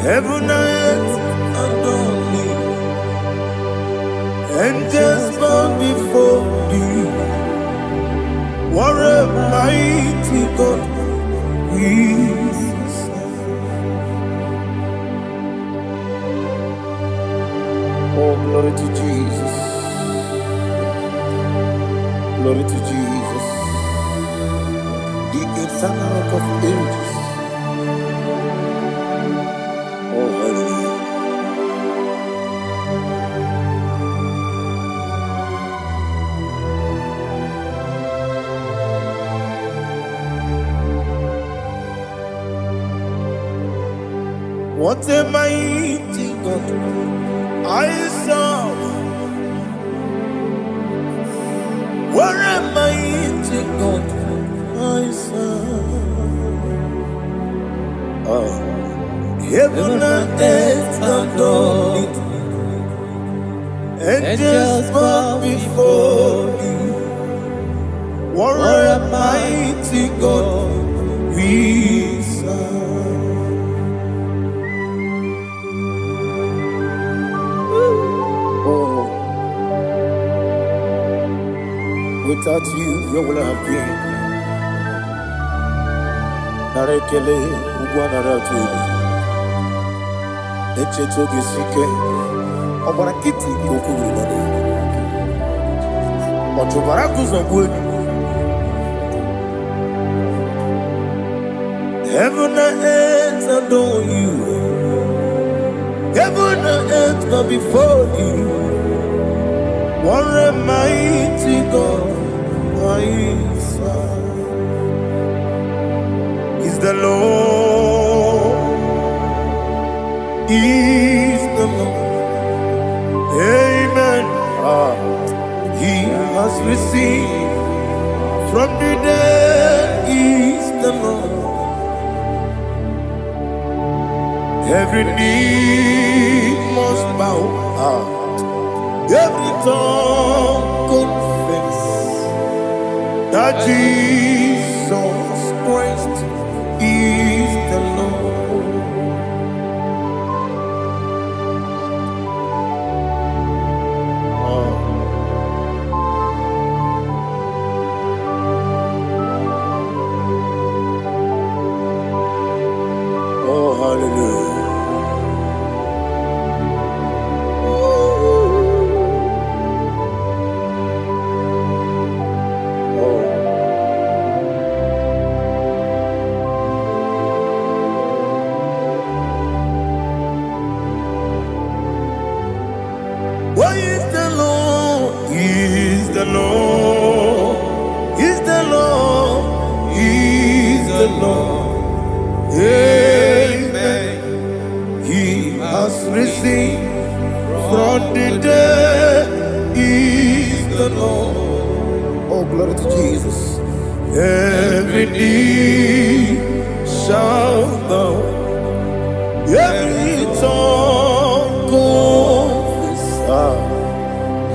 Heaven and earth adore thee. Angels bow before thee. What a mighty God we serve. Oh, glory to Jesus. Glory to Jesus. The eternal rock of ages. Oh, hallelujah. What a mighty God I serve. What a mighty God I serve. Oh. Heaven and earth adore it. Angels bow before thee. What a mighty God we serve. Oh, without you, where would I have been? Narekele, Ugwanaratu. Echetoge sike, Obarakiti Kokuru. Otobarakus of wood. Heaven and earth adore you. Heaven and earth bow before you. What a mighty God I serve. Is the Lord. Is the Lord. Amen. He has received from the dead. Is the Lord. Every knee must bow. Every tongue confess that Jesus Christ is the Lord. Oh, hallelujah. What is the Lord? Is the Lord? Is the Lord? Is the Lord? Amen. He has risen from the dead. Is the Lord? Oh, glory to Jesus. Every knee shall bow. Every tongue confess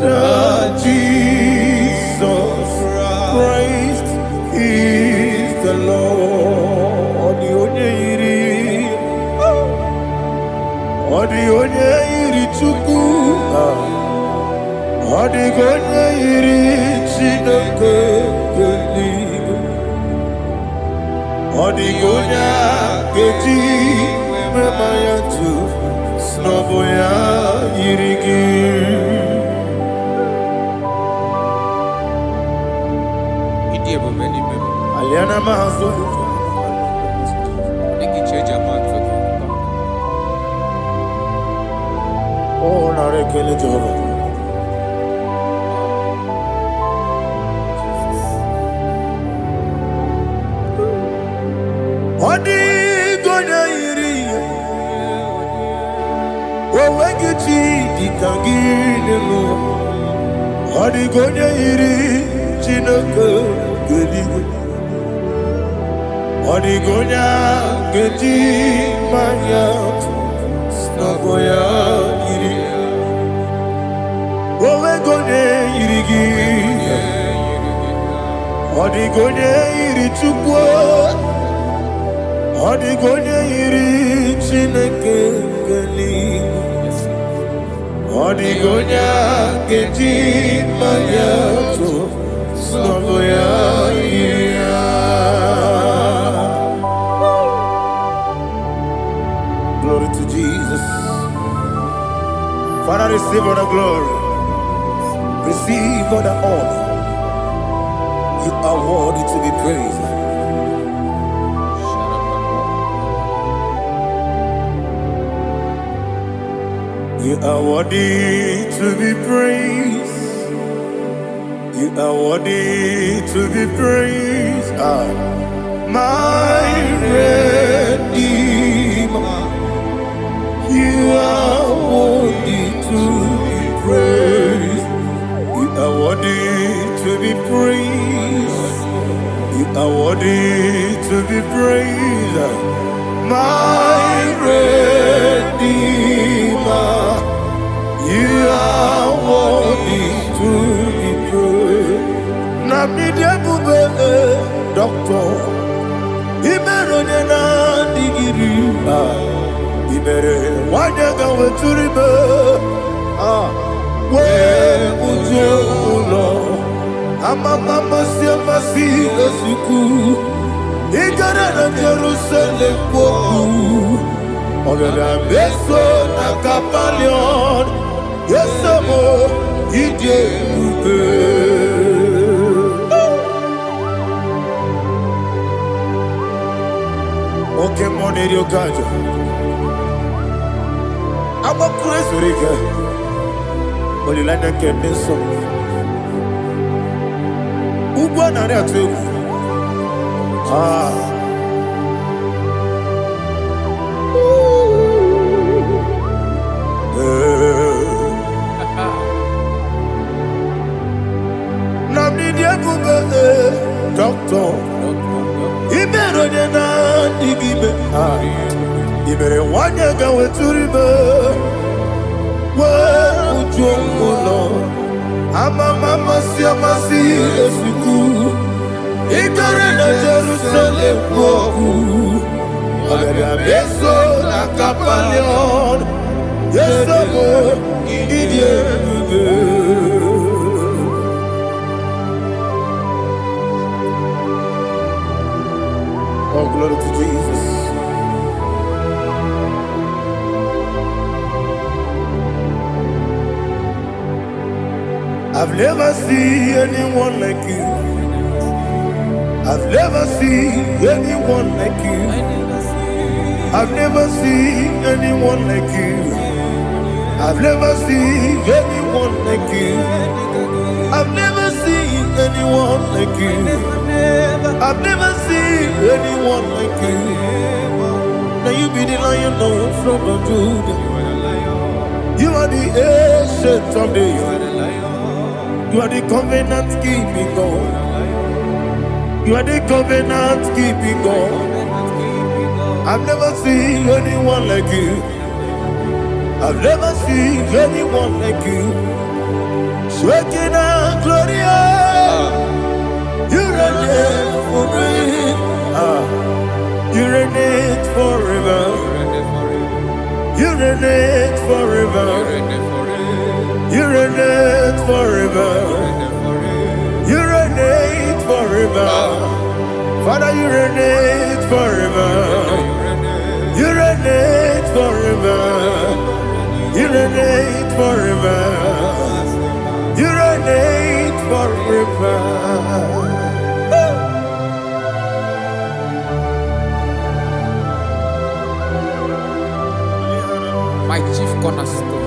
that Jesus Christ is the Lord. Odi iri chuku, odi iri chineke keligo, odi keji memaya tu snoboya irigi. Aliana mahazo. Oh, narekele Jehovah. Odi gonya iri, owegichi dikangile lo. Odi gonya iri, chineke geligo. Odi gonya geji maya, snaboya iri. Owegonya irigi, odi gonya iri chukwu. Odi gonya iri chineke Odigonya keji mayato soboya iya. Glory to Jesus. Father, receive all the glory. Receive all the honor. You are worthy to be praised. You are worthy to be praised. You are worthy to be praised. My Redeemer. You are worthy to be praised. You are worthy to be praised. You are worthy to be praised. My Redeemer. You are worthy to be praised. Namidebube, Doctor. Imeronena digiri. Ibere wanyaga weturibe. We ujulo. Amama siamasi esiku. Igara na Jerusalem woku. Ogada beso na kapalion. Yesamo ije ube. Okay, money yo kajo. I'm a crazy rigger. Only like that can be so. Ubana there too. Doctor, Iberonena digibe. Ibere wanyaga weturibe. We ujulo. Amama siamasi esiku. Igare na Jerusalem woku. Ogada beso na kapalion. Yesamo idie ube. Oh, glory to Jesus. I've never seen anyone like you. I've never seen anyone like you. I've never seen anyone like you. I've never seen anyone like you. I've never seen anyone like you. I've never seen anyone like you. Now you be the Lion from the Judah. You are the ancient of days. You are the covenant keeping God. You are the covenant keeping God. I've never seen anyone like you. I've never seen anyone like you. Shekinah Gloria. You reign forever. You reign forever. You reign forever. You reign forever. You reign forever. Father, you reign forever. You reign forever. You reign forever. You reign forever. My chief cornerstone.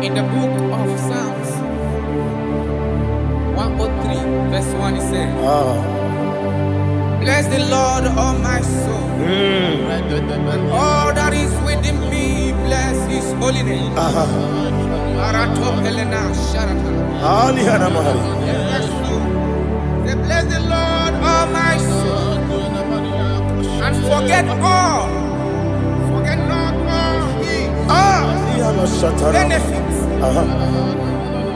In the book of Psalms 103 verse 1 it says, bless the Lord, all my soul, and all that is within me, bless his holy name. Bless the Lord, all my soul, and forget not all his benefits.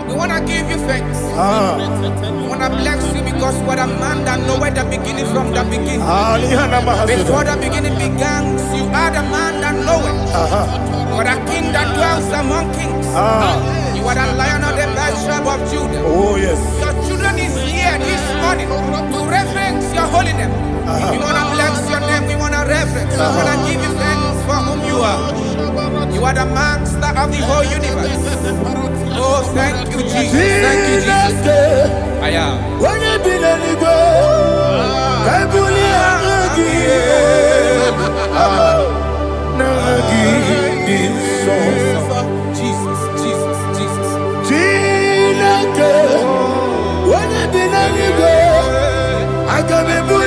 The want to give you thanks. I want to bless you because you are a man that knows where the beginning from the beginning. Before the beginning began, you are the man that knows it. You are the king that dwells among kings. You are the lion of the tribe of Judah. Oh, yes. Your children is here this morning to reverence your holiness. We want to bless your name. We want to reverence. We want to give you thanks for whom you are. You are the master of the whole universe. Oh, thank you, Jesus. Thank you, Jesus. I am. When you be the Igbo, Jesus, Jesus, Jesus. When you be the Igbo, I can be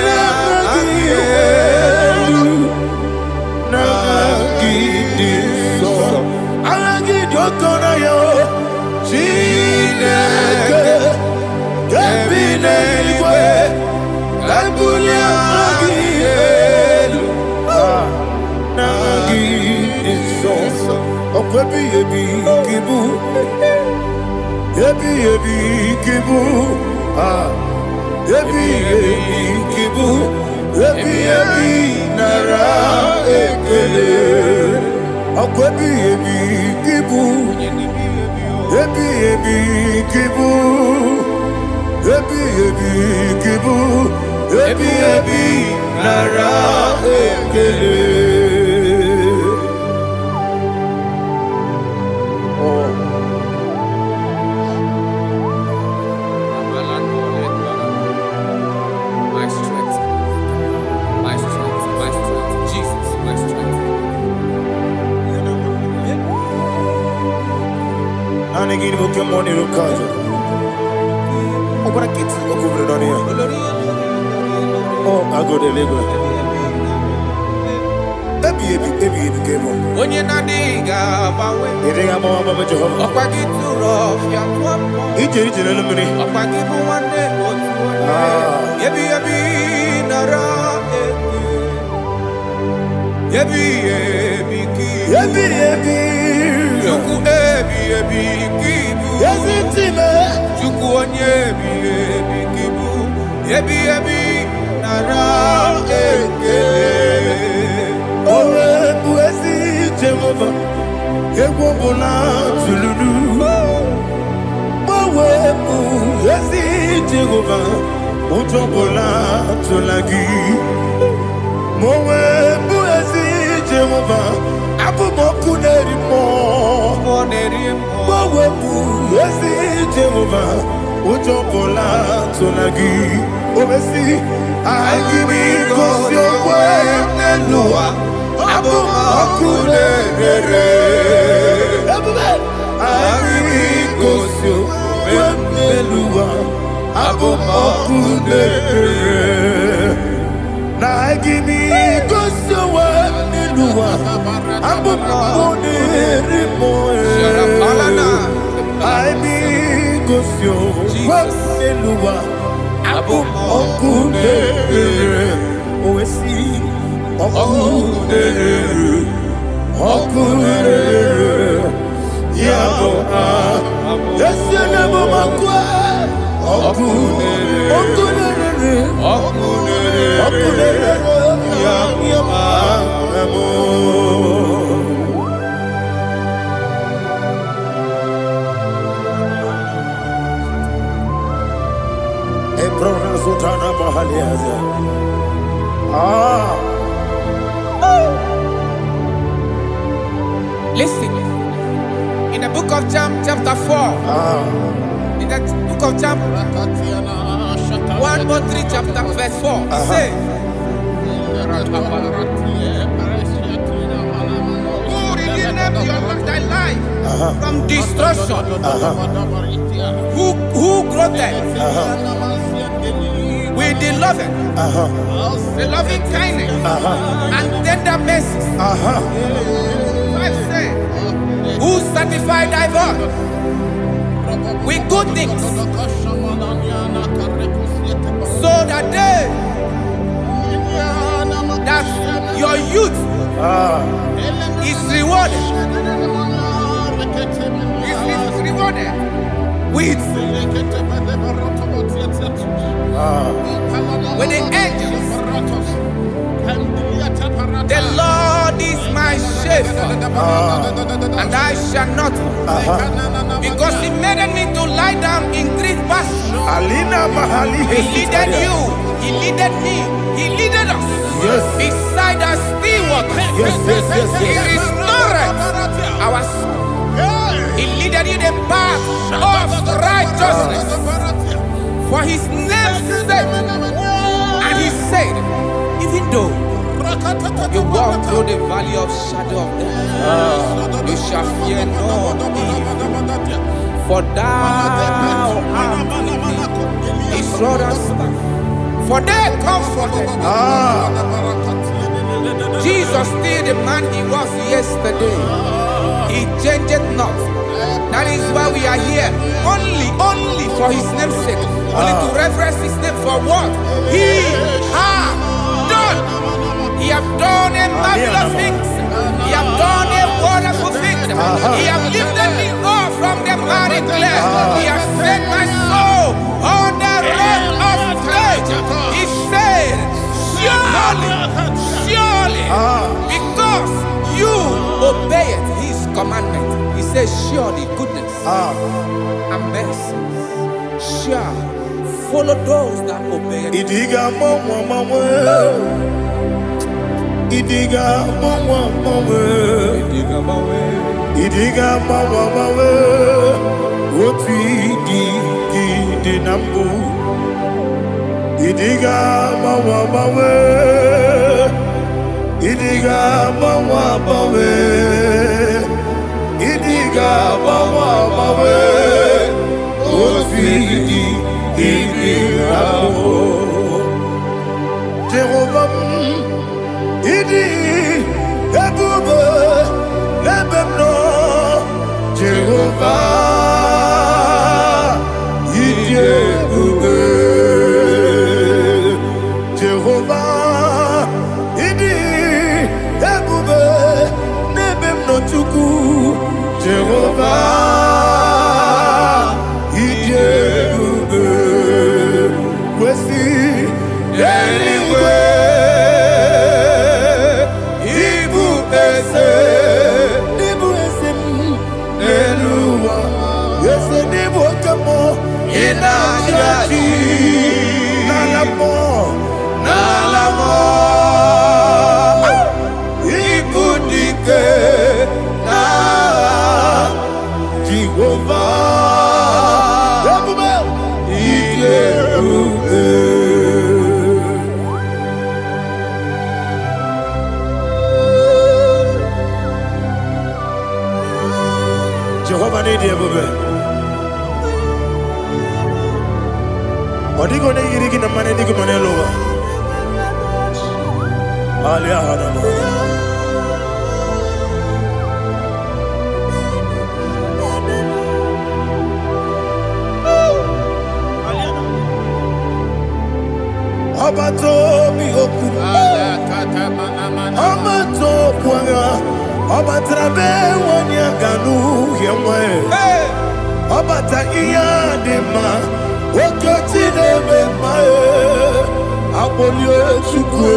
Listen, in the book of John, chapter 4, in the book of John, 1:3, chapter verse 4, it says, who redeemed thy life from destruction? Who grew them with the loving kindness and tender mercies? Who satisfy thy voice with good things, so that your youth is rewarded. Is rewarded. with the angels. The Lord is my shepherd, and I shall not want, because He made me to lie down in green pastures. He leaded you, He leaded me, He leaded us beside the still waters. He restored our soul. He leaded you the path of righteousness for His name's sake. And He said, even though you walk through the valley of shadow of death, you shall fear no evil, for thou art with me. His rod and staff, for they comforted. Jesus still the man He was yesterday. He changed not. That is why we are here. Only for His name's sake. Only to reverence His name for what He has done. He has done a marvelous things. He has done a wonderful thing. He has lifted me up from the miry clay. He has set my soul on the rock of faith. He said, surely, because you obeyed His commandment. He says, surely goodness and mercy shall follow those that obey it. Idiga mama, what we did nambu. Idiga mama, Idiga mama, Idiga mama, what we did nambu. Jehovah. Idi ebube lebemno Jehovah. Idi ebube Jehovah. Idi ebube lebemno Chukwu Jehovah. Idi ebube wesi anyway. Jehovah need you, baby. Odi go ne yiri kina mane di ko mane lowa. Ali ahana mo. Abato mi oku. Abato kwanga. Obatrabe wonya ganu yemwe. Obata iya dema. Okoti deme mae. Abolio chukwu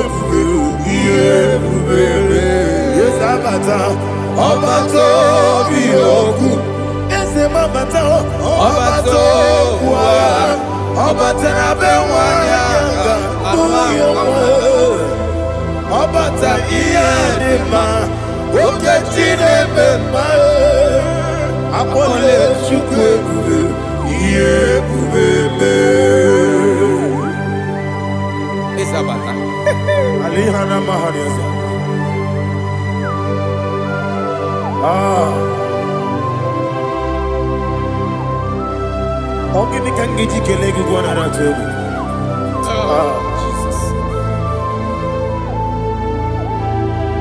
iye bubebe. Yes abata. Obato bioku. Ese mabata. Obato kwa. Obatrabe wonya ganu yemwe. Obata iya dema. Oketine bemae, apole chukwe iye bubebe. Isabata. Alihana mahariasa. Ogini kangiji kelegu gwana ratobu.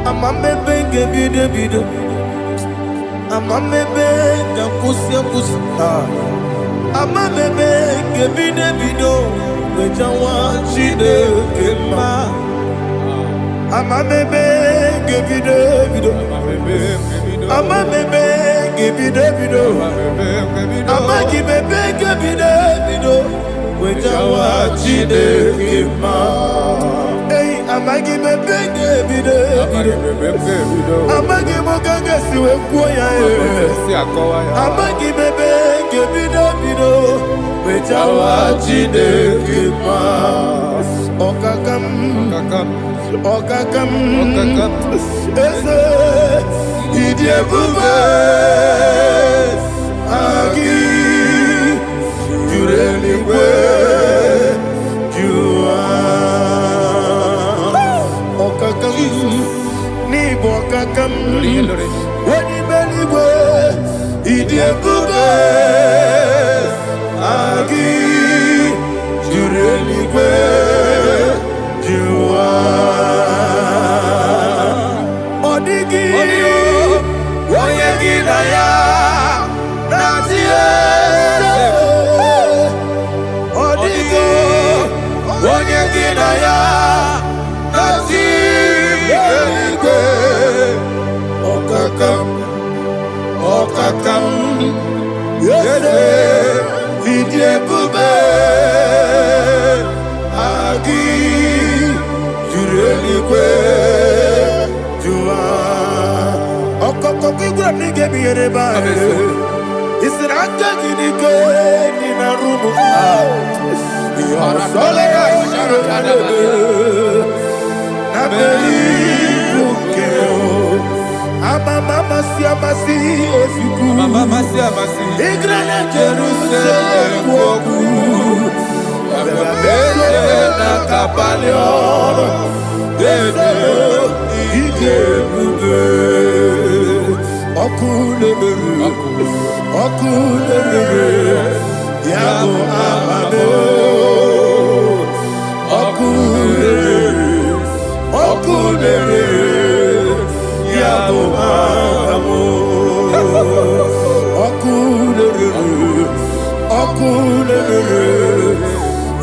Amamebe gebido, amamebe gakusi, amamebe gebido, wejawa chide kema. Amamebe gebido, Ama bebe gibi de bido. Ama gibi gibi de bido. Wejawa chide kima. Hey, ama gibi gibi de bido. Ama gibi gaga siwe kuya e. Ama gibi gibi de bido. Wejawa chide kima. Okakam. Eze idie bube agi jureligwe jua okakam ni bokakam wani beligwe idie bube agi jureligwe jua odigi oyegi na ya natie odigi oyegi na ya natie okakam yese idie bube agi jureligwe jua okokoko igura nige mi yereba isira kagini ke ni na rumu sole na beli ukeo ama mama si ofiku igura na Jerusalem woku bebe na kapaleon bebe ige bube Okulere Yabo Amabo Okulere Yabo Amabo Okulere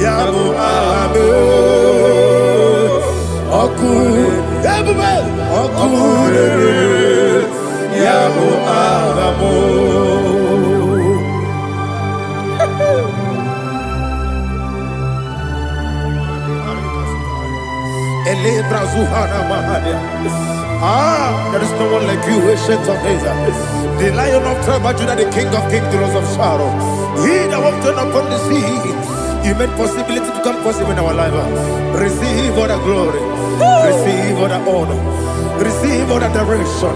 Yabo Amabo Okulere Yabo Amabo there is no one like you, ancient of days. The Lion of tribe of Judah, the King of kings, the Rose of Sharon. He that walked upon the sea, you made possibility to come possible in our life. Receive all the glory, receive all the honor, receive all the direction.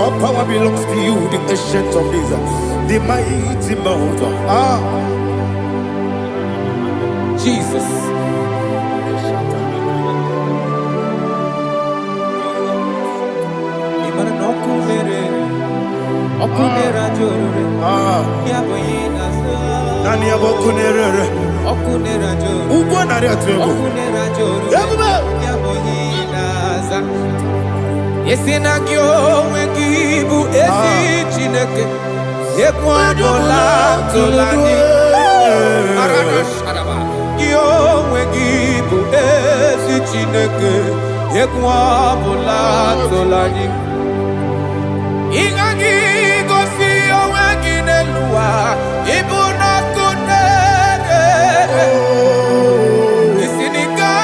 All power belongs to you, the ancient of days, the mighty mountain. Jesus. Okunera jorore, yaboyina so. Nani abokunere? Okunera jorore. Ugo nari atwego. Okunera jorore, yaboyina za. Yesina kyo wekibu esi chineke. Yekwadola tolani. Arana sharaba. Kyo wekibu esi chineke. Yekwadola tolani. Ingagi gosi oweginelua ibuna kunere isinika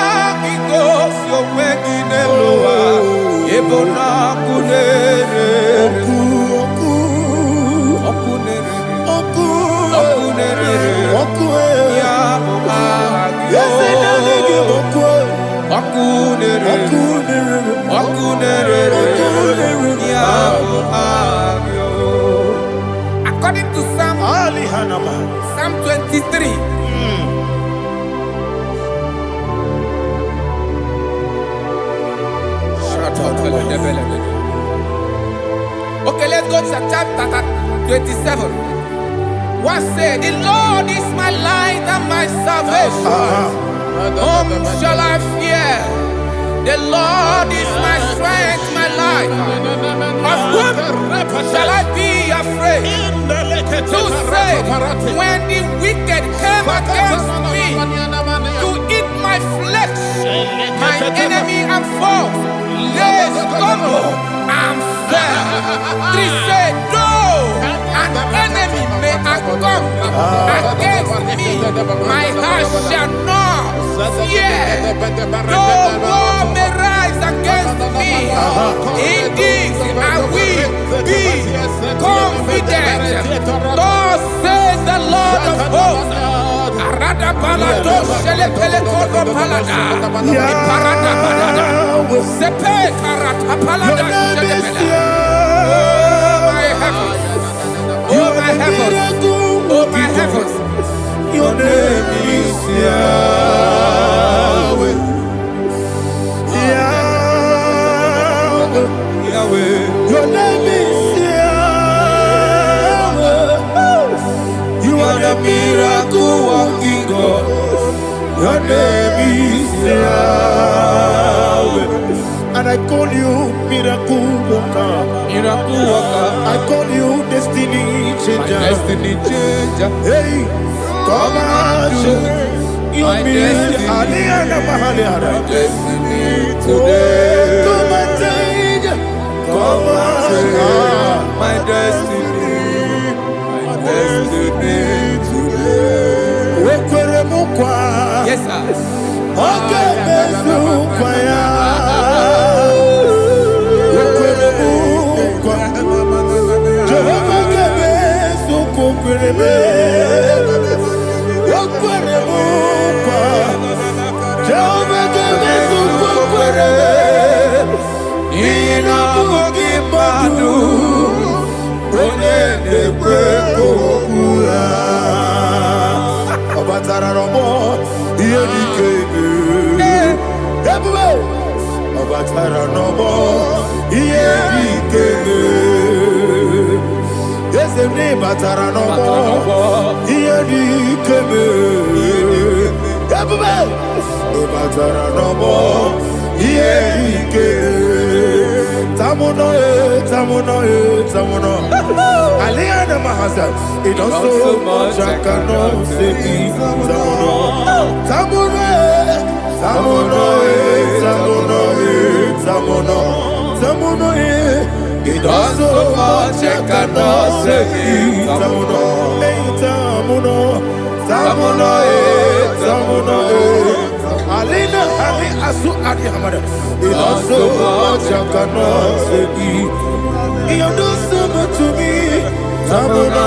gosi oweginelua ibuna kunere okunere ya muagyo okunere according to Psalm 23. Okay, let's go to chapter 27. What said? The Lord is my light and my salvation. Whom shall I fear? The Lord is my strength, my life. Of whom shall I be afraid? To say, when the wicked came against me to eat my flesh, my enemy and foe, they stumble and said. 3 said, though an enemy may come against me, my heart shall not fear. Though war may rise against me, in this I will be confident. Thus says the Lord of hosts. Arada balado shele pele kodo palada. Iparada balada. Sepe karata palada shele pele. Oh my heavens. Oh my heavens. Oh my heavens. Your name is Yahweh. Yahweh. Yahweh. Your name is Yahweh. You are the miracle working God. Your name is Yahweh. And I call you miracle worker. Miracle worker. I call you destiny changer. Destiny changer. Hey, come on, you mean Aliana Mahaliana. Destiny today. Come and change. Come on, my destiny. My destiny today. Yes, sir. Okay, Aliana Mahasa, it also much I cannot say. Tamuno, it also much I cannot say. Tamuno, Alina, Ali Asu Adi Hamada, it also much I cannot say. You do so much to me. Tamuno.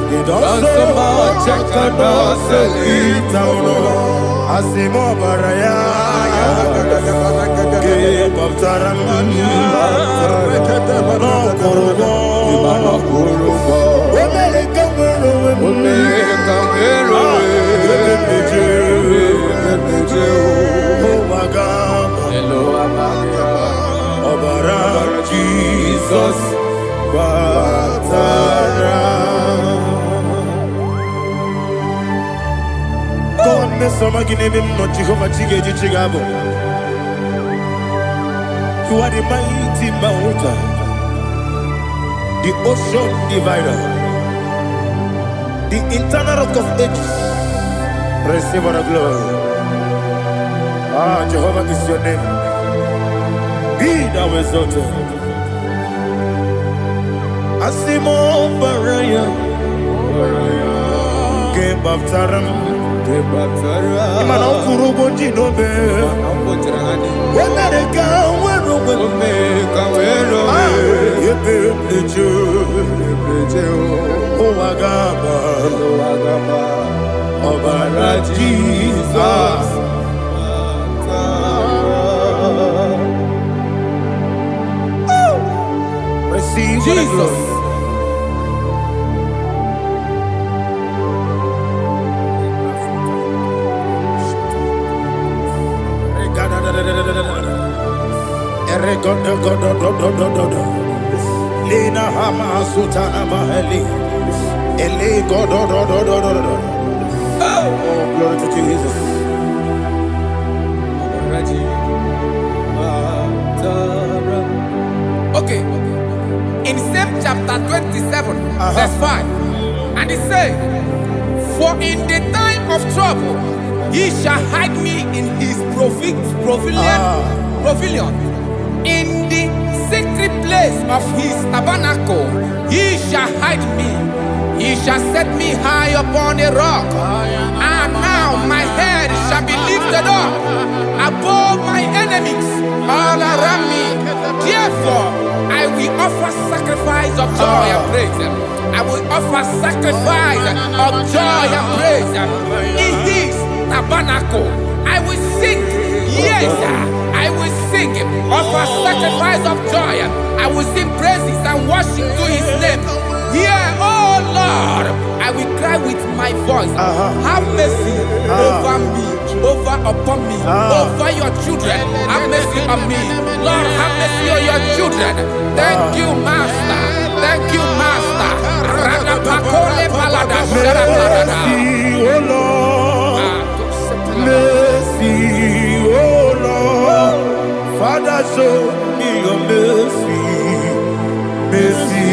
You do so much I cannot say. Tamuno. Asimo Baraya. Give up Taram. No Kurubo. Jesus, Batara. God, Messama Ginebim, not Jehovah Chigage Chigabo. You are the mighty mountain, the ocean divider, the internal rock of ages. Receive our glory. Ah, Jehovah is your name. Be thou exalted. Asimo Baraya, Game of Taram, Imano Kurubo Jinobe, America, where the Jew, Oagaba, Obara Jesus. Receive Jesus. Lina Hama Sutana Mahali. Ele Godo. Oh, glory to Jesus. Okay. In same chapter 27, verse 5, and it says, for in the time of trouble, He shall hide me in his pavilion. In the secret place of his tabernacle, he shall hide me. He shall set me high upon a rock. And now my head shall be lifted up above my enemies all around me. Therefore, I will offer sacrifice of joy and praise. I will offer sacrifice of joy and praise. In his tabernacle, I will sing. Yes, I will sing. Offer sacrifice of joy. I will sing praises and worship to his name. Here, oh Lord, I will cry with my voice. Have mercy over me, upon me, over your children. Have mercy on me. Lord, have mercy on your children. Thank you, Master. Thank you, Master. Mercy, oh Lord. Mercy, oh Lord. Father, show me your mercy. Mercy,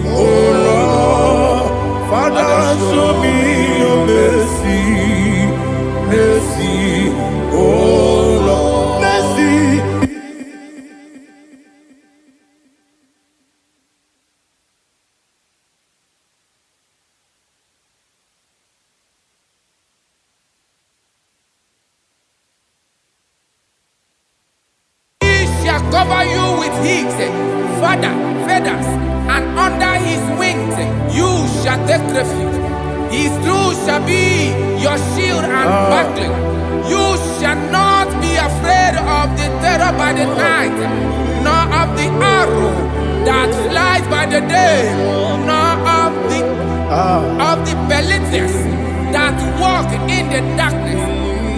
oh Lord. Father, show me your mercy. Mercy, oh Lord. Mercy. Cover you with his feathers, and under his wings you shall take refuge. His truth shall be your shield and buckler. You shall not be afraid of the terror by the night, nor of the arrow that flies by the day, nor of the pestilence that walk in the darkness,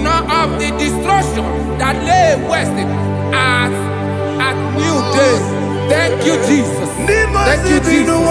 nor of the destruction that lay waste at new day. Thank you, Jesus. Thank you, Jesus.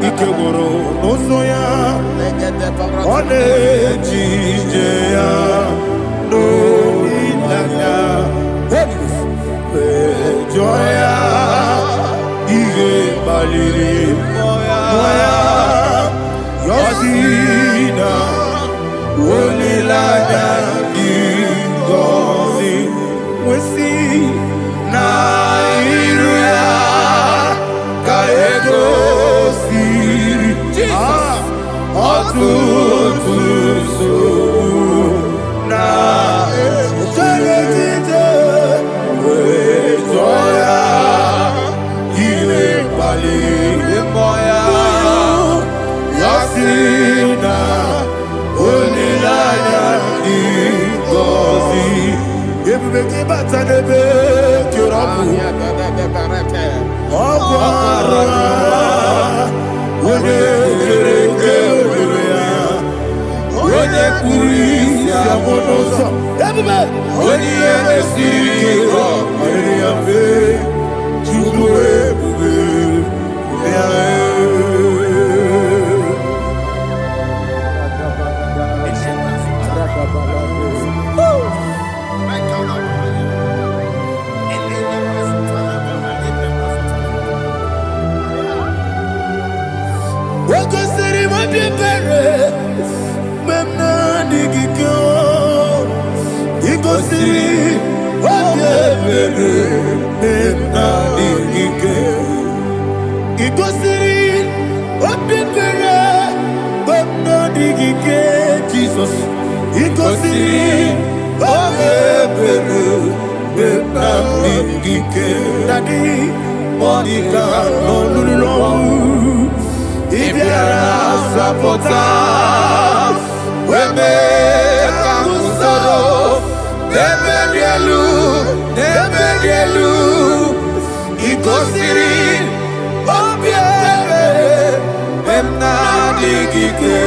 Ikegoro n'ụzọ one ejije ya n'olilanya ejo ya ihe gbaliri ya yosi na olilanya dị ngọzi nwesi na iru ya ka ego na ejeje wejoya iwe bali moya yasina onilaya igozi ebube ki batanebe kirabu okwara onye onye kwuru isi abụ n'ụzọ ebube onye ihe na-esiri ike ọrịrị ya mfe Chukwu ebube ya o gosiri m obi ebere igosiri obi ebere na ikike igosiri obi ebere na ikike Jesus igosiri obi ebere na ikike Daddy Monica n'olulu ibiara sapota weme kamusoro Neberielu igosiri obi ebere emna digike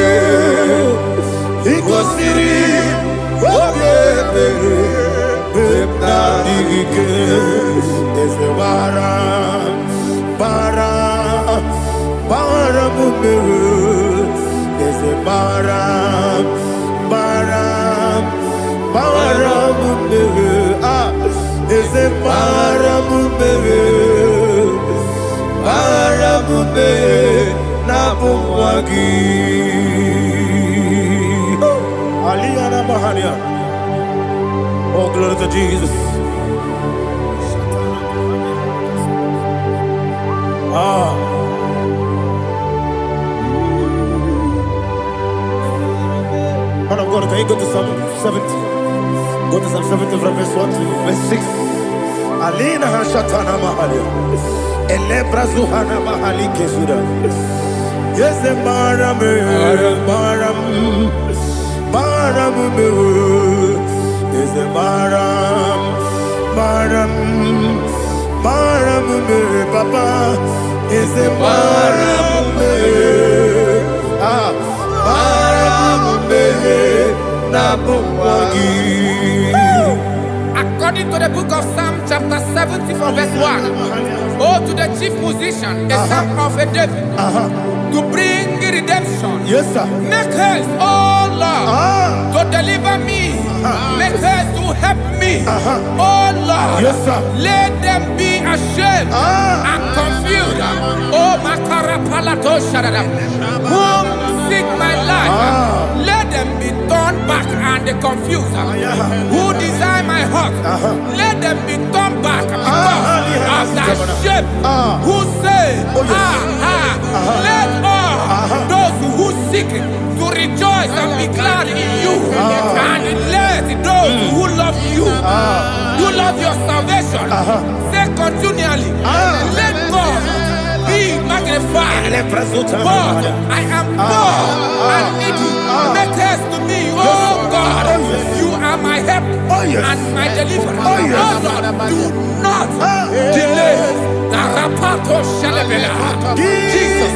igosiri obi ebere emna digike There's a bara mumbewe. There's a bara mumbewe. Ah, there's a bara mumbewe na bumwagi. Aliyana Mahalia. Oh, glory to Jesus. Man of God, can you go to Psalm 70? Go to Psalm 70 from verse 1 to verse 6. Alina Hashatana Mahalia. Elebra Zuhana Mahali Kesuda. Yes, the Baram. Yes, the Baram. Papa. Yes, the Baram. According to the book of Psalm chapter 70 from verse 1, oh, to the chief musician, a psalm of a David, to bring redemption. Yes, sir. Make haste, oh Lord, to deliver me. Make haste to help me. Oh Lord, yes, sir. Let them be ashamed and confused. Oh, Makarapalato Shadadam, whom seek my life, let them be turned back and confused. Who desire my heart, let them be turned back because of that shape. Who say, let all those who seek to rejoice and be glad in you, and let those who love you, who love your salvation, say continually, let God be magnified. God, I am poor and needy. Make haste to me, oh God. You are my help and my deliverer. Oh Lord, do not delay. Jesus.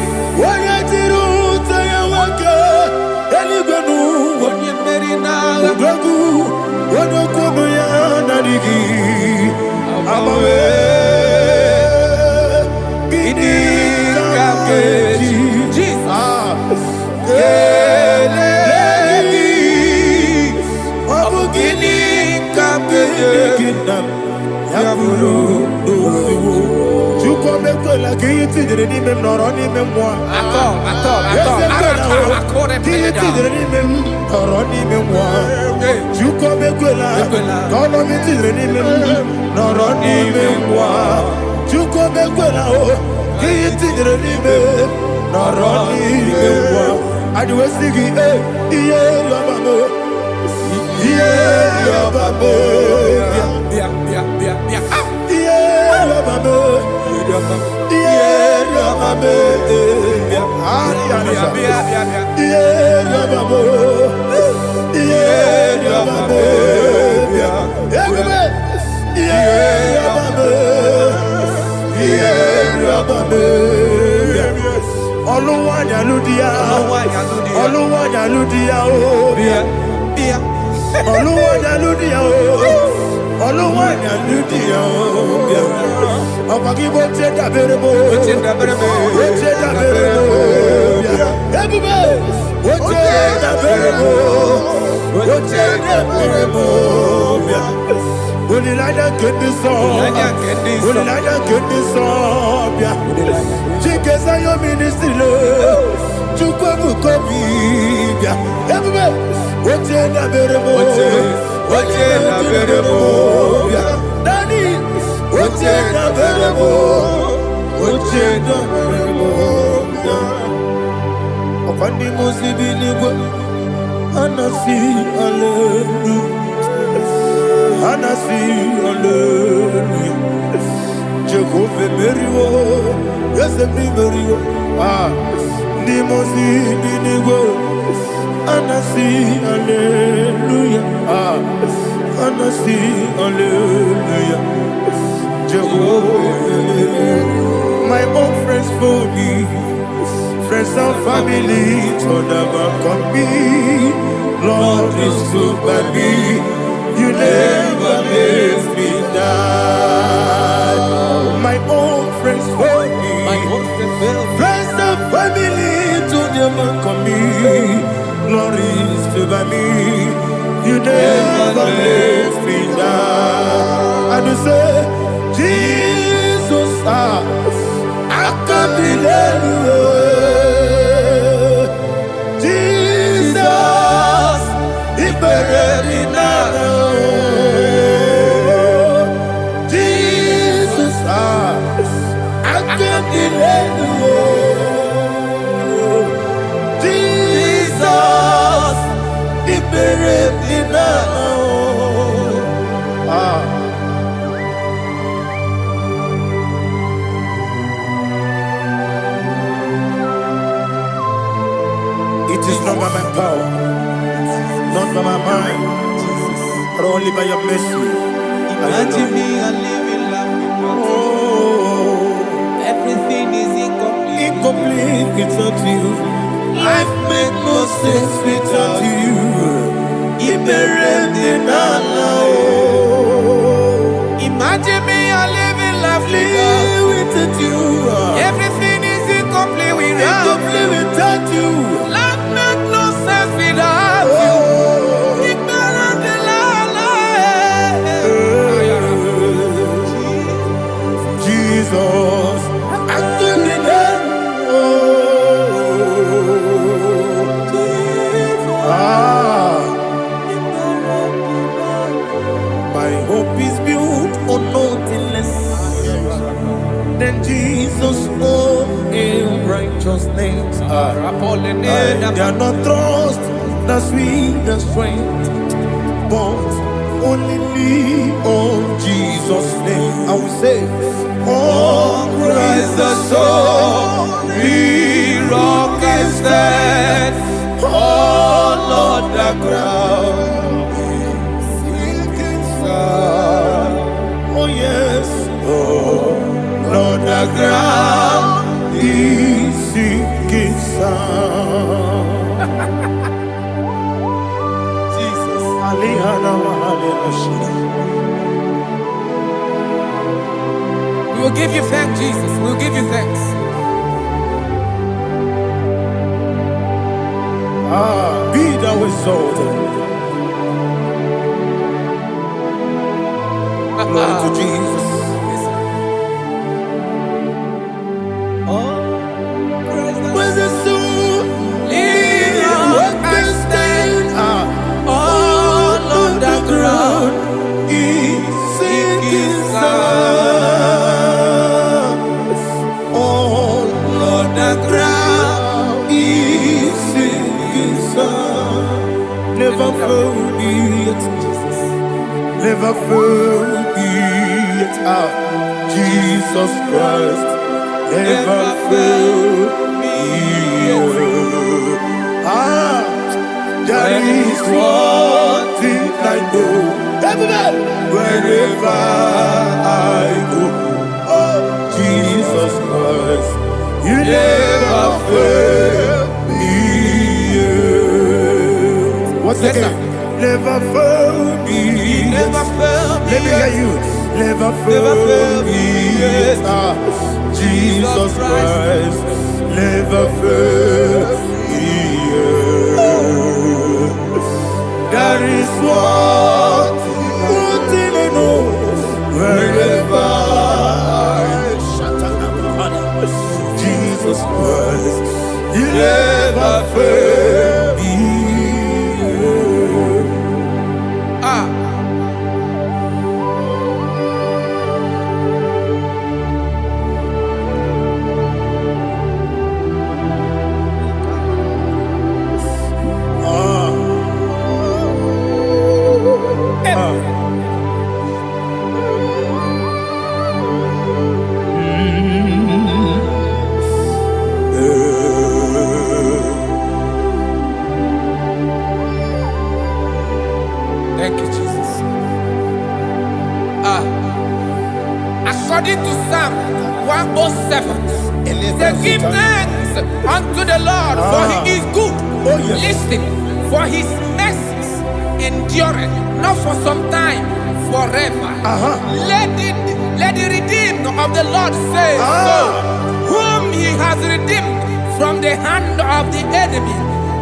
My own friends for me, friends and family to never come me. Lord is good by me, you never leave me down. You never let me down. And you say, Jesus, I can't believe you. Jesus, He buried me now. Jesus, I can't believe you. Jesus, He buried me now. It is not by my power, not by my mind, but only by your mercy. Imagine me and living life without you. Everything is incomplete. Incomplete without you. Life makes no sense without you. Imagine me and living life without you. Everything is incomplete without you. Life makes no sense without you. Jesus, I couldn't my hope is built on nothing less than Jesus' own righteousness. They are not trust the sweetest strength, but only lean on Jesus' name. I will say, on Christ the solid rock I stand. Oh Lord, the ground is sinking sand. Oh yes, oh Lord, the ground is sinking sand. Jesus, we will give you thanks, Jesus. We will give you thanks. Be thou exalted. Glory to Jesus. Where's the soul? What can stand? All on the ground is sinking sand. All on the ground is sinking sand. Never forget, never forget, Jesus Christ. Never fail me. There is one thing I know. Everybody, wherever I go, oh Jesus Christ, you never fail me. What's the name? Never fail me. Never fail me. Let me hear you. Never fail me. Jesus Christ, never fail me. There is one thing I know. Wherever Jesus Christ, you never fail me. Thank you, Jesus. According to Psalm 107, they give thanks unto the Lord, for He is good. Listen, for His mercies endureth not for some time, forever. Let the redeemed of the Lord say so, whom He has redeemed from the hand of the enemy,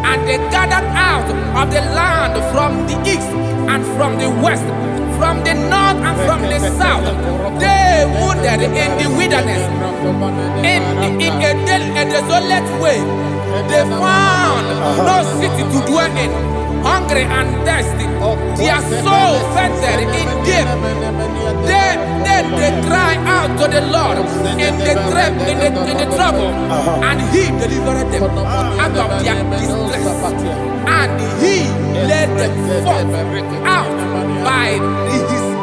And they gathered out of the land from the east and from the west, from the north and from the south. They wandered in the wilderness, in a desolate way. They found no city to dwell in, hungry and thirsty. Their soul fainted in deep. They cry out to the Lord in the trouble, and He delivered them out of their distress, and He led them forth out by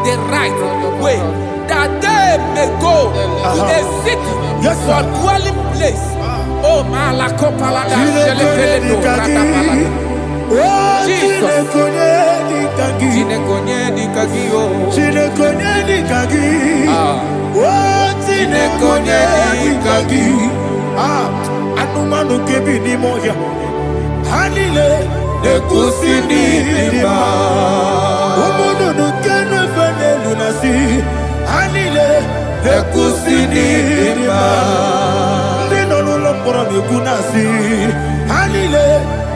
the right way, that they may go to a city for dwelling place. Oh, Malakopalada, Jesus. Anumanu kebi ni moya Hanile Nekusini lima Umudu nukene fene lunasi Hanile Nekusini lima Ndino lulambora nukunasi Hanile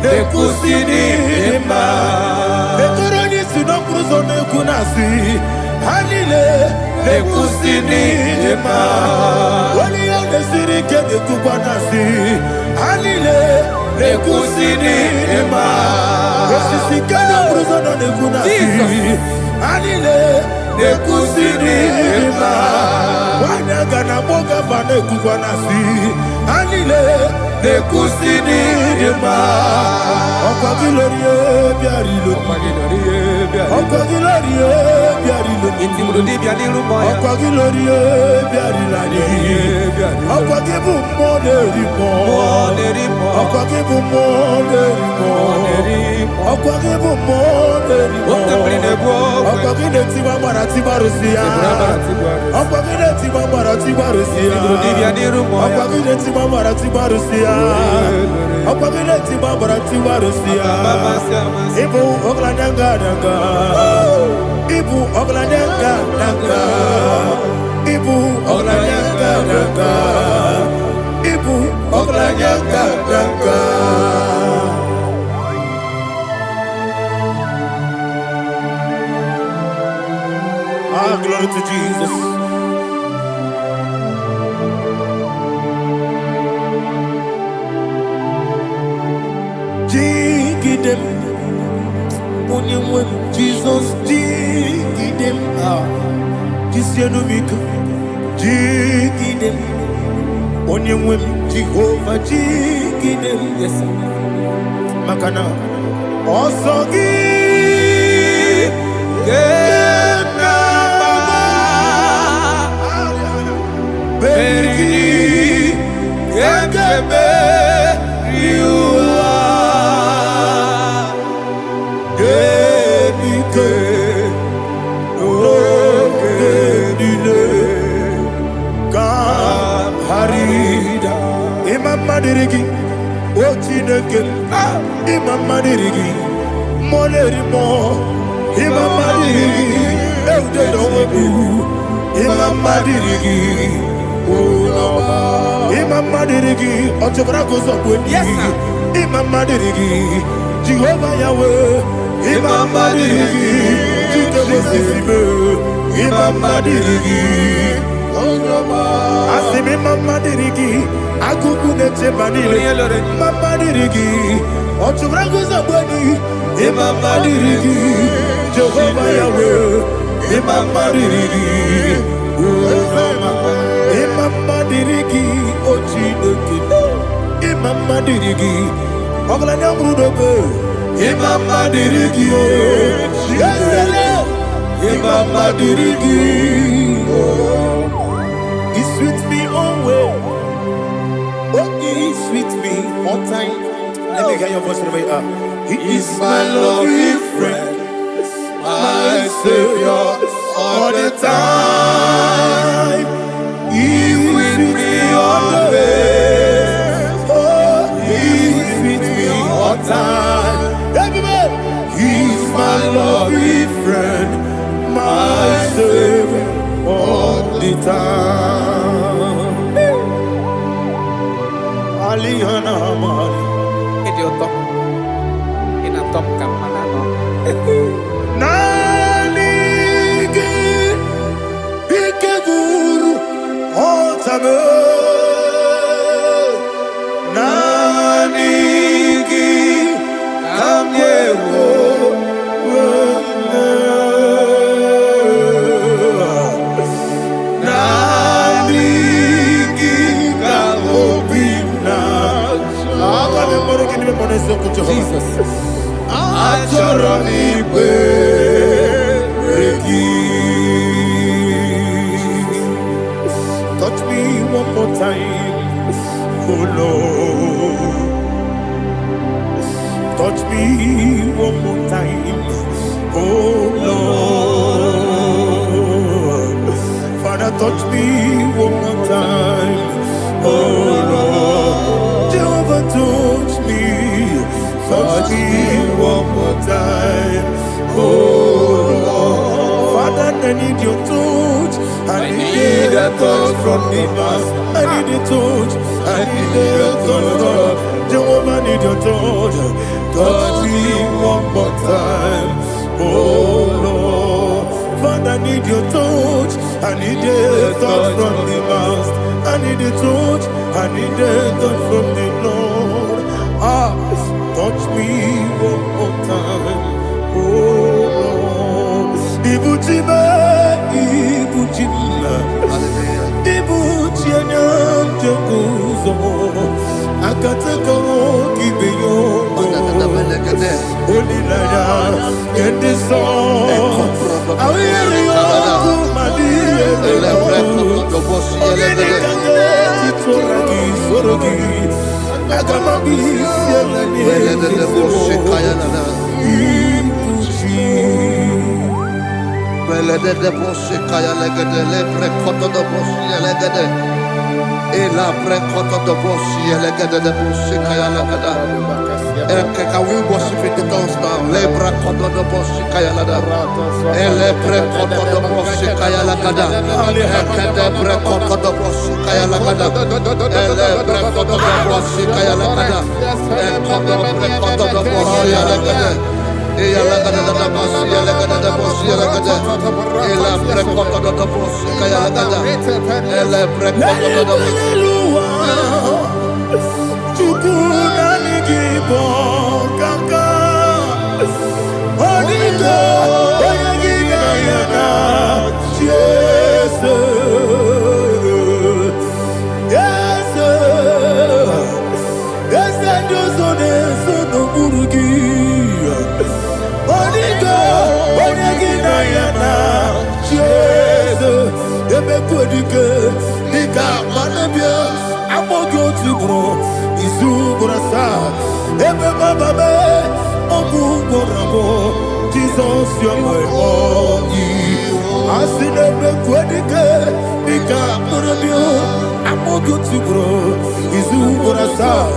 Nekusini lima Netoroni sinokruzo nukunasi Hanile Nekusini lima Wali ya nesiri kene kubanasi Hanile Nekusini lima Nesisi kene bruzo nukunasi Hanile Nekusini lima Wanaga na boga bane kubanasi Hanile Nekusini lima Okagilorie biarilo Okagilorie biarilo Intimudi biarilo Okagilorie biarilani Okagibu moderimo Okagibu moderimo Okagibu moderimo Okagine tiba marati barusia Okagine tiba marati barusia Okagine tiba marati barusia Okagine tiba marati barusia Ibu oglananga danga Ibu oglananga danga Ibu oglananga danga Ibu oglananga danga Ah, glory to Jesus. Dig them. When Jesus dig them. This year no make. Dig them. When Jehovah dig them. Yes, sir. Makana. Also give. Beri yakebe riwa Gebike Nogedile Harida Imam Madirigi Ochineke Imam Madirigi Molerimo Imam Madirigi Eude Dowebu Imam Madirigi Imam Madirigi, Otobrago Zobweni. Yes, sir. Imam Madirigi, Jehovah Yahweh. Imam Madirigi, Jehovah Imam Madirigi, Asim Imam Madirigi, Akukune Chebanile. Imam Madirigi, Otobrago Zobweni. Imam Madirigi, Jehovah Yahweh. Imam Madirigi, Imam Madirigi, Ochineke. Imam Madirigi, Oglanya Brudobe. Imam Madirigi, Yesele. Imam Madirigi, He's with me always. Oh, He's with me all time. Let me hear your voice right now. He is my lovely friend, my Savior all the time. He's with me always. Oh, He's with me all time. Everybody, He's my lovely friend, my Savior all the time. Aliyana Mari. from the past. I need a touch. I need a touch. Jehovah, need your touch. Touch me one more time. Oh Lord, Father, I need your touch. I need a touch from the past. I need a touch. I need a touch from the Lord. Touch me one more time. Oh Lord, Ibuchima, Ibuchima, Ibuchina, Jaguzo, Akatako, Kibeyo, Olilaya, get this song. I will hear you, my dear. Can we worship in the tongues now? Lebra kodo do boshi kaya lada. Ele pre kodo do boshi kaya lada. Ekede pre kodo do boshi kaya lada. Ele pre kodo do boshi kaya lada. Ekodo pre kodo do boshi lada. Eya lada da boshi lada da boshi lada. Ele pre kodo do boshi kaya lada. Ele pre kodo do boshi. Jesus, you're my all. I see them quedike, Nika Murabio, I'm more good to grow. Is who for us out.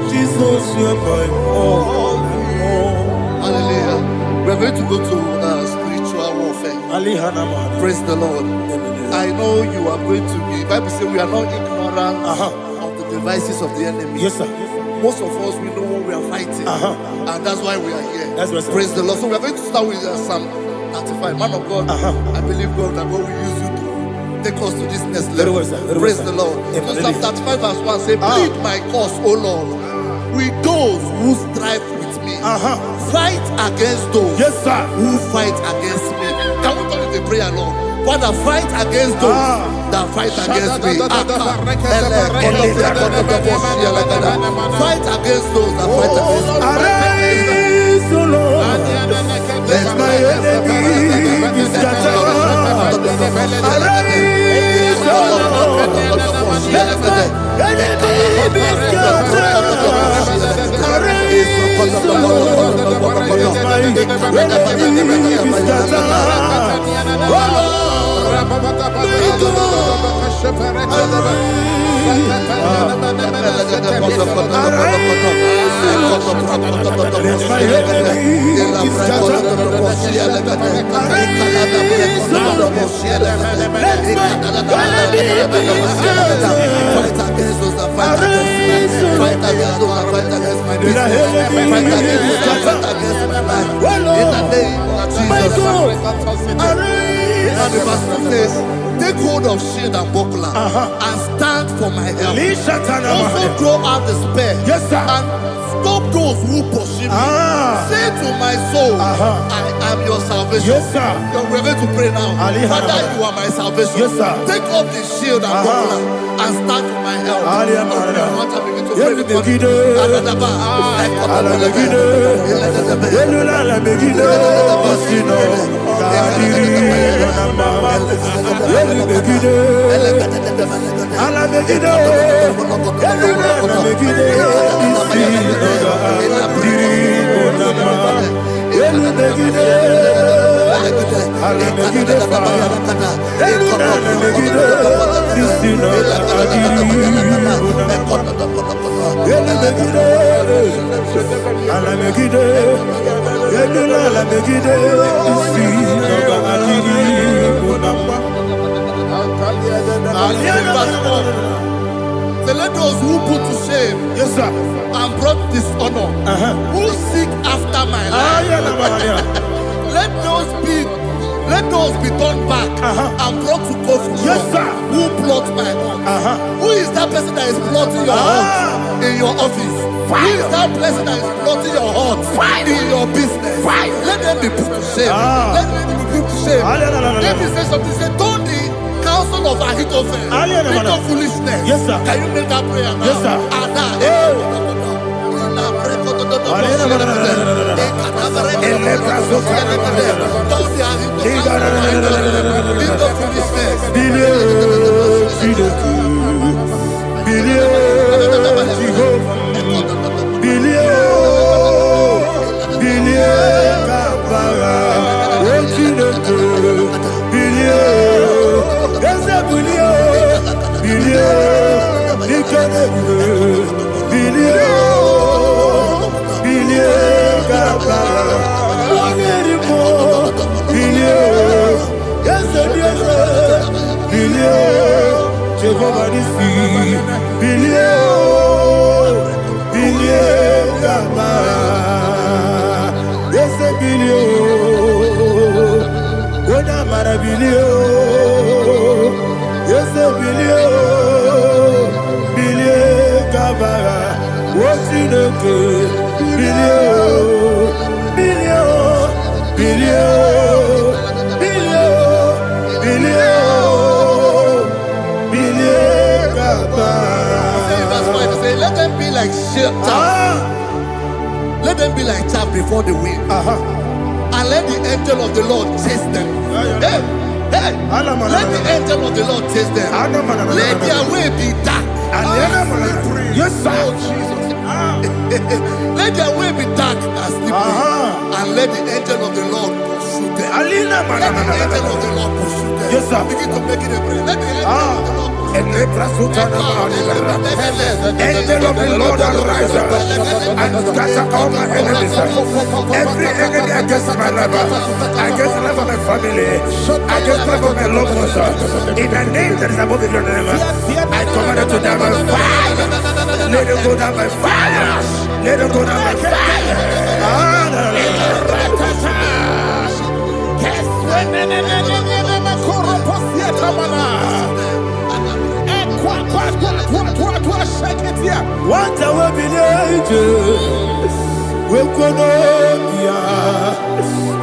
Jesus, you're my all. Hallelujah. We're going to go to spiritual warfare. Praise the Lord. I know you are going to be. Bible says we are not ignorant of the devices of the enemy. Yes, sir. Most of us, we know what we are fighting, and that's why we are here. That's right, praise the Lord. So we are going to start with Psalm 35. Man of God, I believe God that God will use you to take us to this next level. Praise the Lord. So Psalm 35 verse 1 say, plead my cause, O Lord, with those who strive with me. Fight against those who fight against me. Can we call it a prayer, Lord? Father, fight against those that fight against me. Fight against those that fight against me. Arise, O Lord, let my enemy be scattered. Arise, O Lord, let my enemy be scattered. Arise, O Lord, let my enemy be scattered. Oh Lord, and the verse says, take hold of shield and buckler and stand for my help. Also throw out the spear and stop those who pursue me. Say to my soul, I am your salvation. We're going to pray now. Father, you are my salvation. Take up the shield and buckler and stand for my help. Ala Verse 4. Say, let those who put to shame, Yes, sir. and brought dishonor, who seek after my life. Let those be turned back and brought to confusion. Yes, sir. Who plot my hurt? Who is that person that is plotting your hurt in your office? Who is that person that is plotting your hurt in your business? Let them be put to shame. Let them be put to shame. Let me say something. Say, don't the counsel of Ahithophel into foolishness. Yes, sir. Can you make that prayer now? Yes, sir. Let them be like chaff. Let them be like chaff before the wind. And let the angel of the Lord chase them. Hey, hey. Let the angel of the Lord chase them. Let their way be dark. Yes, sir. Oh, Jesus. Let their way be dark and slippery. And let the angel of the Lord pursue them. Let the angel of the Lord pursue them. Yes, sir. Begin to make it a prayer. Let the angel of the Lord Angel of the Lord arise and scatter all my enemies. Every enemy against my life, against the life of my family, against the life of my loved ones. In the name that is above your name, I command it to die by fire. Let it go down by fire. Let it go down by fire. What I will be later, we could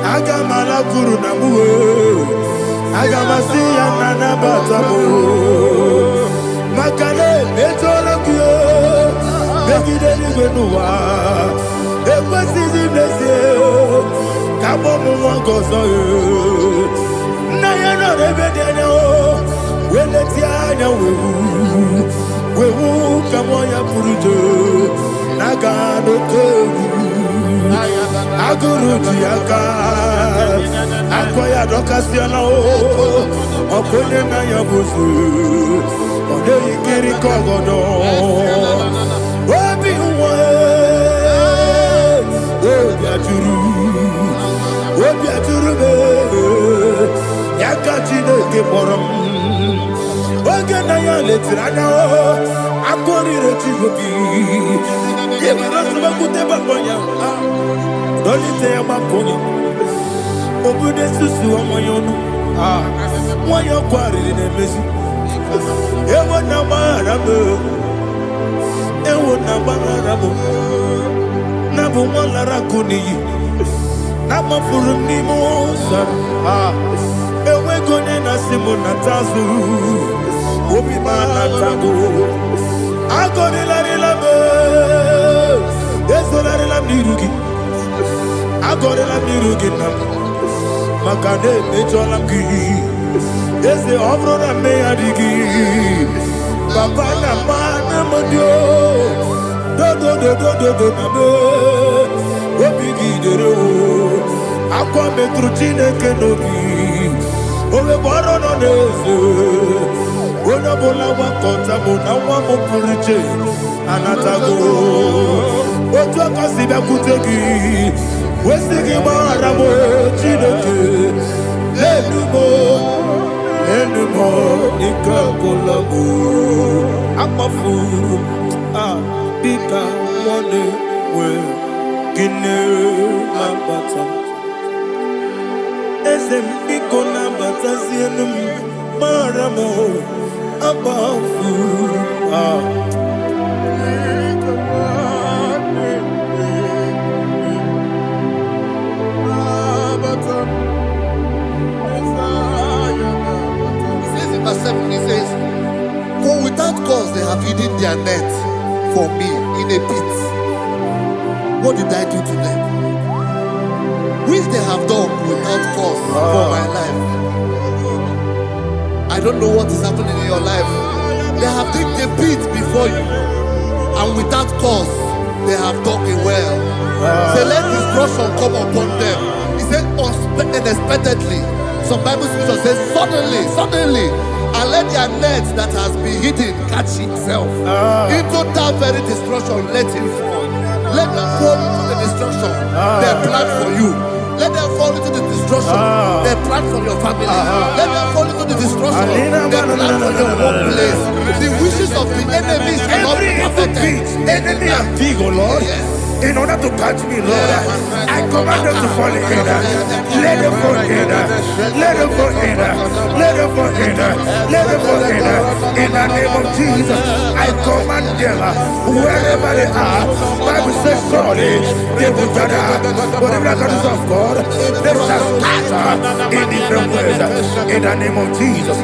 I got my Guru Namu, I got my Sia Nana Batamu, Makane, Betolakio, Begi de Benua, the first is in the seal, Kabomu Wangozo, Nayana Rebedano, when the Tiana will. We will come on your Purujo, Nagano Kogu, Aguru Tiaka, Akoya Docasiano, Okonena Yabusu, Ode Kiri Kogodo, Obi Obiaturu, Yakachino Giborum. Ogana ya letrana akori rechigobi yebara suba kuteba bonya dolite ya makonya obude susu omoyonu moyo kwari ne mesu ewo na marabu na bu molara kuni na mafuru ni mosa ewe gone na simona tazu Obi mana tango, agone la relabe, esolare la mirugi, agone la mirugi nam, makane mejola ki, ese obro na me adigi, papa na mana modio, do na me, obi gidero, akwa metrutine kenobi, obe boro no nezo. Ona bola wakota mona wamo puriche anatago oto kasiba kutegi wesigi maramo chideke lenumo Monica Kolabu, Amafu, Bika Mone, Gine Mabata, Esem Bikona Batasianum, Maramo, Abafu, Verse 7, he says, for without cause they have hidden their net for me in a pit. What did I do to them? Which they have done without cause for my life. I don't know what is happening in your life. They have digged a pit before you, and without cause they have dug a well. Say, let destruction come upon them. He said, unexpectedly. Some Bible scripture says, suddenly, and let their net that has been hidden catch itself. Into that very destruction, let it fall. Let them fall into the destruction they plan for you. Let them fall into the destruction they plan for your family. Let them fall into the destruction they plan for your workplace. The wishes of the enemies are not perfected. Enemy of VIGIL, Lord. Yes. In order to catch me, Lord, I command them to fall in. Let them fall in. Let them fall in. Let them fall in. Let them fall in. In the name of Jesus, I command them wherever they are. Bible says surely they will gather. But the miracles of God, they shall scatter in different ways. In the name of Jesus.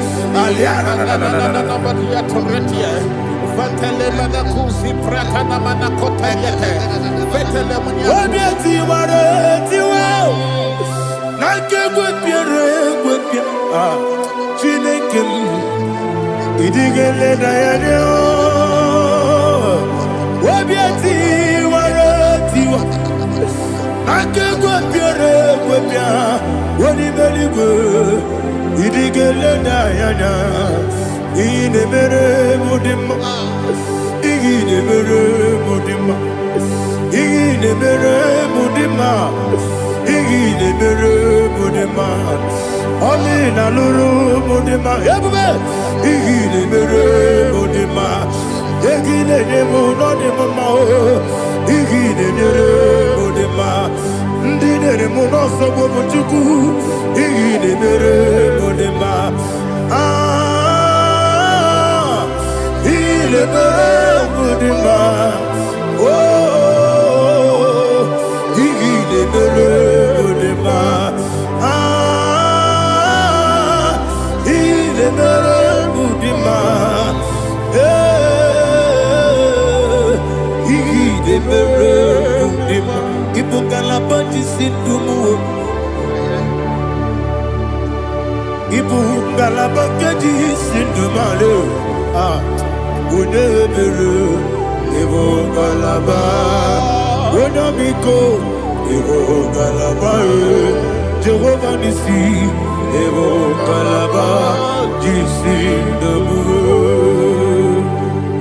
Jehovah Nissi, Evo Kalaba, Jisi Dabu,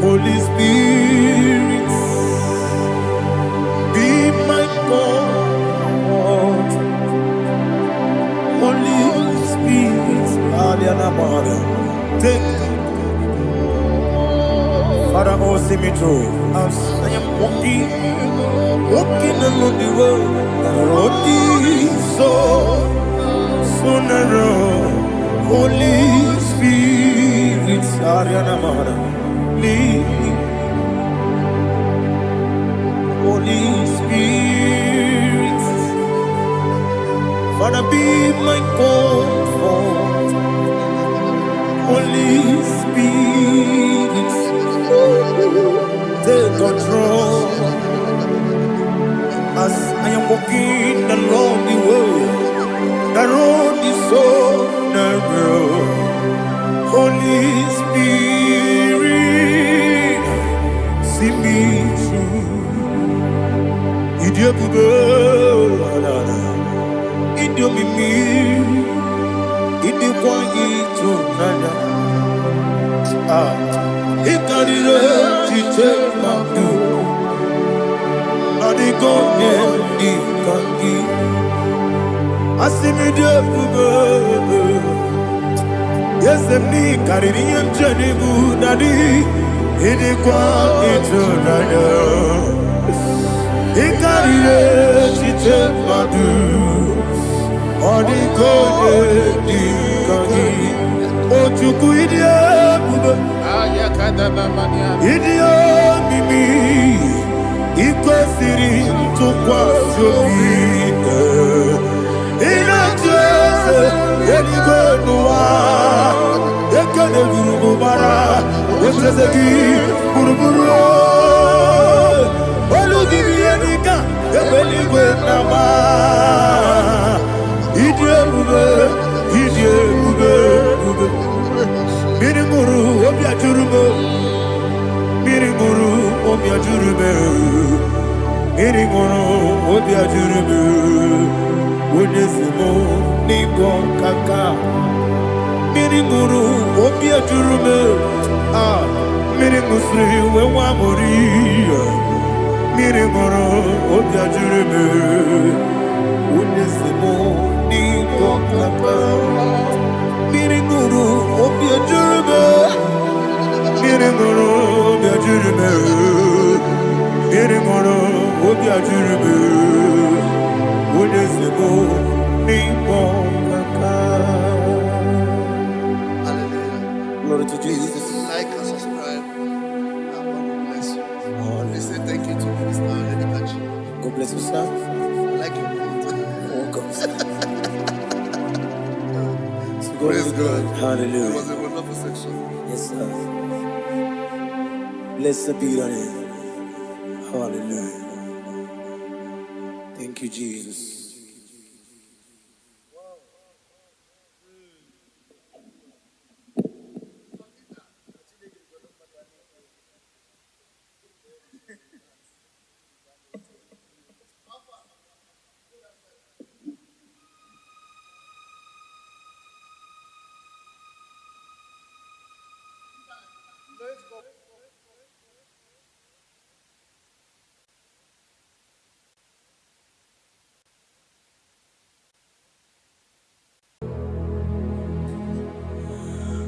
Holy Spirit, be my God. Holy Spirit, Aliana Mara, take Father, oh, see me through. As I am walking along the road, the road is so narrow. Holy Spirit, Ariana Mara, lead me. Holy Spirit, Father, be my comfort. Holy Spirit, take control. As I am walking along the road is so narrow. Holy Spirit, see me through. Idio Bugo, Idio Mimi, Idio Kwani to Nana. It got it up to take my blue. Go I see me there, Yes, me carry him journey good daddy. He the qual eternal. He carry the chite madu. Odi kode di kagi. Ochuku idia bube. Idia mimi. Iko siri tukwa shobite. Ina jese eligwe nuwa. Ekene gurugu bara. Wetezeki buruburu. Olu gibi enika. Ebeligwe nama. Idie bube. Idie bube. Miri guru obya jurume. Miri guru obya jurume. Miri guru obya jurume. Wodesimo nigo kaka. Miri guru obya jurume. Ah, miri musri wewa mori. Miri guru obya jurume. Wodesimo nigo kaka. Miri guru obya jurume. Miri guru obya jurume. Miri guru obya jurume. Wodesimo nigo kaka. Glory to Jesus. Like and subscribe. And God will bless you. They say thank you to Minister Lady Kachi. God bless you, sir. I like you. Welcome, sir. So Praise God. It Hallelujah. was a wonderful section. Yes, sir. Blessed be your name. Hallelujah. Thank you, Jesus.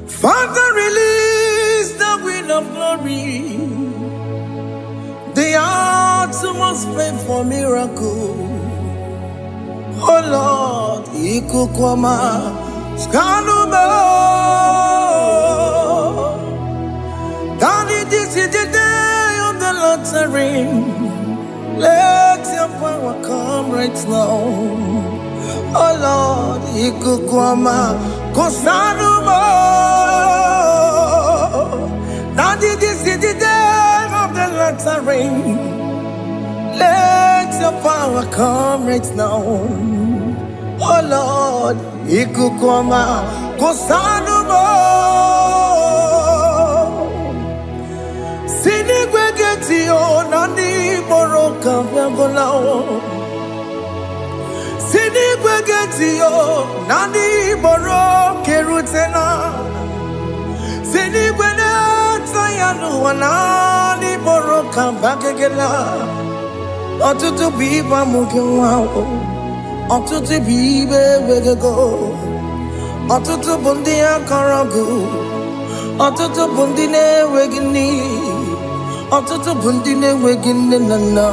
Father, release the wind of glory. The heart must pray for miracle. Oh Lord, Ikukwama, Skanuma. Daddy, this is the day of the lottery. Let your power come right now. Oh Lord, Ikukwama, Kosanuma. Daddy, this is the day of the lottery. Let your power come right now. Oh Lord, Ikukwama, Kosanuma. Sinigwegeti o nani boroka vyagolao. Sinigwegeti o nani boroke rutena. Sinigwene tayanu wanani boroka bagegela. Otutu biba mukiwao. Otutu bibe wegego. Otutu bundi akaragu. Otutu bundi ne wegini. Otutu bundi ne wegini nana.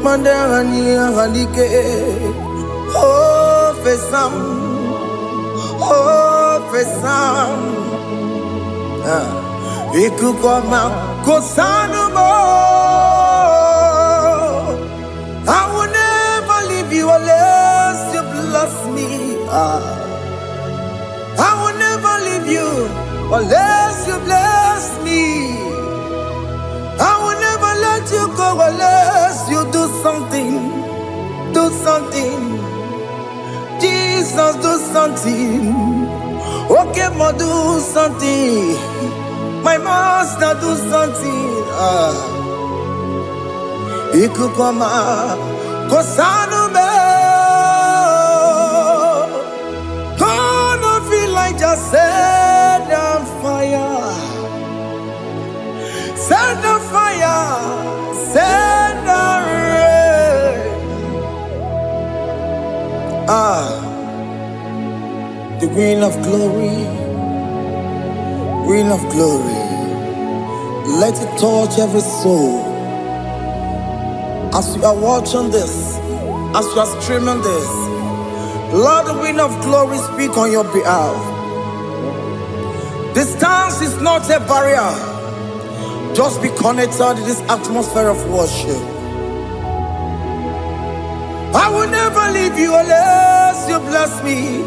Mandani halike. Oh fesam. Oh fesam. Ikukwama kosanuma. I will never leave you unless you bless me. I will never leave you unless you bless me. I will never let you go unless you do something. Do something. Jesus, do something. Okay, ma, do something. My master, do something. Ikukwama, Kosanume. Gonna feel like just set on fire. Set on fire. Set on rain. The wind of glory. wind of glory, let it touch every soul. As you are watching this, as you are streaming this, Lord, the wind of glory speak on your behalf. Distance is not a barrier. Just be connected to this atmosphere of worship. I will never leave you unless you bless me.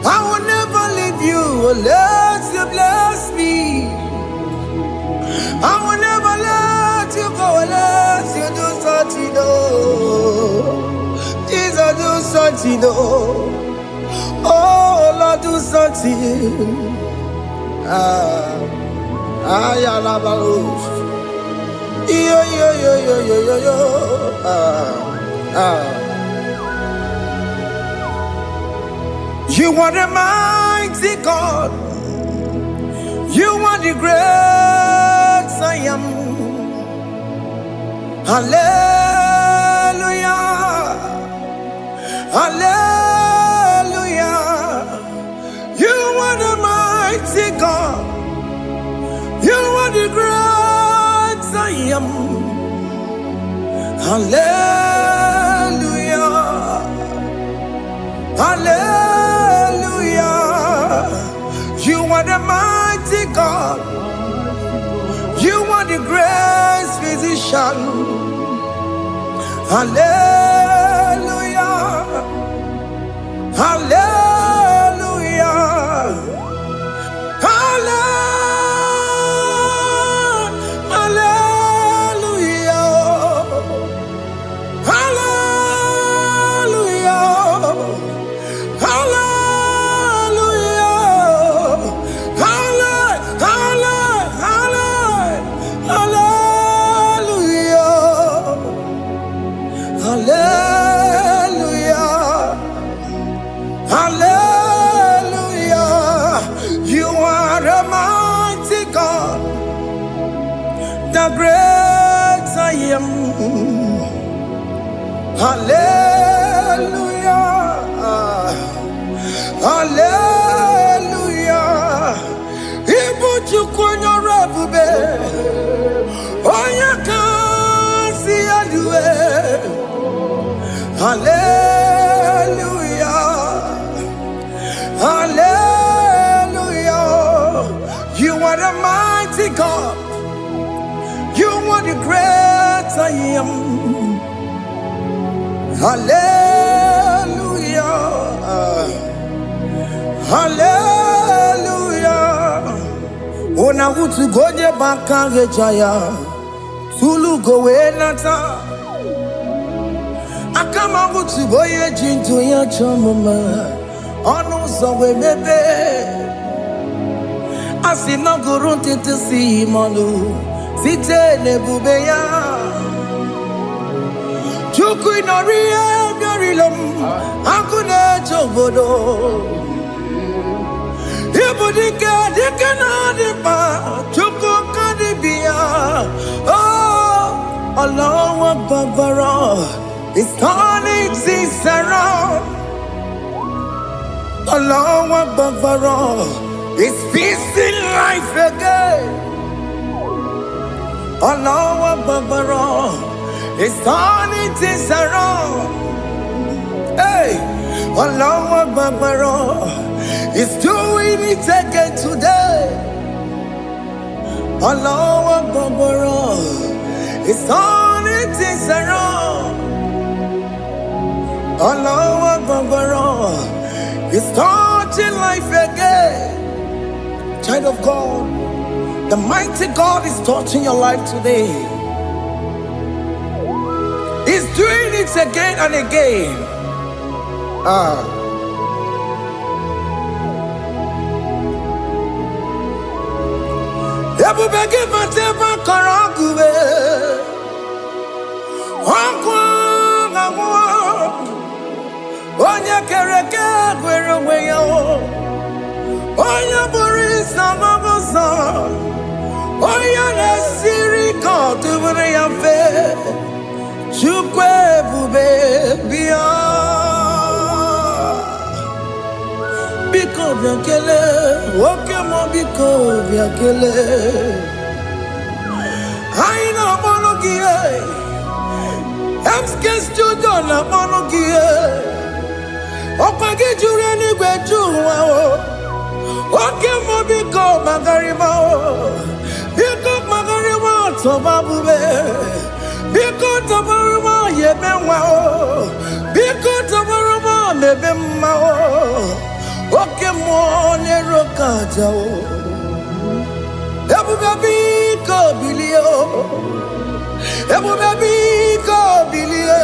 I will never leave you unless you bless me. I will never let you go unless you do something. Jesus, do something. Oh, Lord, do something. You are the mighty God. You are the great I am. Hallelujah. Hallelujah. You are the mighty God. You are the great I am. Hallelujah. Hallelujah. You are the mighty God. You are the great physician. Hallelujah. Hallelujah. The great I am. Hallelujah. Hallelujah. Ibu chukwenyo rabube. Oya kasi alue. Hallelujah. Hallelujah. You are the mighty God. You are the great I am. Hallelujah. Hallelujah. Ona utu goje baka rejaya. Tulu gowe nata. Akama utu boye jinto ya chamama. Ono sowe mebe. Asina gurunti tisi manu. Site nebubeya Chuku inoria garilom Akune chobodo Ibudika dikana dipa Chuku kadibia Oh Allah Akbar It's turning things around Allah Akbar It's feasting life again Allah Akbar, it's turning things around. Hey, Allah Akbar, it's doing it again today. Allah Akbar, it's turning things around. Allah Akbar, it's touching life again. Child of God, the mighty God is touching your life today. He's doing it again and again. Oya na siri kotu bure yamfe chukwe bube bia biko biankele oke mo biko biakele. Aina monogie. Emske studio na monogie. Opage jure ni gwejuwa o. Oke mo biko magarima o. Biko magarima tobabube. Biko tobaruma yebenwa o. Biko tobaruma mebemma o. Oke mo nero kaja o. Ebu baby ko bilio. Ebu baby ko bilie.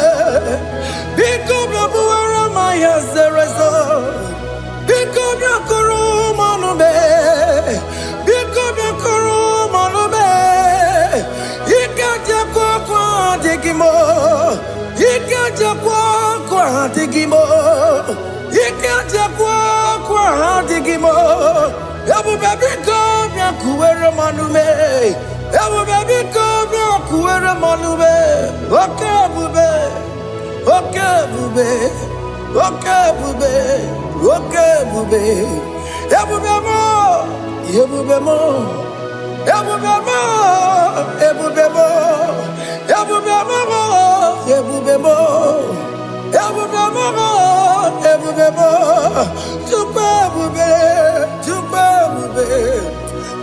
Biko babu arama ya zerezo. Biko biakoro manube. Biko biakoro manube. Ikaja kwa digimo. Ikaja kwa digimo. Ikaja kwa digimo. Ebu baby ko biakuere manume. Ebu baby ko biakuere manume. Okay bube. Okay bube. Okay bube. Okay bube. Ebu bemo. Ebu bemo. Ebu bemo. Ebu bemo. Ebu bemo. Ebu bemo. Ebu bemo. Ebu bemo. Tukwe bube. Tukwe bube.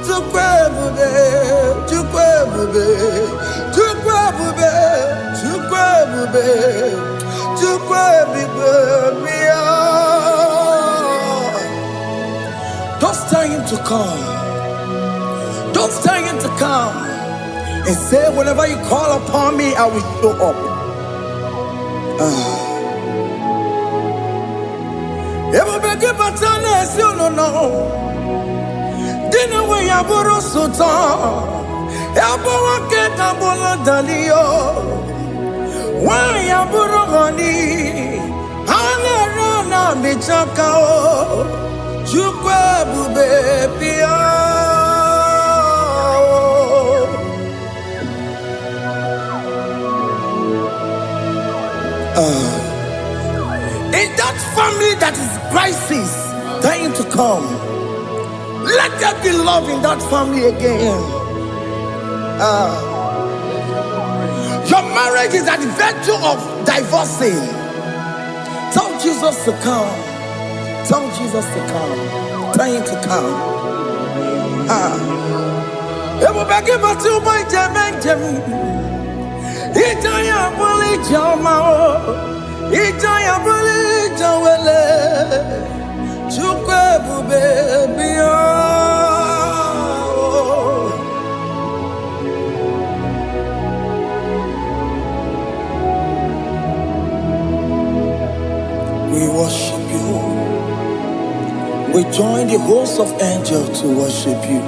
Tukwe bube. Tukwe bube. Tukwe bube. Tukwe bube. Tukwe bube. Don't tell him to come. Don't tell him to come. And say, whenever you call upon me, I will show up. Everybody but you don't know. Dinner way aboro sultan. Aboro keta bola dalio. Why aboro honey? Anerona michakao. Chukwe bube pia. In that family that is crisis, dying to come, let there be love in that family again. Your marriage is at the verge of divorcing. Tell Jesus to come. Tell Jesus to come. Tell him to come. It will be given to my Jemen. Itaya bully Jamao. Itaya bully Jawele. Chukwe baby. We worship you. We join the host of angels to worship you.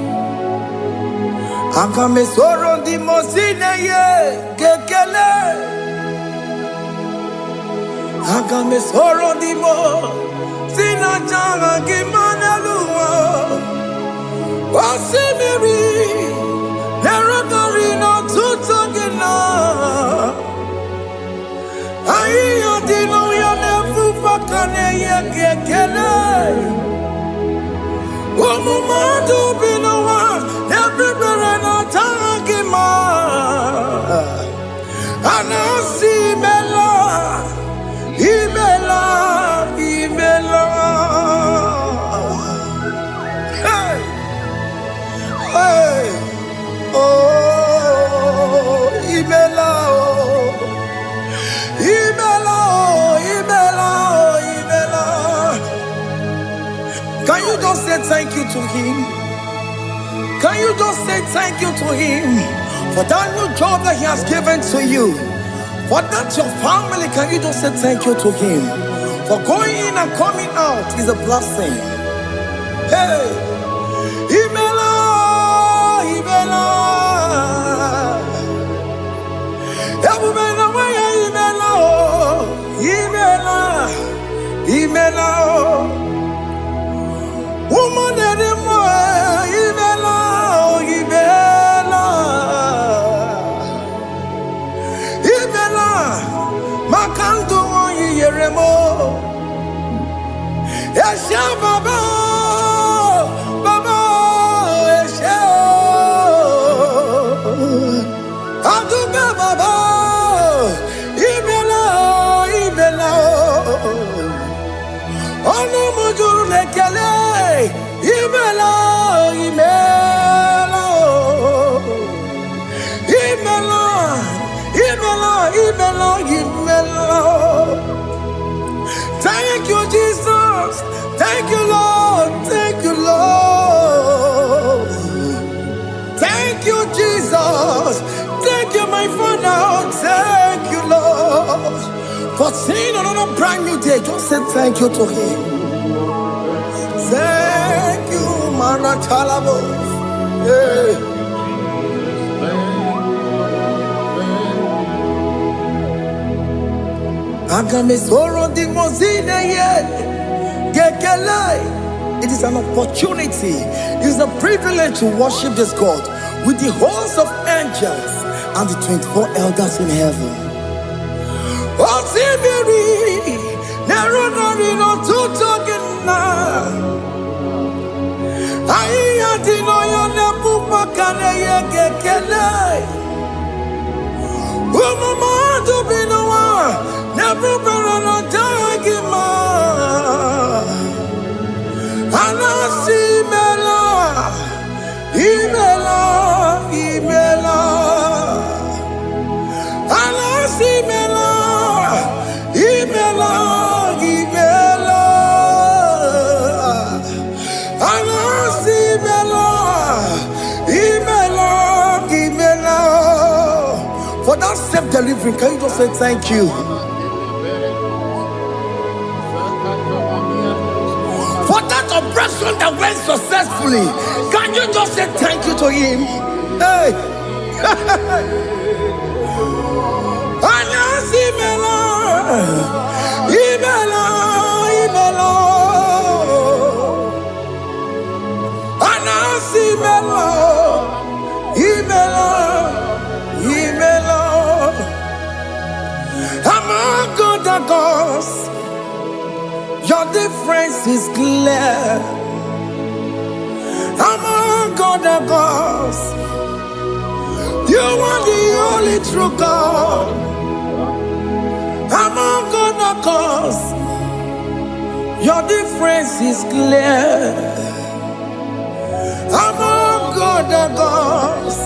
Akame soro di mosine ye kekele. Akame soro di mo sina changa kimana luwa. Wasimiri nerogari no tutogina. Ayo dino ya nefu fakane ye kekele. Omumadu binowa everybody no tangima. Anasi mela, imela, imela. Hey, hey, oh, imela, oh, imela, oh, imela, oh, imela. Can you just say thank you to him? Can you just say thank you to him for that new job that he has given to you? For that your family, can you just say thank you to him? For going in and coming out is a blessing. Hey, Imela, Imela, Imela, Imela, Imela, woman anymore, Imela, Imela, Imela, Makandu, Yeremo, Yasha, Baba, Baba. nekele, imelo, imelo, imelo, imelo, imelo, imelo. Thank you, Jesus. Thank you, Lord. Thank you, Lord. Thank you, Jesus. Thank you, my Father. Thank you, Lord. For seeing another brand new day, just say thank you to Him. Thank you, Manatalabo. Yeah. It is an opportunity, it is a privilege to worship this God with the host of angels and the 24 elders in heaven. Oh, Sibiri, Nerunari no Tutogina. Ayatino Yonapu Pakane Gekele. Umama to be no one, never better Dagima. Anasi Mela, Imela, Imela. Anasi Mela, Imela, Imela. Anasi Mela, Imela, Imela. For that self-delivery, can you just say thank you? For that oppression that went successfully, can you just say thank you to Him? Hey! Anasi Mela, Imela, Imela. Anasi Mela, Imela, Imela. Among God and gods, your difference is clear. Among God and gods, you are the only true God. Among God and gods, your difference is clear. Among God and gods,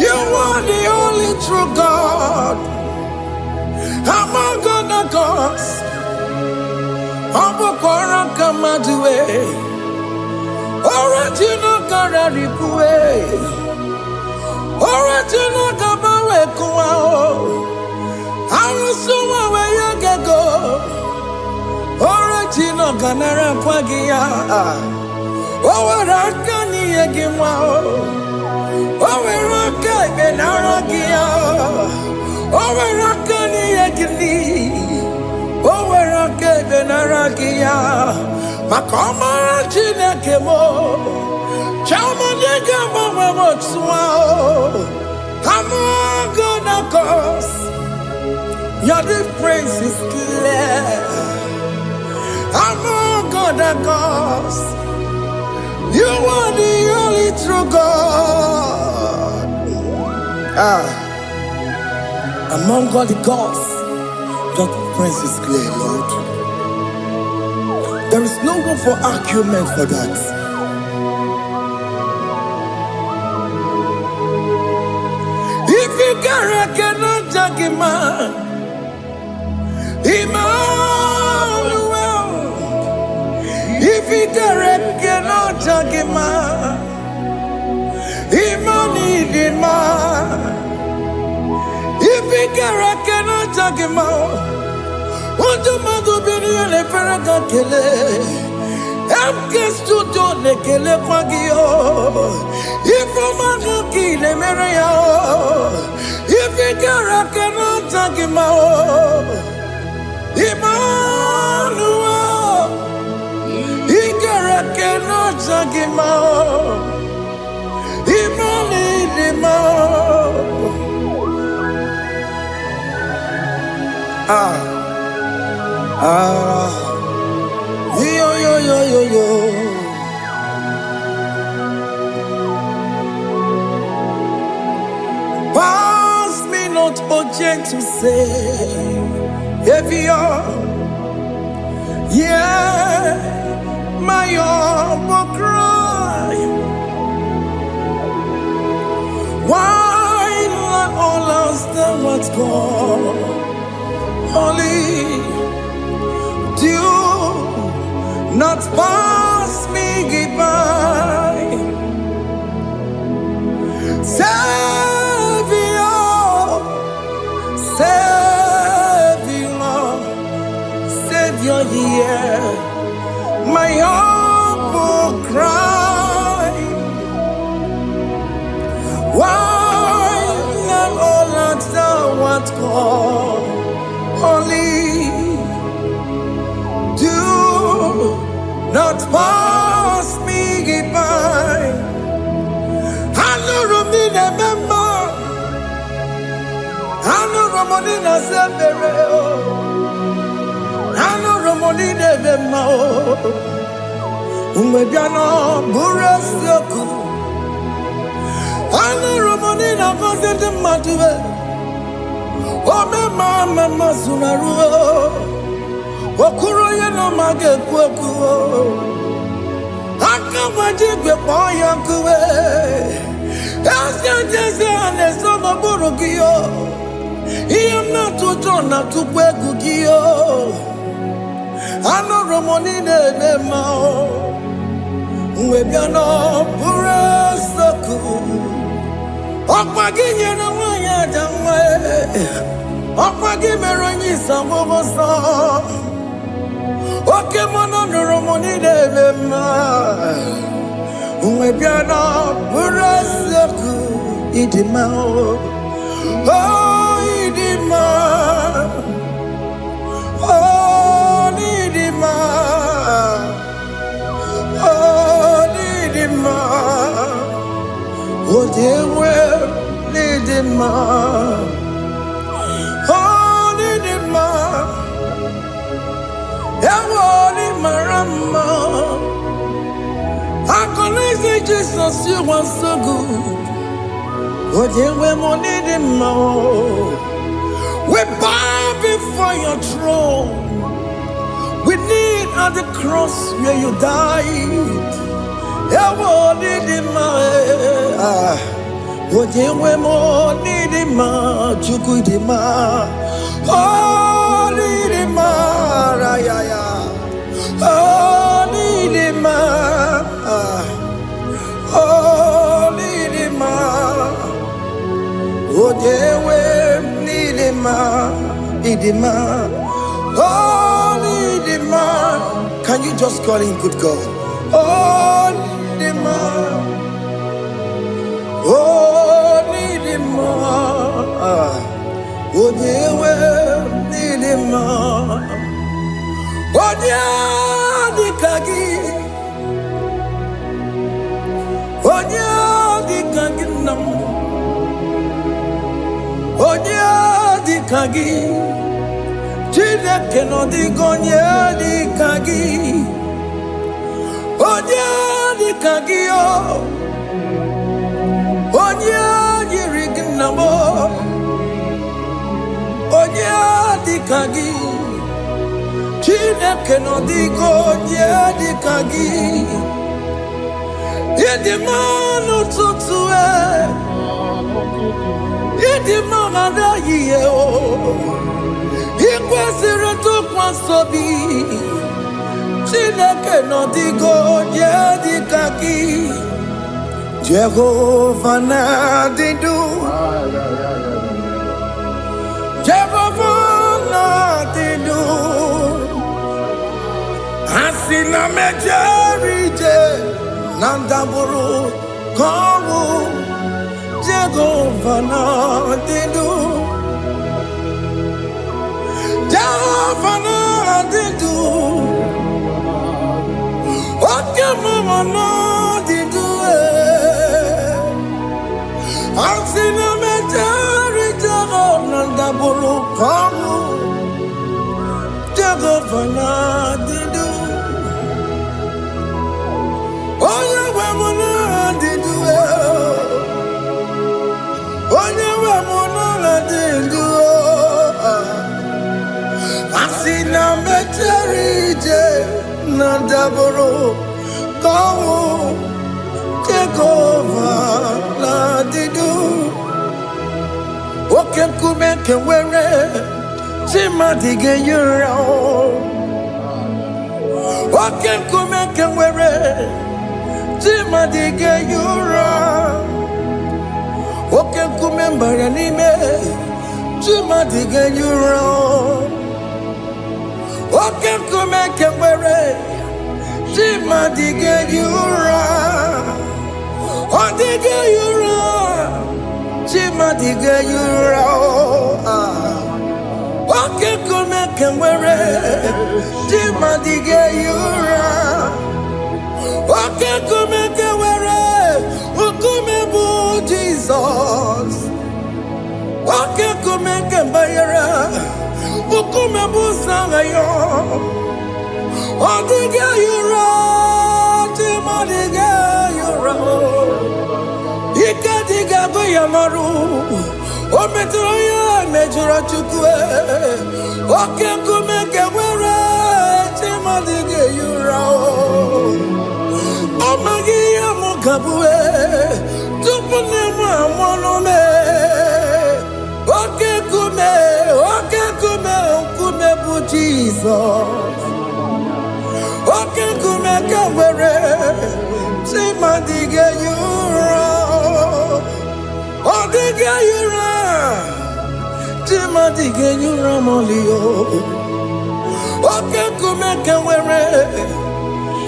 you are the only true God. Among God and gods, Abokora Kamadue, Original Kararipue, Original Kabawe Kuao, Arusuma Wayagago, Original Ganara Kwagia, Owarakani Yagimao, Owaraka Benaragia, Owarakani Yagini. Owerake benaragia, makoma chinekemo, chamanega mama swao. Among God and gods, your difference is clear. Among God and gods, you are the only true God. Among God the gods, your difference is clear, Lord. There is no room for argument for that. If you cannot judge him, Emmanuel. If you cannot judge him, Emmanuel. If you cannot judge him, what do you be in a Ferragakele? I'm guest to don't kele Pagio. If I'm a lucky, the Maria. If you cannot judge him, Emmanuel. He cannot judge him, Yo. Pass me not, oh gentle say, if you're, yeah. my humble cry. Why let all else than what's gone? Only do not pass me by. Savior, Savior, Savior, hear my humble cry. Why not all that thou art called? Only do not pass me by. Hano Romina member, Hano Romonina Zebere, Hano Romonina member, Umebiano Burasioku, Hano Romonina Vazende Matue, Ome Mama Sunaru, Okuro Yano Mage Kweku. Akamajigwe poyankuwe Asyanjese anesoma burugiyo Iyamna tutona tukwegugiyo Ano romonine nemao Mwebiano burasoku Okwaginye na wanya jamwe Okwagimeronyisa wogoso Oke mono romoni de ma, Umebiana burasoku idima oh idima oh idima oh idima oh dewe idima oh idima. Yawoni marama, I say Jesus, you are so good. Oh, dear, we're more needing more. We bow before your throne. We need at the cross where you died. Yawoni needing more. Oh, dear, we're more needing more. Chukudima. Oh, needing more. Oh, Nidima, oh, Nidima, oh, Dewe, Nidima, Nidima, oh, Nidima. Can you just call him good God? Oh, Nidima, oh, Nidima, oh, Dewe, Nidima. Odia di kagi nam Odia di kagi Chile que no digo di kagi Odia di kagi Odia di rignamo Odia di kagi Chineke no digo di kagi Yedi manu tutue Yedi mana yiye o Ikwesire tu kwasobi Chineke no digo di kagi Jehovah na didu Jehovah na didu Asina mejerije Nandaburu Kawu Jehovah na didu Jehovah na didu Oke mama na didu Asina mejerije Nandaburu Kawu Jehovah na didu Onye we muna didu Onye we muna didu Asina meterije Nadaboro, go, take over, la didu. Oken kumeke were, Timadige yura. Oken kumeke were, Timadige yura. Oken kumemba yanime, Timadige yura. Oken kumeke were, Timadige yura. Odige yura. Timadige yura. Oken kumeke were, Timadige yura. Oken kumeke were, Ukumebu Jesus. Oken kumeke bayara, Ukumebu sangayo. Odige yura, Timadige yura. Ikadiga goyamaru, Ometroya mejura chukwe. Oken kumeke were, Timadige yura. Omagia mukabue, Tupunema monome. Oken kume, ukumebu Jesus. Oken kumeke were, Timadige yura. Odige yura, Timadige yura molio. Oken kumeke were,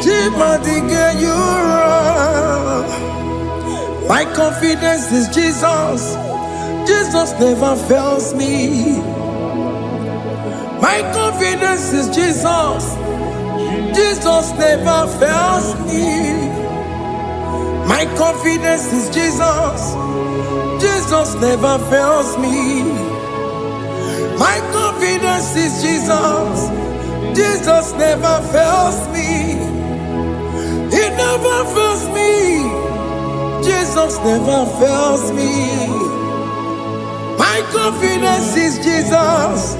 Timadige yura. My confidence is Jesus. Jesus never fails me. My confidence is Jesus. Jesus never fails me. My confidence is Jesus. Jesus never fails me. My confidence is Jesus. Jesus never fails me. He never fails me. Jesus never fails me. My confidence is Jesus.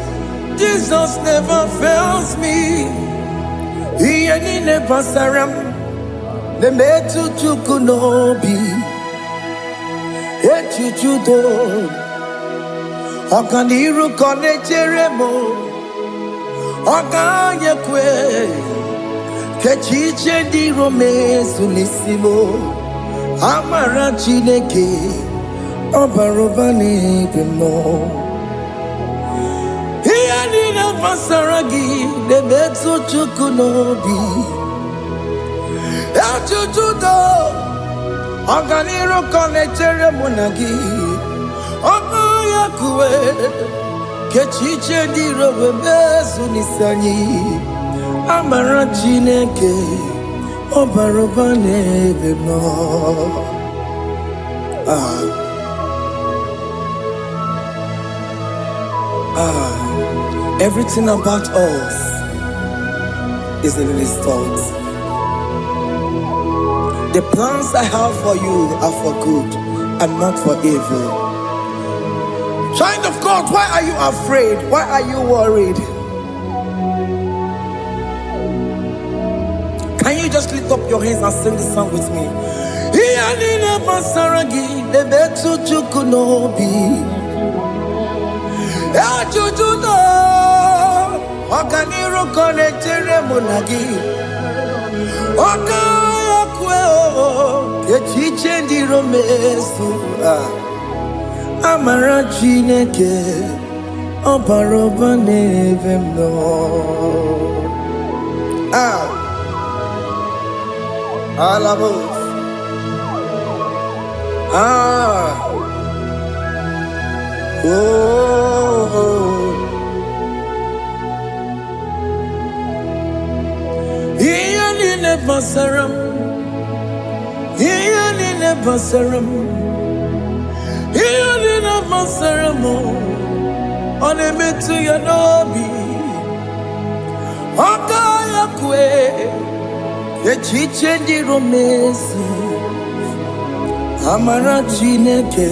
Jesus never fails me. He ain't never saram. The metu chukunobi. Echuchudo. Okaniru kone cheremo. Okanye kwe. Kechiche di rome sunisimo. Amara chineke. Obarobane gemo. He ain't never saragi. The metu chukunobi. Echuchudo. Oganiru konechere munagi. Oya kuwe. Kechiche di robe bezu nisanyi. Amara chineke. Obarobane bemo. Everything about us is in His thoughts. The plans I have for you are for good and not for evil. Child of God, why are you afraid? Why are you worried? Can you just lift up your hands and sing this song with me? Amara Chineke Obaroba nevemno. Alabos. Iyanine basaram. Iyanine basaram. Iyanine basaram. Onemetu yanobi. Okaya kwe. Echiche di romesu. Amara Chineke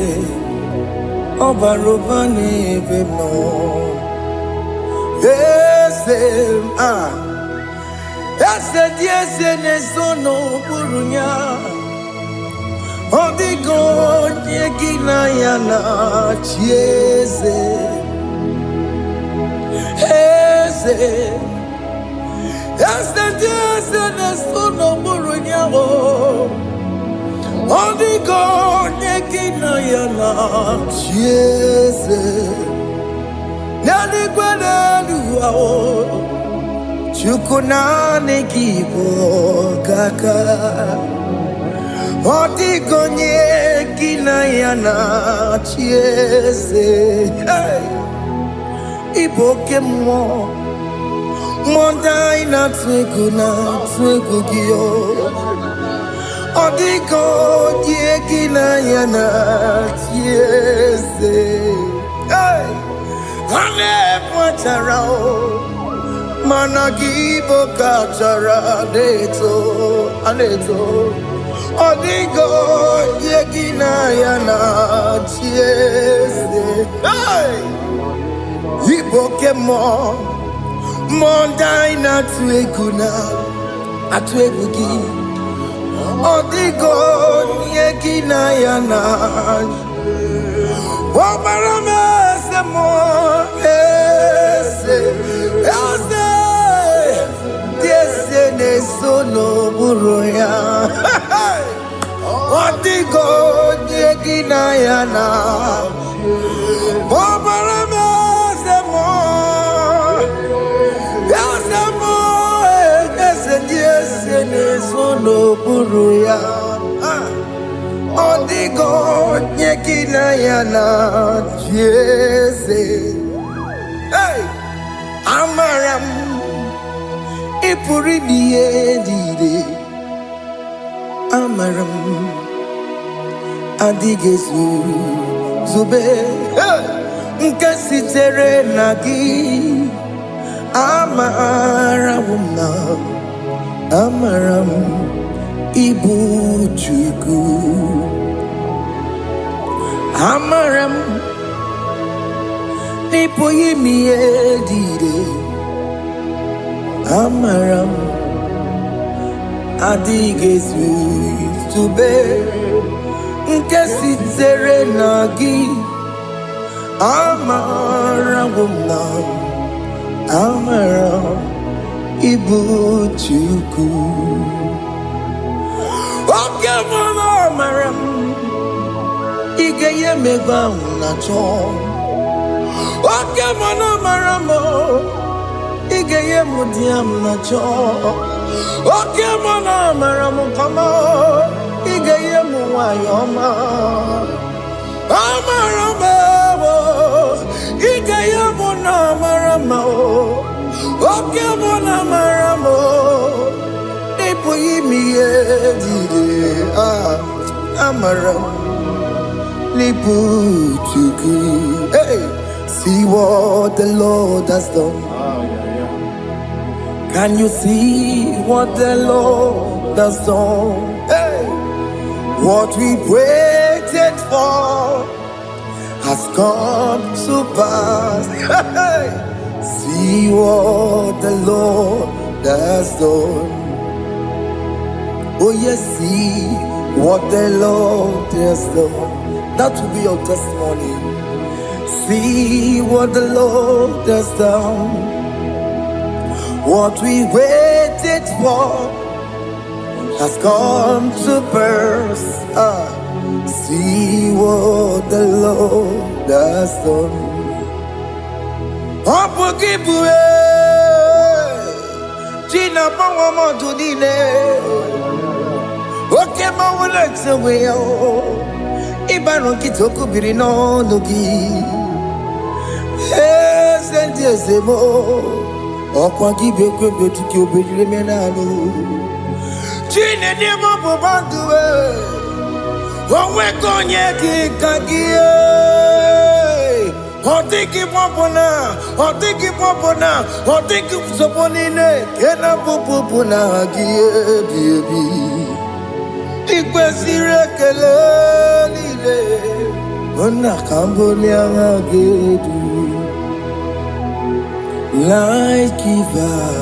Obaroba nevemno. ese diese nesono burunya odigo nyekina yana chieze ese diese nesono burunya odigo nyekina yana chieze nani kwenu Chukunane kibo kaka Odigonye kinayana chiese Iboke mo Mondai na twegu giyo Odigonye kinayana chiese Hane mwacharao Managibo kachara aneto Odigo yegina yana chiese Iboke mo Mondai na atwegugi Odigo yegina yana Omarame se mo ese Tiesene sono buruya Odigo nyekina yana Omarame se mo ese tiesene sono buruya Odigo nyekina yana chiese Amaram Ipuri diye Amaram Adigezu Zube Nkasitere nagi Amaramuna Amaram Ibu Chuku Amaram Nipoyi miedide Amaram Adigezu Zube Nkasitere nagi Amaramuna Amaram Ibu Chuku Okemana Amaram Igeye megba unacho Okemana Maramo Igeye mudiam nacho Okemana Maramo kama Igeye muwayoma Amaramo Igeye muna maramo Okemana Maramo Ipo yimiye dide Amaram Hey, see what the Lord has done. Can you see what the Lord has done? Hey, what we waited for has come to pass. Hey, see what the Lord has done. Oh yes, see what the Lord has done. That will be your testimony. See what the Lord has done. What we waited for has come to pass. See what the Lord has done. Opogibue, China Pawamo Tudine, Okemawalexaway. Ibaron kitoko birino nogi Sentezemo Okwa kibekwe betuki obejile menalo Chine demo bobanduwe Onwe konye kikagie Otiki popona Otiki soponine Kena popona gie biebi Ikwesire kelelile Ona kambolia gedu Light giver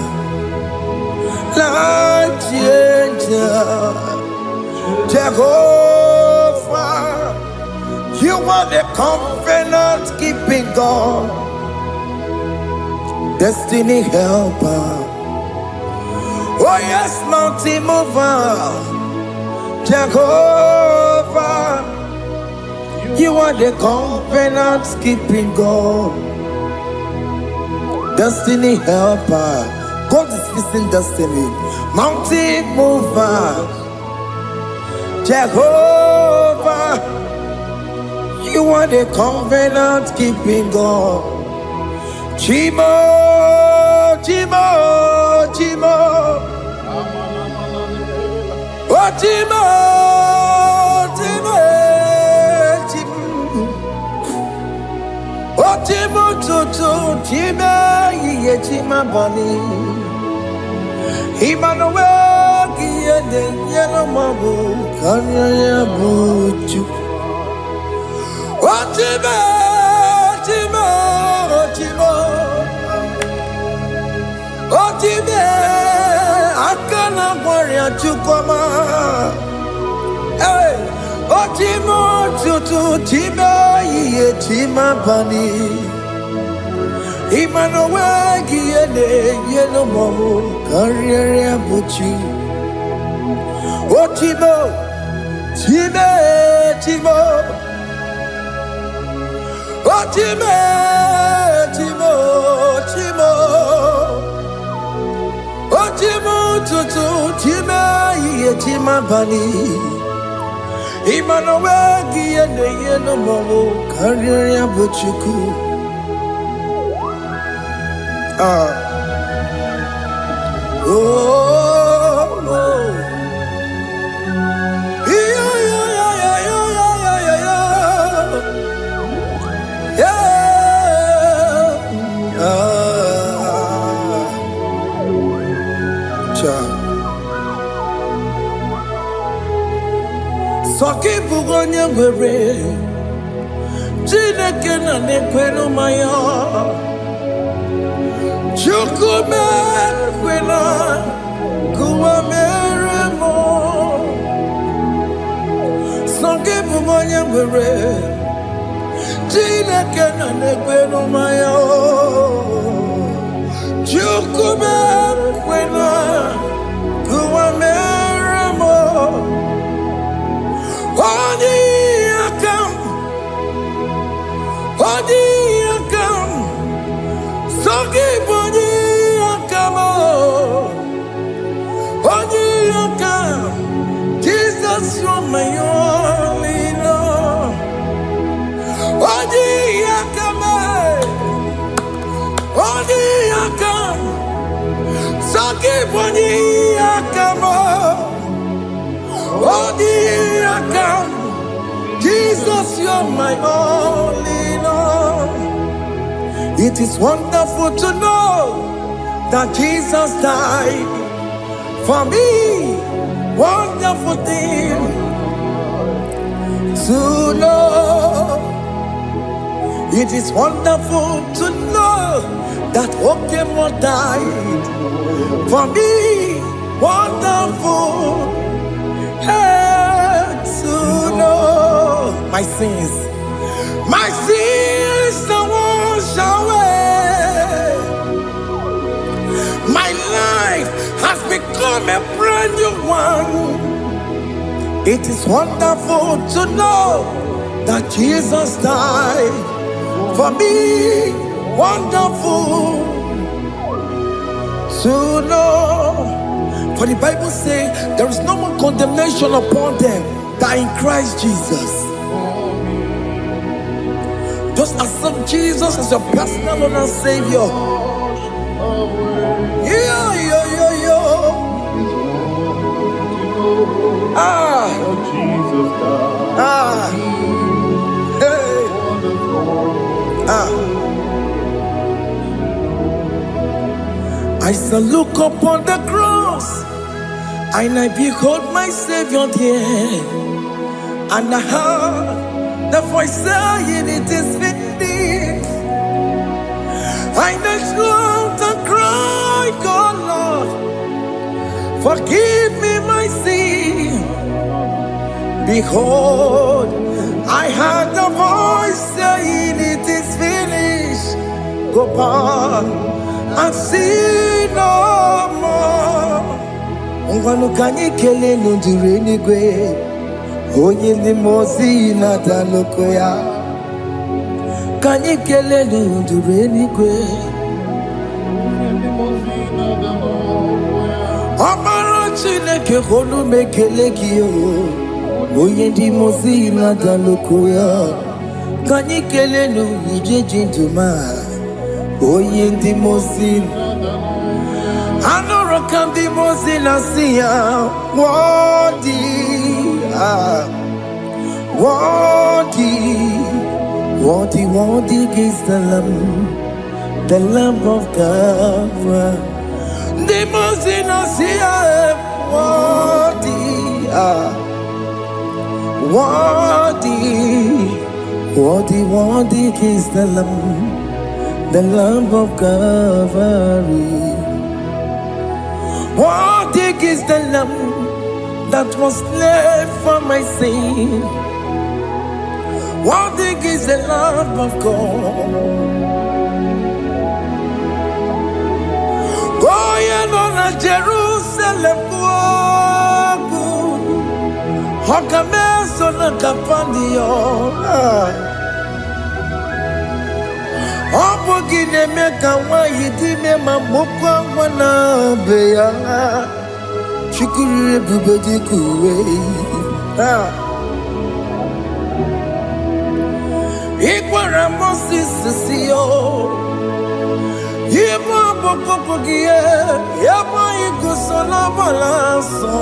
life changer, Jehovah. You are the covenant keeping God, destiny helper. Oh yes, mountain mover, Jehovah. You are the covenant keeping God, destiny helper. God is fixing destiny. Mountain mover, Jehovah. You are the covenant keeping God. Chimo, Chimo, Chimo. Oh, Chimo, Chimo, Chimo. Oh, Chimo, Chimo, Chimo, Ye Chima Bani. Emmanuel, Ye de Yellow Mabu, Kanya Buchu. Oh, Chimo, Chimo, Chimo. Oh, Chimo, Akana Warrior Chukoma. Hey, oh, Chimo, Chutu, Chimo, Ye Chima Bani. Emmanuel, Ye de Yellow Mabu, Kanya Buchu. Oh, Chimo, Chimo, Chimo. Oh, Chimo, Chimo, Chimo. Oh, Chimo, Tutu, Chimo, Ye Chima Bani. Emmanuel, Ye de Yellow Mabu, Kanya Buchuku. Oh, oh. Yeah, yeah, yeah, yeah, yeah, yeah, yeah, yeah. Soki bugonye were, Chineke na nekwenu maya. Chukume kwena, kuwa meremo. Soki bugonye were, Chineke na nekwenu maya. Chukume kwena, kuwa meremo. Odi akam, sogi bodi akamo. Odi akam, Jesus you're my only Lord. Odi akam, sogi bodi akamo. Odi akam, Jesus you're my only Lord. It is wonderful to know that Jesus died for me. Wonderful thing to know. It is wonderful to know that Okemo died for me. Wonderful to know my sins are washed away. My life has become a brand new one. It is wonderful to know that Jesus died for me. Wonderful to know. For the Bible says there is no more condemnation upon them that in Christ Jesus. Just accept Jesus as your personal Lord and Savior. Yeah, yeah, yeah, yeah. Hey. I shall look upon the cross, and I behold my Savior there, and I heard the voice saying, "It is finished." I knelt and cried, "God, Lord, Forgive me my sin. Behold, I heard a voice saying, it is finished. Go back and sin no more. Ngwanu kanyi kele nundure nigwe. Onye limozi na daloko ya. Kanyi kele nundure nigwe. Amara Chineke holu mekele kiyo. Onye limozi na daloko ya. Kanyi kele nu ije jinduma. Onye limozi. Anoro kan limozi na siya. Wadi. Worthy is the Lamb of God. The most innocent, worthy is the Lamb of Calvary. Worthy is the Lamb that was slain for my sin. Worthy is the Lamb of God. Going on a Jerusalem, Hokameso na kapandio. Opogine meka wa yidime mamukwa wana beya. Shukuru bubedi kuwe. Ikwara Moses siyo. Yema boko gie. Yema igusola balanso.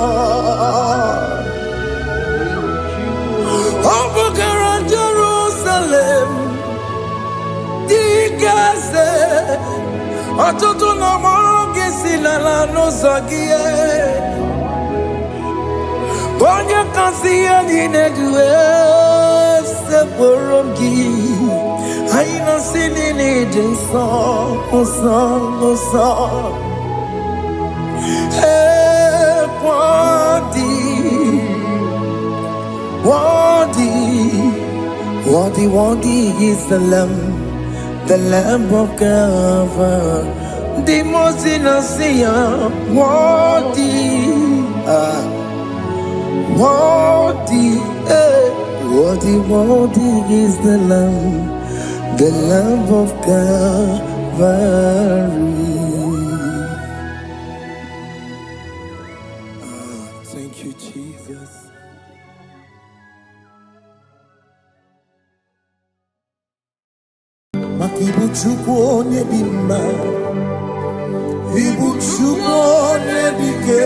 Obogara Jerusalem. Digase. Atoto na mogesi la no zagie. Onye kasi yine duwe seporongi. Aina sini ni jinso, oso. Worthy is the Lamb of God. The most innocent, worthy is the Lamb of Calvary. Thank you, Jesus. Makibu chukwu bimba, ibu chukwu dike.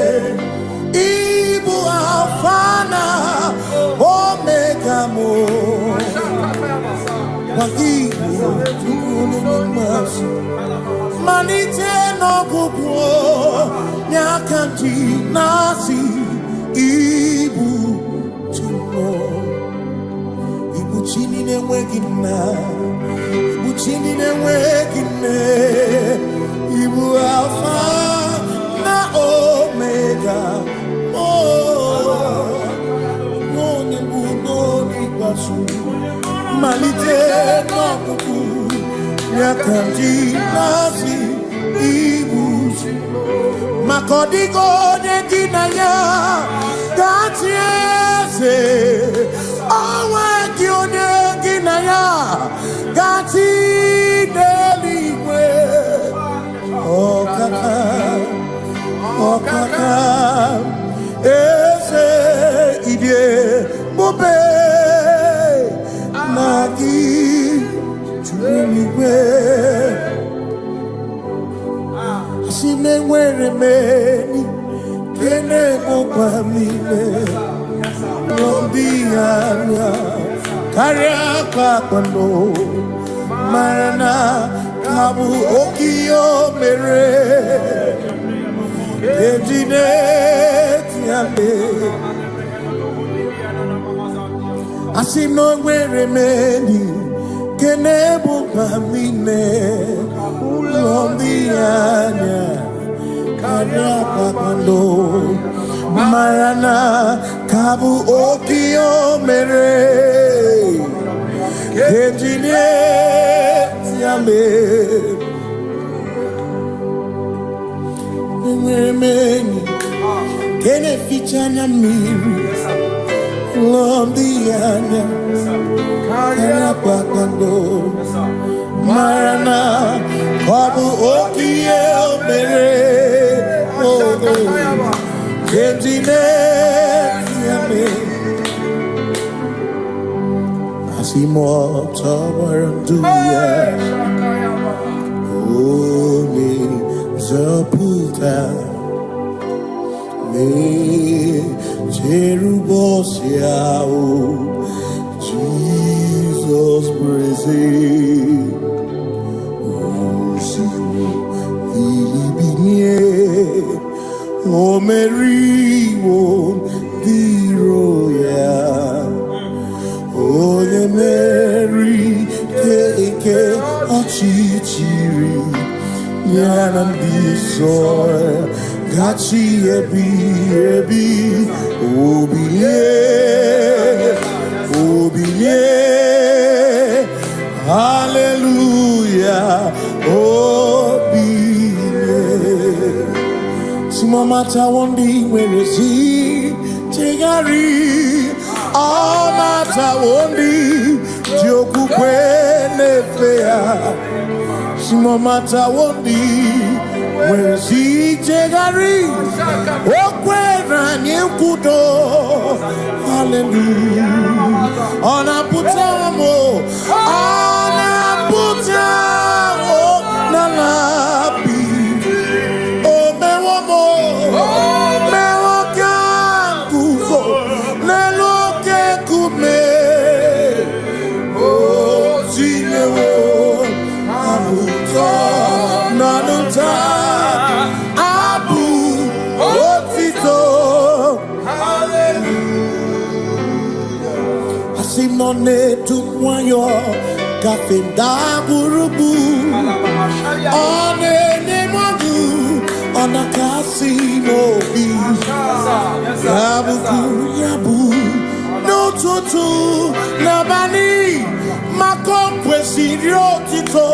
Ibu afana omega mo. Wakibu tukunumasu manite no gugu nyakanti nasi. Ibu tumo. Ibu chini newegina. Ibu chini newegine. Ibu afana omega. Malite no kuku nyakanti nasi. Ibuzi makodigo de dinaya gatiese awe kione ginaya gati deliwe okaka ese idie mube nagi chuniwe simewere meni kene okwamile lombianya kariaka kwano marana kabu okio mere edine tiale asimewere meni kene okwamile lombianya Ariapapando Marana Kabu Okio Mere Kenjine Yame Mweni Kene Fichana Miri Lombiana Ariapapando Marana Kabu Okio Mere Asimo Tabaranduya Omi Zaputa Me Jerubosia Jesus praise O Mary, O the royal, O the Mary, Keke, Ochichiri, Yanam Bisor, Gachi Ebi, Obiye, Hallelujah, Obiye. Mata wondi werezi tegari all mata wondi joku kwene fea mata wondi werezi tegari okwena nyekudo hallelujah ona putamo na labi Simone tukwayo kafenda burubu one nemadu ona kasino bi yabu no tutu nabani makompwe sirio tito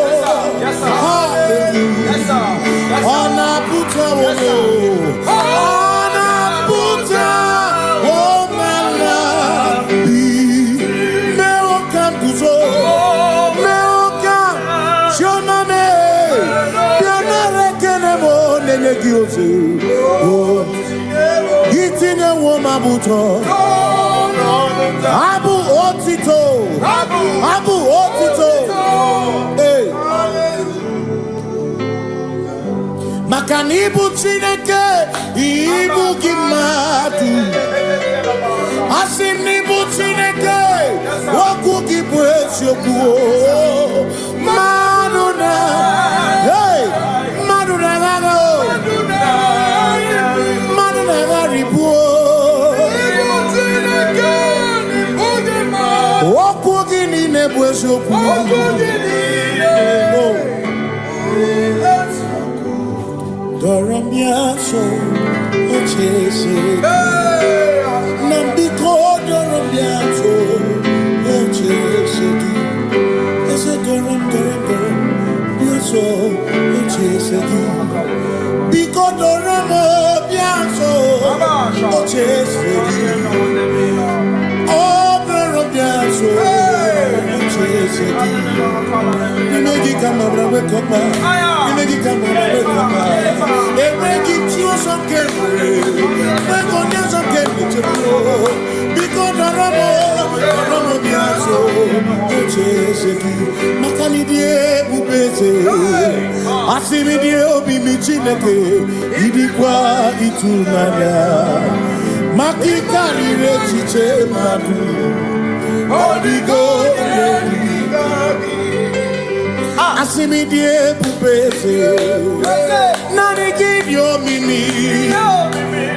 ona puta Itine woma buto Abu otito Hey Makanibu chineke Ibu gimatu Asinibu chineke Woku gibwesyoku Maduna Hey Maduna gago Doramiaso, Ochese, Nambiko, Doramiaso, Ochese, Ese Doram, Biaso, Ochese, Biko Doramiaso, Ochese, Oh, Doramiaso, Ochese, you make it come over, wake up, you make it come over, wake up. They make it you some carefully. They go down some carefully. Because the Ramo Biaso, Ocheseki, Makanidie Bubese, Asimidie Obi Michineke, Idikwa Itunaya, Makikari Rechiche Madu, Odigo, Asimidie Bubese, Nani give your mini,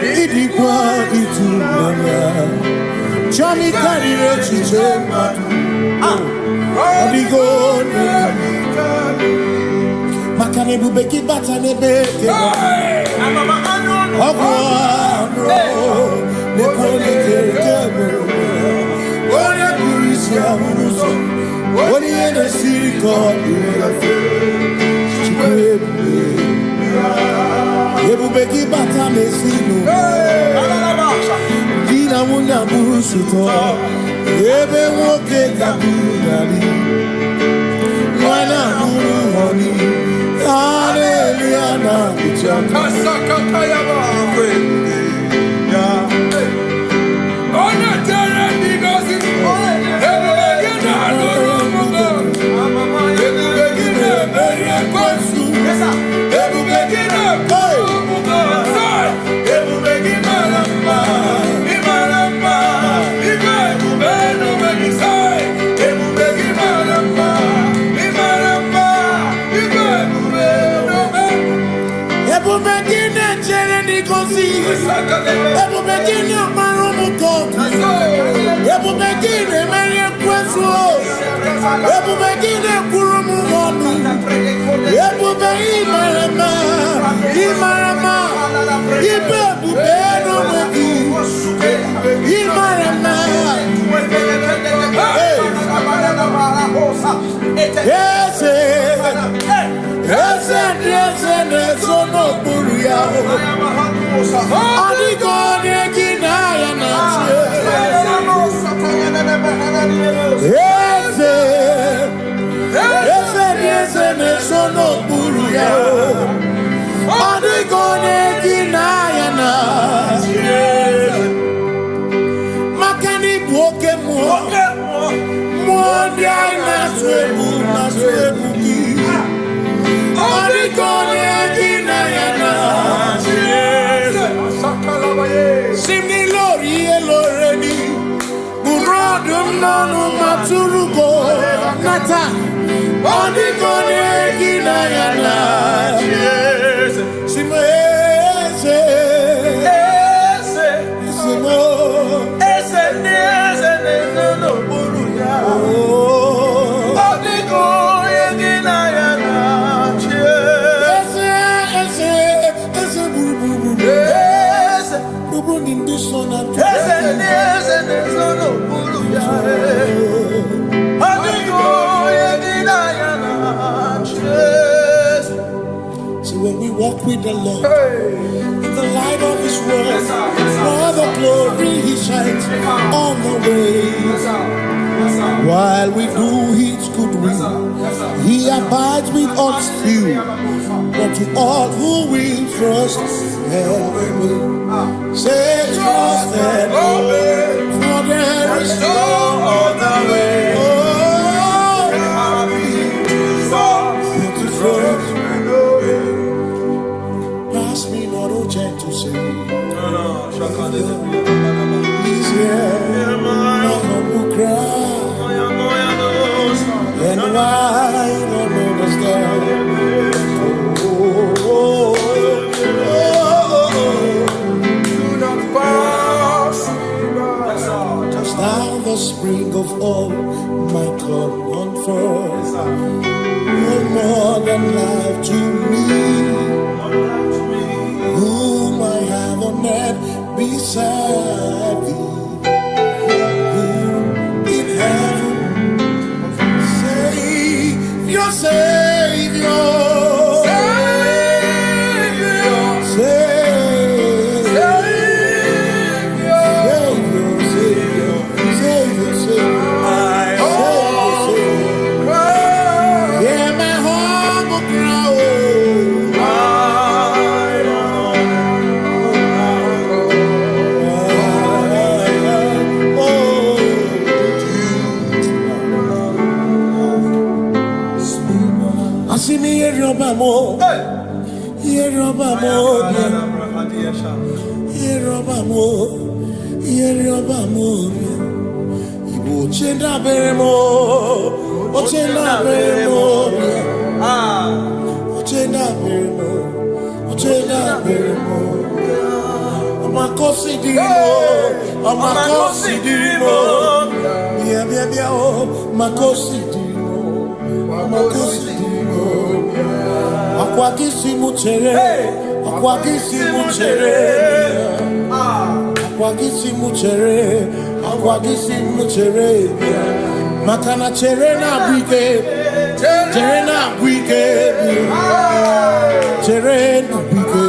Idikwa Itunaya, Johnny Carry Rechiche Madu, Odigo, Makane Bubeki Batanebe, the city called Ebubeki bata mesinu Dina muna busuto Ebe woke kabudali Wana muru honi Hallelujah na kuchaka Kasakatayaba Ona tere digosi Ebubeki na adoromugo Ebubeki na meria kwansu Ebubeki na when we walk with the Lord in the light of His word, for the glory He shines on the way. While we do His good will, He abides with us still. But to all who will trust and obey, say trust and obey, for there is no other way. Oh, but to trust and obey. Pass me not, O gentle Savior. He's here, my humble cry. And why don't understand? Touch thou the spring of all my comfort. You're more than life to me, whom I have on earth beside thee. In heaven, Savior, Savior. Makana cherena wike, cherena wike, cherena wike,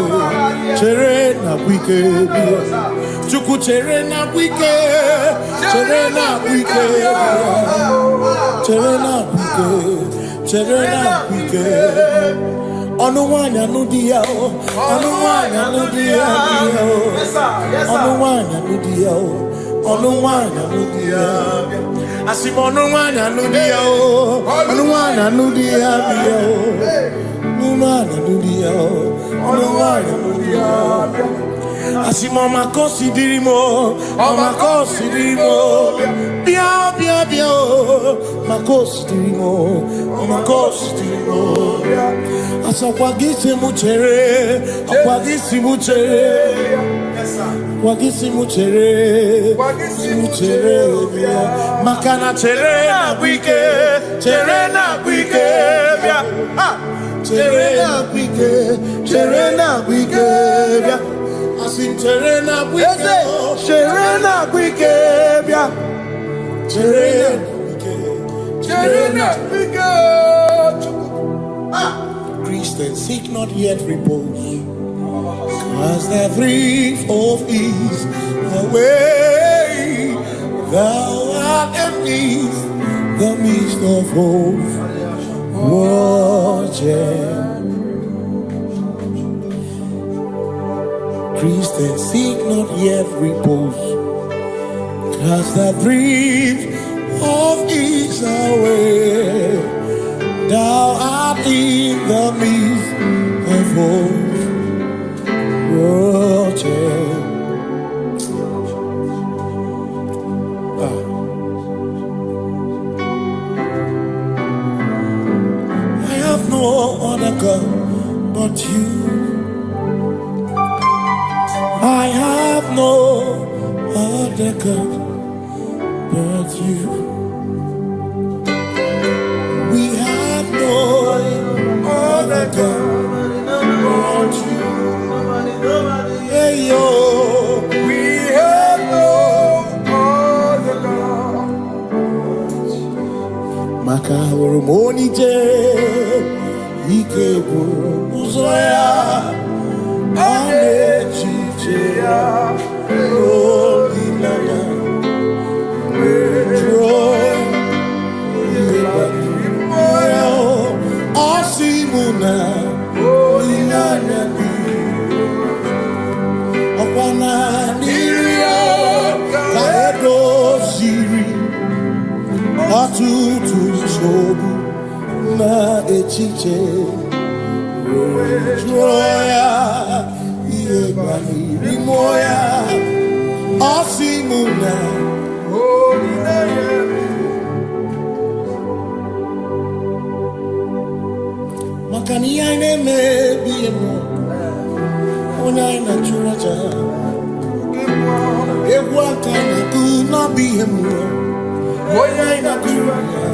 cherena wike, chuku cherena wike, cherena wike, cherena wike, cherena wike. Onuwanya nudia, onuwanya nudia, onuwanya nudia, onuwanya nudia. Asim onuwanya nudia, onuwanya nudia, onuwanya nudia, onuwanya nudia. Asim omakosi dirimo, omakosi dirimo, bia bia bia, makosi dirimo, omakosi dirimo. Asakwagisi muchere, akwagisi muchere, akwagisi muchere, muchere. Makana chere na wike, chere na wike, chere na wike, chere na wike. Asim chere na wike, chere na wike, chere na wike. Christians seek not yet repose, cause the brief of ease away. Thou art at peace, the midst of hope, watching. Christians seek not yet repose, cause the brief of ease away. Thou art in the midst of hope, watching. I have no other God but you. I have no other God but you. We have no other God but you. Hey yo, we have no other God. Maka hormoni je, ike buru uzoya, ane chicheya, holy nana, joy. Osimuna, Olinana, Okwana Nirio, Kaedo Siri, Atutu Sobu, Na Echiche, Joya, Iebani, Rimoya, Osimuna, Olinana. Makani aine me biemo, onai na churacha. Ewa kana tu na biemo, onai na churacha.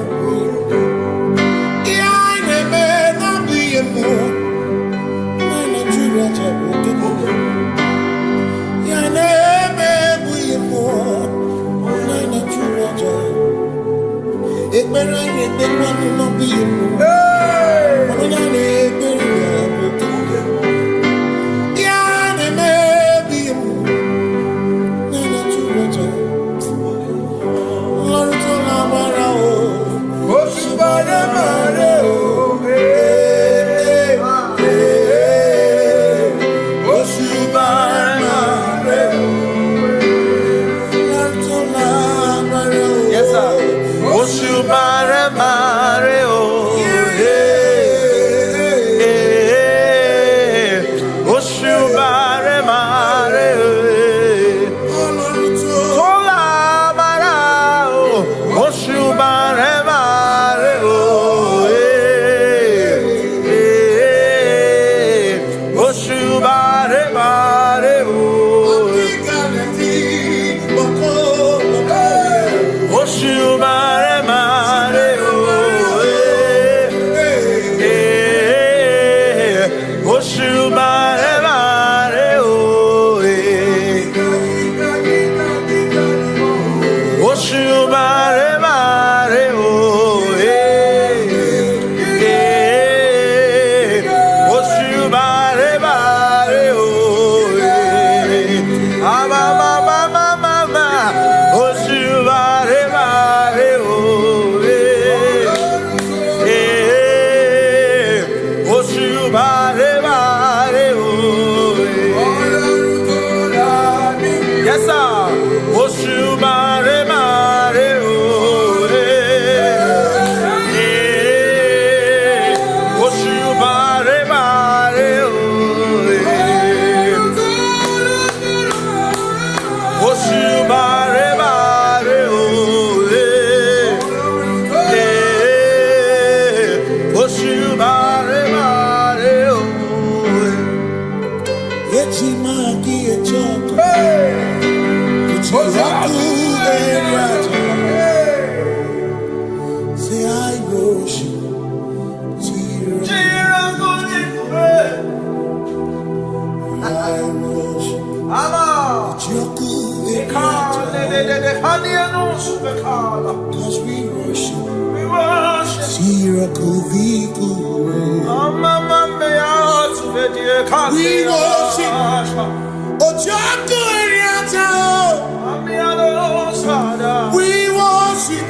Aine me na biemo, onai na churacha. Aine me biemo, onai na churacha. Ekbera ne tekwa na biemo. Oshubare mare Say I worship. I worship. Cause we worship. We worship. We worship.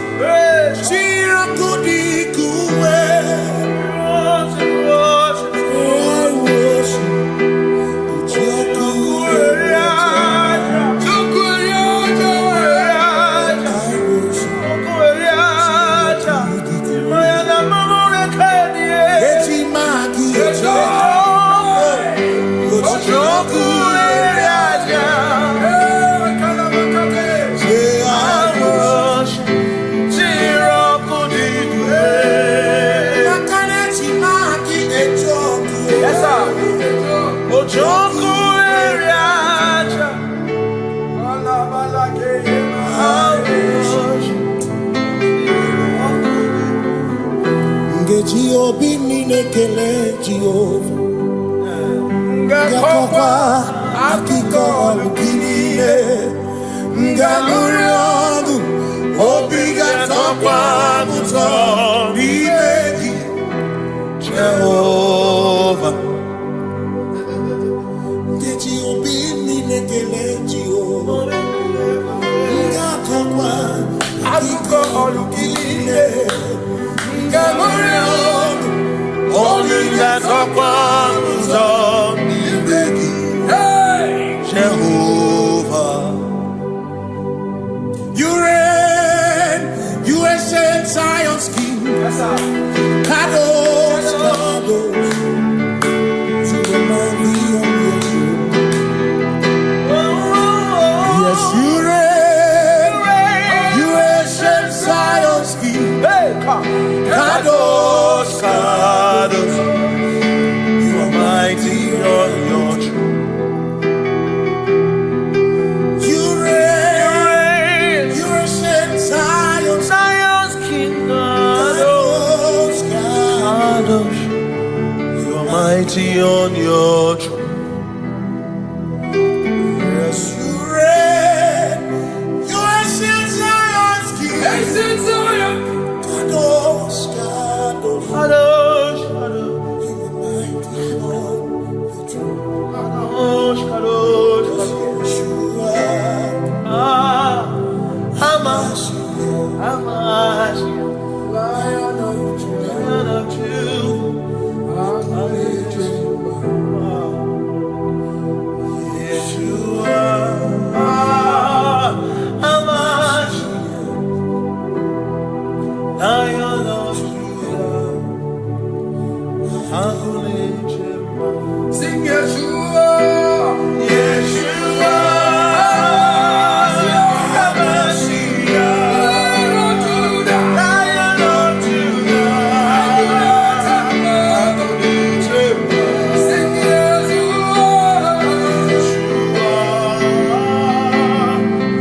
Obi ninekele Jehova Ngakokwa akiko lukile Ngamuriangu Obi gatokwa muto Nimegi Jehova Ngeji Obi ninekele Jehova Ngakokwa akiko lukile Ngamuriangu Jehovah, you reign, you ancient Zion's King. Kadosh, Kadosh, to the mighty on your throne. Yes, you reign, you ancient Zion's King. Kadosh, Kadosh, you are mighty on your throne. You reign, you ancient Zion's King. Kadosh, Kadosh, you are mighty on your throne. Yes, you reign, you ancient Zion's King. Ancient Zion. Kadosh, Kadosh, Kadosh, Kadosh, you are mighty on your throne. Kadosh, Kadosh, Kadosh, Hamash, Lion of Yeshua, Hamash, Lion of Judah, sing Yeshua, Yeshua, Hamashiach, Lion of Judah, sing Yeshua,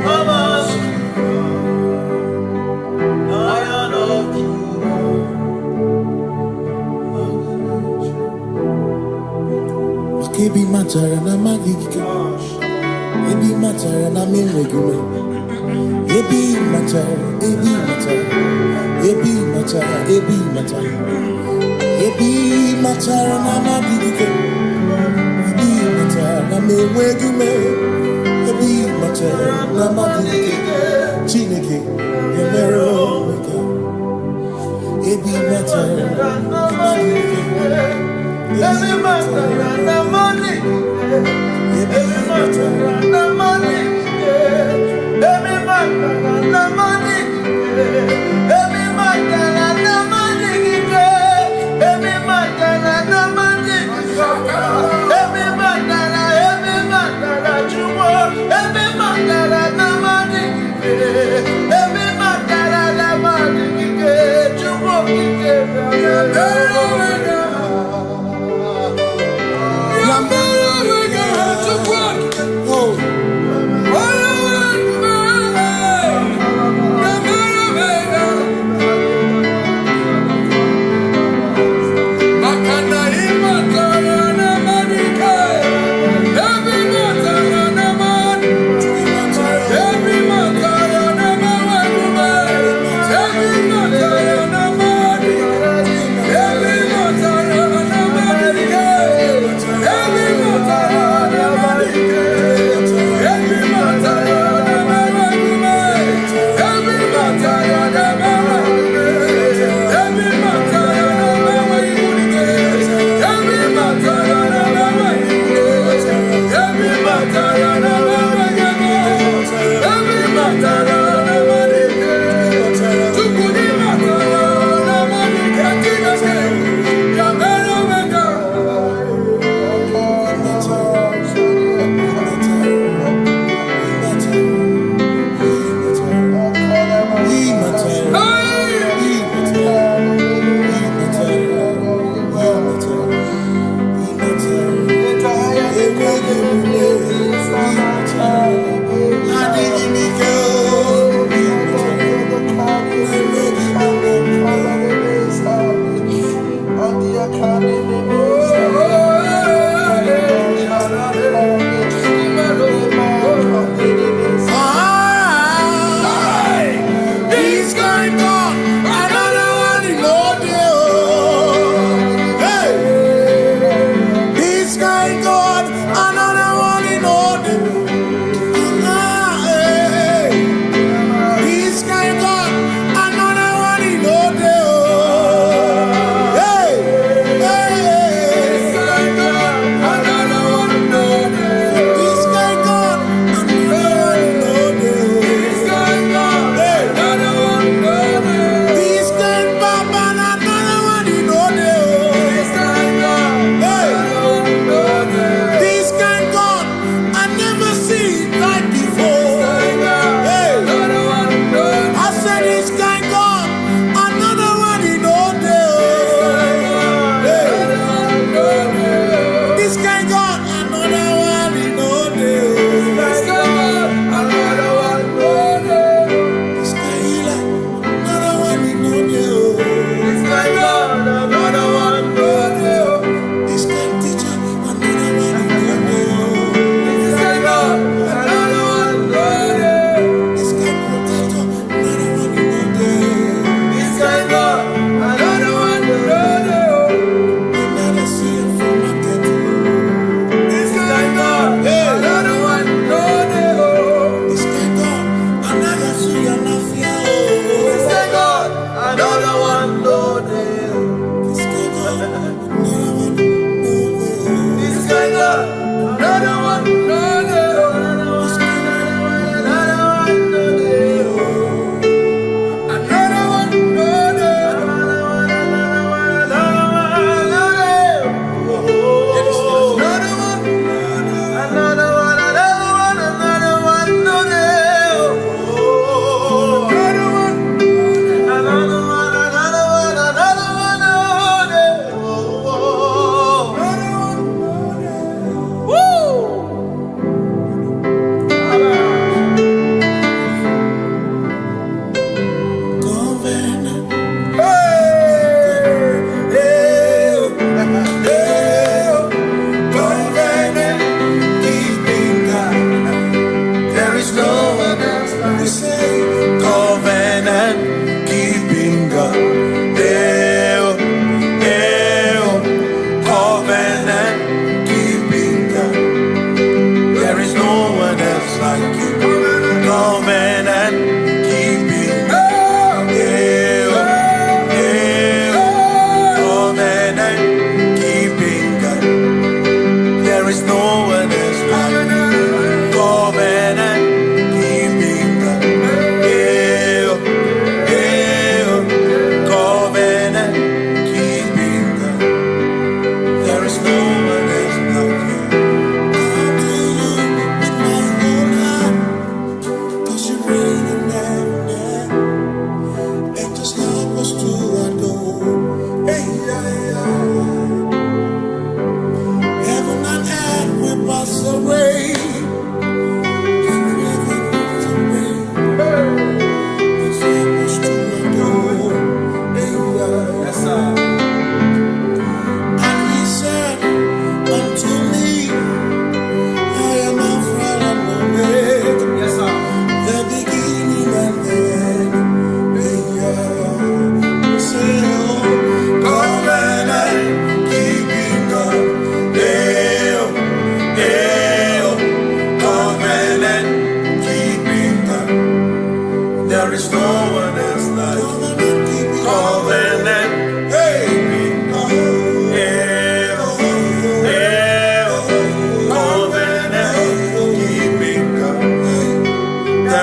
Hamashiach, Lion of Ebi matara na magigike, ebi matara na menwegume, ebi matara, ebi matara, ebi matara, ebi matara, ebi matara na magigike, ebi matara na menwegume, ebi matara na magigike, Chineke emero meka, ebi matara na magigike. Every matter and the money, every matter and the money, every matter and the money, every matter and the money, every matter and the money, every matter that you want, every matter and the money, every matter and the money, you want to give.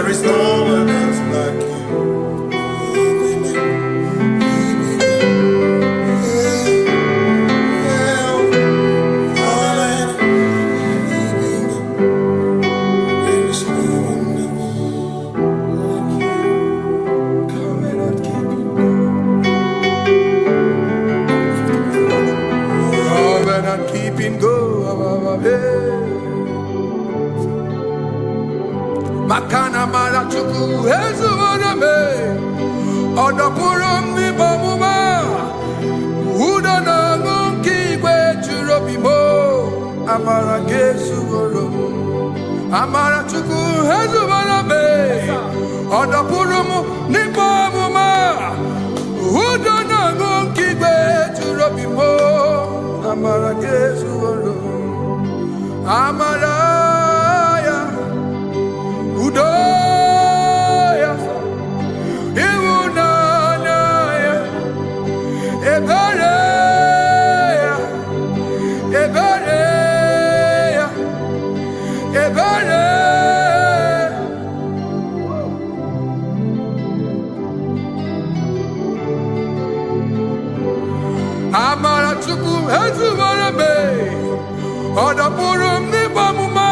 There is no one else like you. Makana mara chuku hezu waname Odapurum ni bomuma Uda na ngunki kwe churobimo Amara gesu gorom Amara chuku hezu waname Odapurum ni bomuma Uda na ngunki kwe churobimo Amara gesu gorom Amara Udoya, Iwunanaya, Ebereya, Ebereya, Ebereya. Amara chuku hezu warame, Odapurum ni bamuma.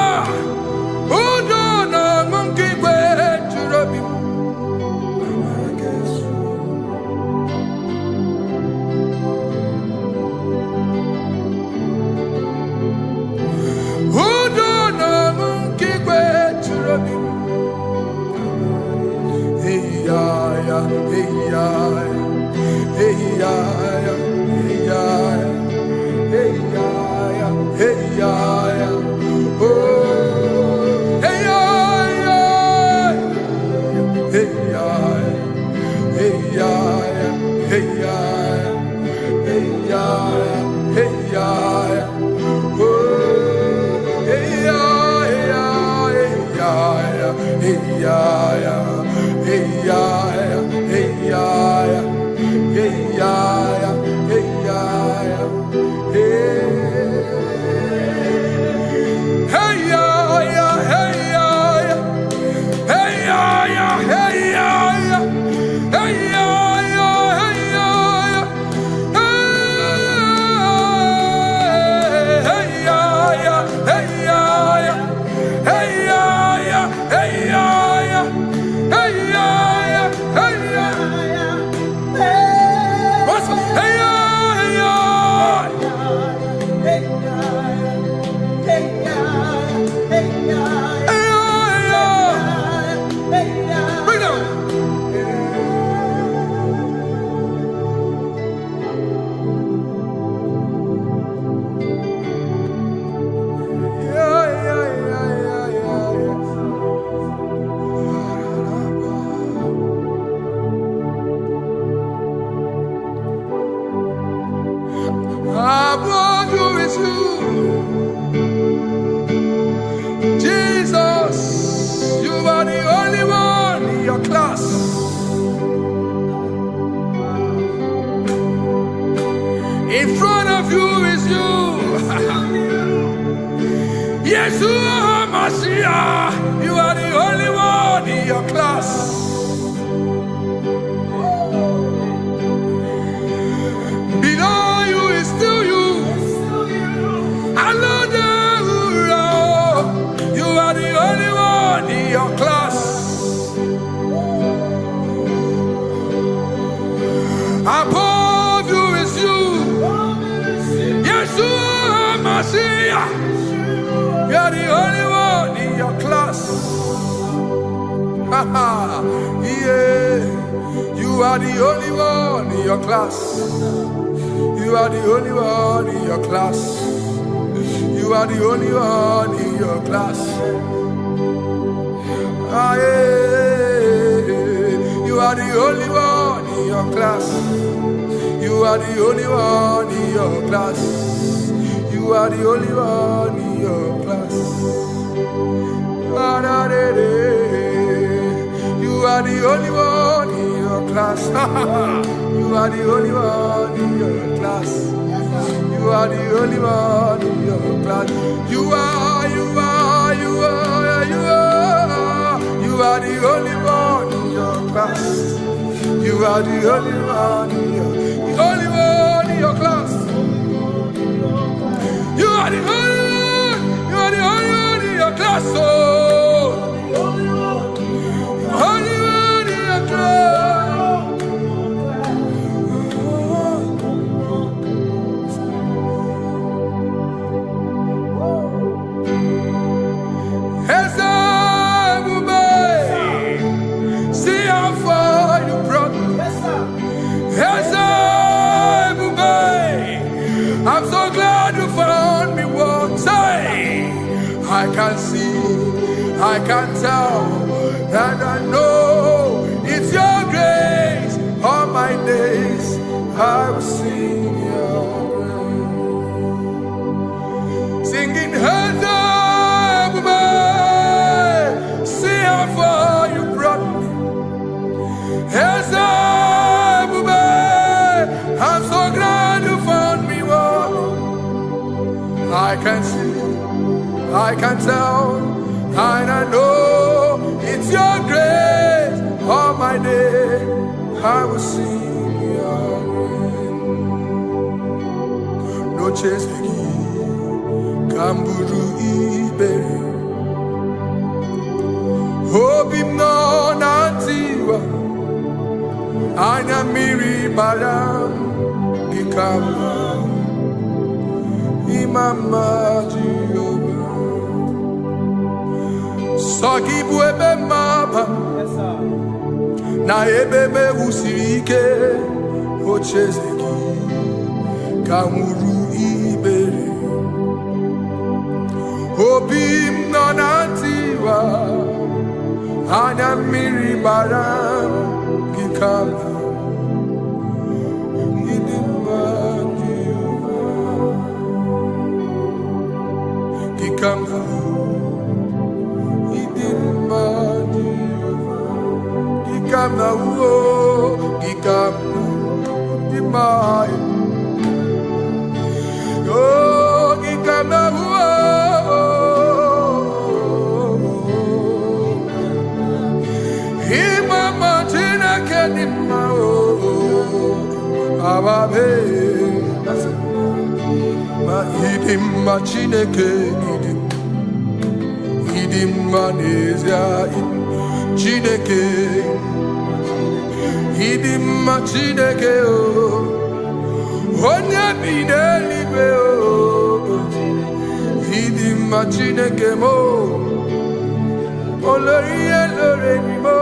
In front of you is you. Yeshua Mashiach, you are the only one in your class. Below you is still you. You are the only one in your class. Above you is you. Yeshua Mashiach, you are the only one in your class. Yeah, you are the only one in your class. You are the only one in your class. You are the only one in your class. Ah, yeah. You are the only one in your class. You are the only one in your class. You are the only one in your class. You are the only one in your class. You are the only one in your class. You are the only one in your class. You are the are the only one in your class. You are the only one. You are the only one in your class. Oh, only one in your class. See how far you brought me. I'm so glad you found me one day. I can see, I can tell, and I know it's your grace. All my days I will sing your grace. Singing, see how far you brought me. I'm so glad you found me one. I can see, I can tell, and I know it's your grace. All my day I will sing your grace. No chase again, Kamburu Ibe. Hope him no nantiwa. Anya miri baram gikama imama Jehovah Sagibu ebe mama na ebe me usirike ochezeki kamuru ibere obim nanatiwa anya miri baram gikama Chineke idim manezia Chineke idim Chineke o onye bidelibe o idim Chineke mo oloriye loreni mo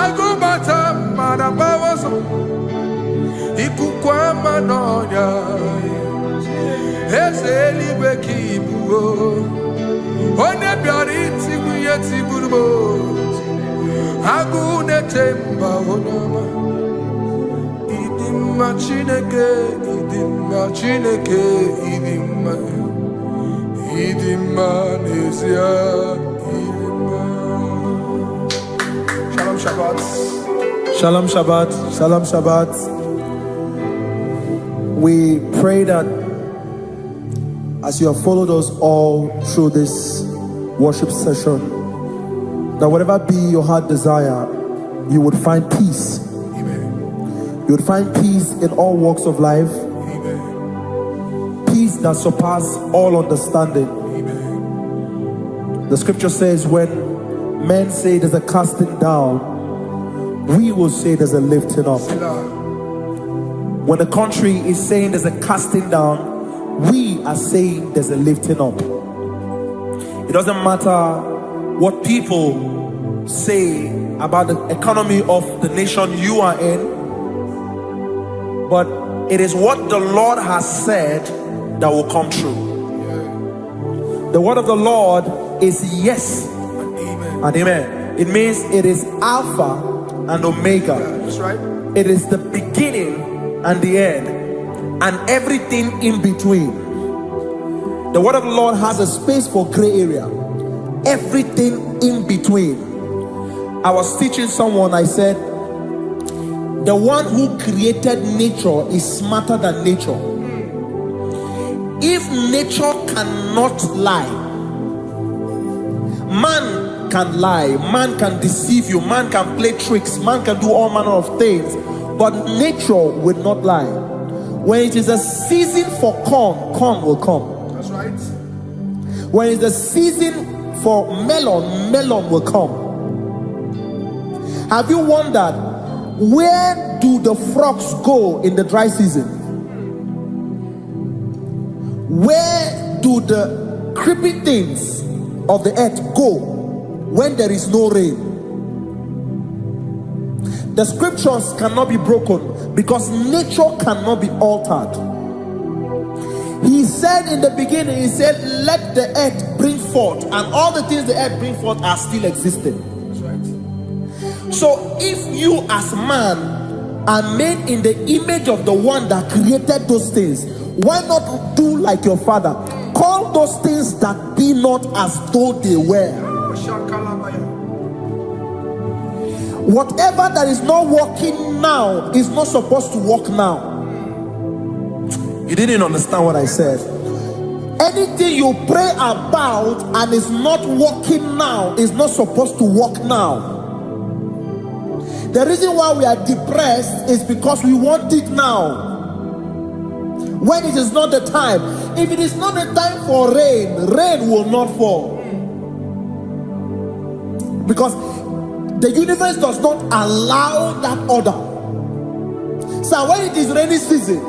agubata marabawaso ikukwa manonya Ezeligwe kibuo One biari tibuye tiburbo Agune temba onama Idimma Chineke Idimma nezia Idimma. Shalom Shabbat. Shalom Shabbat. Shalom Shabbat. We pray that as you have followed us all through this worship session, that whatever be your heart desire, you would find peace. Amen. You would find peace in all walks of life. Amen. Peace that surpasses all understanding. Amen. The scripture says when men say there's a casting down, we will say there's a lifting up. When the country is saying there's a casting down, we are saying there's a lifting up. It doesn't matter what people say about the economy of the nation you are in, but it is what the Lord has said that will come true. The word of the Lord is yes and amen. It means it is Alpha and Omega. That's right. It is the beginning and the end, and everything in between. The word of the Lord has a space for gray area. Everything in between. I was teaching someone, I said, the one who created nature is smarter than nature. If nature cannot lie, man man can lie, man can deceive you, man can play tricks, man can do all manner of things, but nature will not lie. When it is a season for corn, corn will come. That's right. When it's a season for melon, melon will come. Have you wondered, where do the frogs go in the dry season? Where do the creepy things of the earth go when there is no rain? The scriptures cannot be broken because nature cannot be altered. He said in the beginning, he said, let the earth bring forth, and all the things the earth bring forth are still existing. That's right. So if you as man are made in the image of the one that created those things, why not do like your father? Call those things that be not as though they were. Whatever that is not working now is not supposed to work now. You didn't understand what I said. Anything you pray about and is not working now is not supposed to work now. The reason why we are depressed is because we want it now, when it is not the time. If it is not the time for rain, rain will not fall, because the universe does not allow that order. So when it is rainy season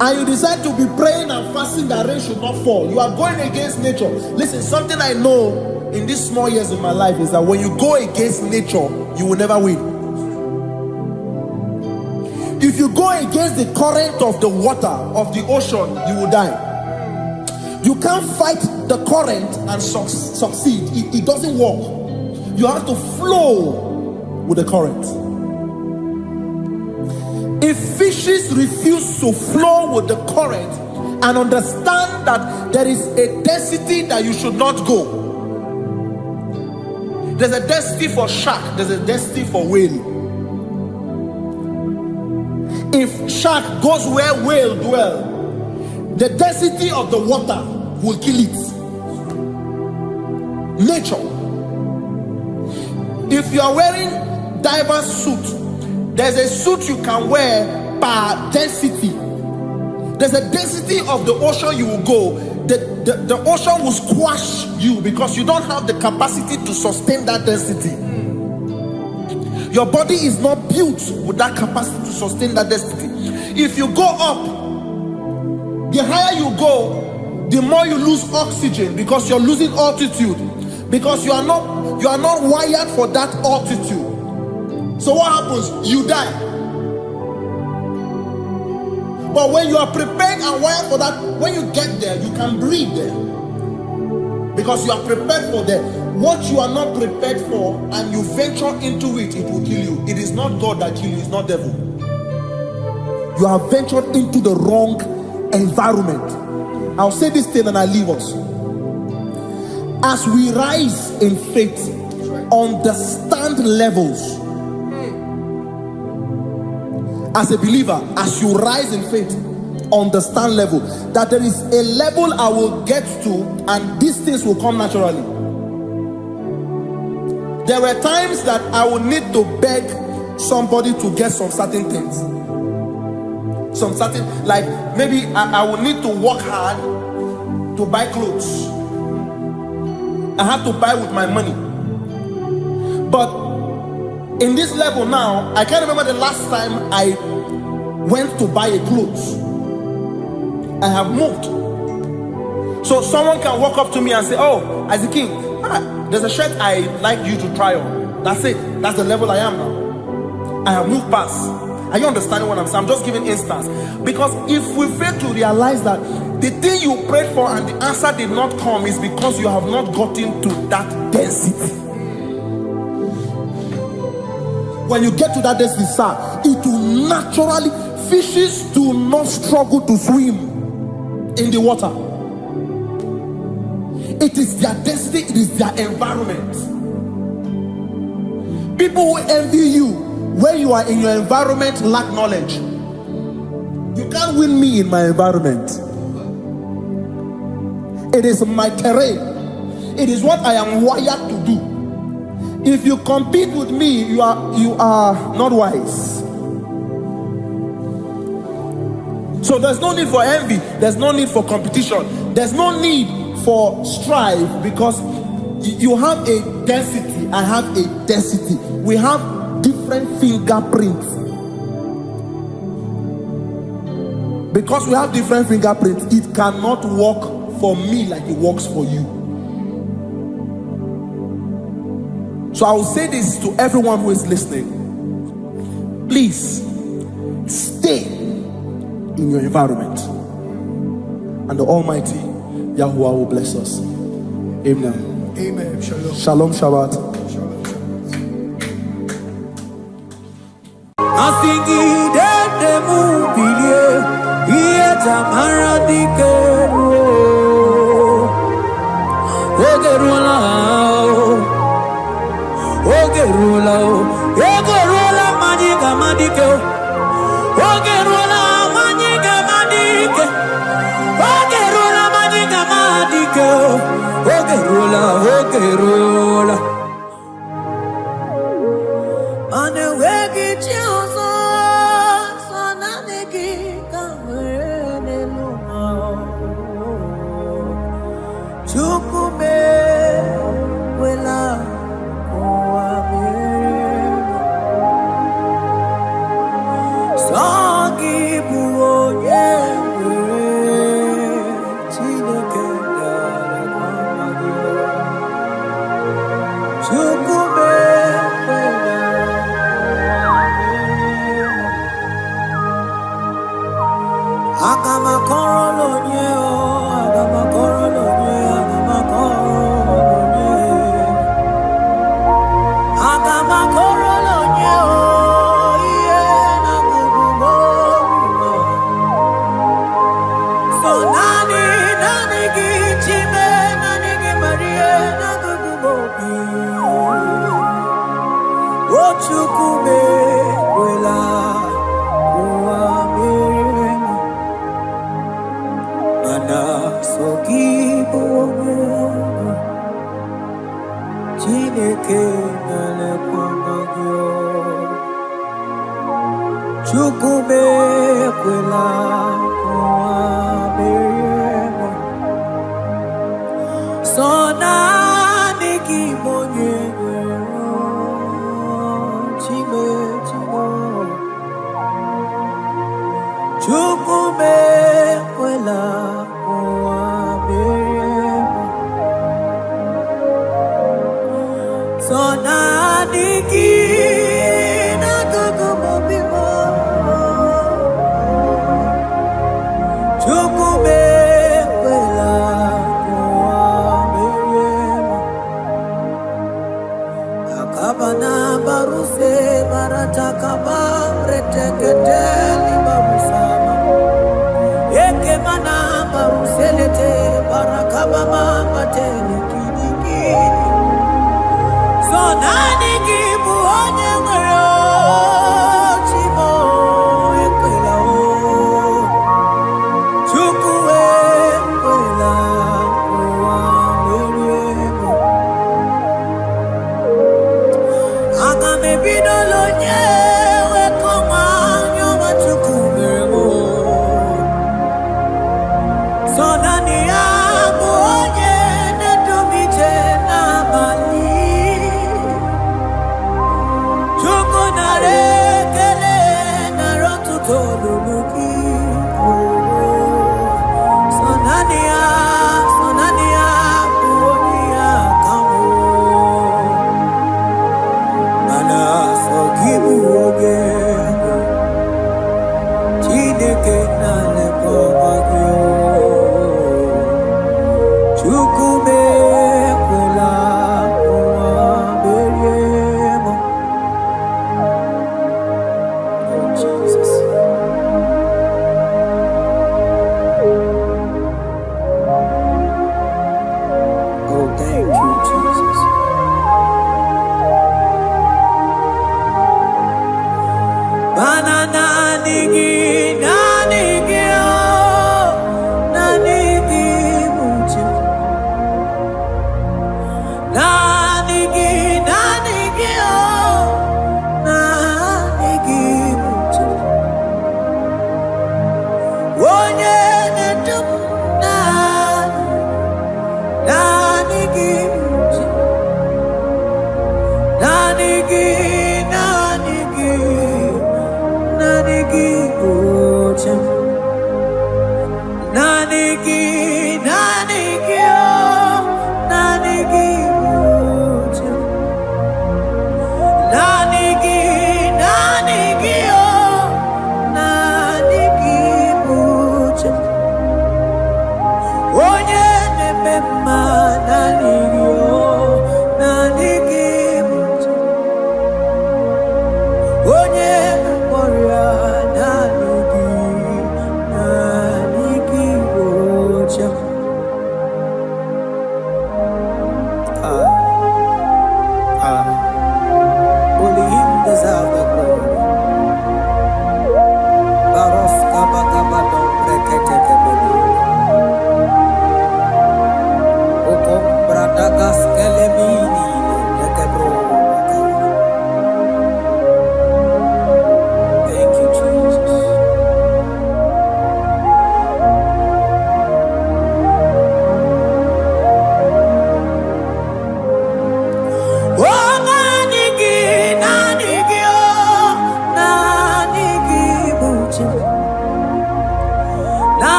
and you decide to be praying and fasting that rain should not fall, you are going against nature. Listen, something I know in these small years of my life is that when you go against nature, you will never win. If you go against the current of the water, of the ocean, you will die. You can't fight the current and succeed. It doesn't work. You have to flow with the current. If fishes refuse to flow with the current and understand that there is a density that you should not go, there's a density for shark, there's a density for whale. If shark goes where whale dwell, the density of the water will kill it. Nature. If you are wearing diver's suit, there's a suit you can wear per density. There's a density of the ocean you will go. The ocean will squash you because you don't have the capacity to sustain that density. Your body is not built with that capacity to sustain that density. If you go up, the higher you go, the more you lose oxygen because you're losing altitude, because you are not wired for that altitude. So what happens? You die. But when you are prepared and wired for that, when you get there, you can breathe there, because you are prepared for that. What you are not prepared for and you venture into it, it will kill you. It is not God that kills you, it's not devil. You have ventured into the wrong environment. I'll say this thing and I leave us. As we rise in faith, understand levels. As a believer, as you rise in faith, understand level. That there is a level I will get to and these things will come naturally. There were times that I would need to beg somebody to get some certain things. Some certain, like maybe I would need to work hard to buy clothes. I have to buy with my money. But in this level now, I can't remember the last time I went to buy a clothes. I have moved. So someone can walk up to me and say, oh, Isaac King, there's a shirt I like you to try on. That's it. That's the level I am now. I have moved past. Are you understanding what I'm saying? I'm just giving instance. Because if we fail to realize that the thing you prayed for and the answer did not come is because you have not gotten to that density. When you get to that density, sir, it will naturally, fishes do not struggle to swim in the water. It is their density, it is their environment. People who envy you when you are in your environment lack knowledge. You can't win me in my environment. It is my terrain. It is what I am wired to do. If you compete with me, you are not wise. So there's no need for envy. There's no need for competition. There's no need for strife, because you have a density. I have a density. We have different fingerprints. Because we have different fingerprints, it cannot work for me like it works for you. So I will say this to everyone who is listening. Please stay in your environment, and the Almighty Yahuwah will bless us. Amen. Amen. Shalom. Shalom Shabbat.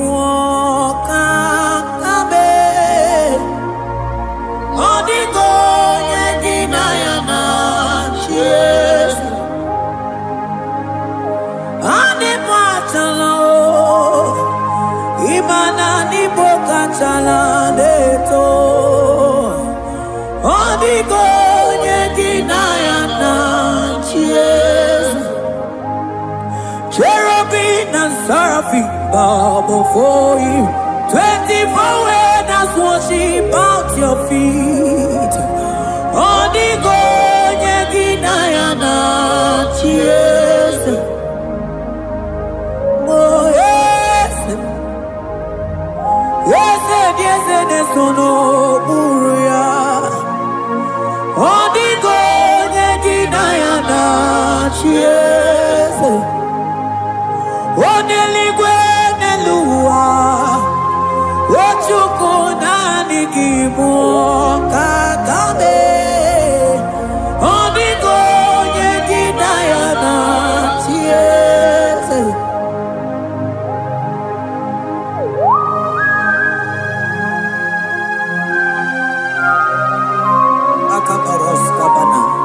muoka kabe odigo yegina yana cheers ane patalo imana ni boka chala deto odigo yegina yana cheers cherubim and seraphim bow before you. 24 elders worship at your feet. Odigo yegina yana cheers. Oh yes, yes, yes, yes, no buruya. Odigo yegina yana cheers. Oneligwe neluwa Ochuko nani gimu kakame Onigo yegidayana tiese Akaparos kabana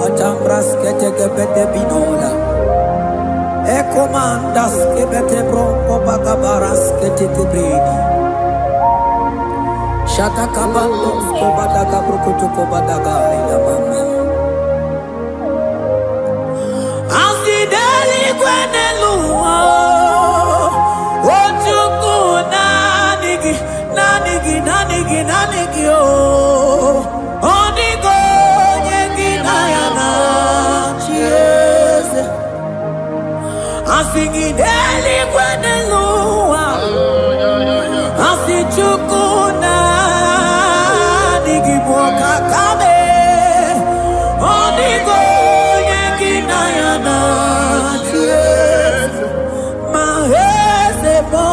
Matambras kete gebete binola Ekomandas kebete bronco bagabaras kete kubridi Shata kabandos kobadaga brukutu kobadaga ila mama Asideli kwenelua Ochuku nanigi nanigi nanigi nanigi oh Onigo Asingideli kwenelua Asichukuna Nigiboka kame Onigo yegina yana Chiese Mahese mo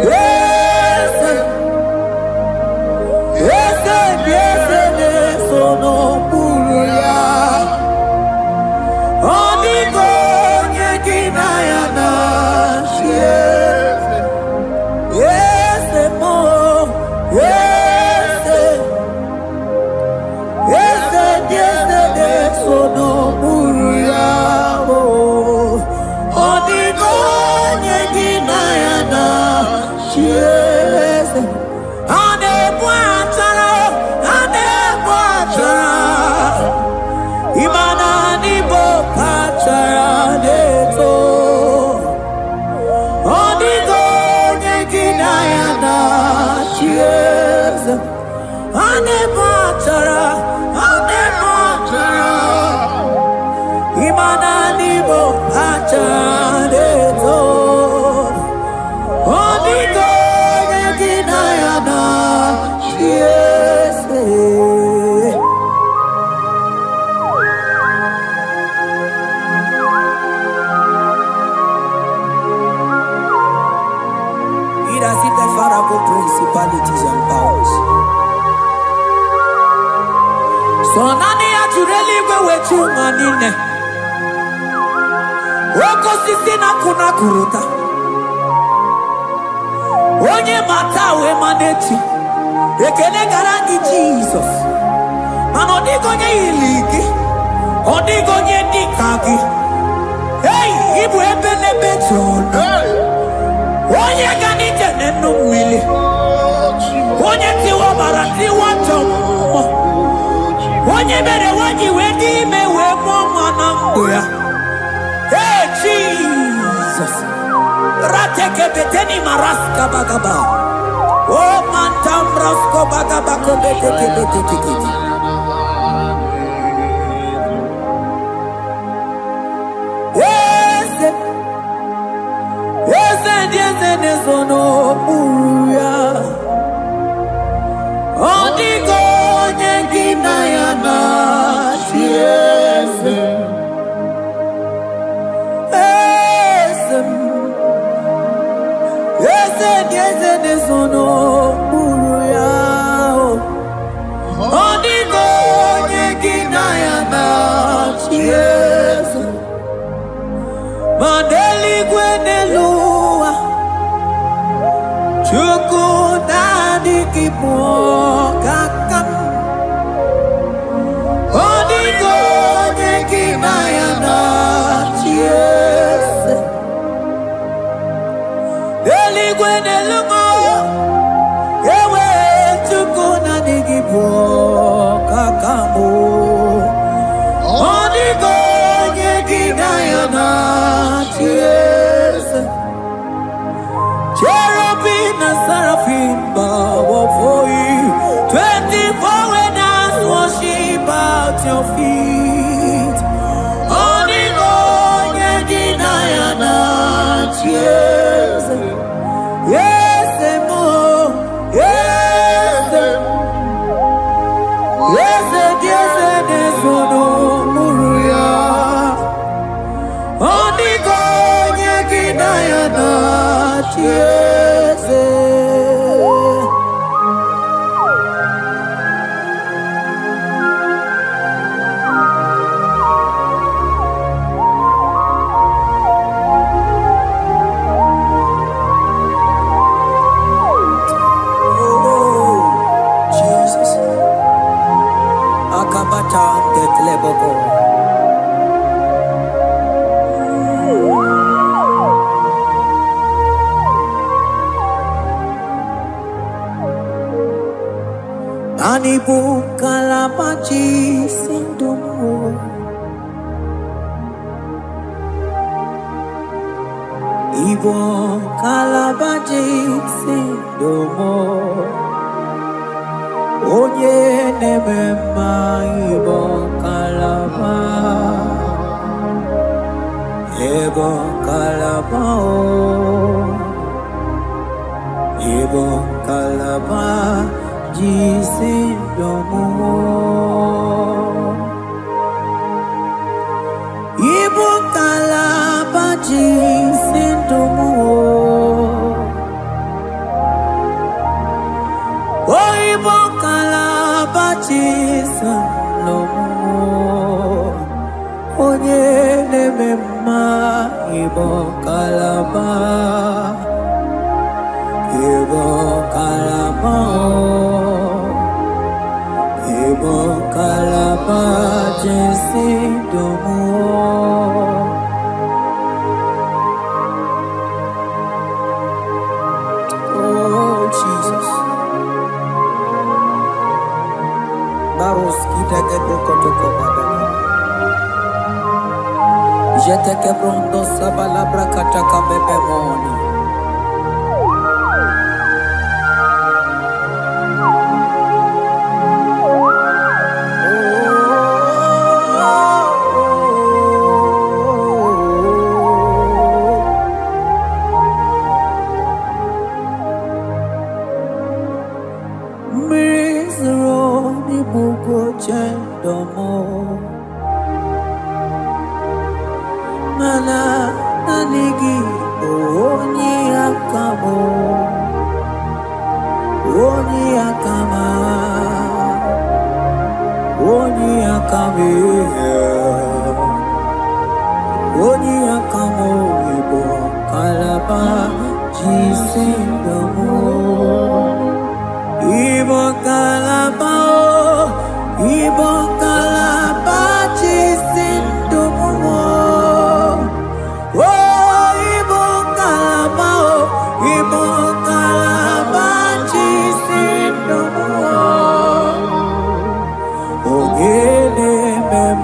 Yese Yese Yese Nesono Buruya Onigo Principalities and powers. So nani atureli wetu manine. Woko sisi na kuna kuruta. Onye matawe maneti. Ekele garangi Jesus. Manodigo nye iligi. Odigo nye dikagi. Hey, ibu ebele betrono. Onye gani jene numili. Onye tiwa barati watomo. Onye bere waji wedi mewe mwana mbuya. Hey Jesus. Rateke beteni maraska bagaba. Oh mantambrasko bagaba beteke beteke. Yes, no buya. Odigo yegina yana chiese. Yes, no buya. Odigo yegina yana. kakam Odigo Nekinayana Cheers Eligwenelumo Ewe Tukuna Nigibo Kakamo Odigo Nekinayana Cheers Cherubim and seraphim bow for you 24 when us worship at your feet Odigo Nekinayana Cheers Yes, Emo. Yes, yes, yes, yes, no Muruya. Odigo Nekinayana Cheers. Anibu kalabachi sindumo Ibo kalabachi sindumo Onye nemema Ibo kalaba Ibo kalaba Ibo kalaba Jisindomo Ibo kalaba jisindomo Oh Ibo kalaba jisindomo Onye nemema Ibo kalaba Ibo kalaba Ibo kalaba jisindomo Oh Jesus Baros kitake prokotoko badaka Jeteke brondo sabalabra kataka bebemoni Mana nanigi oni akamo oni akama oni akame oni akamo ibo kalaba jisindomo ibo kalaba jisindomo Ogene mem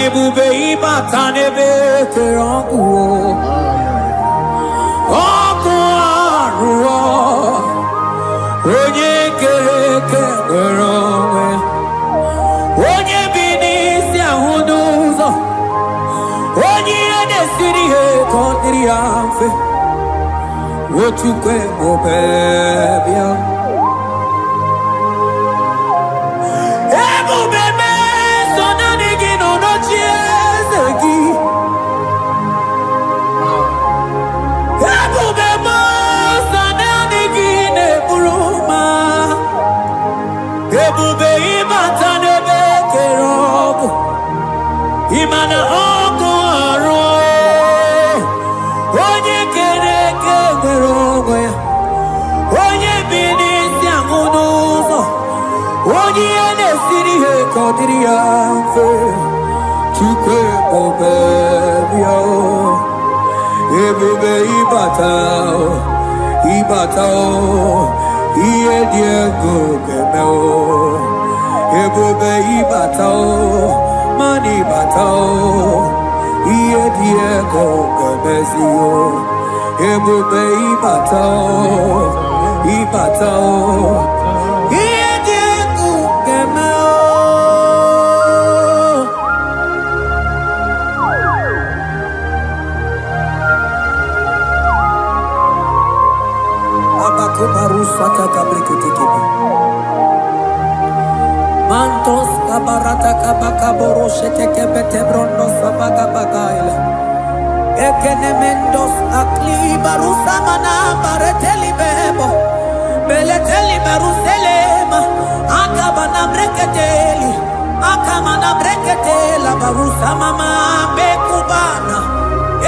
ebube ịbata n'ebe kere ọkụ ọkụ arụọ onye kere eke nwere onwe onye bi n'isi ahụ n'ụzọ onye ihe na-esiri ihe ka ọ dịrị ya mfe otukwe ebube bịa ebube mee so naanị gị nọ n'ochi eze gị ebube mee so naanị gị na-eburu ma ebube ịbata n'ebe kere ọkụ ịma na ọkụ arụ onye kere eke nwere onwe ya onye bi n'isi ahụ n'ụzọ onye ihe na-esiri ihe ka ọ dịrị ya mfe Chukwu ebube bịa ebube ịbata ịbata ihe dị ego ga-eme ebube ịbata mana ịbata ihe dị ego ga-emezi ebube ịbata ịbata ihe dị ego ga-eme abakubarusaka kabriketekebe mantos kabarata kabakaboroshetekebete brondo sabagabagaile ekenemendos aklibarusamana baretelibebo beleteliberuselema akabana breketeli akamana breketela barusamama bekubana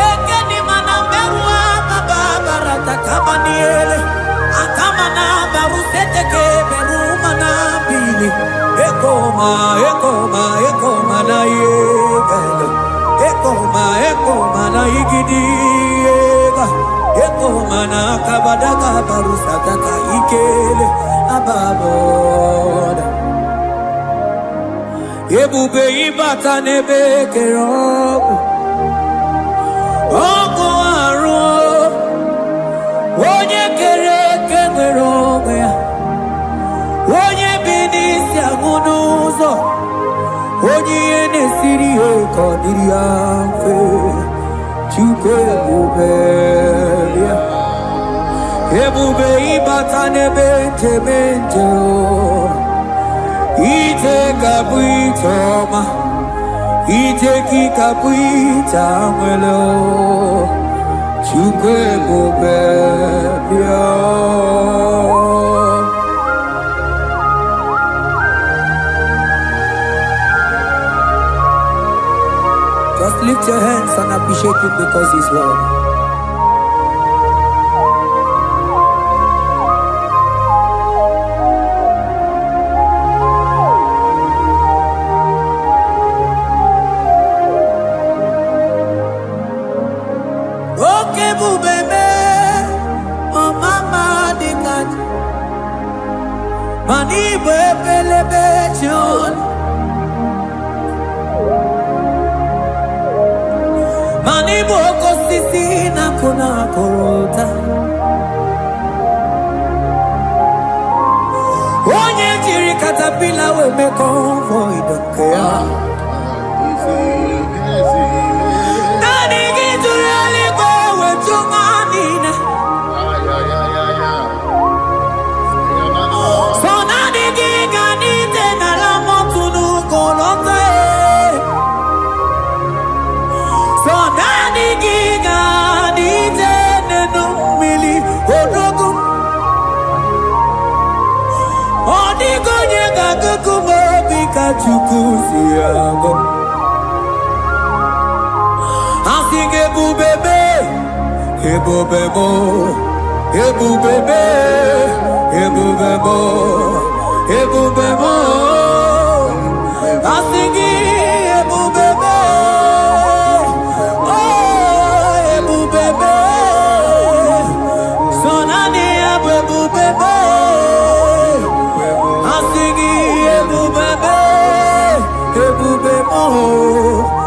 ekenimana berua babarata kabaniele akamana baruseteke berumana bili ekoma na yegalo ekoma na igidiega ekoma na kabadaka barusataka ikele ababoda ebube ịbata n'ebe kere ọkụ arụ onye kere eke nwere onwe ya onye bi n'isi ahụ n'ụzọ onye ihe na-esiri ihe ka ọ dịrị ya mfe Chukwu ebube bịa ebube ịbata n'ebe nchebe nche ije ga-abụ ije ọma ije gị ga-abụ ije nwere Chukwu ebube bịa Just lift your hands and appreciate him because he's worthy. Okay, bubebe, oh mama dikat, mani bebelebe chon. Mani boko sisi na kuna korota onye jiri katapila we me convoy don't care nani gijuri aliko we chunganine so nani giganite na la motunu kolota so nani giganite nenu mili odogu odigonye gagukumo bika chukuziago asige bubebe ebubebo ebubebe ebubebo ebubebo asige ebubebe oh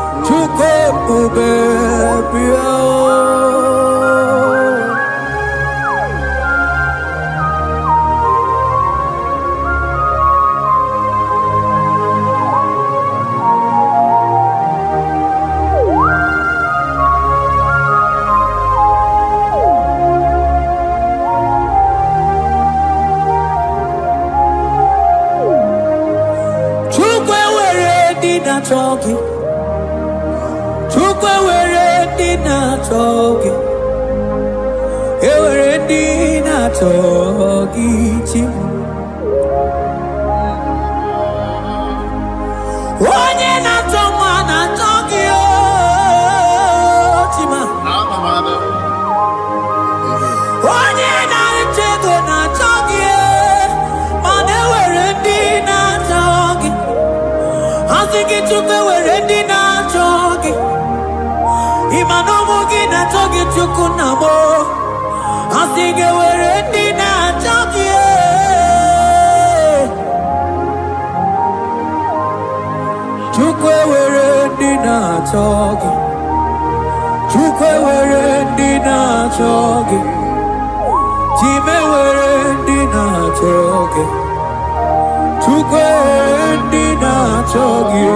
na-achọ gị. Chukwu ewere ndị na-achọ gị. Ewere ndị na-achọ gị chi. Onye na-achọ nwa na-achọ gị chima. Onye na-achọ ego na-achọ gị, mana ewere ndị na-achọ gị. Asị gị Chukwu ewere ndị na-achọ gị. Ịma na ụmụ gị na-achọ gị Chukwu na mbụ. Asị gị ewere ndị na-achọ gị. Chukwu ewere ndị na-achọ gị. Chukwu ewere ndị na-achọ gị. Chime ewere ndị na-achọ gị. Chukwu ewere ndị na-achọ gị.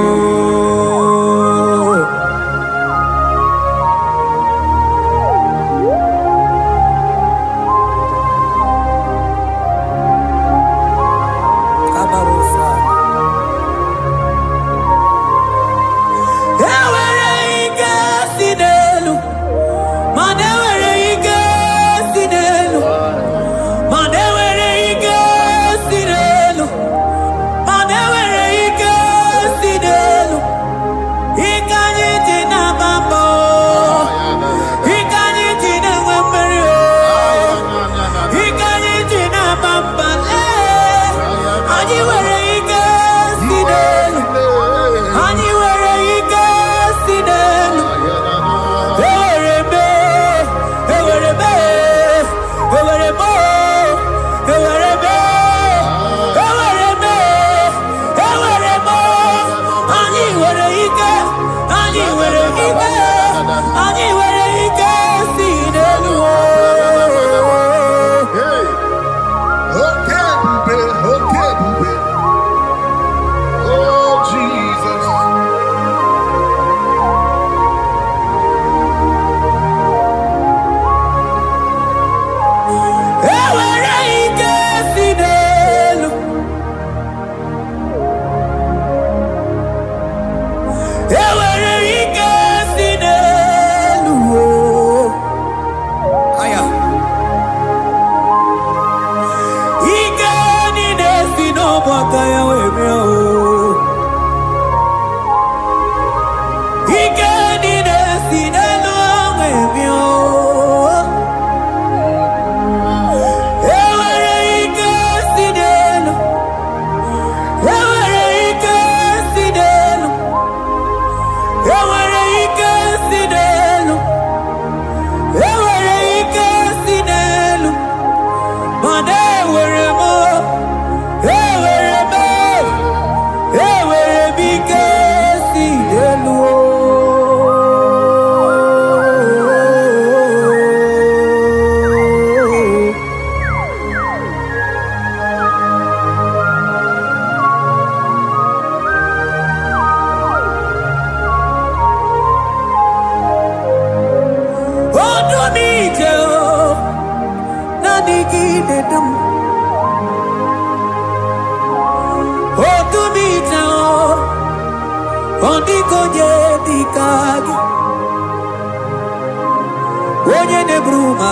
Onye neburu ma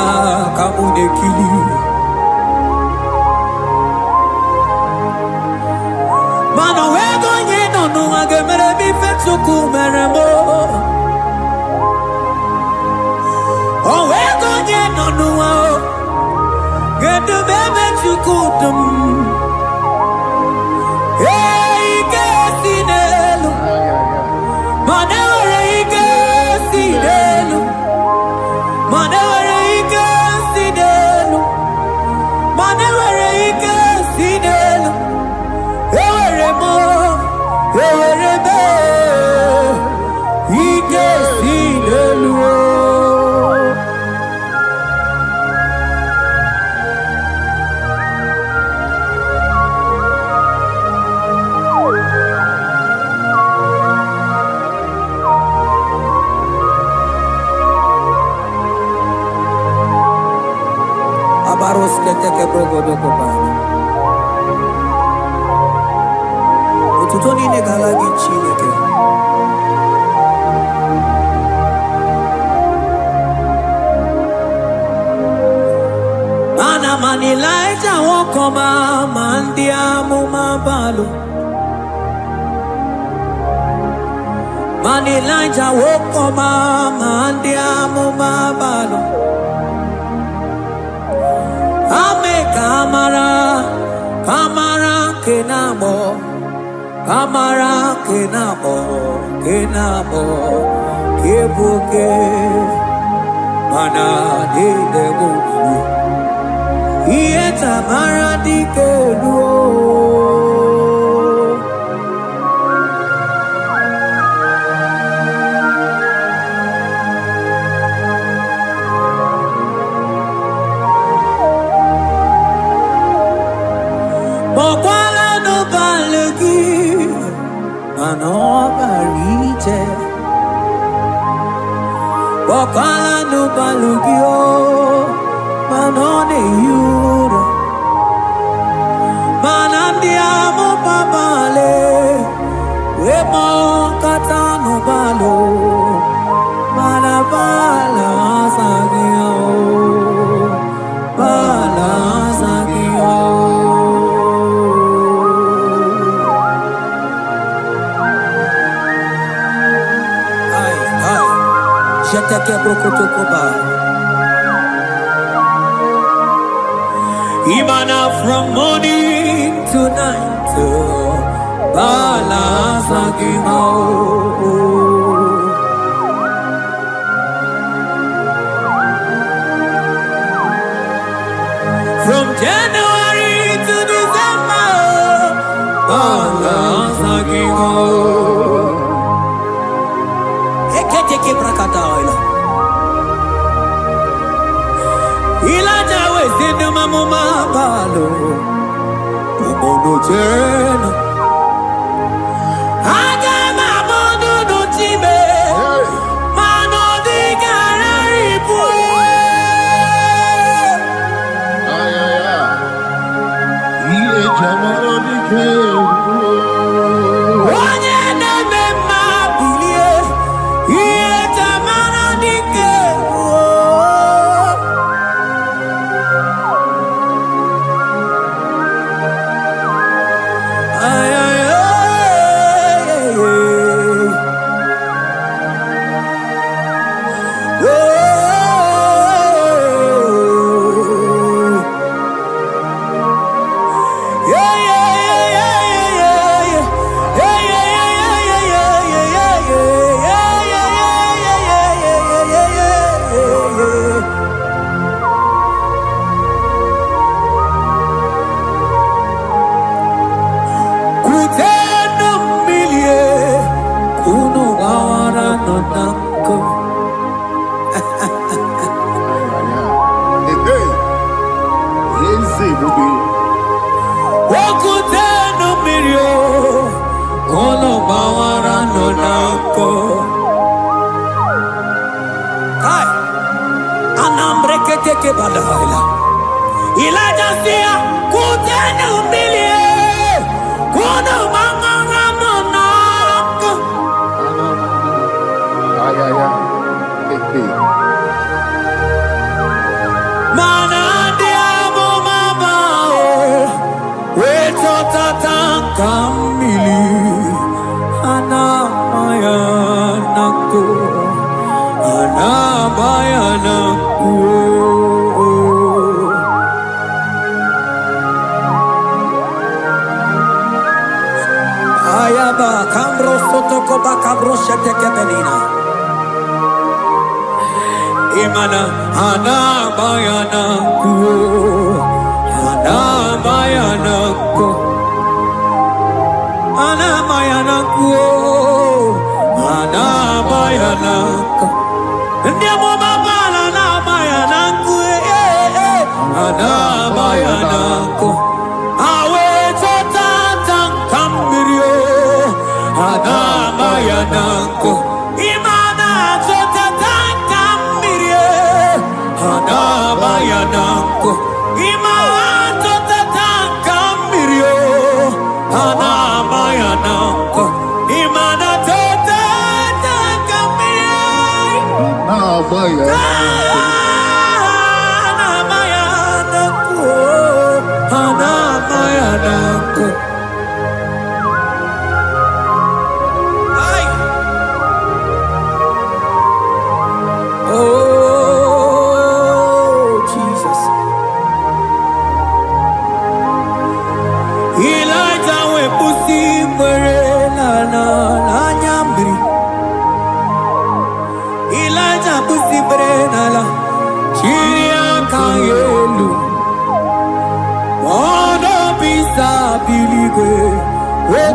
ka mụ na-ekiri. Mana wee go onye nọ n'ụwa ga-emere m ife Chukwu mere m. O wee go onye nọ n'ụwa ga-edu m ebe Chukwu dum. Ike si n'elu, mana enwere ike si n'elu. Mana enwere ike si n'elu. Mana enwere ike si n'elu. Enwere m ike si n'elu. Otuto niile ga-ala gị Chineke. Man Elijah won't come out, man diamuma balu. Man Elijah won't come out, man diamuma balu. Ame kamara, kamara kenabo, kamara kenabo, kenabo, kebuke, mana de debu. Ieta maradike luo. Bokwala no balegi, mano barite. Bokwala no balugio. Manone yura, manandiamo babale, wemo katano balo, manabala sagio, bala sagio. Ay, jete que brokotokoba. Imana from morning to night, balance again. From January to December, balance again. Eketeke brakadaila. Ilaja wezinu mamuma balo, umono jena. Aga mamono no tibe, mano di gararipu. Ay, ay, ay. Ile jamaro di kebu. Onye neme mabilie, iye jamaro di kebu. Ay, ay, ay, ay, ay. Elijah sia kutene umbilie kuno manganga monako. Ay, ay, ay. Mana diamo mabao weto tatanka mili ana mayanako ana mayanako. Ayaba kambro sotoko bakabro sheteke belina. Imana ana bayanako, ana bayanako, ana bayanako, ana bayanako. Ndiamo mabala na bayanako, ana bayanako. Awe totata kambirio, ana bayanako. Imana totata kambirio, ana bayanako. Imana totata kambirio, ana bayanako. Imana totata kambirio, Ah, boy. ana bayanako.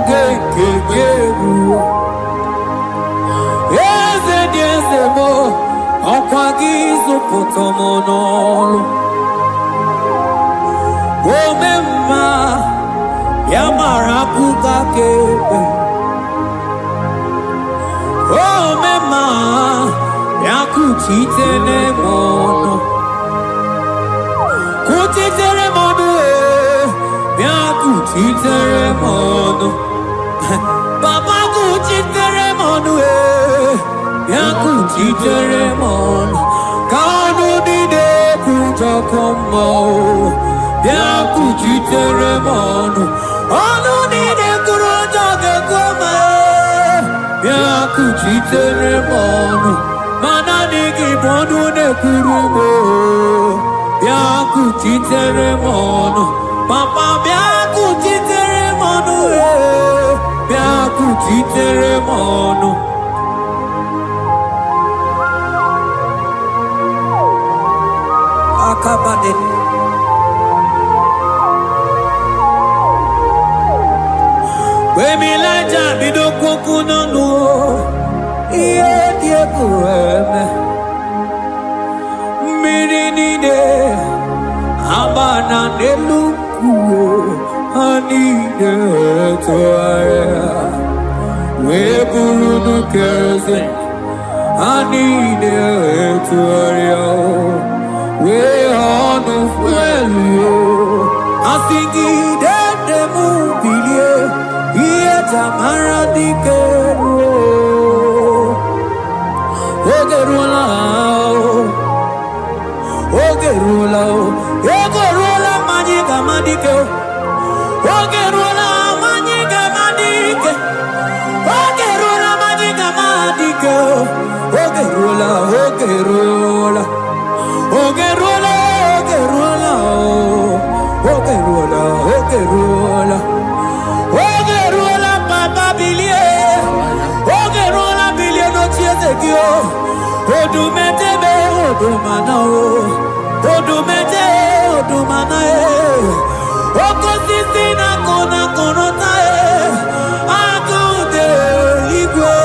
gegeru eze dị eze mo ọkwa gị zụpụta m n'ọrụ ome mma ya mara akụkọ kebe ome mma ya kuchitere m ọnụ kuchitere m ọnụ ya kuchitere m ọnụ Papa kuchitere m ọnụ ya kuchitere m ọnụ ka ọnụ niile kwujọkọ mma ya kuchitere m ọnụ ọnụ niile kwuru ụjọ ga-ekoma ya kuchitere m ọnụ mana n'ihi bụ ọnụ na-ekwuru m ya kuchitere m ọnụ Papa bịa kuchitere m ọnụ bịa kuchitere m ọnụ akabade Wemilaja bido kwoku n'ọnụ ihe dị egwu eme mmiri niile agba na n'elu kwuo ha niile tụgharịa wee bụrụ n'ukeze ha niile tụgharịa wee ọnụ fuelu asị gị dede m bilie ihe jamara dike ruo oge ruola oge ruola ego ruola mmanya ga-ama dike oge ruola mmanya ga-ama dike oge ruola mmanya ga-ama dike oge ruola oge ruola oge ruola oge ruola oge ruola oge ruola oge ruola papa bilie oge ruola bilie n'ochie eze gị odumetebe odumana odumete odumana okosisi na kona konota akude igwe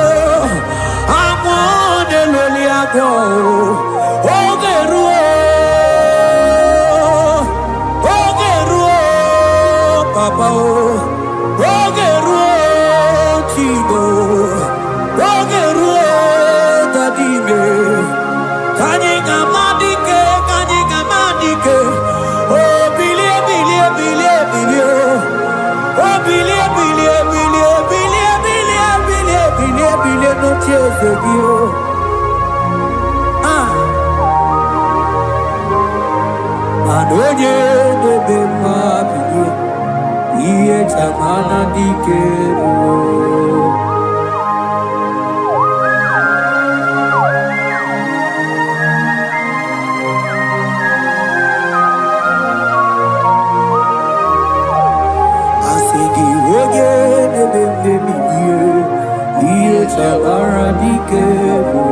akwa de loli akwa oge ruo papa oge ruo chigo oge ruo dadime kanye kamadike oh bilie bilie bilie bilie oh bilie bilie bilie bilie bilie bilie bilie bilie no tieze gio Adonye debe ma bilie iye chamana dikero Chabara dikero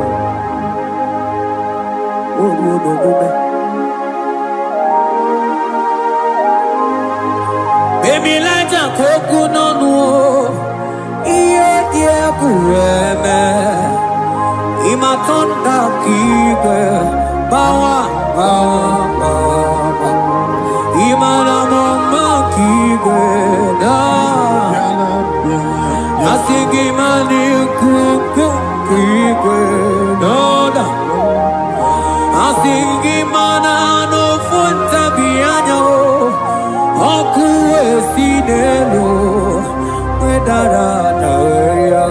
Baby laja koku nonu iye die kueme imatonda kige bawa imana mama kige da asigi mani kuku kige da asigi mana no funta bianyo oku esinelo wedara daweria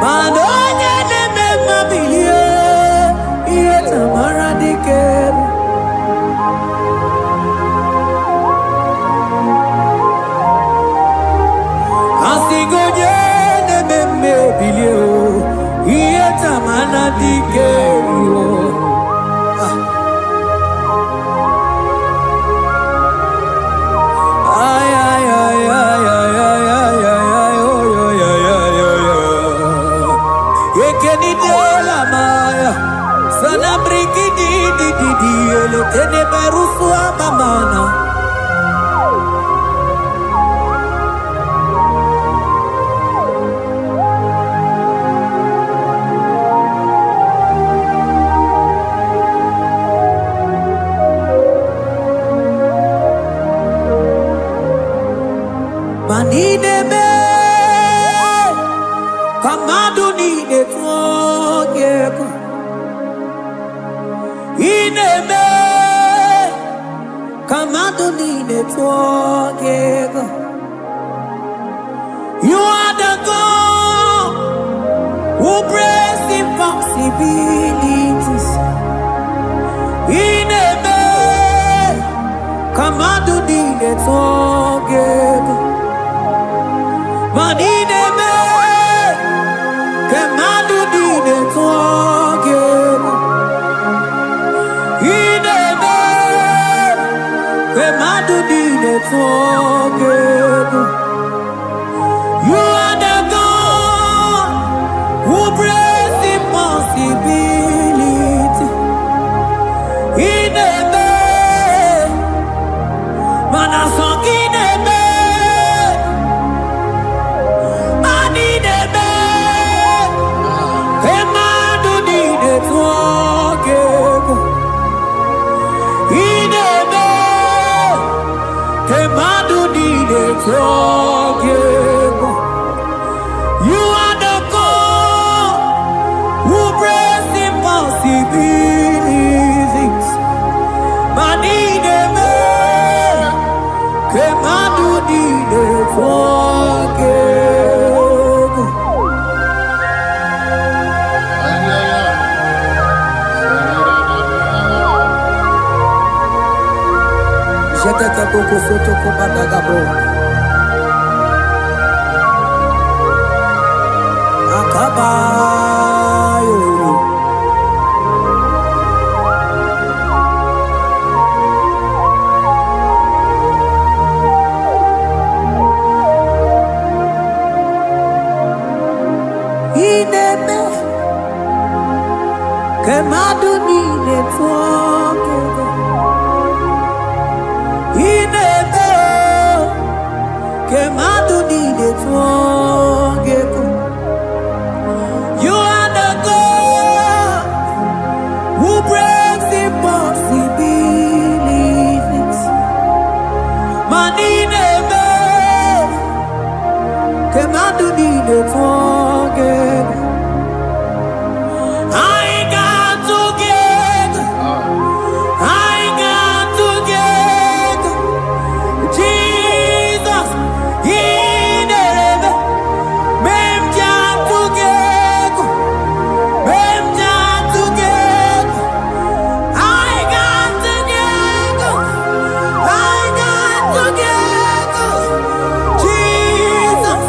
Madonya neme mabilie iye tamara dikero Asigonye neme mabilie iye tamara dikero le tene berusua mamana. Manine me kamadu ni de tuogeko. Ine me kamadu ni de tuogeko. You are the God who breaks impossibilities. Ine me kamadu ni de tuogeko. Manine me kamadu ni de tuogeko. Ine me kamadu ni de tuogeko. You are the God who breaks impossibility. Ine me manasong ine me. You are the God who breaks impossibilities. Manine me kemadu dide forgego. Jeteke boko soto ko badagabo. Akabayo. Ineme kemadu nine tuogego. Ineme kemadu nine tuogego. You are the God who breaks impossibilities. Manine me kemadu nine tuogego. I got together. I got together. Jesus, Ineme, mem jam together. Mem jam together. I got together. I got together. Jesus,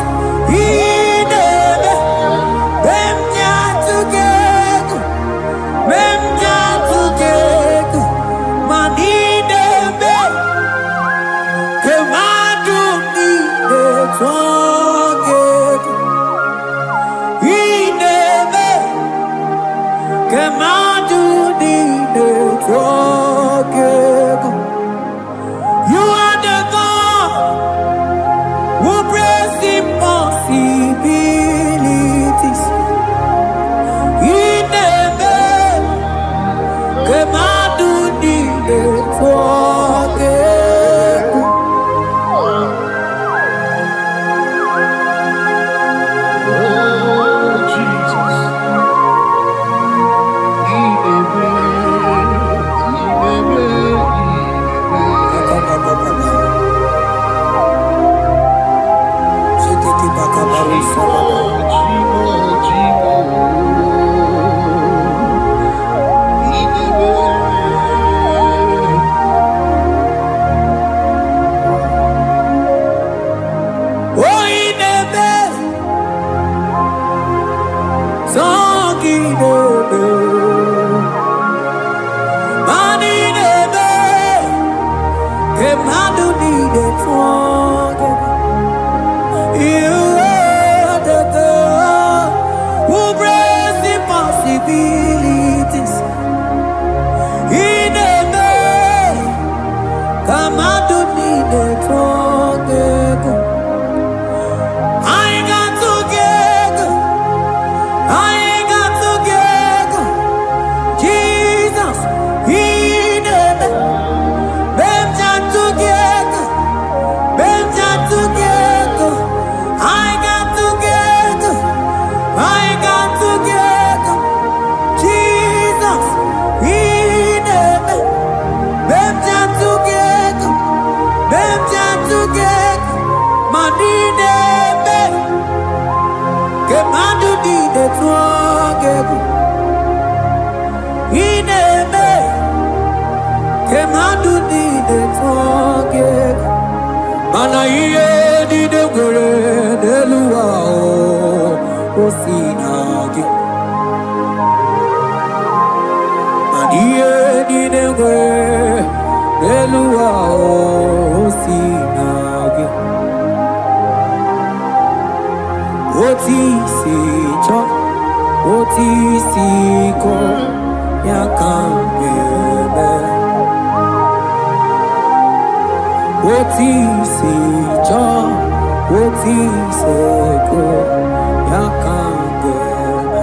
Ineme, mem jam together. Mem jam together. Manine me kemadu ni de together. Ineme kemadu ni de together. You are the God who breaks impossibilities. Ineme kemadu ni de together. Possibilities in a twagegu ineme kemadu dide twagegu mana iye dide gore deluwa o sinagi iye dide gore deluwa o sinagi oti si cho oti si ko yakambebe oti si cho oti se ko yakambebe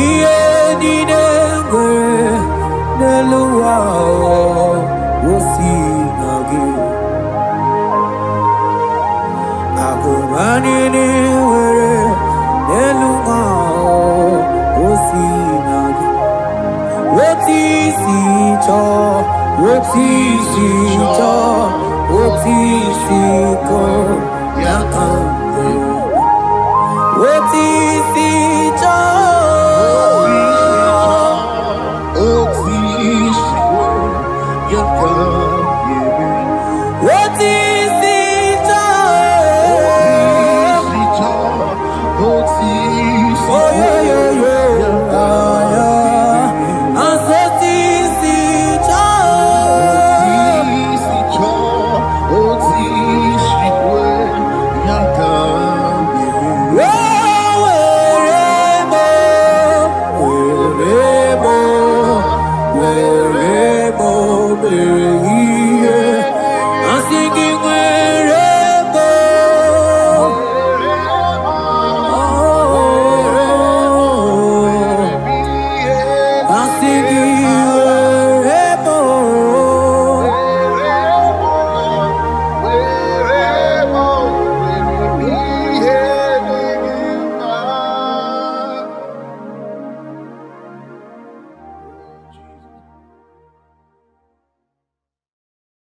iye didengwe neluwa o sinagi Agomanini were neluma osinagi. Woti si cho, woti si ko yakambe. Woti si cho, woti si ko yakambe. Woti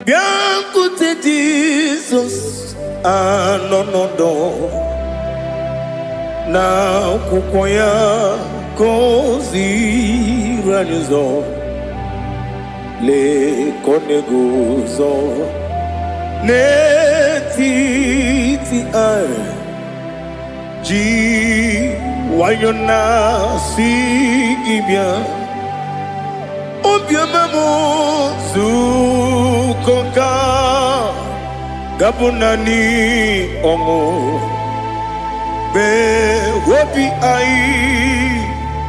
Biancote Jesus anonodo na kukoya kozi ranizo le koneguzo ne titi ai ji wayona sigibia obiamamu zukoka gabunani omo be wobi ai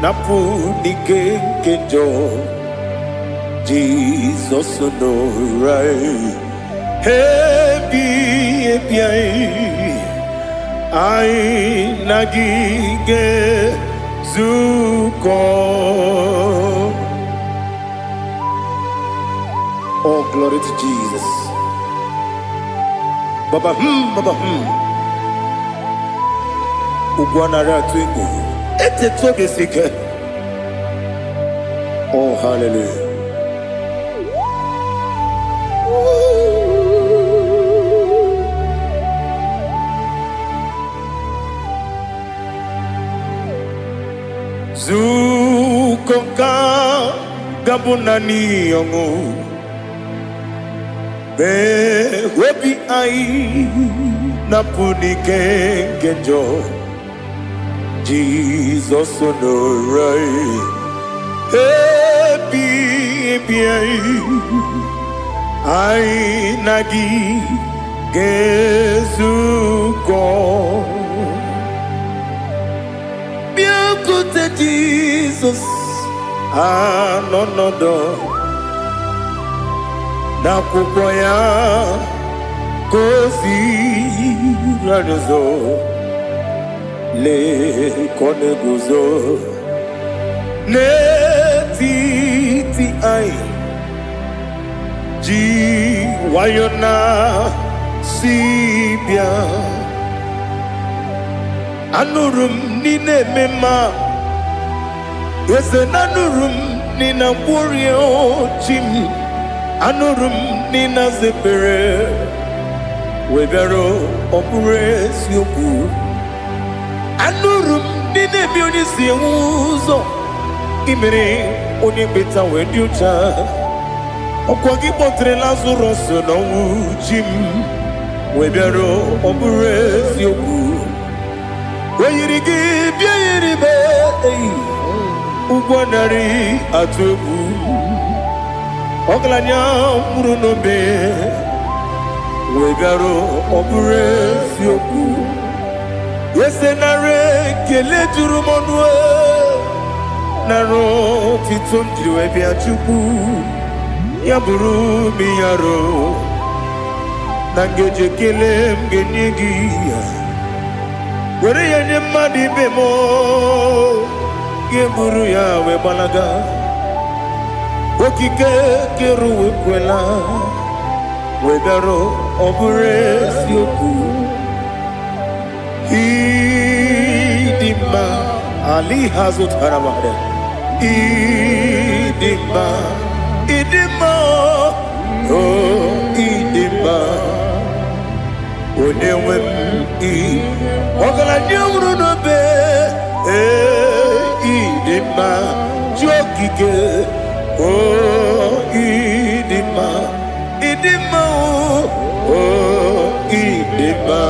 napu nikenjo Jesus no right hebi ai nagige zuko. Oh, glory to Jesus. Baba, Baba, Ugwanara twingo. Ete toge sike. Oh, hallelujah. Zukonka gabunani yongo. Be webi ai napuni kenjo Jesus no right happy ai nagi gezuko biancote Jesus anonodo na kukoya kozi ranizo le koneguzo ne titi ai ji wayona sibia anurum nine mema yese nanurum nina warrior chim anurum nina zepere webero opure sioku Anurum nine bi oni si uzo imere oni beta we diucha okwagi potre Lazarus no jim we biaro obure sioku we yirigi bi yiribe ugwanari atubu oglanya muru no be we biaro obure sioku yesenare kele jurumonwe naro titondri we bia chuku ya buru mi yaro nangeje kele mgenigi were yenye madi bemo ye buru ya we balaga okike keru we kwela we daro obure sioku Idima Ali Hazut Haramade Idima Oh Idima Onewem Ogala nyamru no be Idima Jokike Oh Idima Oh Idima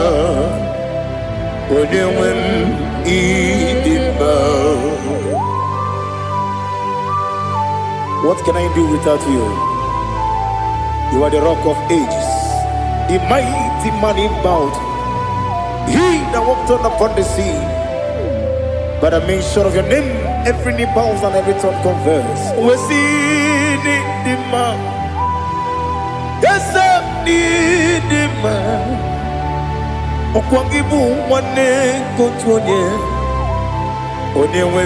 What can I do without you? You are the rock of ages, the mighty man in mountain. He that walked on upon the sea. By the mention of your name, every knee bows and every tongue confess. We see the man. Yes, sir, the man. Okwangibu wane kotonye Onyewe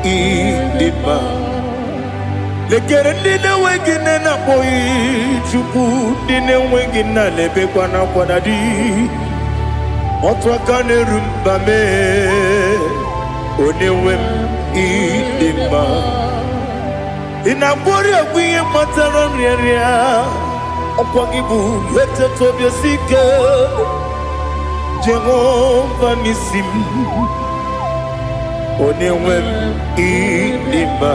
idima Lekere nine wengine na boyi Chuku nine wengine lebe kwa na kwa nadi Otwa kane rumbame Onyewe idima Inabori akwiye matara nyeria Okwangibu yete tobye sike Jehovah Nisim Onewem Idima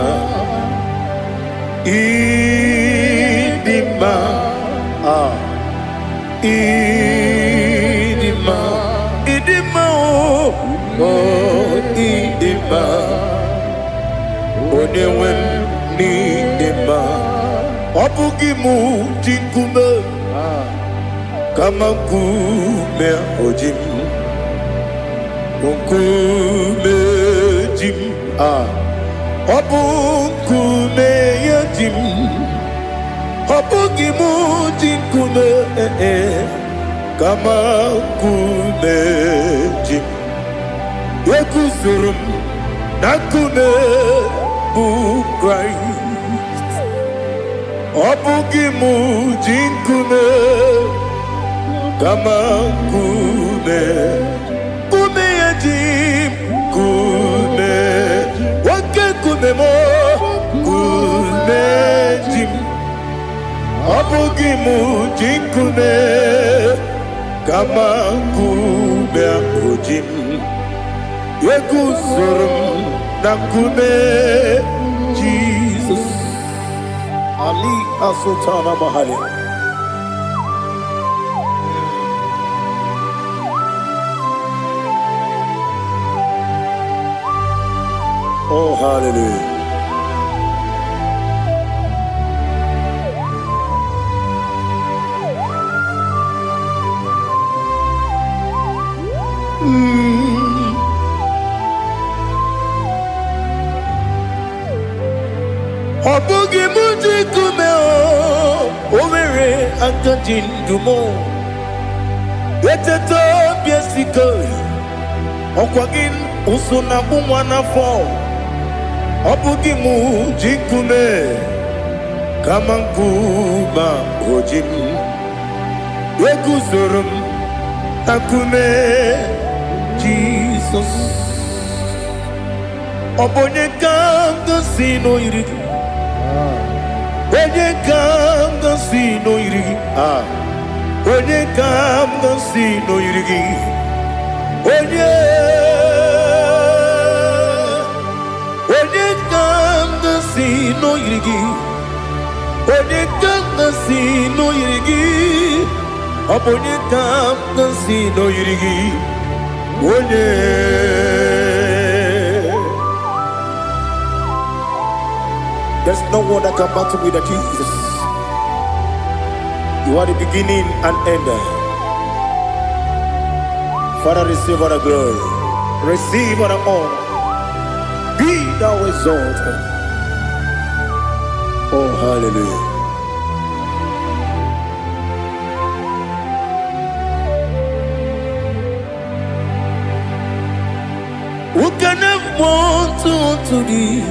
Idima Idima Idima Oh Idima Onewem Idima Obugimu Jinkume Kama kume ojim Kume jim Obu kume yajim Obu gimu jinkume Kama kume jim Yekusurum Nakume Christ Obu gimu jinkume Kama kume yajim kume wake kume mo kume jim abugi mujim kume kama kume ojim yekusurum na kume Jesus Ali Asutana Mahali. Oh, hallelujah. Obugi muji kume omere antajin dumo eteto biesiko okwagin usuna bumwana fo Obugi muji kume Kamanguma ojim Yeguzurum Akume Jesus Obonye kanga sino irigi Onye kanga sino irigi Onye kanga sino irigi Onye si no yirigi. Onye ka si no yirigi. Onye ka si no yirigi. Onye. There's no one that can battle with Jesus. You are the beginning and end. Father, receive all the glory. Receive all the honor. Be thou exalted. Oh, hallelujah. Who can have one to thee?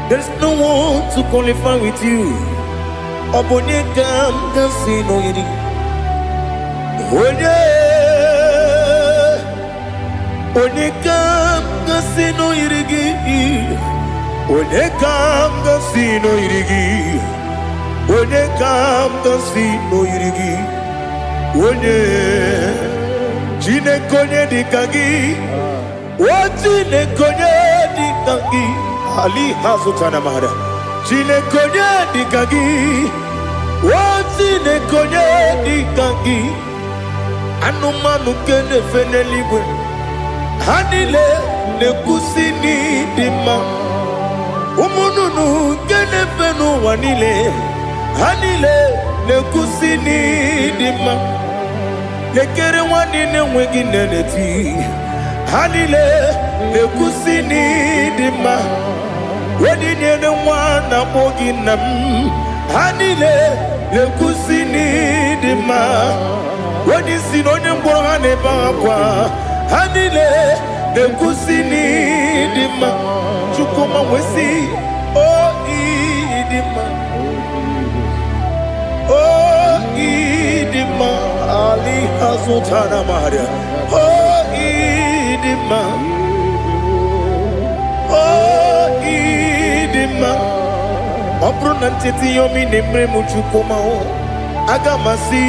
There's no one to qualify with you. Onye ka si no yiri. Onye ka si no yiri. Onye ka si no yiri. Onye ka si no yiri. Onye Chineke onye dịka gị. Chineke onye dịka gị. Ali hazutana mahada. Chineke onye dịka gị. Chineke onye dịka gị. Anụmanụ nke na-efe n'eluigwe ha niile na-ekwusi n'ịdị mma. Ụmụ nnụnụ nke na-efe n'ụwa niile ha niile na-ekwusi n'ịdị mma. Lekere nwanne na-enweghị nne n'eti ha niile na-ekwusi n'ịdị mma. Odinyere nwa na-akpọ gị nna m ha niile na-ekwusi n'ịdị mma. Onye na onye mkpọrọ ha na-ebe akwa ha niile na-ekwusi n'ịdị mma. Chukwuma nwesi o ịdị mma. O ịdị mma. Ali hazụtara Maria. O ịdị mma. O ịdị mma. Ọ bụrụ na ntete yomi na-emere m Chukwuma aga masị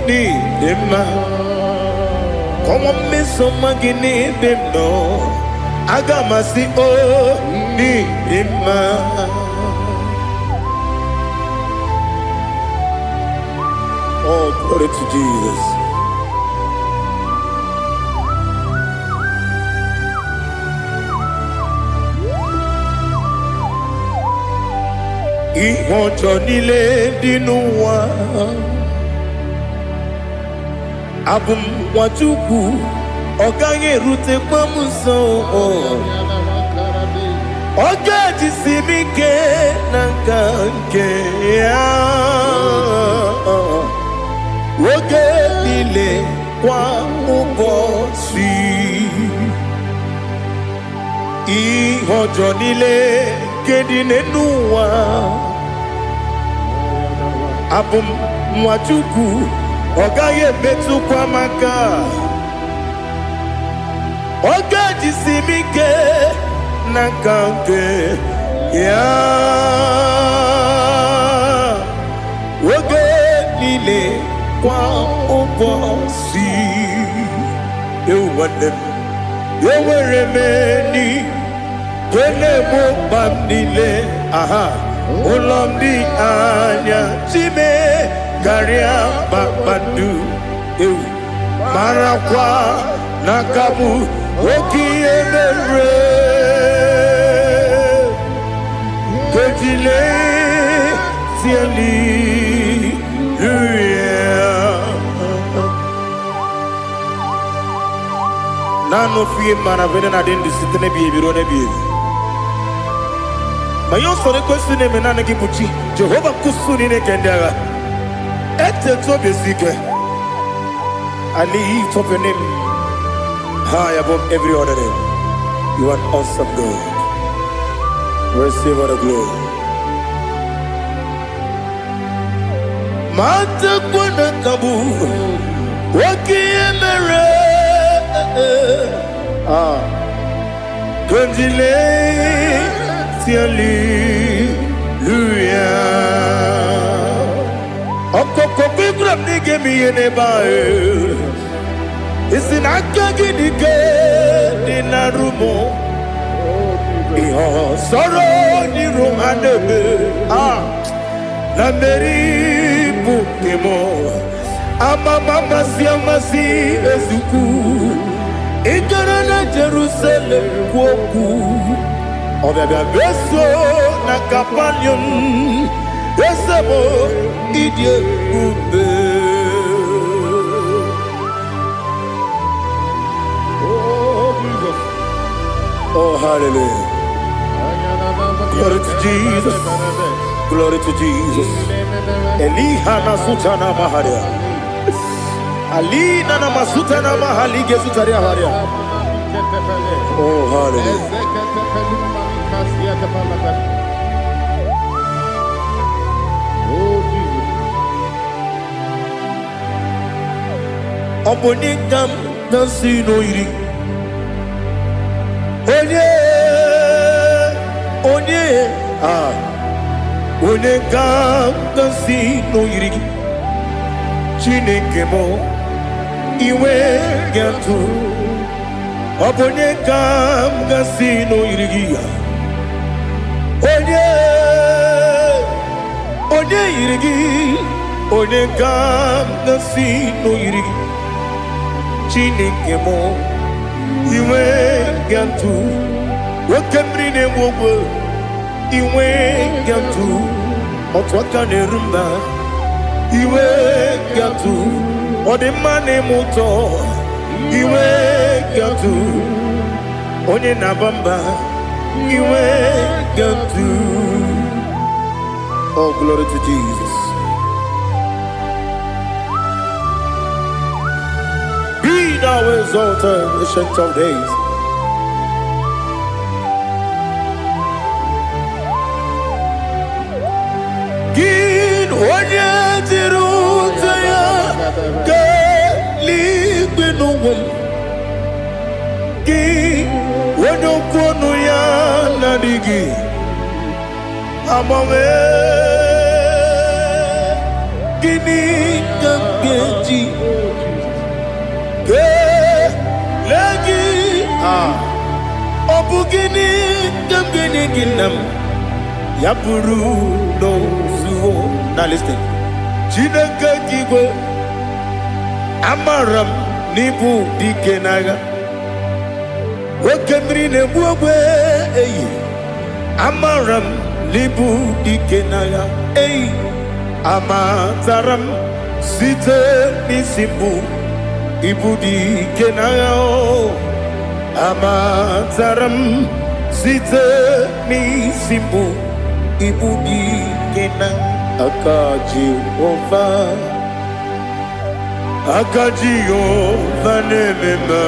n'ịdị mma. Kọnwa mmeso mma gị n'ebe m nọ aga masị o n'ịdị mma. Oh, glory to Jesus. Ihe ọjọọ niile dị n'ụwa abụ m nwa Chukwu ọ gaghị erutekwa m nso. Ọ ga-ejisi m ike na nka nke ya oge niile kwa ụbọchị. Ihe ọjọọ niile nke dị n'ụwa abụ m nwa Chukwu ọ gaghị emetụkwa m aka. Ọ ga-ejisi m ike na nka nke ya oge niile kwa ụbọchị. Ewu nwanne m enwere m enyi na-egbo mkpa m niile. Ụlọ m dị anya chime karịa kpakpando. Ewu marakwa n'aka m oke ihe mere. Kejile tieli nano fie mana vene na den disitene bi ebiro na bi. Mayo sore kwesi ne menana ki buchi Jehova kusuni ne kendaga. Ete to besike. I lift up your name high above every other name. You are awesome God. Receive all the glory. Mata kwana kabu waki emere. Kondile hallelujah. Okoko bigram nige mi yenebae. Isinaka gidike dinarumo. Iho sorrow ni romanebe. La meri bukemo. Mama siamasi ezuku. Igarana Jerusalem kwoku. Obebe beso na kapanium. Esebo idie ube. Oh, hallelujah. Glory to Jesus. Glory to Jesus. Elihana sutana maharia. Alina na masutana mahali gesutaria haria. Oh, hallelujah. Oh, Jesus. Obonikam nasino iri. Onye ga-asị n'oyiri gị Chineke m iwe ga-atụ ọ bụ onye ga-asị n'oyiri gị onye yiri gị onye ga-asị n'oyiri gị Chineke m iwe ga-atụ nwoke mmiri na-egbu ogwe iwe ga-atụ otu aka na-eru mba iwe ga-atụ ọ dị mma na-eme ụtọ iwe ga-atụ onye na-aba mba iwe ga-atụ. Oh, glory to Jesus. Be thou exalted, ancient of days. Onye jiri ụzọ ya ga-eligwe n'ụwa gị onye okwu ọnụ ya na-adịghị agbanwe gịnị ka m ga-eji kelee gị ọ bụ gịnị ka m ga-enye gị nna m ya bụrụ n'ozuo. Now listen. Chineke kigwe amaram n'ibu dike n'agha nwoke mmiri na-egbu ogwe eyi amaram n'ibu dike n'agha eyi amatara m site n'isi mbụ ibu dike n'agha amatara m site n'isi mbụ ibu dike n'agha aka Jehova na-ememe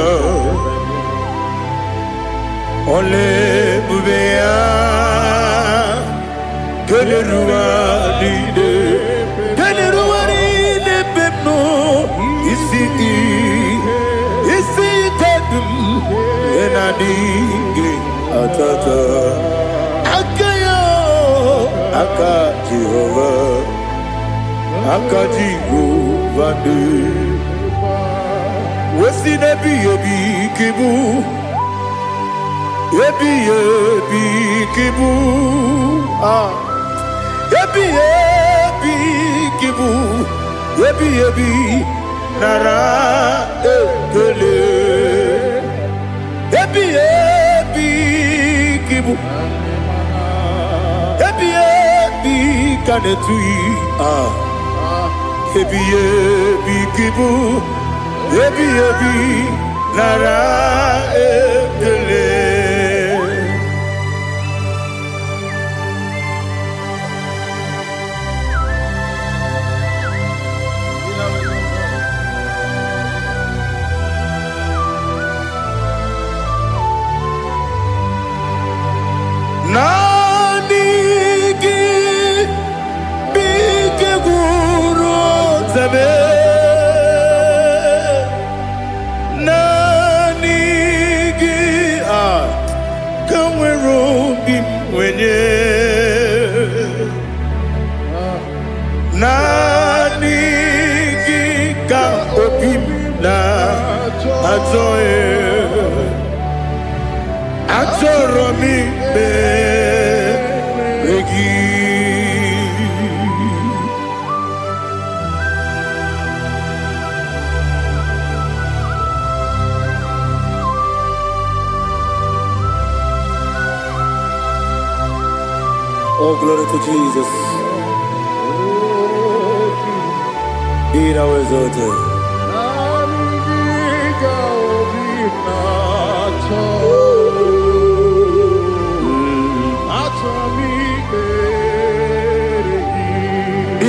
ọla ebube ya keleruwa niile bepno isi kadum enadịghị atata aka Jehova dị wesi n'ebi ebi kibu ebi kibu ebi kibu ebi nara ekele ebi kibu kanetui ebi kibu ebi nara ekele. Nani gi kanwero bi mwenye nani gi ka obi na atoe atoro mi be Oh, glory to Jesus. Be thou exalted.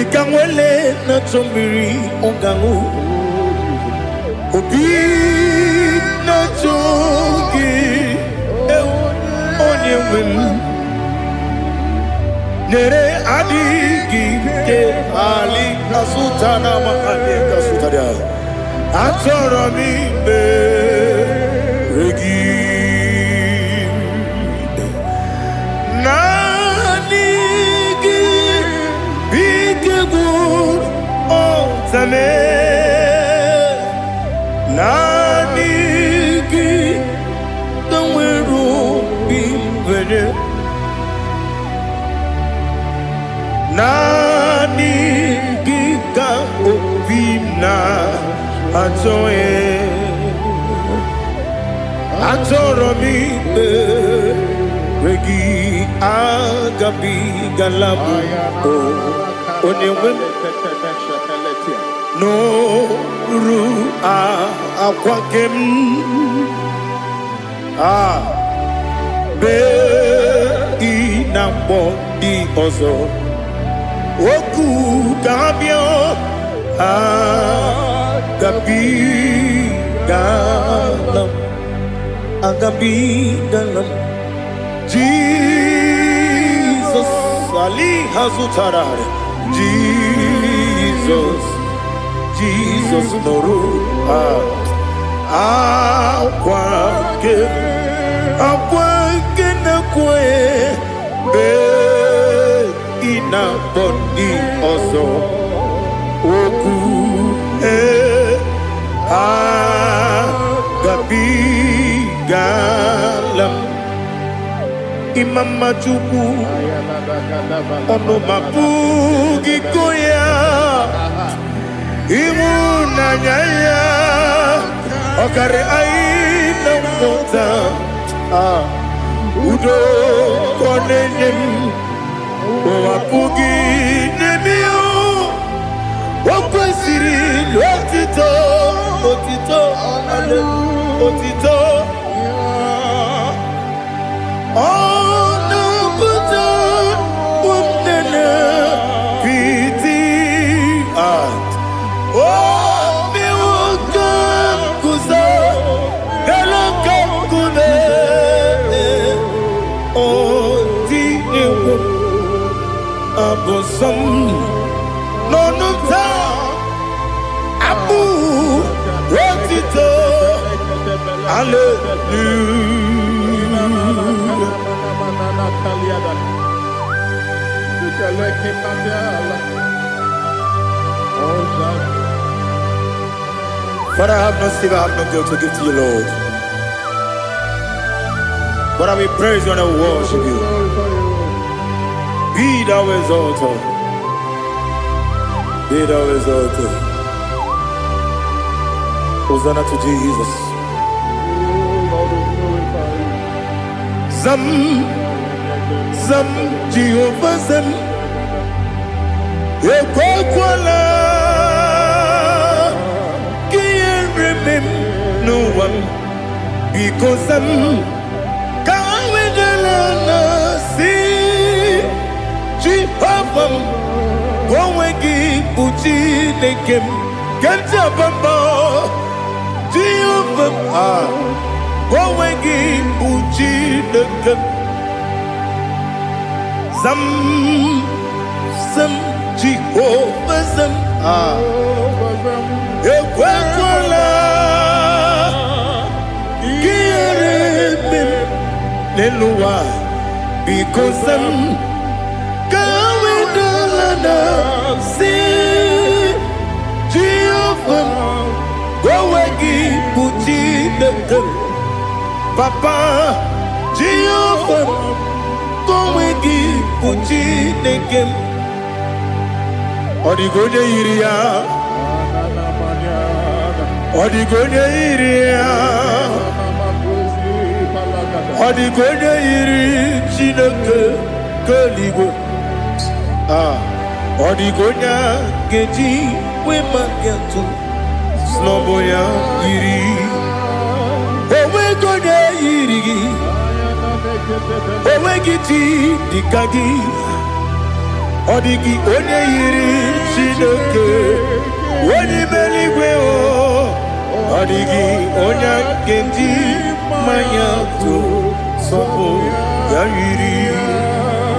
Ikangwele na chombiri ongangu Obi na chogi onye wim Nere adigi ke ali kasutana mahali kasutaria Atoro mi be regi Nanigi bigegud otame Nanigi kanweru bimvede Nani giga obina atoe atoro mi regi agabi galabu onyewe no ru akwakem be inambo di ozo Oku kabio agabi galam Jesus Ali hazutarare Jesus noru akwake na kwe be ina bondi ozo oku gabi galam imama chuku ono mapugi koya imuna nyaya okare aina mota udo konenyem Wapugi nemio Wakwesiri Lotito Otito Otito Ono Buto Umnene Piti Oh Miwaka Kuzo Galaka Kune Oh Dini Abosam Nonuta Abu Rotito Hallelujah But I have no silver, I have no gold to give to you, Lord. But I will praise you and I will worship you. Be thou exalted. Be thou exalted. Hosanna to Jesus. Zam Jehovah Zam Ekwakwala Can't remember no one because Zam Kawedalana see Jehovah Gowegi Buchi Nekem Ganja Bamba Jehovah Gowegi Buchi Nekem Zam Jehovah Zam Ekwakwala Kieremem Nelua because Zam Kawedalana see Jehovah Gowegi Buchi Nekem Papa Jehovah Gowegi Puchi nekem Odigonye iria Odigonye iria Odigonye iri Chineke Keligwe Odigonya Geji Wemagetu Sloboya iri Owegonye iri Owegiti Dikagi Odigi onye yiri Chineke Onye meligwe o Odigi onye kendi manya to Sopo ya yiri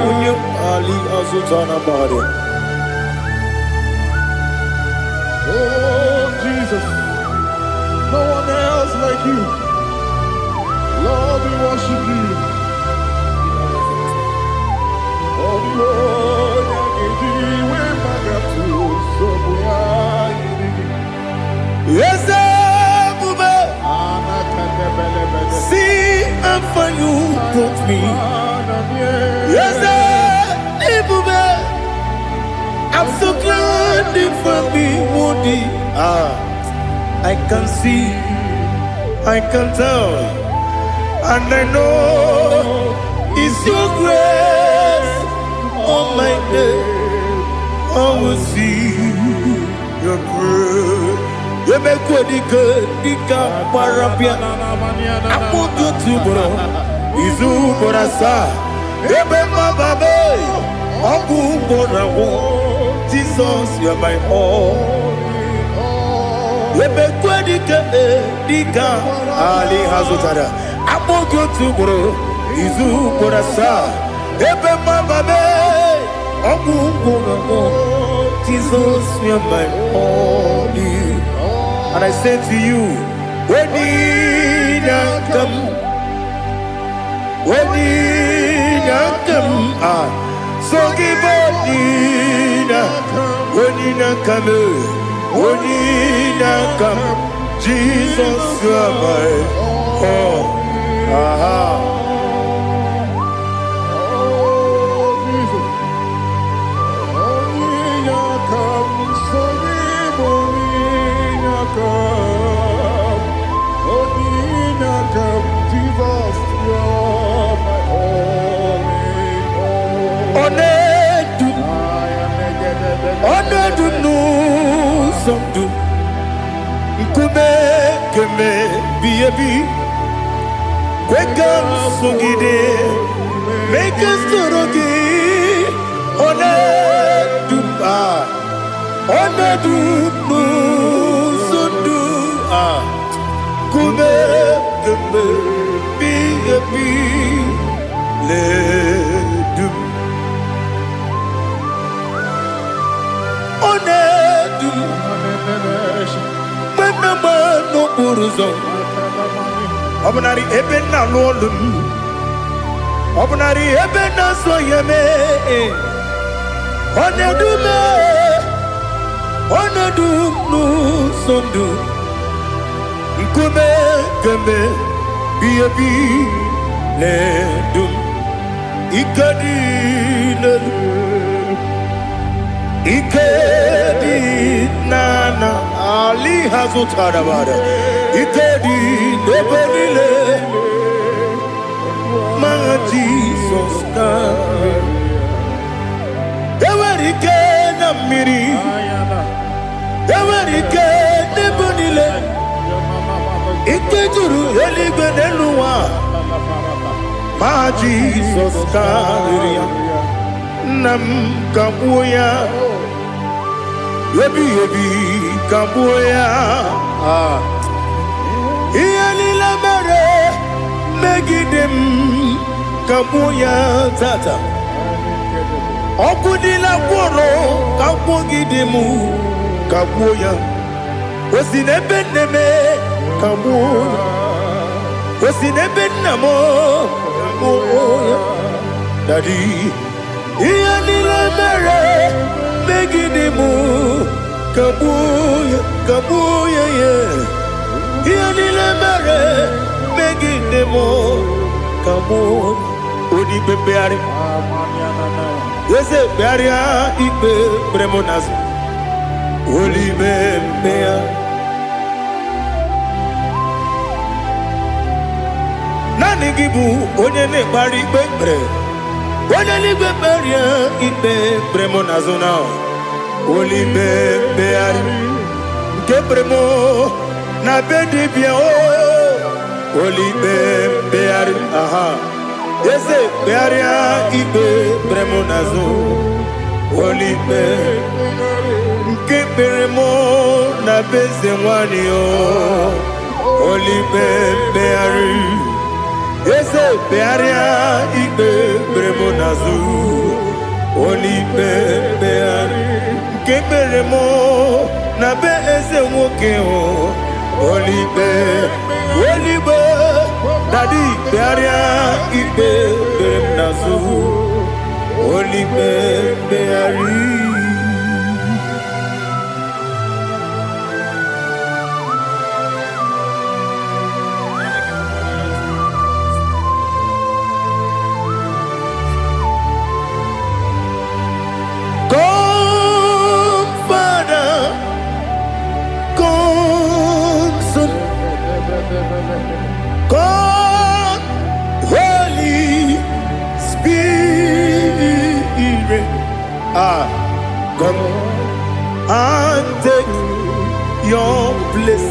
Onye ali azutana bade. Oh Jesus, no one else like you. Lord, we worship you. Yes, see how far you brought me. Yes, I'm so glad for me, Woody. I can see, I can tell, and I know it's your grace. On my day, I will see your grace. You make what you good, you got parapia. I want you to bro. Izu borasa. You make my baby. Abu borawo. Jesus, you're my all. You make what you good, you got Ali Hazutara. I want you to bro. Izu borasa. Ebe mababe, Jesus, you're my only. And I say to you, when you come, so give up, when you come, Jesus, you're my all. Make us Obnari ebena lolum Obnari ebena soyeme Onedu nu sondu Nkume keme Biyabi ledum Ikadi Ikedi nana Ali hazutara bada Ikedi nebelile Manga Jesus kame Ewerike na miri Ewerike nebelile Ikejuru eligwe neluwa Ma Jesus kame Nam kabuya Yebi kabuya Iyalila mere Megidem kabuya tata Okudila kworo kabugidemu kabuya Osinebeneme kabuya Osinebenamo kabuya Daddy Iyalila mere Megidemu kabuya yeah Iyalila mere Megidemu kabuya Odi bebeari. Yese bearia ibe bremonas. Oli bebea. Nani gibu onye ne bari bebre. Onye ni beberia ibe bremonas ona. Oli bebeari. Kebremo na bedi bia o. Oli bebeari. Aha. Yese bearia ibe bremonazo. Oli be. Kebremo na beze wani o. Oli bebeari. Yese bearia ibe bremonazo. Oli bebeari. Kebremo na beze woke o. Oli be. Oli be. Daddy, bearia ibe nazu, oli beari. Come, Father, come, Son, come, Holy Spirit, come and take your place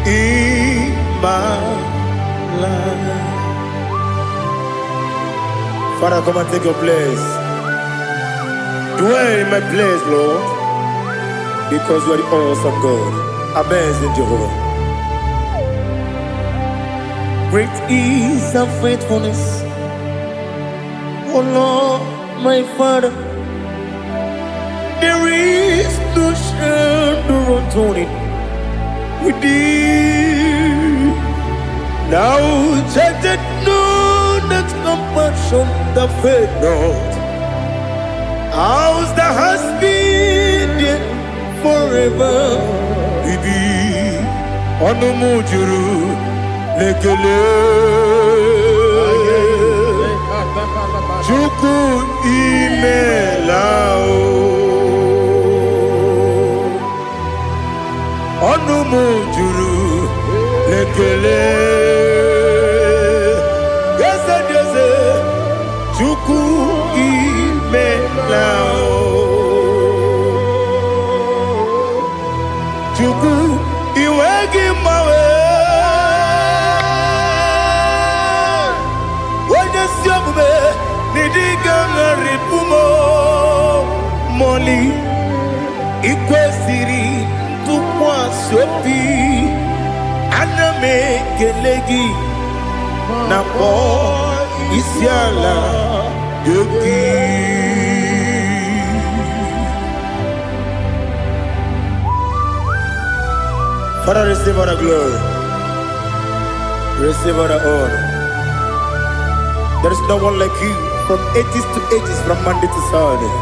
in my life. Father, come and take your place. Dwell in my place, Lord, because you are the awesome God. Amazing Jehovah. Great is thy faithfulness, oh Lord, my Father. There is no shadow of turning with thee. Now check that no, that compassion that faith not. Ours that has been there forever. Bibi, Onumujuru. Lekele Chuku imelao Onumujuru Lekele Yese yese Chuku imelao Chuku iwegi mawe Moli ikwesiri tukwa sopi aname kelegi na po isiala yoki. Father, receive all the glory, receive all the honor. There is no one like you. From ages to ages, from Monday to Sunday,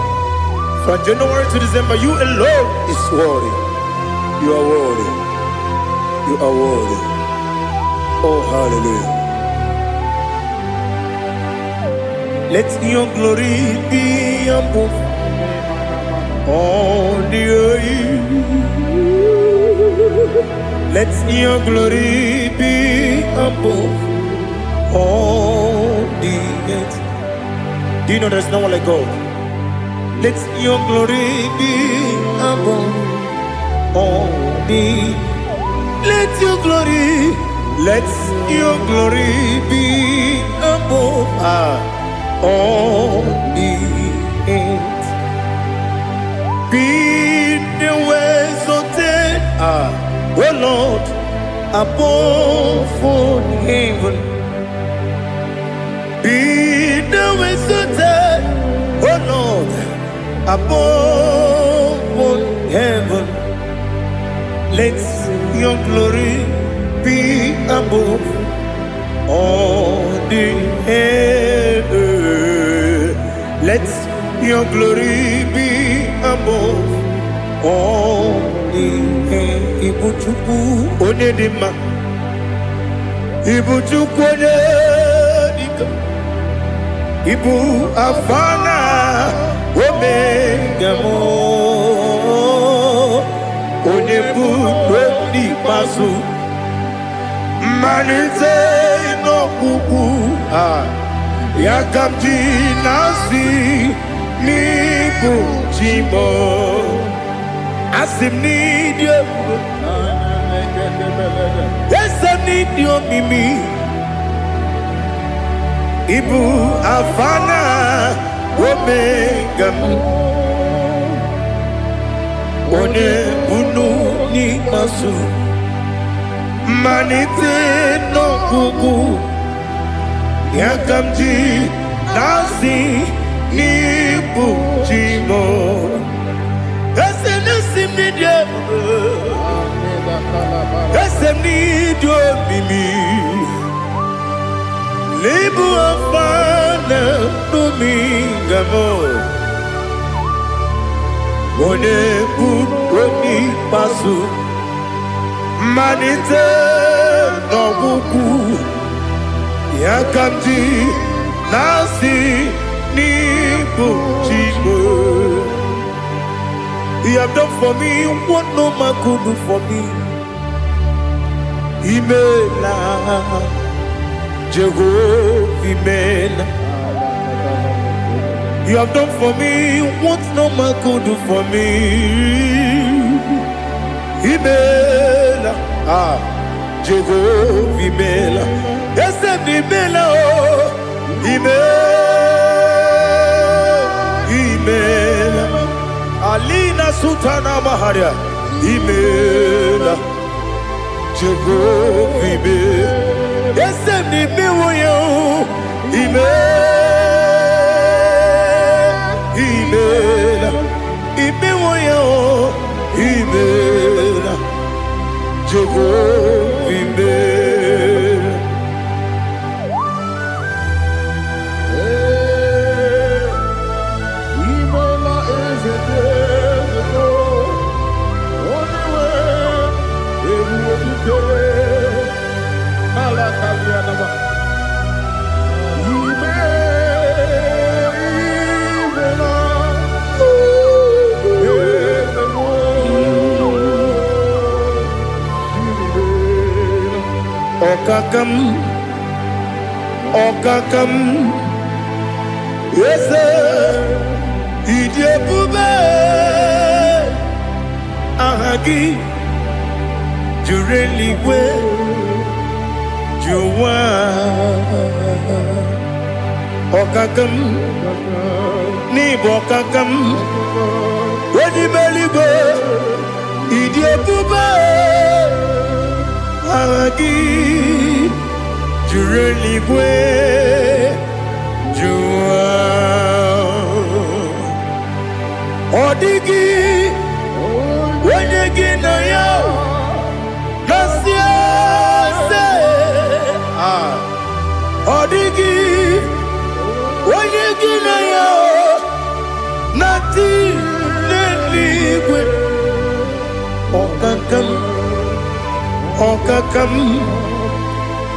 from January to December, you alone is worthy. You are worthy. You are worthy. Oh, hallelujah. Let your glory be above all the earth. Let your glory be above all the earth. Do you know there's no one like God? Let your glory be above all the. Let your glory be above all the earth. Be the ways of death, oh Lord, above all heaven. Be the ways of death, oh Lord, above all heaven. Let your glory be above all the earth. Let your glory be above all the earth. Ibuchuku onedima, Ibuchuku onedika, Ibu Afana Omega mo Onebu Rodi Pasu Manite no kuku Yakamji Nasi Nibu Jimo Asim need you Yes I need you Mimi Ibu Afana Omega One Bunu Ni Masu Manite no Kuku Yakamji Nasi Nibu Jimo Ese Nasim Nidio Ese Nidio Mimi Libu Afana Numingamo One Buni Pasu Manite no Buku Yakamji Nasi Nibu Chibo. You have done for me what no man could do for me. Imela Jehovah Imela. You have done for me what no man could do for me. Imela, Jehovah Imela. Yes, Imela, Imela, Alina Sultana Maharia. Imela, Jehovah Imela. Yes, Imela, Imela, Imela, Jehovah Imela. Imela is a devil. Only way it will be good. Malakalianaba. Okakam, yes, Idiabube, Ahagi, Jureli, Juwa, Okakam, Nibokakam, Wedibelibe, Idiabube, Ahagi. Jureligwe Jua Odigi Wenyegi na yo Nasia se Odigi Wenyegi na yo Nati Neligwe Okakam Okakam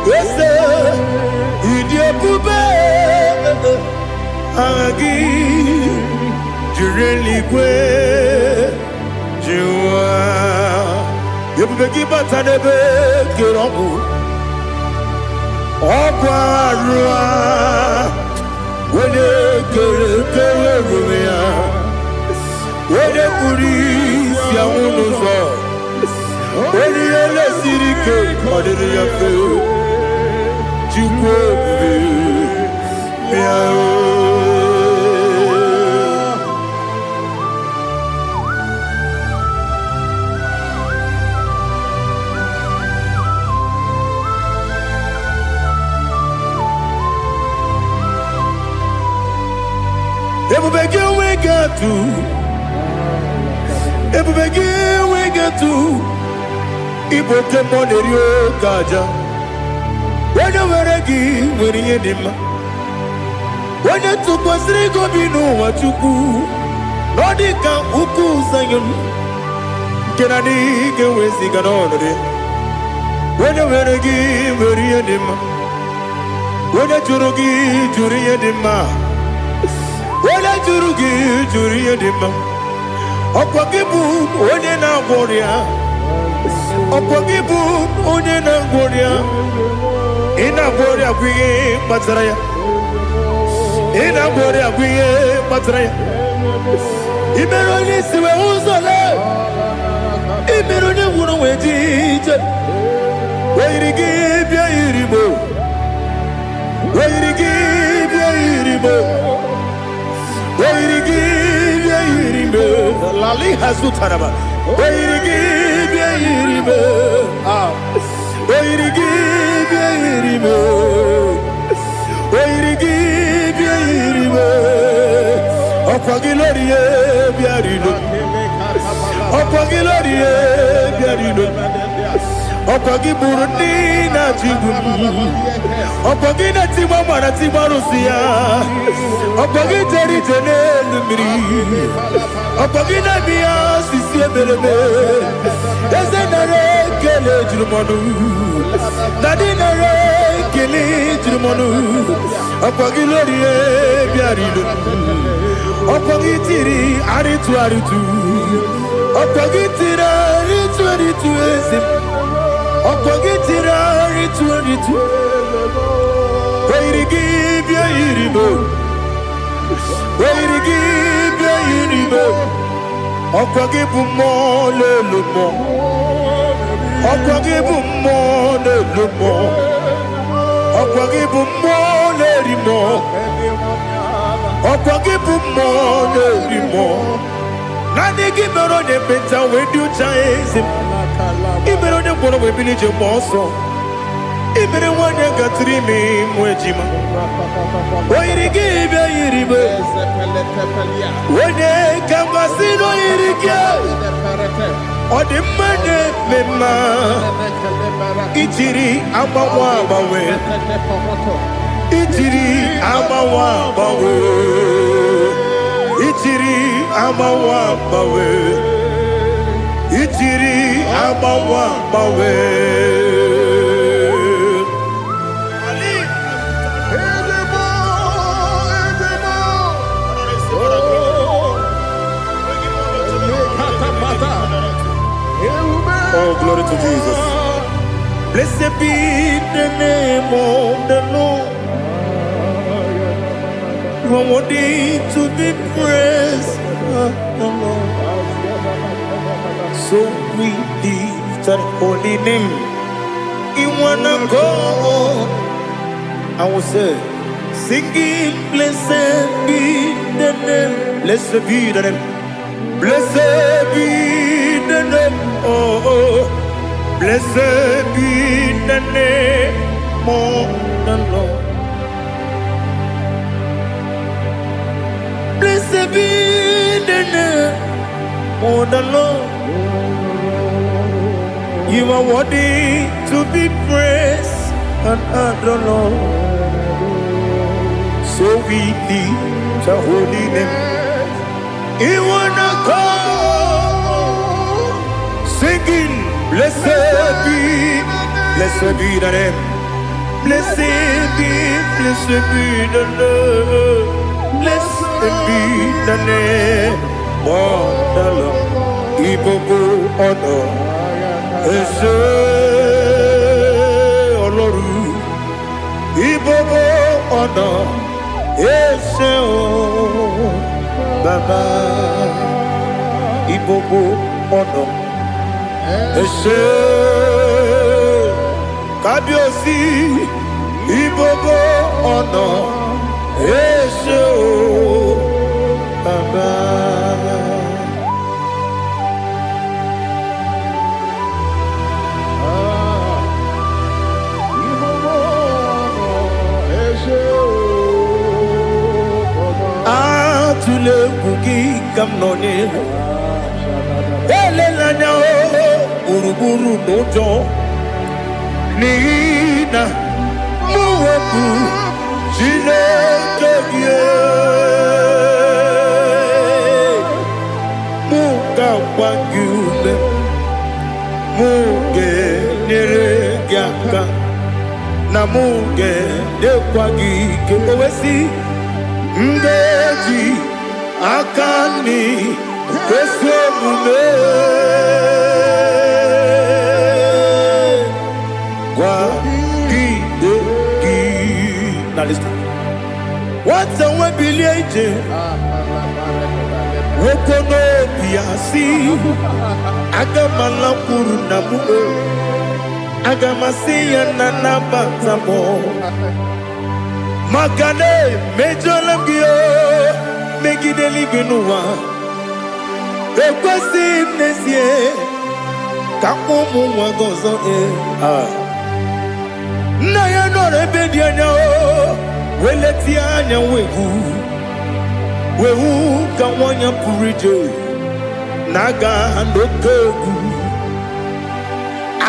Yes, Idiabube Agi Jureligwe Jua Yebubeki Batanebe Kirongu Okwarua Wene Kere Rumia Wene Kuri Siamunuzo Wene Ele Sirike Kodiri Yafe Everybody we get to Ibo Temonerio Gaja. When you were a gay, when you did, when you took was Rico Bino, what you do, Nordica, Uku, Zion, can I get with the When you were a gay, when you did, Onye jụrụ gị jụrụ ihe dị mma. Onye jụrụ gị jụrụ ihe dị mma. Ọkwa gị bụ onye na-agwọ ọrịa. Ọkwa gị bụ onye na-agwọ ọrịa. Ị na-agwọ ọrịa bụ ihe kpatara ya. Ị na-agwọ ọrịa bụ ihe kpatara ya. Ị mere onye isi wee ụzọ lee. Ị mere onye nwụrụ wee dị ije. Wee yiri gị bịa yiri Igbo. Wee yiri gị bịa yiri Igbo. Wee yiri gị bịa yiri Igbo. Lali hazu taraba. Wee yiri gị bịa yiri Igbo. Wee yiri gị bịa yiri Igbo. Wee yiri gị bịa yiri Igbo. Ọkwa gị lórí ye bịa rilo. Ọkwa gị lórí ye bịa rilo. Ọkwa gị bụrụ ndị na-achịgbu m. Ọkwa gị na-etigbu mma na-etigbu arụsị ya. Ọkwa gị jere ije n'elu mmiri. Ọkwa gị na-eme ya osisi emereme. Eze nara ekele juru m ọnụ. Na dị nara ekele juru m ọnụ. Ọkwa gị lórí ye bịa rilo. Ọkwa gị tiri arịtụ arịtụ. Ọkwa gị tiri arịtụ arịtụ eze m. Ọkwa gị tiri arịtụ arịtụ. Wee yiri gị bịa yiri Igbo. Wee yiri gị bịa yiri Igbo. Ọkwa gị bụ mmụọ n'elu mmụọ. Ọkwa gị bụ mmụọ n'elu mmụọ. Ọkwa gị bụ mmụọ n'eri mmụọ. Ọkwa gị bụ mmụọ n'eri mmụọ. Naanị gị mere onye ekpenta wee dị ụcha eze m. Ị mere onye gwọrọ wee bili ije gba ọsọ. Ị mere nwanyị gatụrụ ime mụ ejima. O yiri gị bịa yiri Igbo. Onye ka mmasị na o yiri gị. Ọ dị mma na-eme mma. Ijiri agbanwe agbanwe. Ijiri agbanwe agbanwe. Ijiri agbanwe agbanwe. Ijiri agbanwe agbanwe. Oh, glory to Jesus. Blessed be the name of the Lord. You are worthy to be praised, the Lord. So we lift that holy name. You wanna go? I will say, singing, blessed be the name. Blessed be the name. Blessed be the name. Oh, blessed be the name of the Lord. Blessed be the name of the Lord. You are worthy to be praised and adored, Lord. So we lift the holy name. You wanna go singing, blessed be the name. Blessed be the Lord. Blessed be the name of the Lord. Ibobo ono ese oloru. Ibobo ono ese o baba. Ibobo ono ese kabiosi. Ibobo ono ese o baba. Atule kuki kamnoni. Elelanya uruburu nojo. Nina muweku Chineke muka wangule muge nere gyaka na muge na-ekwaghị ike owesi ngeji aka nri esi omume gwagide gị na lista nwata nwe bilie ije nwoke n'obi ya si agamala kwuru na mụ agamasi ya na nabata m maka na emejola m gị megide eluigwe n'ụwa ekwesịghị m n'ezie ka ụmụ nwa gị ọzọ nna ya nọrọ ebe dị anya weletie anya wewu ka nwanyị pụrụ ije na-aga n'oke egwu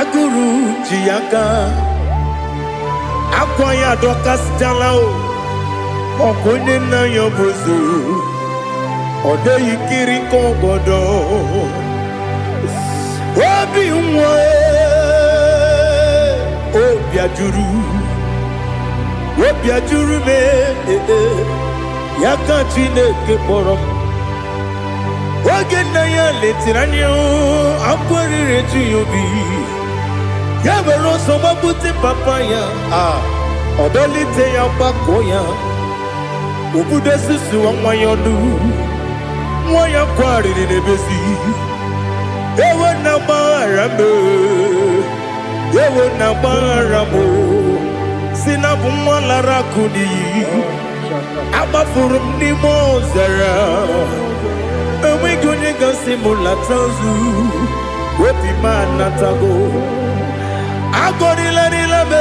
agụrụ ji ya ka akwa ya dọkasịchala ọkụ onye nna ya bụzo ọ dịghị kiri ka ọgọdọ obi nwa obi ajuru m ya ka Chineke kpọrọ m oge nna ya letiri anya akwarịrị eju ya obi ya were ọsọ gbapute papa ya ọdọlite ya gbakọ ya obodo susuwa nwa ya ọnụ nwa ya kwarịrị n'ebezi ewe na gbaghara m si na bụ nwa lara akụ n'iyi agbafuru m n'ime ọzara enweghị onye gasị m lata ozu obi m anatago agọrịlarịla m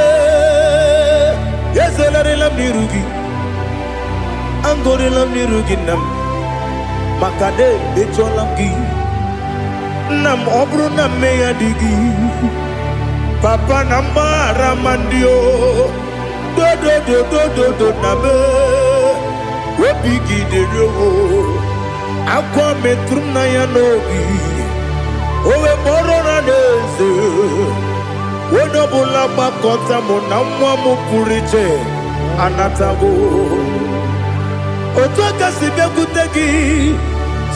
ezelarịla m n'iru gị agọrịla m n'iru gị nna m maka na emejọla m gị nna m ọ bụrụ na mme ya dị gị papa na mgbaghara ma ndị dodododododo na me obi gị dịrị akwa metụrụ m na ya n'obi owe kpọrọ na n'eze onye ọbụla gbakọta mụ na nwa m pụrụ iche anatago otu aka si bịakwute gị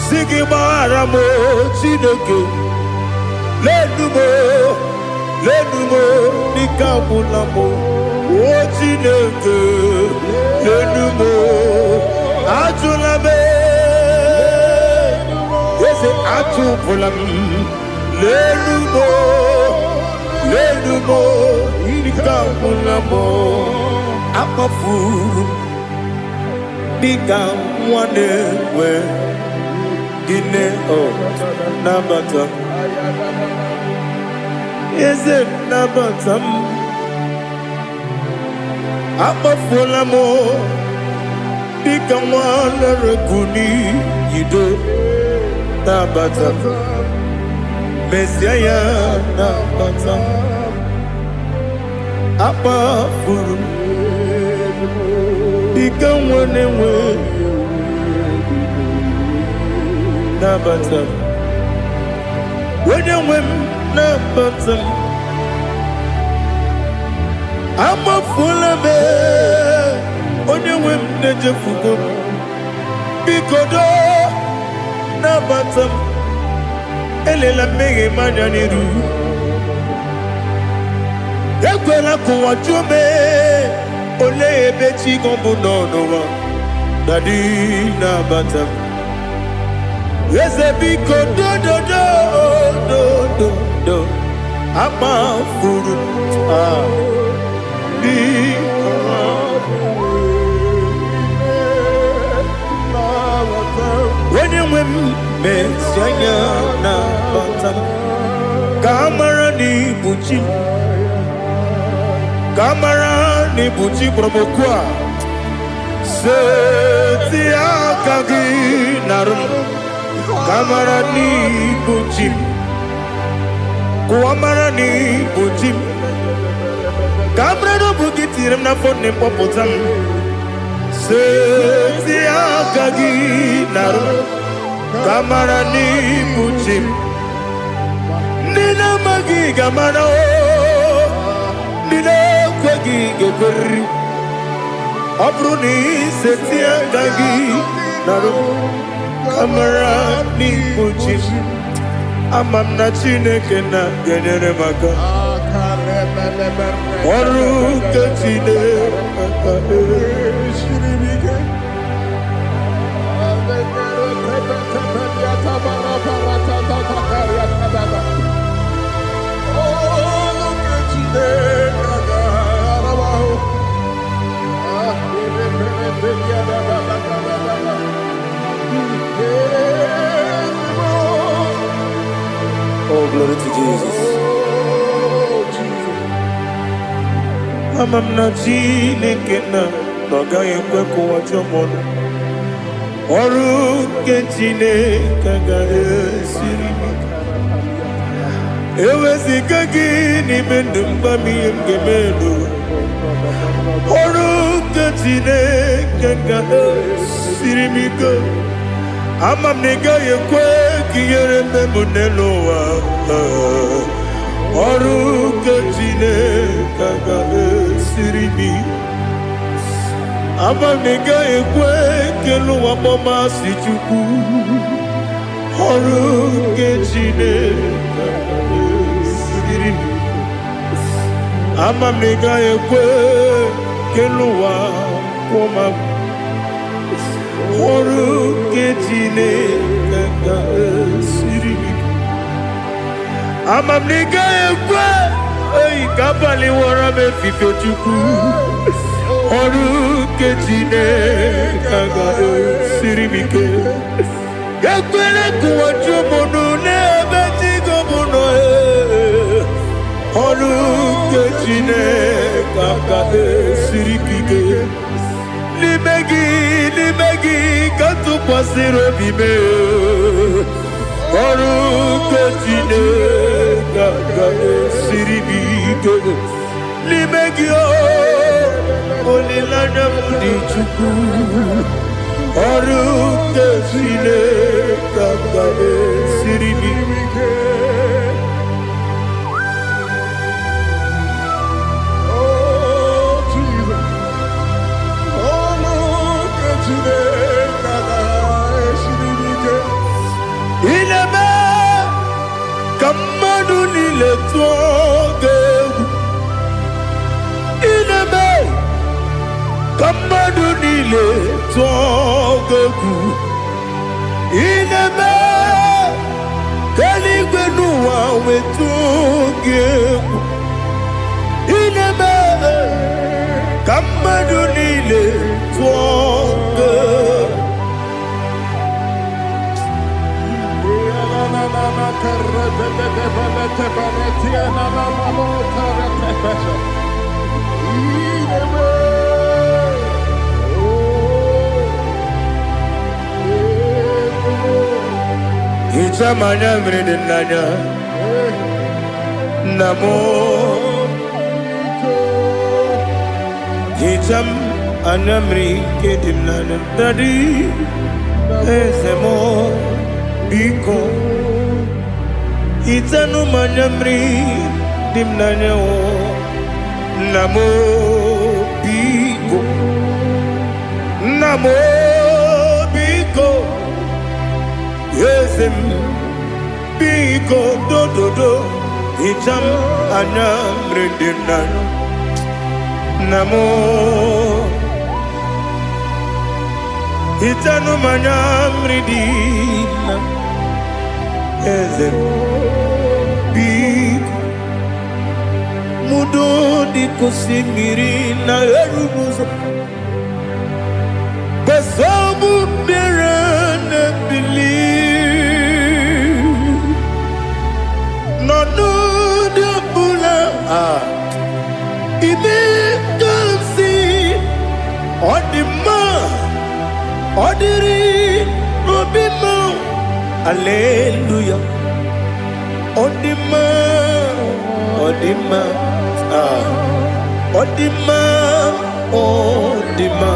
si gị gbaghara m Chineke lenumo dịka agwụla m o Chineke lenumo ajụla m eze atụpụla m lenumo dịka agwụla m akpafuru dịka nwa na-enwe gịnị nabata eze nabata m akpafuola m dịka nwa na-erekuni yido nabata mesia ya nabata akpafuru dịka nwa na-enwe nabata onye nwe m nabata m agbafuola m onye nwe m na-ejefugo m biko nabata m elela mmehie m anya n'iru ekwela ka ụwa jụọ m olee ebe chi gị bụ n'ụwa dadi nabata m eze biko do akpafuru onye nwe m mesi anya nabata m ka amara n'ibu chi ka amara n'ibu chi kpọrọ m okwu a seti aka gị narụ ka amara n'ibu chi kụwa mara n'ibu chi ka amara n'obu gị tiri m n'afọ nne mkpọpụta m seti aka gị narụ ka amara n'ibu chi ndị na-amaghị ga-amara ndị na-ekweghị ga-ekweriri Obruni setia gagi naru kamera ni puchim amam na Chineke na genyere maka ọrụ nke Chineke Oh, glory to Jesus. Amam na Chineke na n'ọgaghị ekwe ka ụwa jọọ m. Ọrụ nke Chineke ga-esiri m. Eweziga gị n'ime ndụ mgba m ihe m ga-eme elu. Ọrụ nke Chineke ga-esiri m ike. Ama m na ị gaghị ekwe ka ihere eme m n'elu ụwa. Ọrụ nke Chineke ga-esiri m ike. Ama m na ị gaghị ekwe ka elu ụwa gbamasị Chukwu. Ọrụ nke Chineke ga-esiri m ike. Ama m na ị gaghị ekwe ka elu ụwa kwụma m. Ọrụ nke Chineke ga-esiri m ike. Ama m na ị gaghị ekwe ka abalị wara m efife Chukwu. Ọrụ nke Chineke ga-esiri m ike. Ekwere ka ụwa jụọ m ọnụ n'ebe chi gị bụ nọ. Ọrụ nke Chineke ga-esiri gị ike. N'ime gị ka tụkwasịrị obi m. Ọrụ nke Chineke ga-esiri m ike. N'ime gị olileanya m dị Chukwu. Ọrụ nke Chineke ga-esiri m ike. Ị na-eme ka mmadụ niile tụọ gị egwu. Ị na-eme ka mmadụ niile tụọ gị egwu. Ị na-eme ka eluigwe n'ụwa wee tụọ gị egwu. Ị na-eme ka mmadụ niile tụọ gị egwu. Hicham anya mmiri dị n'anya nna m. Hicham anya mmiri nke dị m n'anya Daddy eze m biko. Hitanụ m anya mmiri dị m n'anya nna m biko. Nna m biko. Eze m biko dododo. Hicham anya mmiri dị m n'anya nna m. Hitanụ m anya mmiri dị na eze m biko. Mudo dịka osimiri na-eru n'ụzọ. Nsogbu bịara na-ebili. N'ọnọdụ ọbụla ime ka m si ọ dị mma. Ọ dịrị n'obi m. Hallelujah. Ọ dị mma. Ọ dị mma. Ọ dị mma. Ọ dị mma.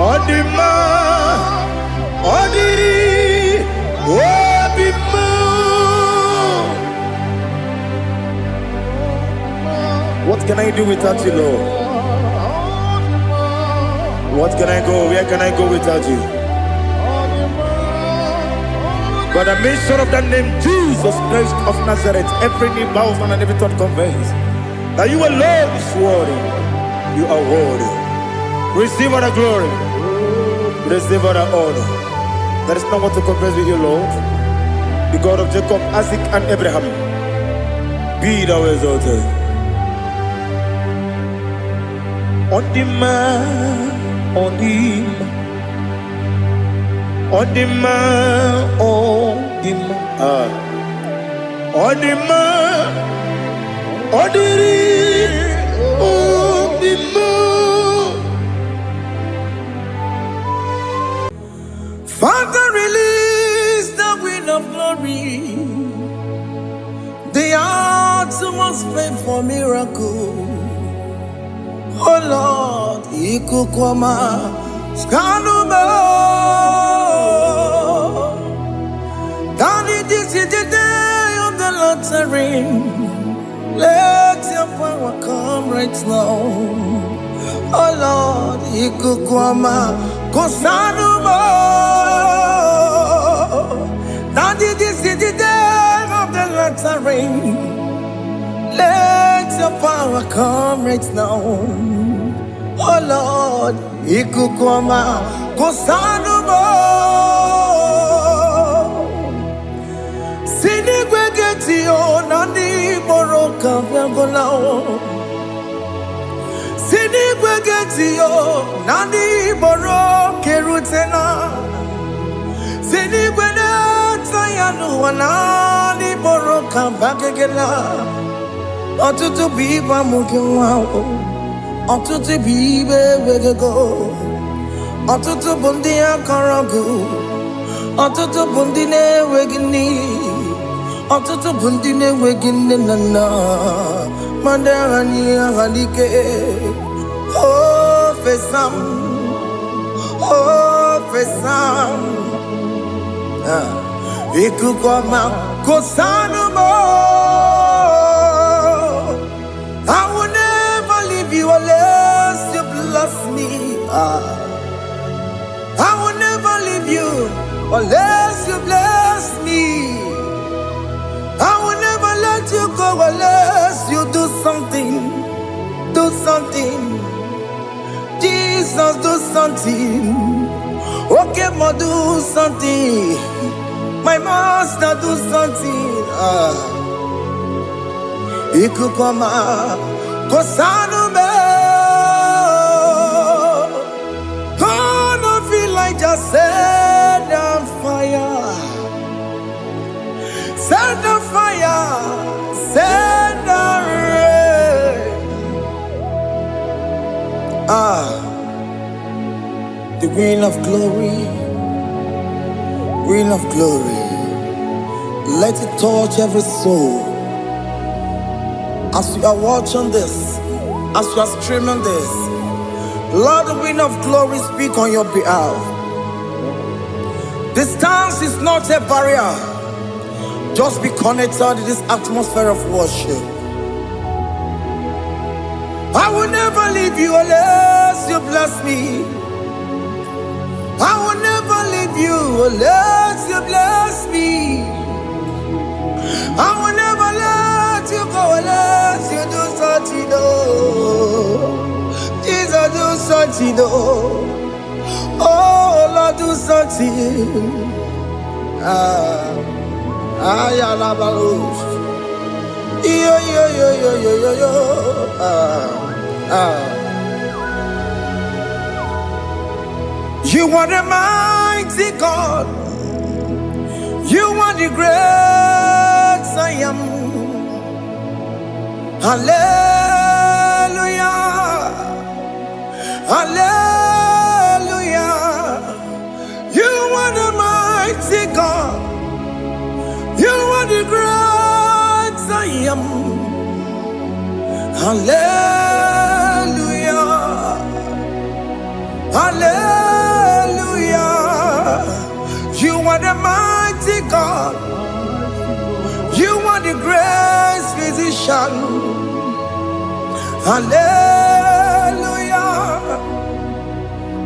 Ọ dị mma. Ọ dịrị obi m. What can I do without you, Lord? What can I go? Where can I go without you? By the mention of that name, Jesus Christ of Nazareth, every knee bows and every thought conveys that you alone is worthy. You are worthy. Receive all the glory. Receive all the honor. There is no one to compare with you, Lord. The God of Jacob, Isaac, and Abraham. Be thou exalted. On the man, on the man, on the man, on the man, on the man, on the man. Father, release the wind of glory. The heart must pray for miracle. Oh Lord, Ikukwama, Skanuma. Daddy, this is the day of the lottery. Let your power come right now. Oh Lord, Ikukwama, Kosanuma. Daddy, this is the day of the lottery. Let your power come right now. Oh Lord, Ikukwama, Kosanuma. Sinigwegetio, Nandi Boroka, Vyangolao. Sinigwegetio, Nandi Boroke Rutena. Sinigwena, Tayanu, Nandi Boroka, Bagagela. Ọtụtụ bụ ibe amụghị nwa ahụ, ọtụtụ bụ ibe ewegego, ọtụtụ bụ ndị akọrọ gụ, ọtụtụ bụ ndị na-enweghị nne, ọtụtụ bụ ndị na-enweghị nne na nna, ma ndị agha n'ihe agha n'ike. O fesam, o fesam, ikuku ọma kosanụ m. I will never leave you unless you bless me. I will never leave you unless you bless me. I will never let you go unless you do something. Do something. Jesus, do something. Okay, ma, do something. My master, do something. Ikukwama, Kosanume. Gonna feel like just set on fire. Set on fire. Set on rain. The wind of glory. Wind of glory. Let it touch every soul. As you are watching this, as you are streaming this, Lord, the wind of glory speak on your behalf. Distance is not a barrier. Just be connected to this atmosphere of worship. I will never leave you unless you bless me. I will never leave you unless you bless me. I will never let you go unless you do something. Jesus, do something. Oh Lord, do something. Ayalabalos. Yo. You are the mighty God. You are the great I am. Hallelujah. Hallelujah. You are the mighty God. You are the great I am. Hallelujah. Hallelujah. You are the mighty God. You are the great physician. Hallelujah.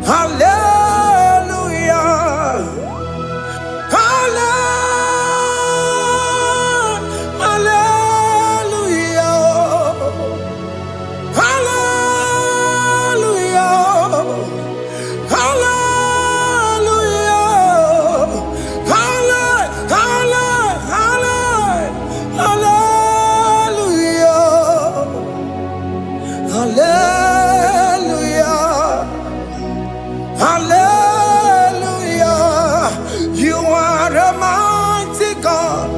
Hallelujah. Hallelujah. You are a mighty God,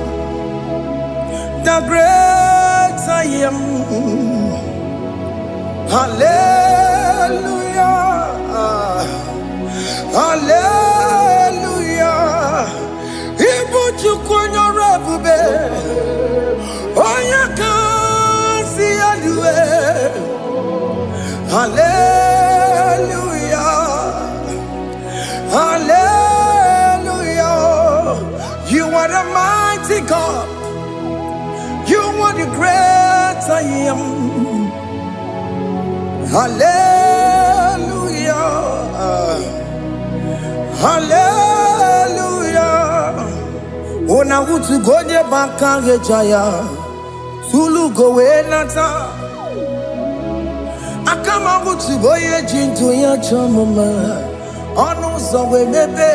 the great I am. Hallelujah. Hallelujah. Ibu chukwenyo rebube, onya kasi adue. Hallelujah. Hallelujah. You are the mighty God. You are the great I am. Hallelujah. Hallelujah. Ona utu gonye bakange jaya. Sulu gowe nata. Akama utu boye jintu ya chamama. Onu sowe mebe.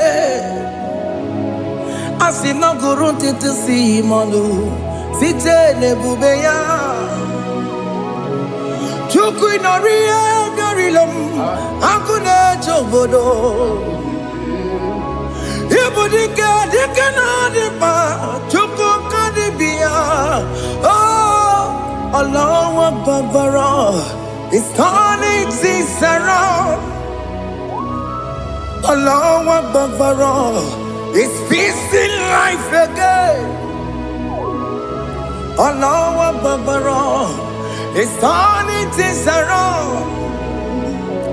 Asina gurunti tisi manu. Site nebubeya. Chuku inoriye garilom. Akune chobodo. Ibudike dikena dipa. Chuku kadibia. Oh, Allah Akbar. It's turning things around. Allah Akbar. It's feasting life again. Allah Akbar. It's turning things around.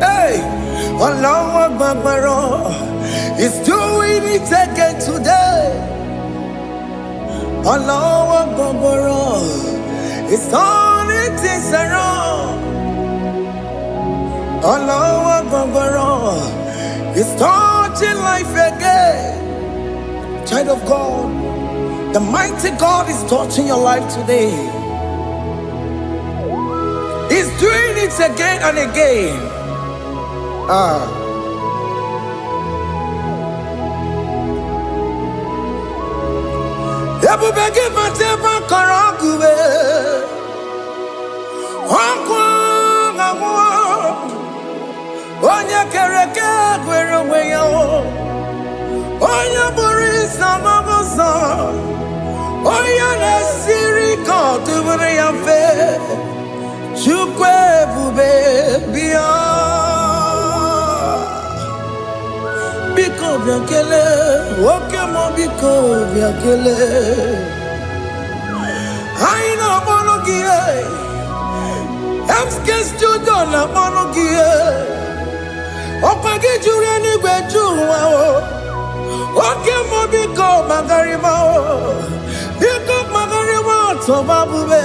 Hey, Allah Akbar. It's doing it again today. Allah Akbar. It's turning things around. Allah Akbar. It's touching life again. Child of God, the mighty God is touching your life today. He's doing it again and again. Ebubege mateba karagube. Onya kereke gwerewe yo. Onya burisa mabosa. Onya nesiri kotubure yafe. Chukwe bube biya. Biko biakele. Okemo biko biakele. Aina monogie. Emske studio na monogie. Opagi jure ni gwejuwa o. Okemo biko magarima o. Biko magarima toba bube.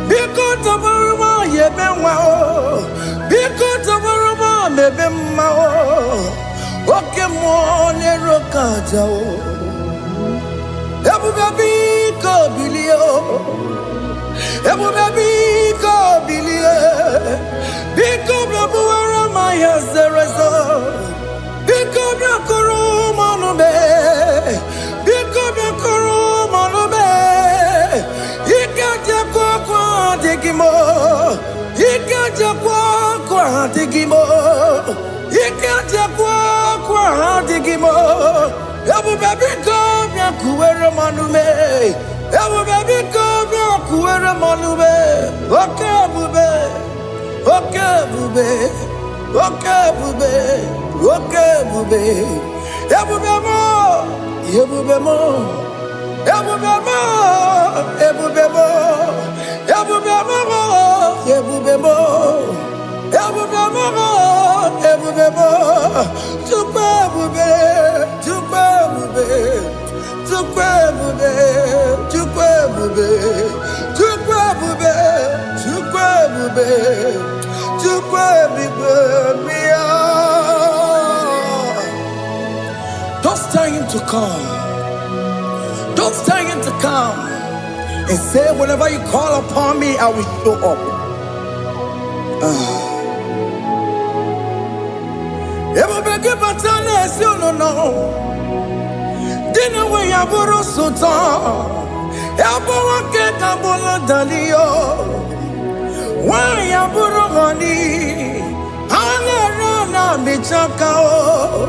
Biko tabaruma yebenwa o. Biko tabaruma mebemma o. Okemo nero kaja o. Ebube biko bilio. Ebube biko bilie. Biko blabuara maya zerezo. Biko blakuru manube. Biko blakuru manube. Ikaja kwa digimo. Ikaja kwa digimo. Ikaja kwa digimo. Ebube biko blakuere manume. Ebube biko blakuere manume. Okay bube. Okay bube. Okay bube. Okay bube. Ebube mo. Ebube mo. Ebube mo. Ebube mo. Ebube mo. Ebube mo. Ebube mo. Ebube mo. Tukwe bube. Tukwe bube. Tukwe bube. Tukwe bube. Tukwe bube. Tukwe bube. Tukwe bube. Mia. to come. Don't tell him to come. And say, whenever you call upon me, I will show up. Dina we yaburo sultan, yabuwa ke kabula dalio, wa yaburo gani, hana na michakao,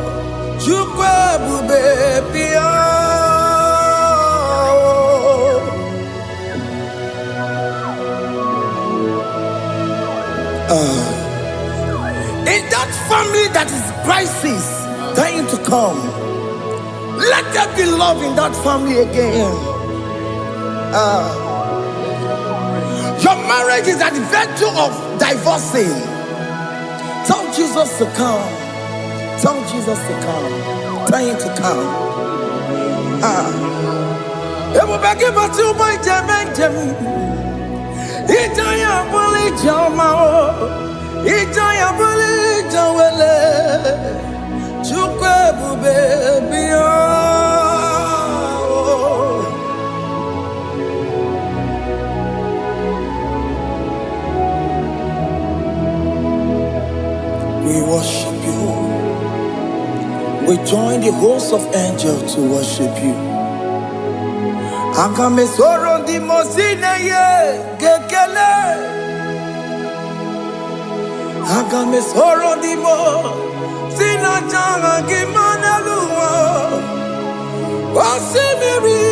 chukwe bube pia. In that family that is crisis, trying to come, let there be love in that family again. Your marriage is at the verge of divorcing. Tell Jesus to come. Tell Jesus to come. Tell him to come. We worship you. We join the host of angels to worship you. Agame soro di mosine ye gekele. Agame soro di mo sina janga gimana luwa. Wasimiri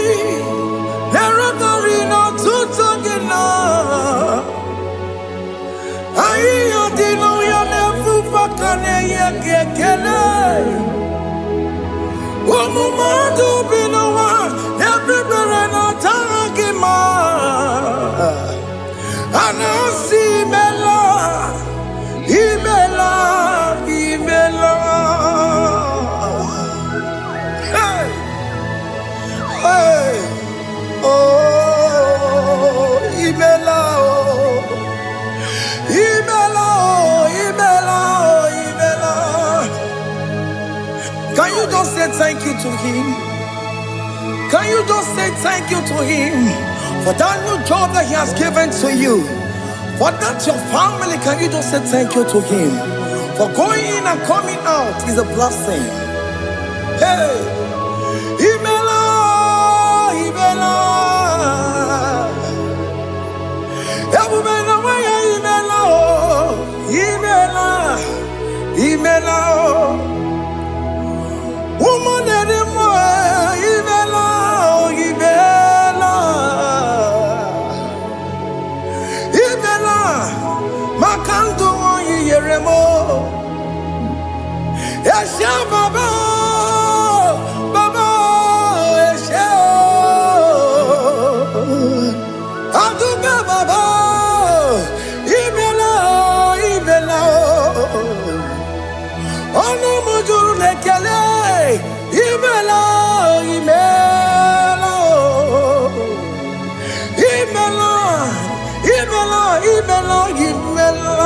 neragari no tutogina. Ayo dino ya nefu pakane ye gekele. Umumadu binowa everybody no tangima. Anasi mela, imela, imela. Hey, hey, oh, imela, oh, imela, oh, imela, oh, imela. Can you just say thank you to him? Can you just say thank you to him for that new job that he has given to you? For that your family, can you just say thank you to him? For going in and coming out is a blessing. Hey, Imela, Imela, Imela, Imela, Imela, woman anymore, Imela, Imela, Imela, Makandu Yeremo, Yasha Baba, Baba, Yasha, Aduba Baba, Imela, Imela, Ono Mujuru Lekele. Imela, Imela, Imela, Imela, Imela, Imela.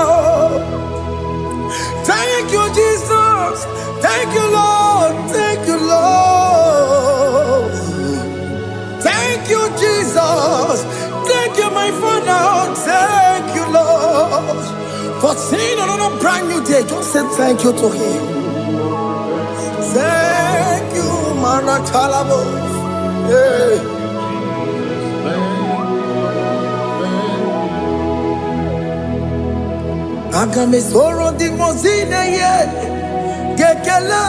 Thank you, Jesus. Thank you, Lord. Thank you, Lord. Thank you, Jesus. Thank you, my Father. Thank you, Lord. For seeing another brand new day, just say thank you to him. Thank you, Manatalabo. Yeah. Agame soro di mozine ye gekele.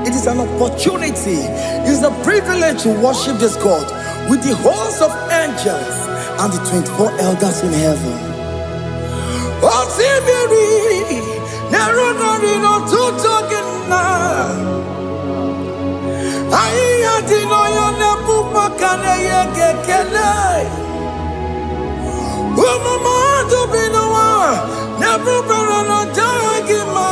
It is an opportunity. It is a privilege to worship this God with the host of angels and the 24 elders in heaven. Osimiri nerunari no tutogina. Aiya dino yo nefu pakane ye gekele. Umamadu binowa nefu berano jagima.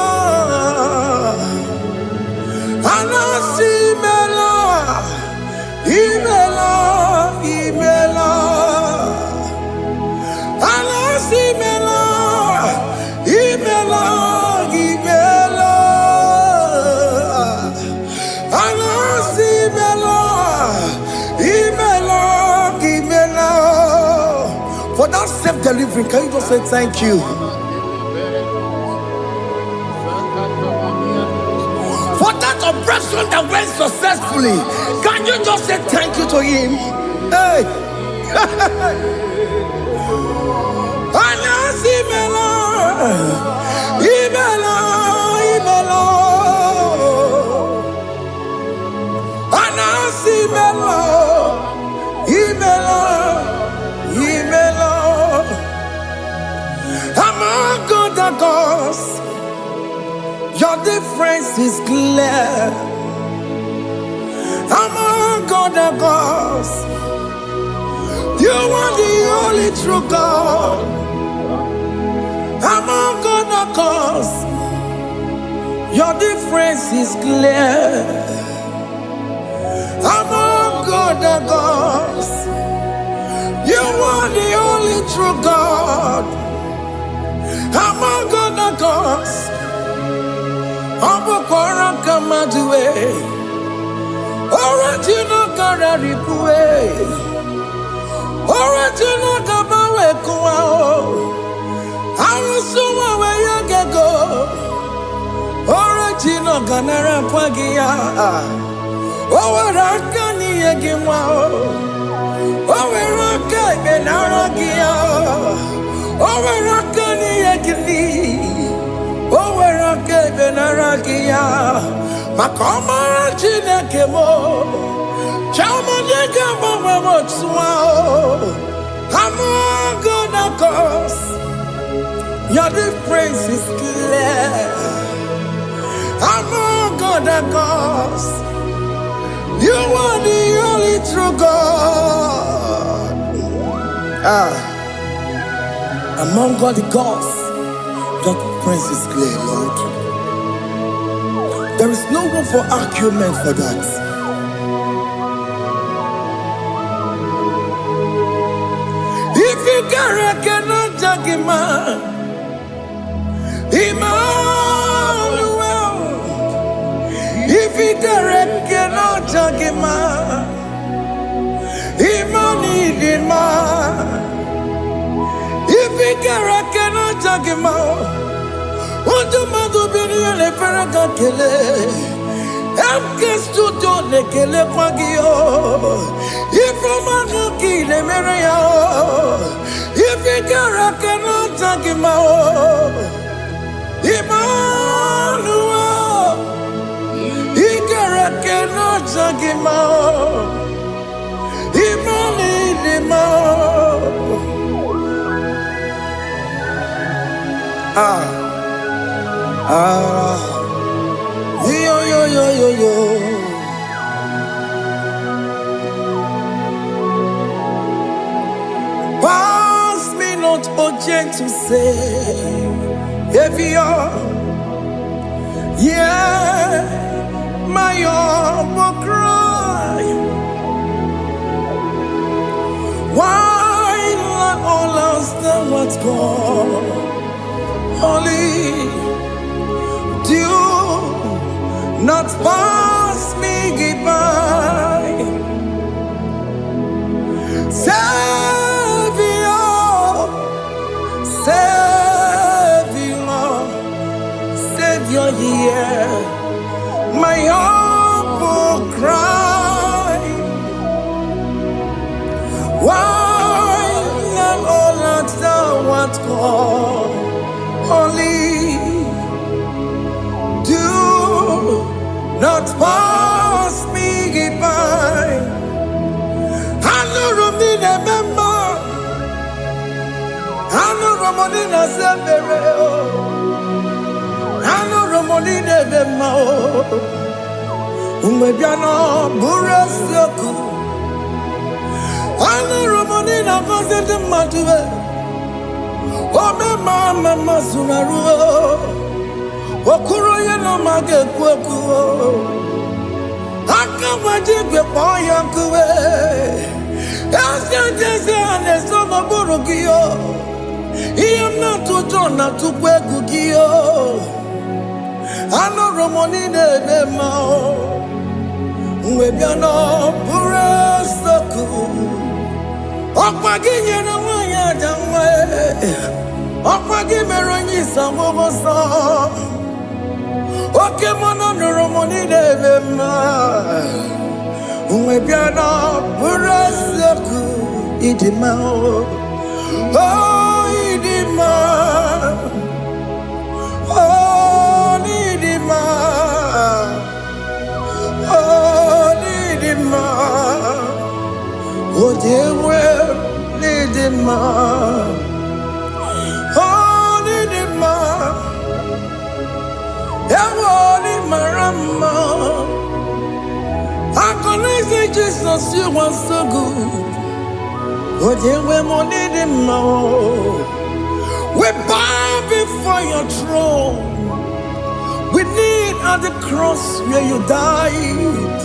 Anasi mela, imela, imela. Anasi mela, imela, imela. Anasi For that self-delivery, can you just say thank you? For that operation that went successfully, can you just say thank you to him? Hey! Among other gods, your difference is clear. Among other gods, you are the only true God. Among other gods, your difference is clear. Among other gods, you are the only true God. Among other gods, Abokora Kamadue, Original Kararikue, Original Kabawe Kuao, Arusuma Wayagago, Original Ganara Pagia, Owarakani Yagimao, Owaraka Benaragia, Owarakani Yagini, Owaraka Benaragia, Makoma Chinakemo, Chamanega Mamamotswao, Among other gods, your difference is clear. Among other gods, you are the only true God. Among all the gods, your difference is clear, Lord. There is no room for argument for that. If you cannot judge him, Emmanuel. If you cannot judge him, Emmanuel. If you cannot judge him, Ojo madu bini ele feraka kele, emke studio le kele pagio. Ifo madu kile mere ya, ifikara kena jagima. Emmanuel, ikara kena jagima. Yo. Pass me not, O gentle Savior. Yeah, my humble cry. Why not all else than what's gone? Only do not pass me by. Savior, hear my humble cry. Why not all that thou art called? Only do not pass me by. I know Romina member. I know Romonina Severo. I know Romonina member. Umbebiano Burasoku. I know Romonina Vaset Matue. Oh, mama Sunaru. Okuro yeno mage kweku. Akamaji boy yankuwe. Jese anesoma burugio. Iyam na tuto na tukwe gugio. Ano romoni nebe mao. Mwebiano burasoku. Okwaginye na wanya Ọkwagi mere onye isa mụbọsọ. Oke mmanụ nụrụ m n'idebe mma. Mgbe bịa na bụrụ eziokwu ịdị mma. Oh, ịdị mma. Oh, ịdị mma. Oh, ịdị mma. Oh, dewe ịdị mma. Oh, ịdị mma. Ewo marama. I can say Jesus, you are so good. Oh, dewe mo ịdị mma. We bow before your throne. We kneel at the cross where you died.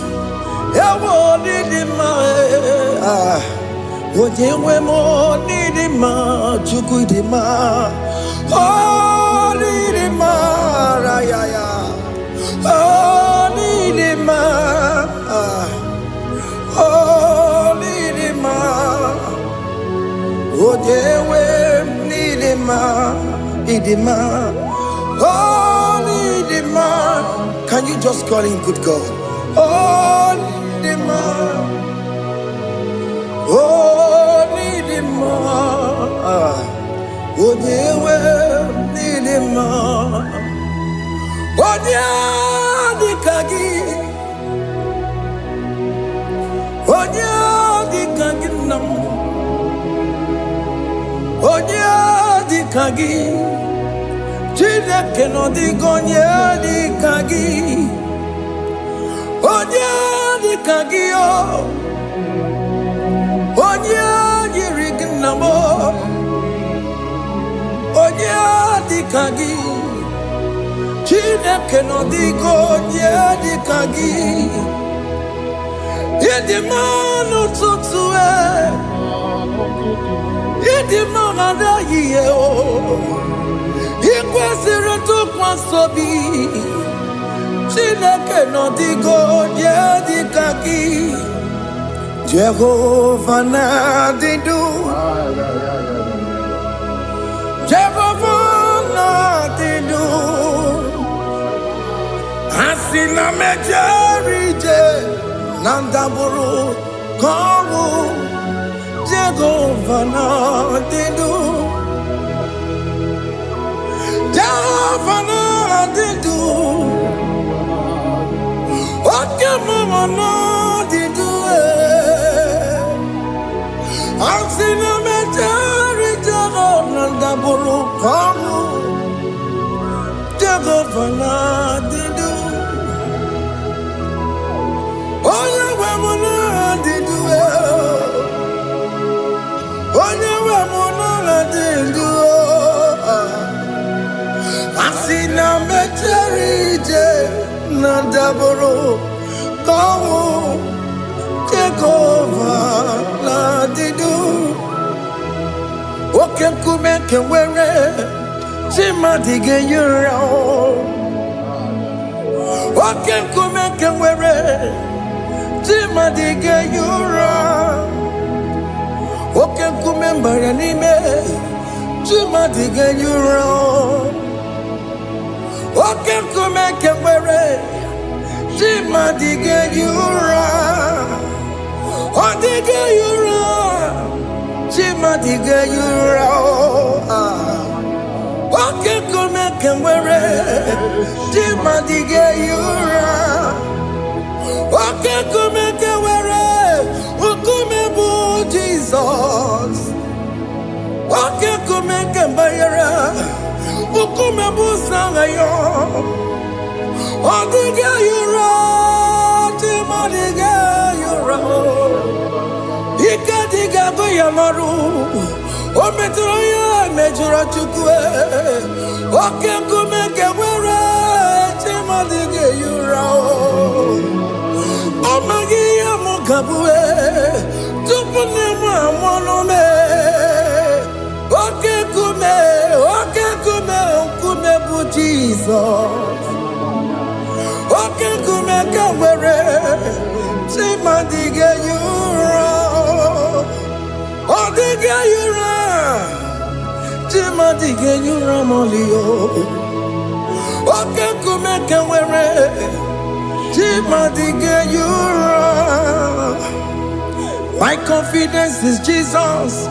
Ewo ịdị mma. Ojewe mo ịdị mma, Chukwu ịdị mma. Oh, ịdị mma, rayaya. Oh, ịdị mma. Oh, ịdị mma. Ojewe ịdị mma, ịdị mma. Oh, ịdị mma. Can you just call him good God? Oh, ịdị mma. Oh, need him more. Oh, dear, need him more. Oh, dear, the kagi. Oh, dear, the kagi. Oh, dear, the kagi. Chile cannot go near the kagi. Oh, dear, the kagi. Onye yiri gị nna m, onye dịka gị, Chineke nọ dịka onye dịka gị. Ịdị mma n'ụtụtụ ịdị mma n'ehihie ị kwesịrị ntụkwasị obi. Chineke nọ dịka onye dịka gị. Jehovah Nadidu, Jehovah Nadidu, Asina Mejerije, Nandaburu, Kowu, Jehovah Nadidu, Jehovah Nadidu, Okemama Nadidu. Asina mejari jago nanda buru kamu jago fana didu. Oye wemuna didu oye wemuna didu. Asina mejari je nanda buru kamu Jehovah Nadidu. Oke nkume nke nwere chimadige yura. Oke nkume nke nwere chimadige yura. Oke nkume mbara n'ime chimadige yura. Oke nkume nke nwere chimadige yura. Odige yura, chimadige yura. Oke kume kemwere, chimadige yura. Oke kume kemwere, ukume bu Jesus. Oke kume kembayera, ukume bu sangayo. Odige yura, chimadige yura. Ikadiga goyamaru, o metro ya mejura chukwe. Oke kume kewere, chimadige yura. Omagi ya mukabue, tupune mwamonome. Oke kume bu Jesus. Oke kume kewere, chimadige yura. Odige yura, My confidence is Jesus.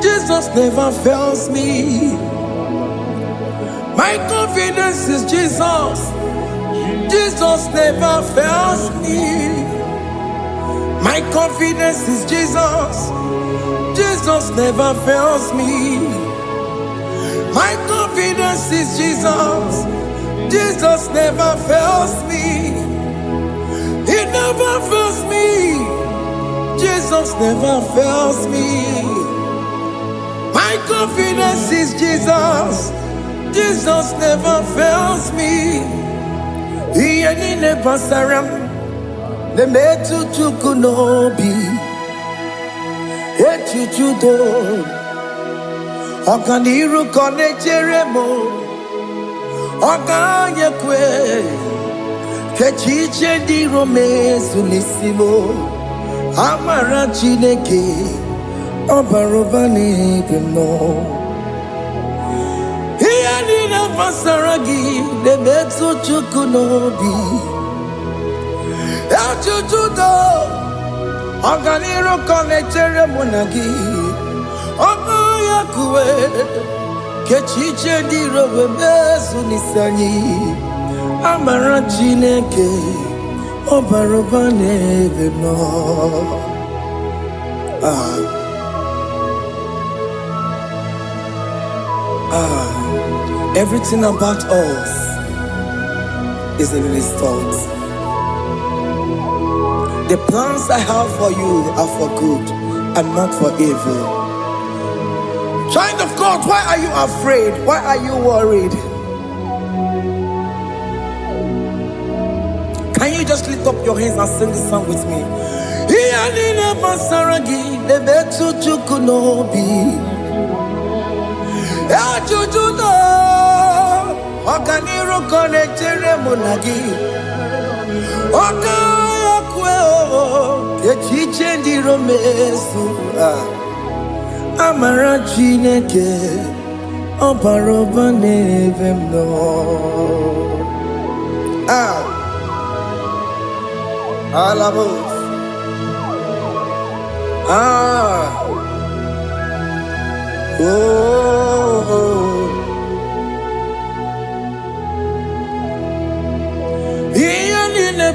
Jesus never fails me. My confidence is Jesus. Jesus never fails me. My confidence is Jesus. Jesus never fails me. My confidence is Jesus. Jesus never fails me. He never fails me. Jesus never fails me. My confidence is Jesus. Jesus never fails me. He ain't never saram. The metu chukunobi. Echuchudo. Okaniru kone cheremo. Okanye kwe. Kechiche di rome sulisimo. Amara chineke. Obarobani gno. He ain't never saragi. The metu chukunobi. Echuchudo. Oganiru kone cheremo nagi. Okanye kwe. Kechiche di rome sulisani. Amara chineke. Obarobani gno. Everything about us is in His thoughts. The plans I have for you are for good and not for evil. Child of God, why are you afraid? Why are you worried? Can you just lift up your hands and sing this song with me? Echuchudo, Okaniru kone cheremo nagi. Okaya kweo, kechiche ndi romesu. Amara chineke, obaroba nevemno. Alamos.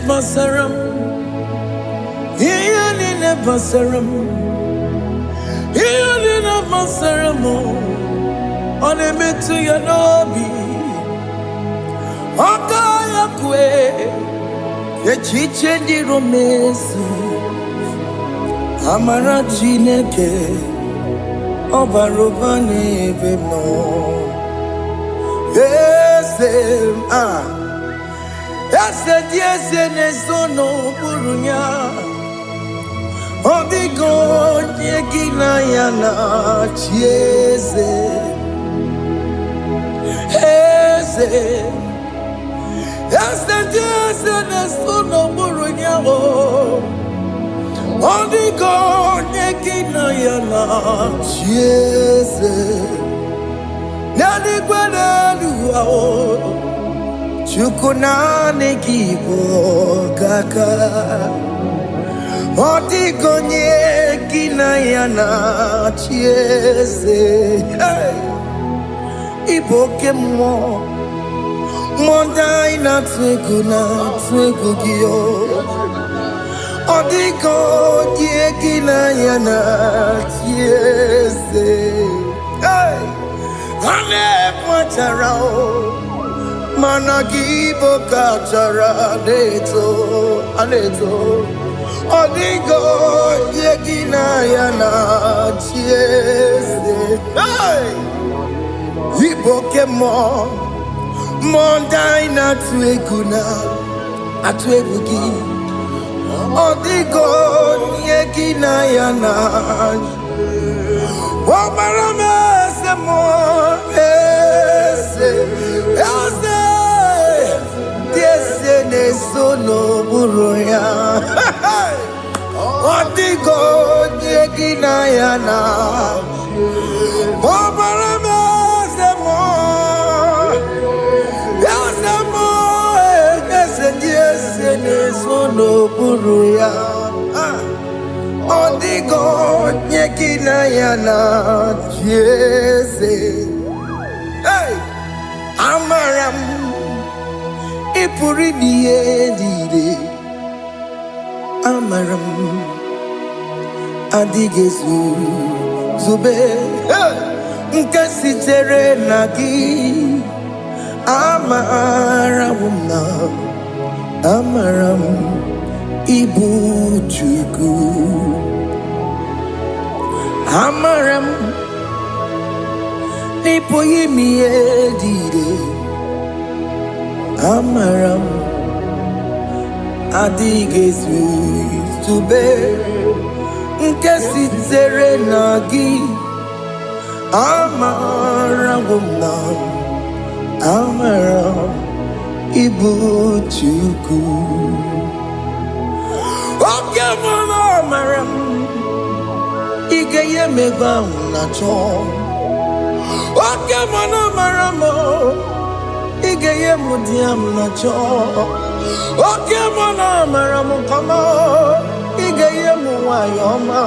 Basaram, Ianina Basaram, Ianina Basaramo, on a metu yanobi, Okaya kwe, Echiche di romesu, Amara chineke, Obarobane vemno, Yes, nesono burunya. Odigo nyegina yana chieze. Yes, nesono burunya. Odigo nyegina yana chieze. Nani kwanaluwa. Chukunane kibo kaka. Odigonye kinayana chiese. Iboke mo. Mondai na twegugio. Odigonye kinayana chiese. Ane mwacharao. Managibo kachara aneto Odigo yegina yana chiese. Iboke mo Mondai na tweguna atwegugi Odigo yegina yana Wamarame se mo Nesono buruya. Odigo nyegina yana. Obarame Odigo nyekina yana jese. Hey, amaram ipuri diye dide. Amaram adigezu zube. Hey, nkasi tere nagi. Amaram na amaram ibu chuku. Amaram nipo yimi edide. Amaram adigezu zube. Nkesi tere nagi. Amaram na amaram ibu chuku. Okay, mama, amaram igeye meba unacho. Okay, mama, amaramo igeye mudiam nacho. Okay, mama, amaramo kama igeye muwayoma.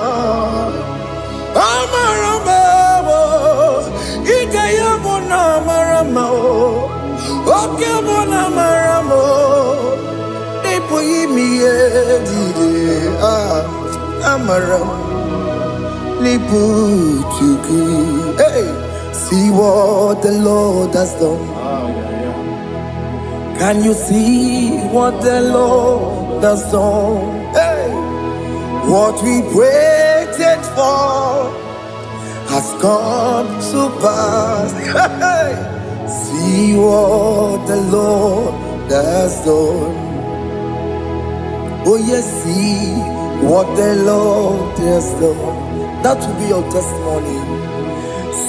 Amaramo igeye muna amaramo. Okay, mama, amaramo ipo yimi edide. Amaram lipu chuku. Hey, see what the Lord has done. Can you see what the Lord has done? Hey, what we waited for has come to pass. Hey, see what the Lord has done. Oh yes, see what the Lord has done. That will be your testimony.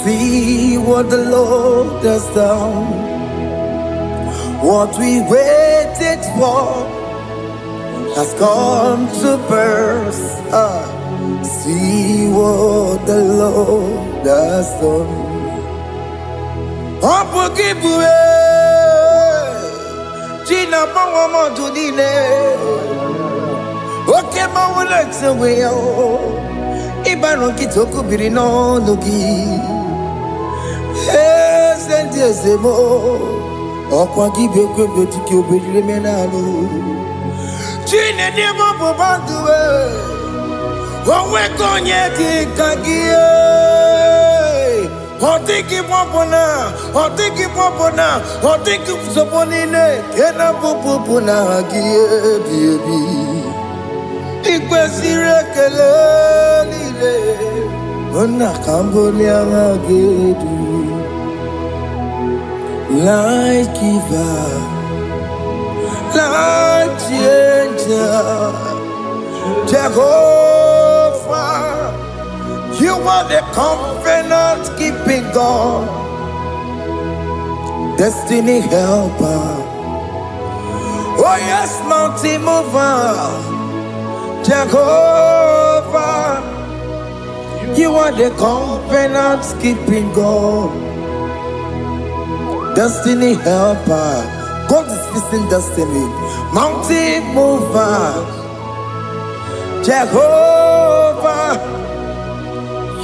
See what the Lord has done. What we waited for has come to pass. See what the Lord has done. Unforgivable, Gina Bawa Modudine. Okay, my words away. Ibano Kitoku Birino Nugi. Yes, and yes, more. Okwa give you good to kill Bimenano. Gina Demo Bobandu. One going yet, Kagia. Or take him up on her, or take him up on her, or take him Soponine. Can I Pupuna Gia, Ikwesire kelele ona kambolia gedu like giver, like changer. Jehovah, you are the covenant keeping God, destiny helper. Oh yes, mountain mover. Jehovah, you are the covenant keeping God, destiny helper. God is fixing destiny, mountain mover. Jehovah,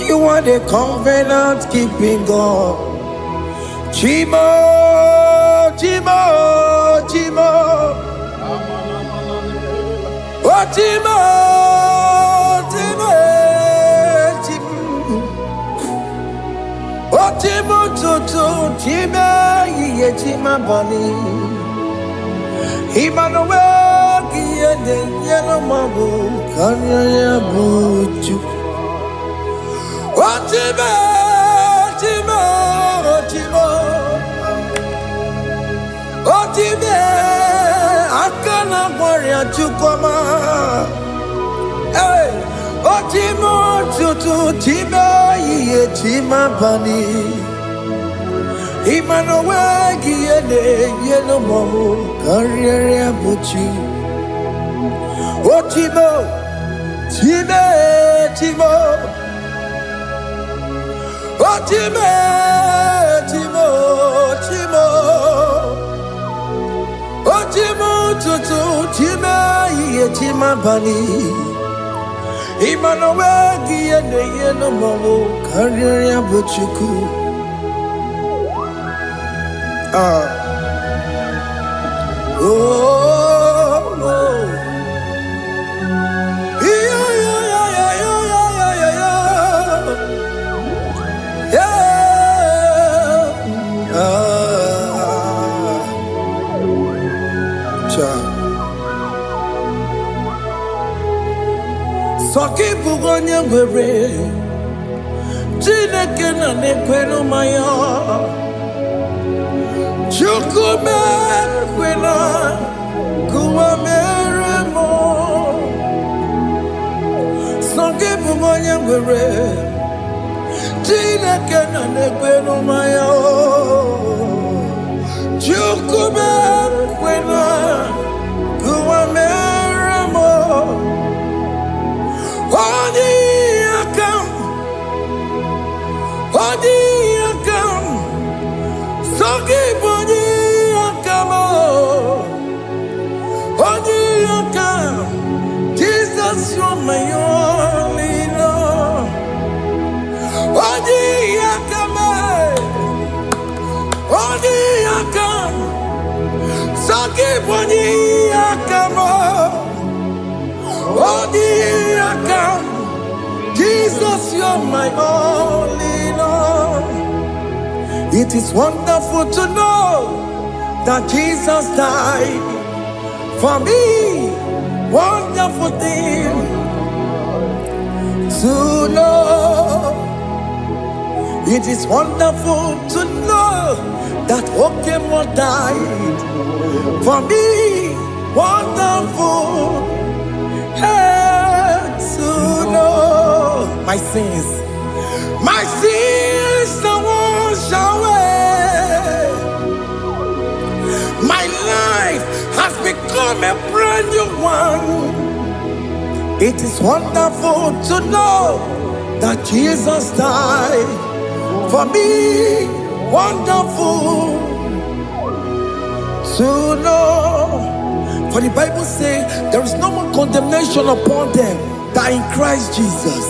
you are the covenant keeping God. Chimo, Chimo, Chimo. Oh, Chimo, Chimo, Chimo. Oh, Chimo, Chimo, Chimo, Ye Chima Bani. Emmanuel, Kiende, Yellow Mabu, Kanya Buchu. Oh, Chimo, Chimo, Chimo. Oh, Chimo. Akana warrior chukoma. Hey, Otimo tutu tima ye tima bani. Emmanuel giene yeno mo career buchi. Otimo time timo. Otime timo timo. Otimo tutu tima ye tima bani. Imanowegi ene yeno mawo Karya buchuku Soki bugonye ngwere Chineke na nekwenu maya Chukume kwena Kuwa meremo Soki bugonye ngwere Chineke na nekwenu maya Chukume kwena Kuwa meremo Odi akam, soki bodi akam, odi akam. Jesus, you're my only love. Odi akam, soki bodi akam, odi akam. Jesus, you're my only Lord. It is wonderful to know that Jesus died for me. Wonderful thing to know. It is wonderful to know that Okemo died for me. Wonderful to know my sins are washed away. My life has become a brand new one. It is wonderful to know that Jesus died for me. Wonderful to know. For the Bible says there is no more condemnation upon them that in Christ Jesus.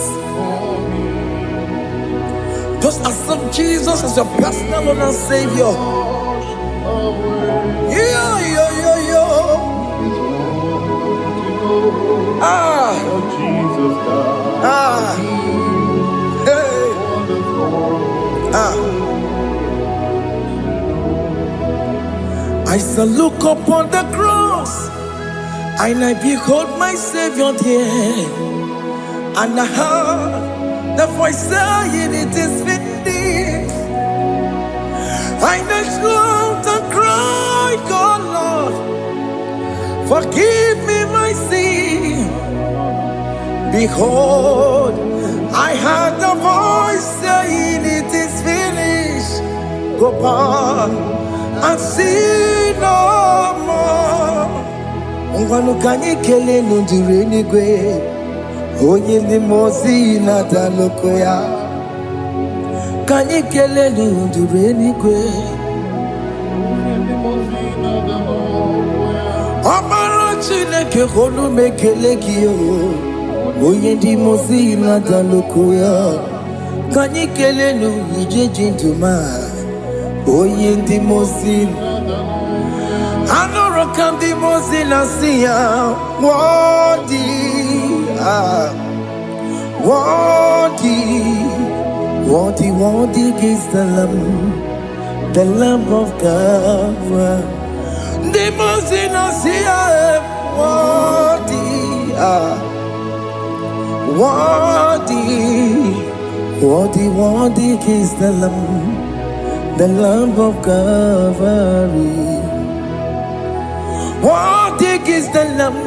Just accept Jesus as your personal Lord and Savior. I shall look upon the cross and I behold my Savior there, and I heard the voice saying, it is finished. I knelt down and cried, God, Lord, forgive me my sin. Behold, I heard the voice saying, it is finished. Go back and sin no more. Ngwanu kanyi kele nundure nigwe, onye ndi mozi na daloko ya. Kanyi kele nundure nigwe, Amara Chineke honu mekele kiyo, onye ndi mozi na daloko ya. Kanyi kele nu ije jintuma, onye ndi mozi. Anoro kandi mozi na siya, worthy is the Lamb of God. The mozi na siya, worthy is the Lamb of Calvary. Worthy is the Lamb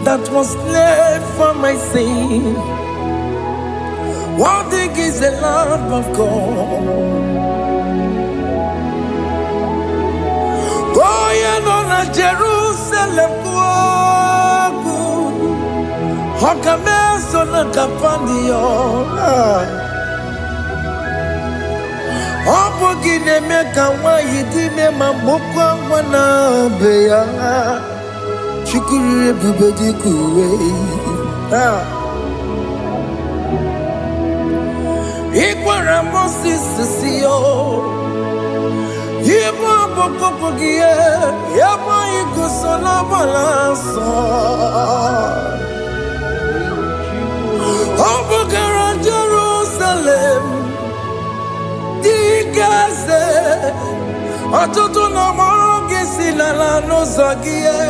that was slain for my sin. Worthy is the Lamb of God. Going on a Jerusalem, Hokameso na kapandio. Opogine meka wa yidime mamukwa wana beya. Chukuri bubedi kuwe. Ira Moses Sio Yema Bokopogie Yema Igusona Balanso Obogara Jerusalem Digaze Atoto na Moge Silala no Zagie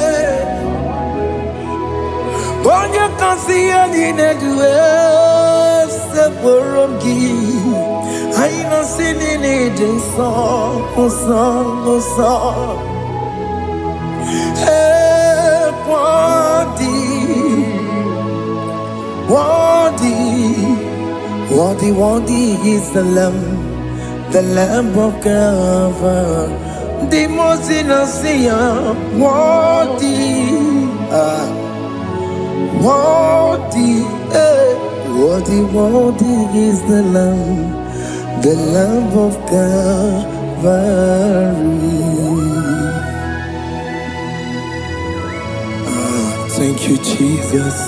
Bonja Kansia Dinedue Seporongi Aina Sinini Dinson Song Hey Wadi is the Lamb of God. The most innocent, Wadi is the Lamb of Calvary. Thank you, Jesus.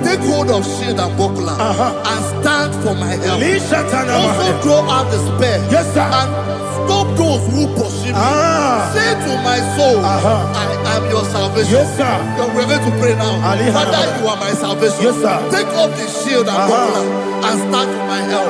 Take hold of shield and buckler and stand for my help. Also throw out despair and stop those who pursue me. Say to my soul, I am your salvation. We're going to pray now. Father, you are my salvation. Take off the shield and buckler and stand for my help.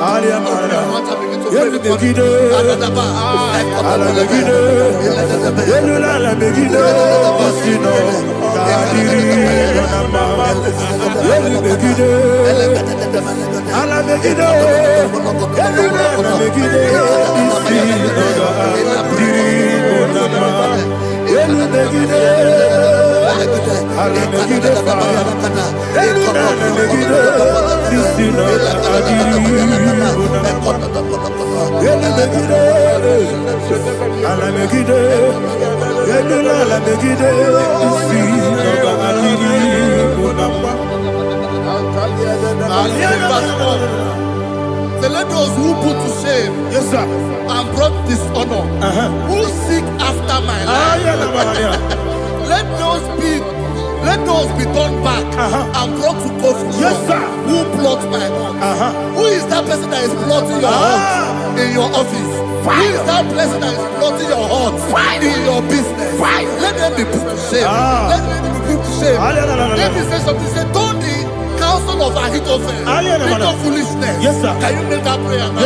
Let those who put to shame and brought dishonor, who seek after my life, let those be turned back and brought to confusion. Who plots my heart? Who is that person that is plotting your heart in your office? Who is that person that is plotting your heart in your business? Let them be put to shame. Let them be put to shame. Let me say something. Say, don't the counsel of Ahithophel make of foolishness. Can you make that prayer now?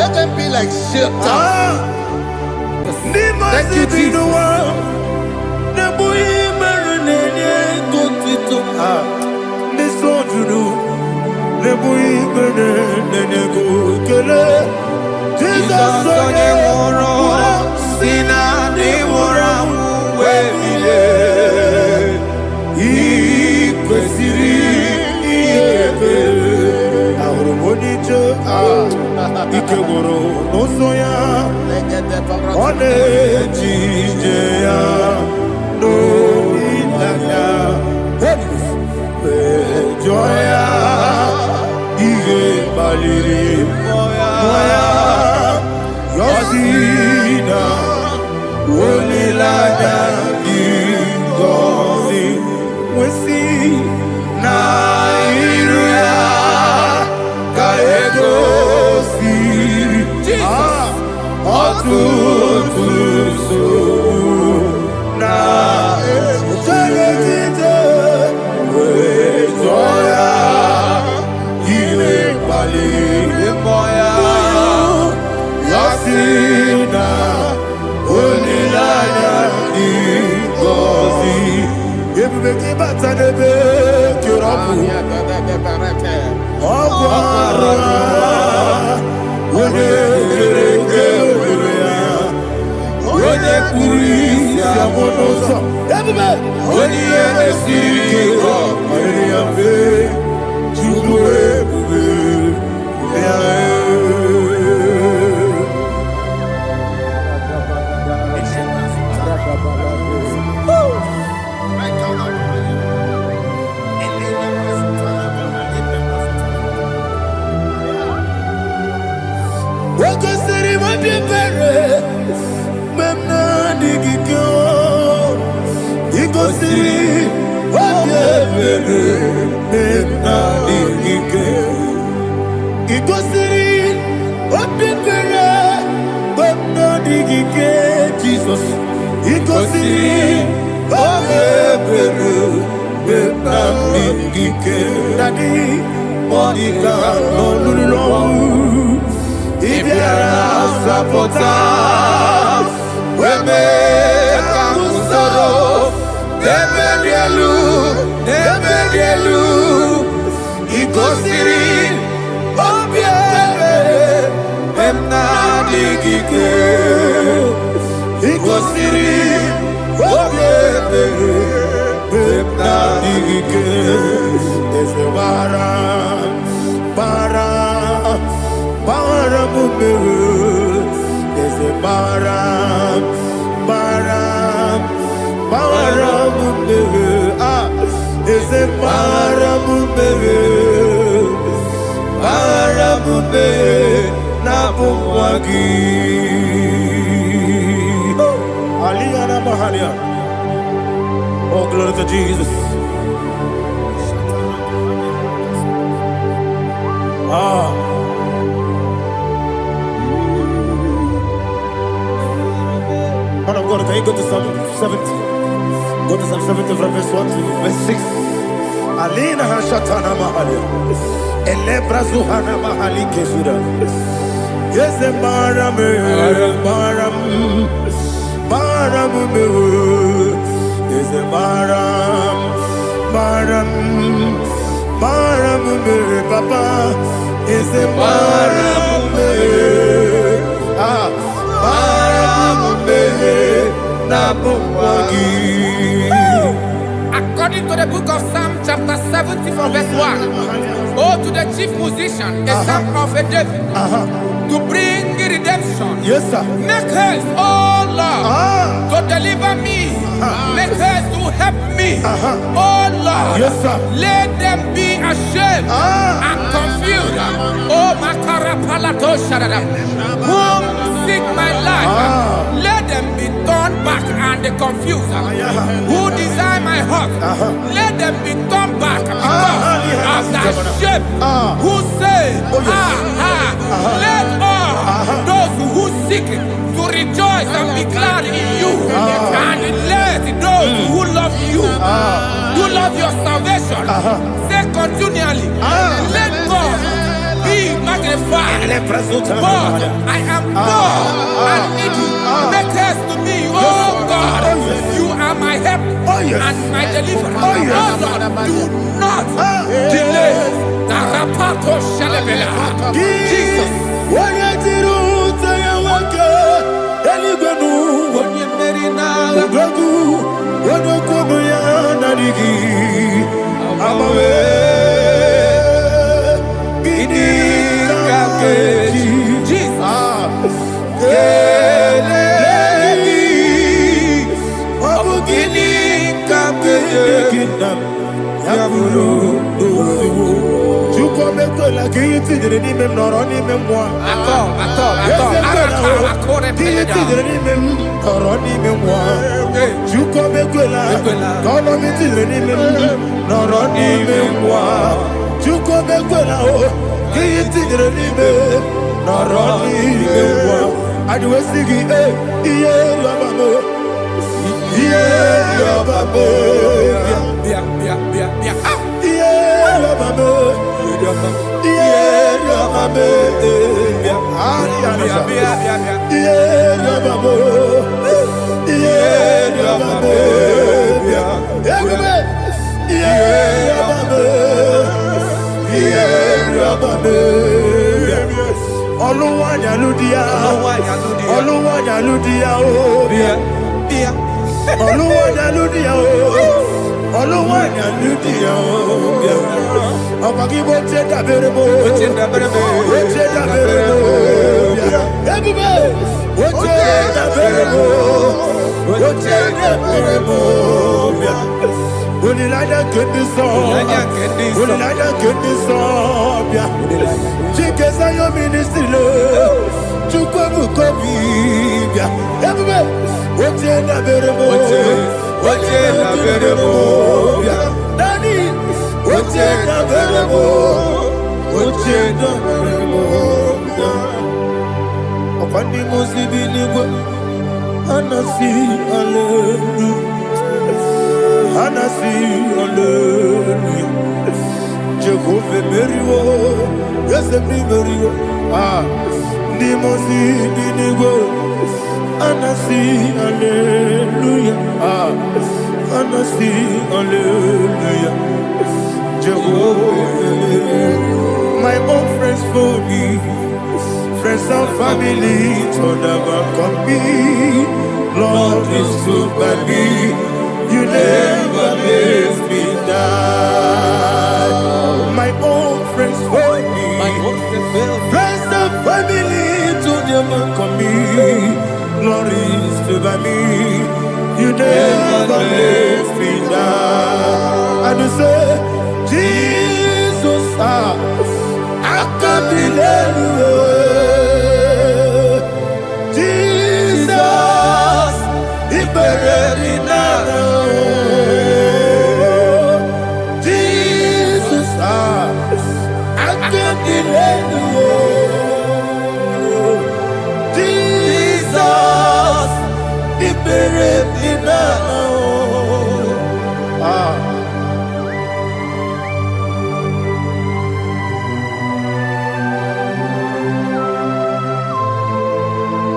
Let them be like shelter. Thank you, Jesus. Joya, Ige Baliri, Moya, Yosina, Olilada, Gozi, Wesi, Nairia, Kaego, Siri, Otutu, Na, Teletite, Joya, Ige Baliri, Moya, Yosina, Olilada, Gozi, Everybody bata nebe kirabu. Okwara, wone kereke weya, wone kuri siamonosa. Everybody, wone yesi kiko, wone yafe, chukwe bube, Wakasiri mabibere, memna digikyo. Ikosiri mabibere, memna digikyo. Ikosiri mabibere, memna digikyo. Jesus. Ikosiri mabibere, memna digikyo. Daddy, Monica, no lulu. Ibiara sapota, weme kamusoro, nebedielu, ikosiri, obiere, emna digike, ikosiri, obiere, emna digike, ese bara. There's a baram, there's a baramumbe, napumwagi. Aliyana Mahalia. Oh, glory to Jesus. Man of God, can you go to Psalm 70? Go to Psalm 70 from verse 1 to verse 6. Alina Hashatana Mahalia. Elebra Zuhana Mahali Kesura. Yes, the Baram. Yes, the Baram. Papa. Yes, the Baram. According to the book of Psalm chapter 70 from verse 1, oh, to the chief musician, a psalm of a David, to bring redemption. Yes, sir. Make haste, oh Lord, to deliver me. Make haste to help me. Oh Lord, yes, sir. Let them be ashamed and confused. Oh, Makara Palato Shadada, whom seek my life, let them be turned back and confused. Who desire my heart, let them be turned back because of that shame. Who say, let all those who seek to rejoice and be glad in you, and let those who love you, who love your salvation, say continually, let God be magnified. God, I am poor and needy. Make haste to me, oh God. You are my help and my deliverer. Oh Lord, do not delay. Tarapato Shalabela. Jesus. Apuru, Chukomeko la kiti ni mem noroni mem moi. Kiti ni mem noroni mem moi. Chukomeko la kono miti ni mem noroni mem moi. Chukomeko la kiti ni mem noroni mem moi. Aduwe sigi iye yabamo. Iye yabamo. My own friends for me, friends and family told never come me. Lord is good by me, you never let me die. My own friends for me, friends and family told never come me. Lord is good by me, you never let me die. And you say, Jesus, I can't believe you. Jesus, He buried in Jesus, I can't believe you. Jesus, He buried in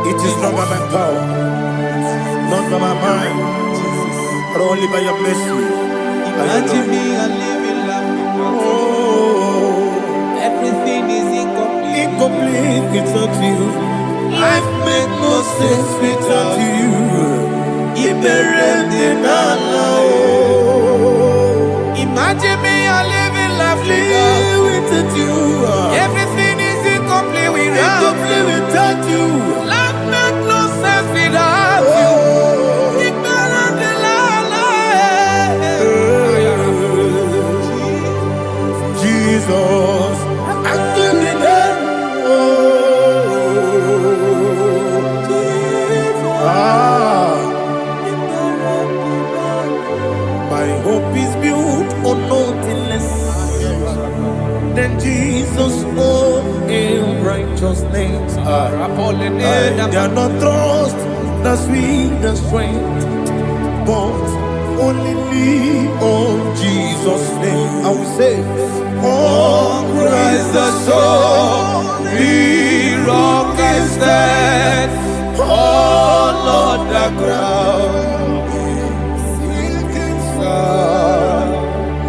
It is not by my power, not by my mind, but only by your mercy. Imagine me a living life. Everything is incomplete. Incomplete without you. Life makes no sense without you. Imagine me a living life without you. Everything is incomplete without you. Life makes no sense without you. Jesus, I give it my hope is built on nothing less than Jesus' own righteousness. They are not trust the sweetest strength, but only me on Jesus' name. I will say, on Christ the solid rock is stand. Oh Lord, the ground is sinking sand.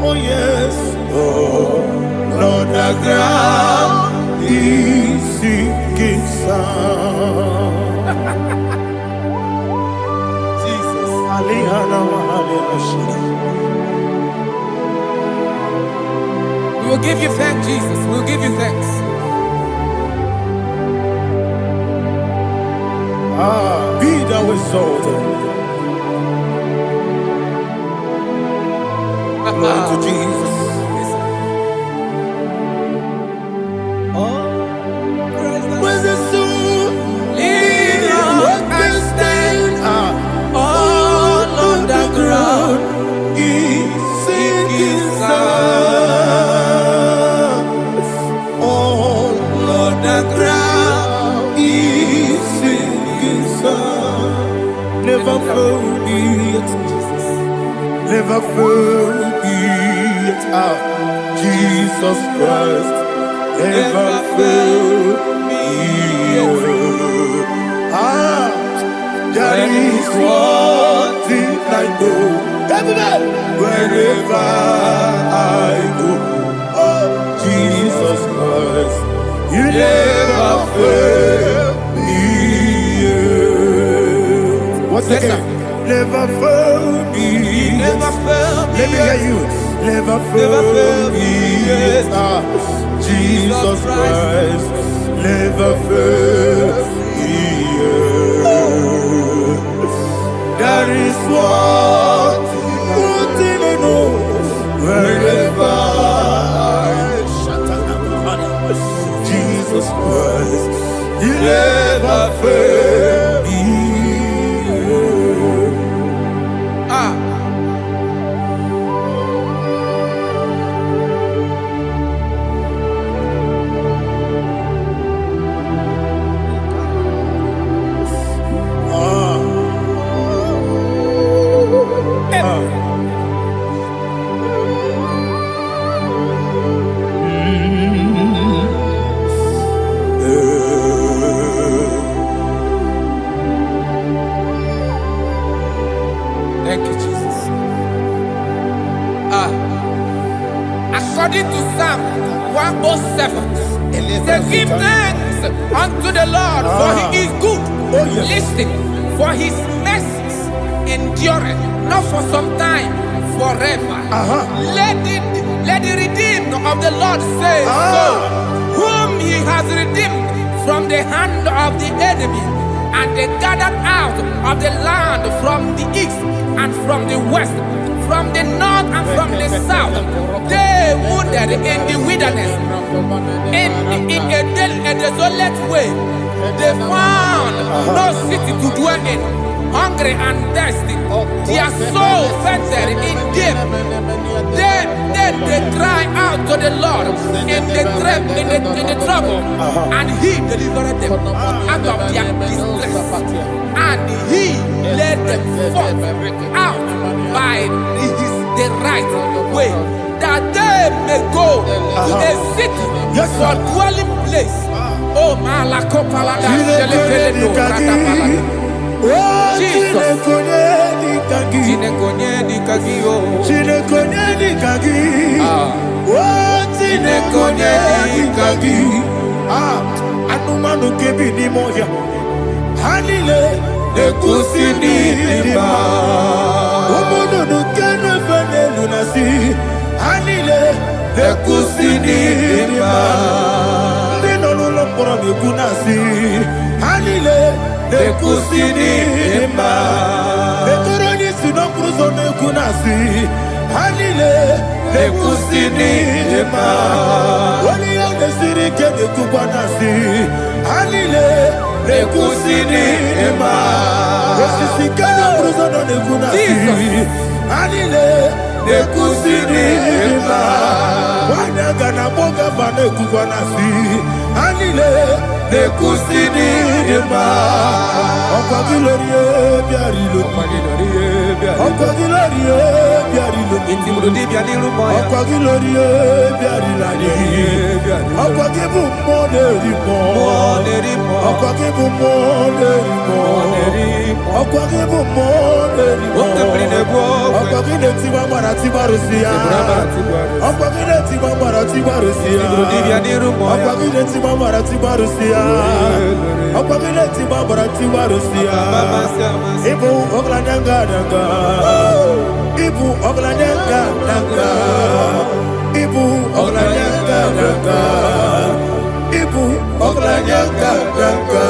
Oh yes, oh Lord, the ground is sinking sand. Jesus, We will give you thanks, Jesus. We will give you thanks. Be thou exalted. Glory to Jesus. Where's the soul? What can stand? All on the ground is sinking sand. All on the ground is sinking sand. Never found it. Never found it. Jesus Christ. Never failed me. There is one thing I know. Wherever I go, oh Jesus Christ, you never fail me. What's the name? Never fail me. Never fail me. Let me hear you. Never fail me. Jesus Christ never fails me. There is one thing I know. Wherever I Jesus Christ, He never fails me. Thank you, Jesus. According to Psalm 107, say, give thanks unto the Lord, for He is good. Listen, for His mercies endureth, not for some time, forever. Let the redeemed of the Lord say so, whom He has redeemed from the hand of the enemy, and they gathered out of the land from the east and from the west, from the north and from the south. They wandered in the wilderness, in a desolate way. They found no city to dwell in, hungry and thirsty. Their soul fainted in deep. Then they cry out to the Lord in the trouble, and He delivered them out of their distress, and He led them forth out by the right way, that they may go to a city for dwelling place. Oh, Malakopalada, Jesus. Anumanu kebi ni moya. Hanile nekusini lima. Omono nukene fene lunasi. Hanile nekusini lima. Nino lulopora nukunasi. Hanile nekusini lima. Netoroni sinokruzo nekunasi. Hanile nekusini lima. Wali yone sirike nekubwanasi. Hanile nekusini lima. Wesisikana bruzo nekunasi. Hanile nekusini lima. Wanaga na boga bane kubwanasi. Hanile nekusini lima. Ọkọ̀ gílóríé biarilo. Ọkọ̀ gílóríé biarilo. Ọkọ̀ gílóríé biarilani. Ọkọ̀ gíbù mọ́ lérí mọ́. Ọkọ̀ gíbù mọ́ lérí mọ́. Ọkọ̀ gíbù mọ́ lérí mọ́. Ọkọ̀ gílé tí wọ́n mọ̀ra tí wọ́n rò sí ya. Ọkọ̀ gílé tí wọ́n mọ̀ra tí wọ́n rò sí ya. Ọkọ̀ gílé tí wọ́n mọ̀ra tí wọ́n rò sí ya. Ọkọ̀ gílé tí wọ́n mọ̀ra tí wọ́n rò sí ya. Ibu oglananga danga. Ibu oglananga danga. Ibu oglananga danga. Ibu oglananga danga.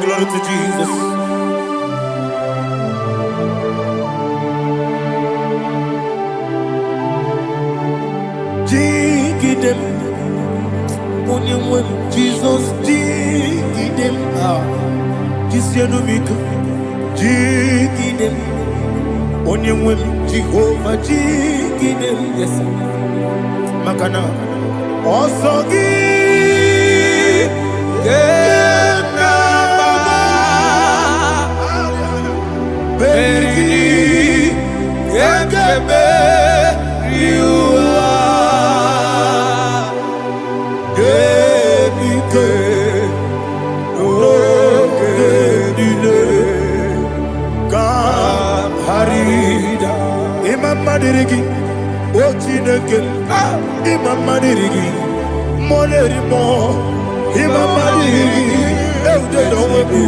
Glory to Jigidem, Onyemwem, Jesus, Jigidem, Jisianumika, Jigidem, Onyemwem, Jehovah, Jigidem, yes, Makana, Osogi, Kenaba, Beri, Kenkebe, Madirigi, Ochineke, Imam Madirigi, Monerimo, Imam Madirigi, Eudedowebu,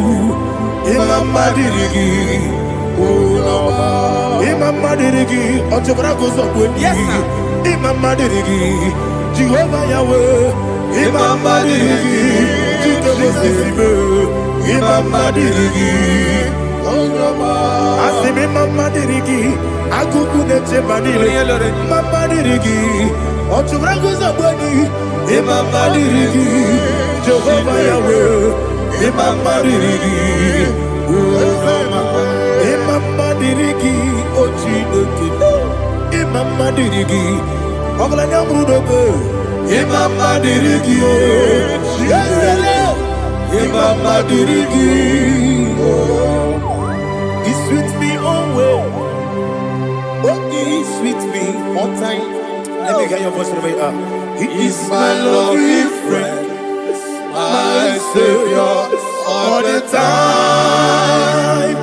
Imam Madirigi, Imam Madirigi, Otobragos of Winnie, Imam Madirigi, Jehovah Yahweh, Imam Madirigi, Imam Madirigi, Asimi Mama Dirigi, Akuku Neche Manile, Mama Dirigi, Otubrago Zabani, Imama Dirigi, Jehovah Yahweh, Imama Dirigi, Imama Dirigi, Ochinoki, Imama Dirigi, Oglanya Brudobe, Imama Dirigi, Imama Dirigi, He sweet me always. Oh, he sweet me all time. Let me hear your voice from here. He is my lovely friend, my Savior all the time.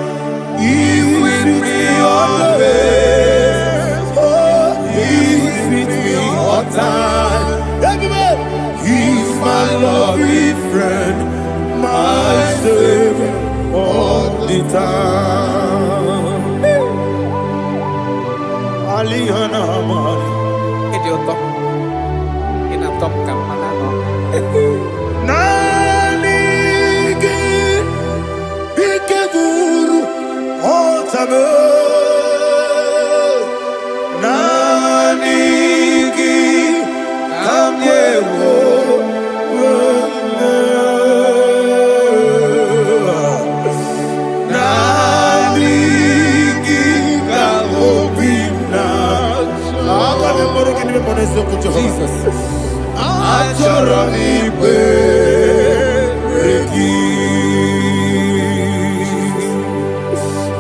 He with me always. Oh, he with me all time. He is my lovely friend, my Savior all the time. Alihana Mari. Idiotok. Inatok kamanano. Nanigi Ikeguru Otame. Nanigi Kamyewo. Jesus.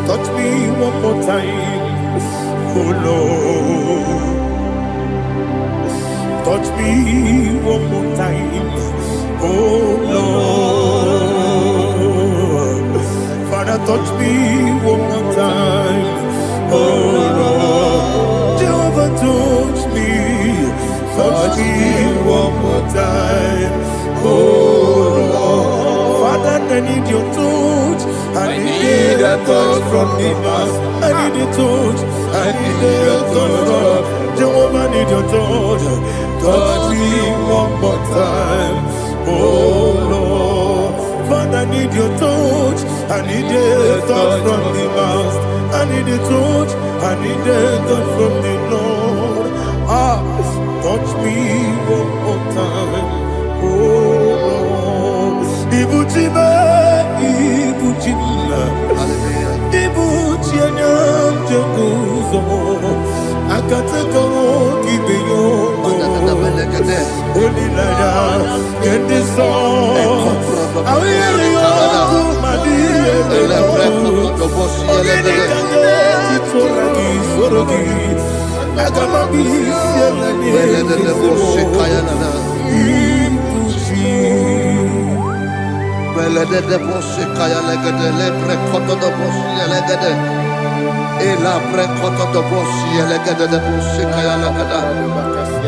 Touch me one more time, oh Lord. Touch me one more time, oh Lord. Father, touch me one more time, oh Lord. Jehovah, touch me. Touch me one more time, oh Lord. Father, I need your touch. I need a touch from the past. I need a touch. I need a touch from Jehovah. I need your touch. Touch me one more time, oh Lord. Father, I need your touch. I need a touch from the past. I need a touch. I need a touch from the Lord. Touch me one more time, oh Lord. Ibuchime, Ibuchime, Ibuchianya Jaguzo, Akatako Kibeyo, Olilaya, get this song. I will hear you, Madi,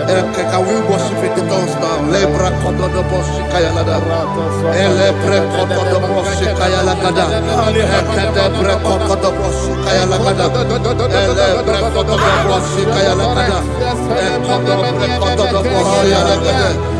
Can we worship in the tongues now? Lebra koto do bosi kaya lada. Ele pre koto do bosi kaya lada. Ekede pre koto do bosi kaya lada. Ele pre koto do bosi kaya lada. Ekodo pre koto do bosi kaya lada.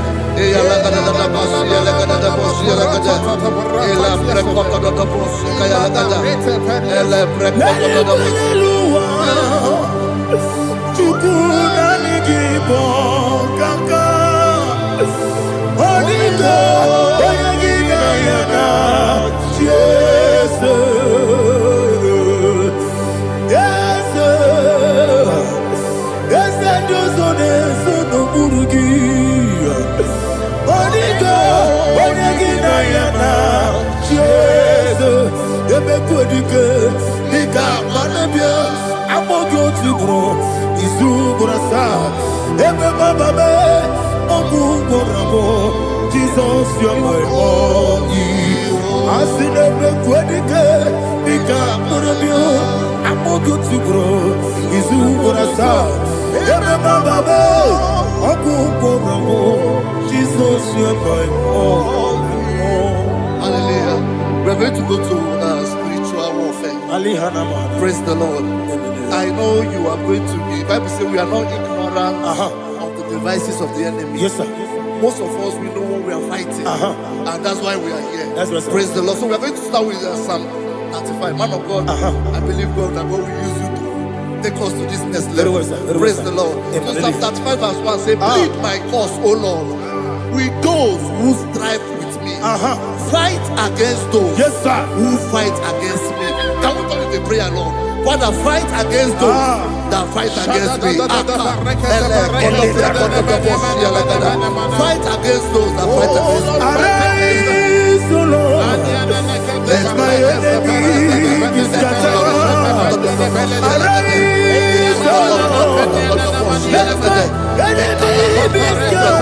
Jesus, you're my all. I see never quedike, Nika Murabio, I'm more good to grow. Is who gonna start? Jesus, you're my all. Hallelujah. We're going to go to spiritual warfare. Praise the Lord. I know you are going to be. Bible says we are not ignorant of the devices of the enemy. Yes, sir. Most of us, we know what we are fighting, and that's why we are here. That's right, praise the Lord. So we are going to start with Psalm 95. Man of God, I believe God that God will use you to take us to this next level. Praise the Lord. So Psalm 35 verse 1 say, plead my cause, O Lord, with those who strive with me. Fight against those who fight against me. Can we turn the prayer, Lord? Father, fight against those that fight against me. Fight against those that fight against me. Arise, O Lord, let my enemy be scattered. Arise, O Lord, let my enemy be scattered.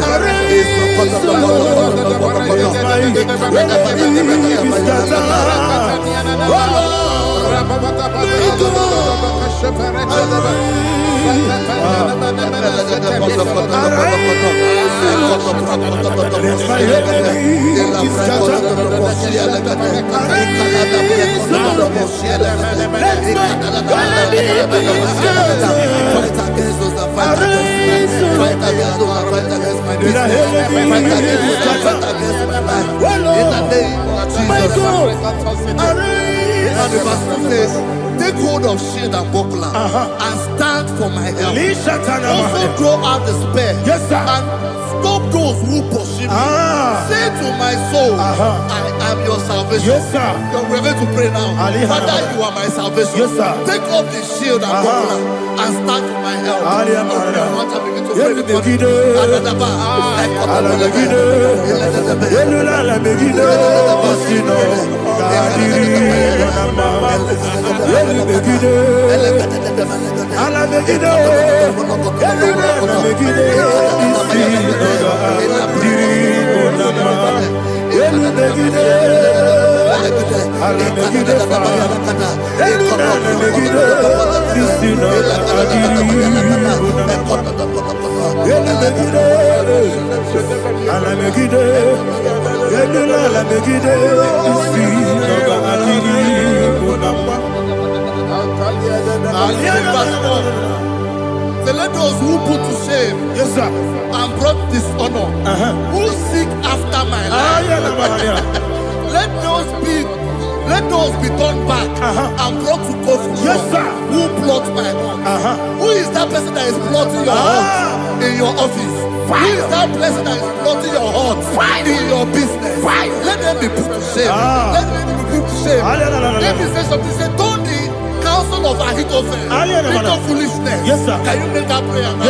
Arise, O Lord, let my enemy be scattered. Oh Lord, and the verse 2 says, take hold of shield and buckler and stand for my help. Also throw out the spear and stop those who pursue me. Say to my soul, I am your salvation. We're going to pray now. Father, you are my salvation. Take off the shield and buckler and stand for my help. Let those who put to shame and brought dishonor, who seek after my life, let those be turned back and brought to confusion. Who plot my heart? Who is that person that is plotting your heart in your office? Who is that person that is plotting your heart in your business? Let them be put to shame. Let them be put to shame. Let me say something. Say, don't the counsel of Ahithophel into foolishness. Can you make that prayer now?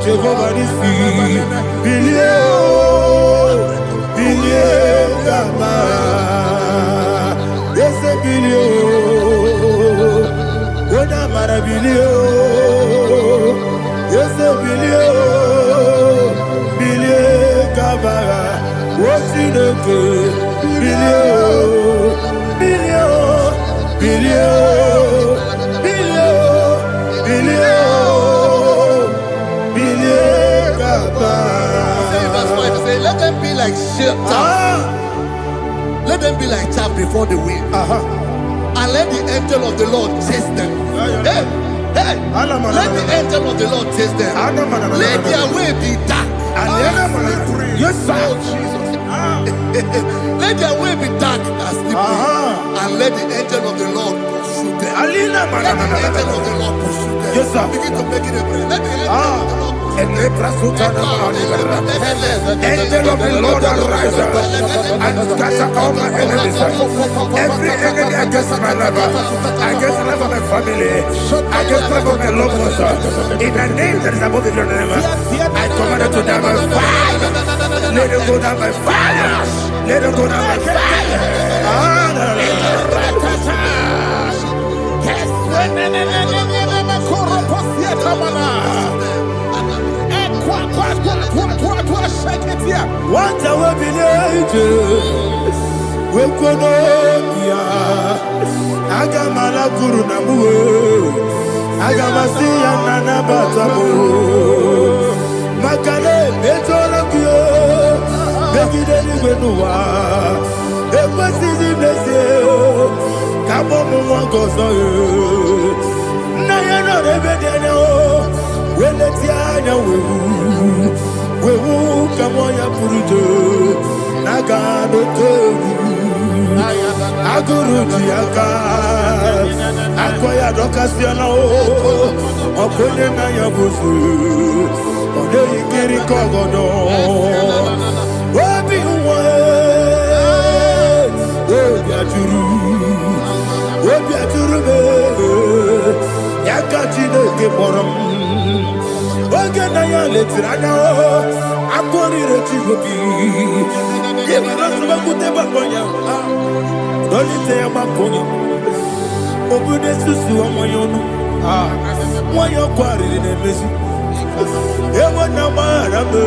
Jehovah is Let them be like chaff. Let them be like chaff before the wind. And let the angel of the Lord chase them. Hey, hey. Let the angel of the Lord chase them. Let their way be dark. Yes, sir. Let their way be dark and slippery. And let the angel of the Lord pursue them. Let the angel of the Lord pursue them. Yes, sir. Begin to make it a prayer. Let the angel of the Lord. Angel of the Lord arise and scatter all my enemies. Every enemy against my life, against the life of my family, against the life of my loved ones. In the name that is above the name, I command it to die by fire. Let it go down by fire. Let it go down by fire. What I will be we could Agamala Guru Namu Agamasia Nana Batamu Makale Betorokio Begideni Benua Ekwasizi Nesio Kabomu Wangozo Nayana Rebedeno Weletiana Wewu Kamoya Purujo Nagano Toru Aguru Diaka Akoya Dokasiana Opone Naya Busu Ode Ikiri Kogodo Obi Uwe Obi Aturu Yakachine Geboram Oge Naya Letirana Akori Rechigobi Dolite Amakonya Obude Susu Amoyono Moyo Kwari Nemesi Ewo Namarabo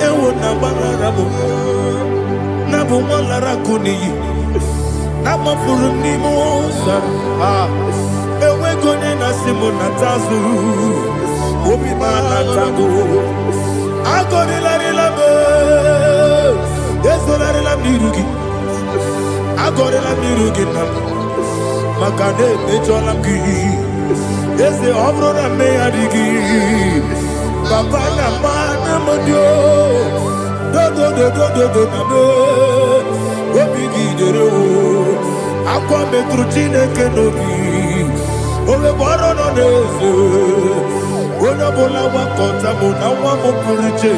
Ewo Namarabo Nabu Malara Kuni Nama Furuni Mosa Ewe Gone Nasimu Natazu Obi Manatago Agone Larilabe Yesolari la mirugi Agore la mirugi nam Makane mechola mgi Yese obro na meyadigi Papa na mana modio Do na me Wopigi dere o Akwa metrutine kenobi Owe boro no neze Ona bola wakota mona wamo puriche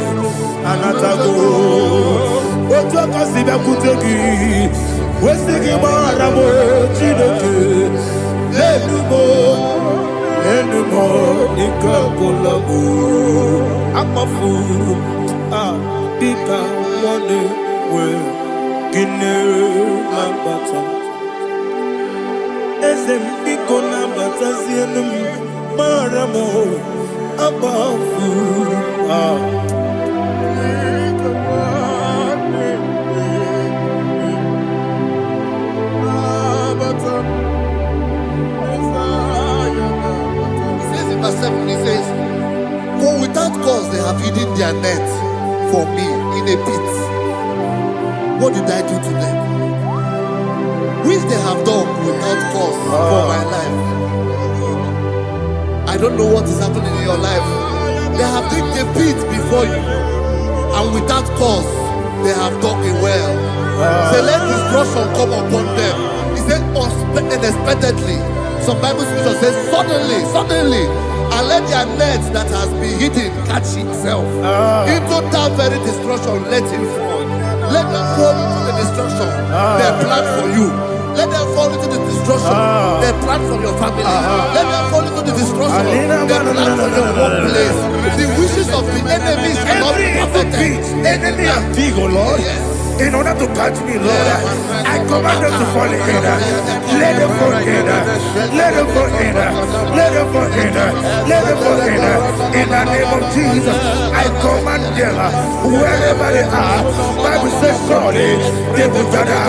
Anatago Ojo kasiba kutegi Wesigi maramo Chineke Enumo Nika kolabu Amafu Pika Wane We Gine Lambata Ezem Piko Lambata Zienum Maramo Amafu He says, for without cause they have hidden their net for me in a pit. What did I do to them? Which they have done without cause for my life. I don't know what is happening in your life. They have digged a pit before you, and without cause they have dug a well. Say, let destruction come upon them. He said, unexpectedly. Some Bible scripture says, suddenly. And let their nets that has been hidden catch itself. Into that very destruction, let it fall. Let them fall into the destruction they plan for you. Let them fall into the destruction they plan for your family. Let them fall into the destruction they plan for your workplace. The wishes of the enemies are not perfected. Enemy of big, oh Lord. Yes. In order to catch me, Lord, I command them to fall in. Let them fall in. Let them fall in. Let them fall in. Let them fall in. In the name of Jesus, I command them wherever they are. Bible says surely they will gather,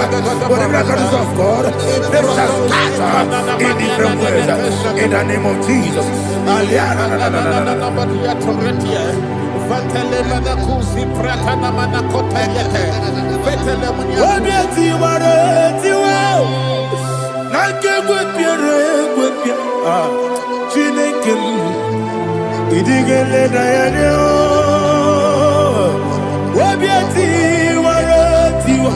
but the miracles of God, they shall scatter in different ways. In the name of Jesus. Idigele dayane o, wabiati waratiwa,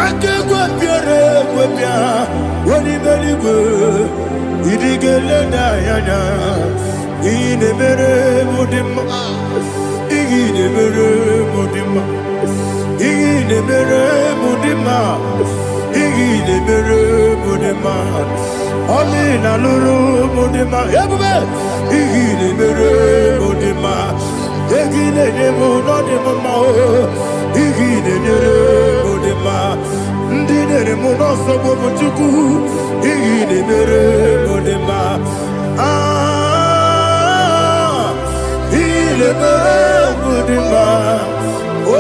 ake gwapiere gwapia, wani beligwe. Idigele dayana, ine mere mudima, ine mere mudima, ine mere mudima, ine mere mudima. Oli na luru mudima, yabube. Igile mere mudima, igile nemo no demo mao. Igile mere mudima, ndine nemo no sobo muchuku. Igile mere mudima, igile mere mudima. Oh,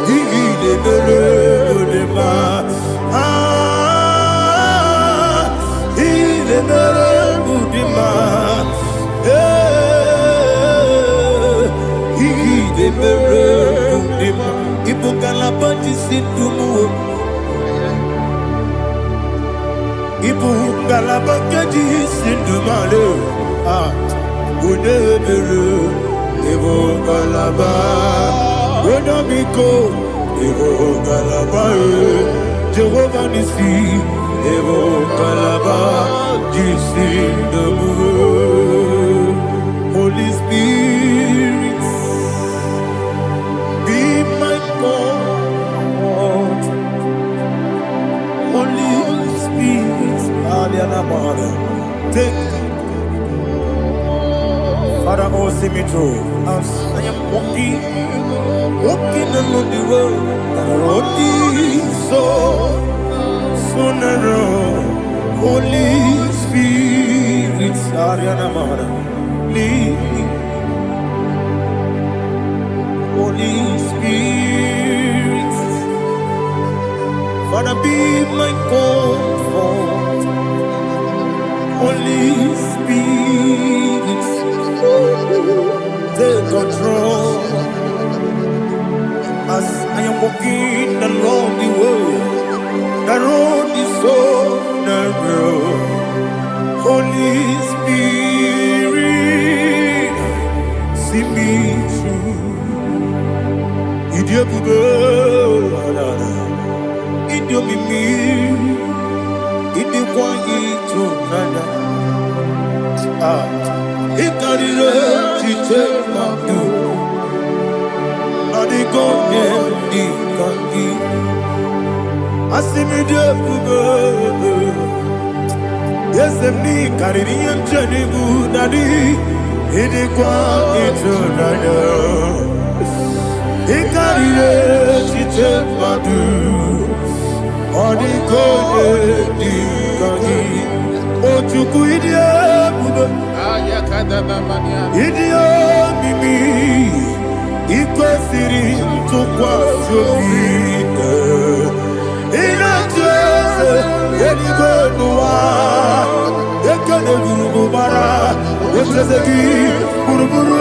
igile mere mudima, igile mere. Ibu galabakadi sindumale, unebere, Ibu galaba, unamiko, Ibu galaba, Jehovah Nisi, Ibu galaba, jisindumu. Holy Spirit, be my God. Holy Spirit, take Father, oh, see me through. As I am walking along the road, the road is so narrow. Holy Spirit, Ariana Mara, lead me. Holy Spirit, Father, be my comfort. Holy Spirit, take control. As I am walking along the road is so narrow. Holy Spirit, see me through. Idiabube, Idiomimi, Idiwaitu nana. Ikarire chitemaku, Adigone dikangi. Asimidiabube, yes, me kaririam chanibu nadi. Idiwaitu nana. Ikarire chitemaku, Adigone dikangi. Ochuku idiabube, idiomimi, ikwesiri tukwa sofite. Inatese, eligwenua, ekene gurubara, oteseki, buruburu.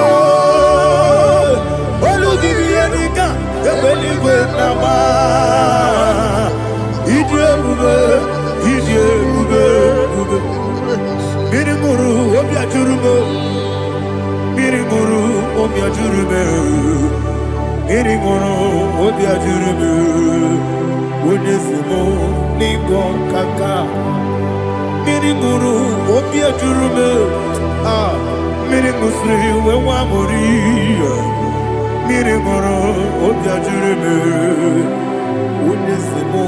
Olugibi enika, ebeligwe nama. Idiabube, idiabube. Mirimuru obia jurume, mirimuru obia jurume, mirimuru obia jurume. Unesimo ningo kaka, mirimuru obia jurume. Mirimusri wewa muri, mirimuru obia jurume. Unesimo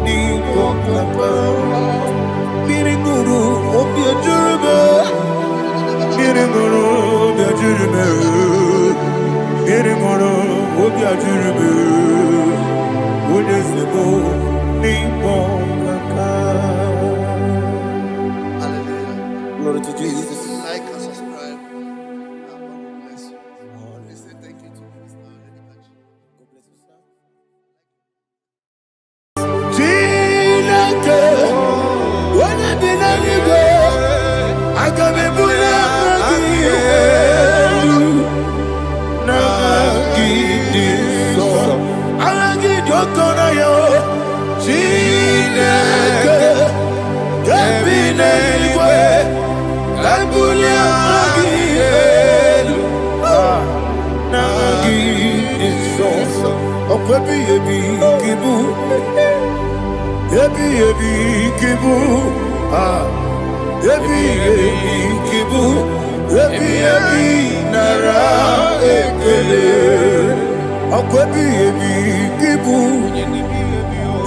ningo kaka. Mirimuru obia jurume, mirimuru obia jurume, mirimuru obia jurume. Unesimo ningo kaka. Hallelujah. Glory to Jesus. Like and subscribe. God bless you. Chineke, Gebine Igwe, Kabulia Magielu, Nagi Isoso, Okwebi Ebi Kibu, Ebi Kibu, Ebi Kibu, Ebi Nara Ekele, Okwebi Ebi Kibu,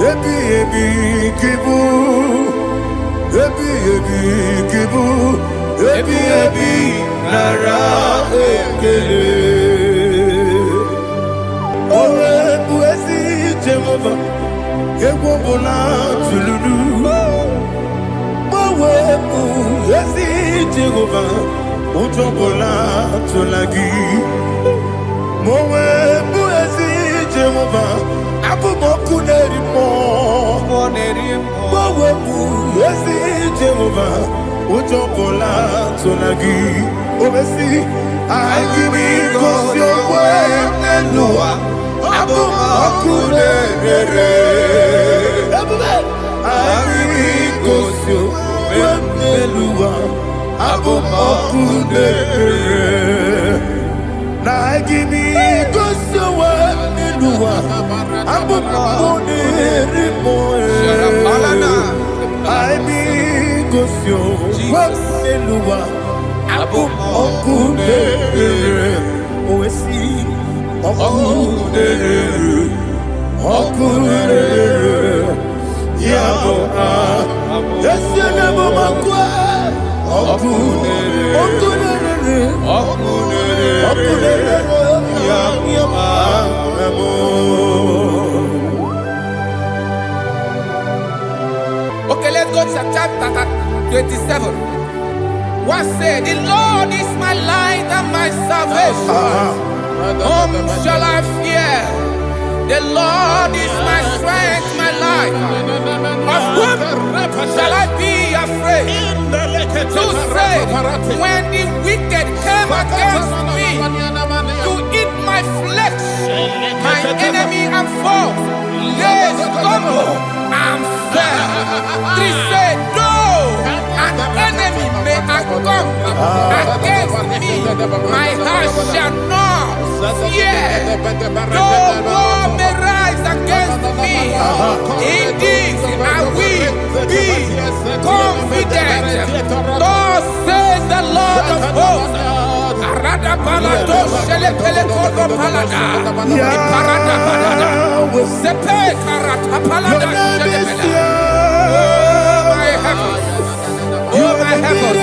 Ebi Kibu, Ebi Kibu, Ebi Nara Ekele. Owe buezi Jehova, Ewobola Tululu. Owe buezi Jehova, Ojobola Tulagi. Mowe buezi Jehova, Abumoku Nerimo. Mowe buezi Jehova, Ojobola Tulagi. Obesi, I give you cause your way and Noah. Abumoku Nerere. I give you cause your way and Noah. Abumoku Nerere. I give you cause your way and Noah. Abumoku Nerere. I be cause your way and Noah. Okudere, Oesi, Okudere, Yabo, Yesenemo Makwa, Okudere, Yabo. Okay, let's go to chapter 27. What said, the Lord is my light and my salvation. Whom shall I fear? The Lord is my strength, my life. Of whom shall I be afraid? Who said, when the wicked came against me to eat my flesh, my enemy and foe, they stumble and fell. Three said, no, an enemy may come against me, my heart shall not fear. No war may rise against me. In this I will be confident. Thus says the Lord of hosts. Oh my heavens,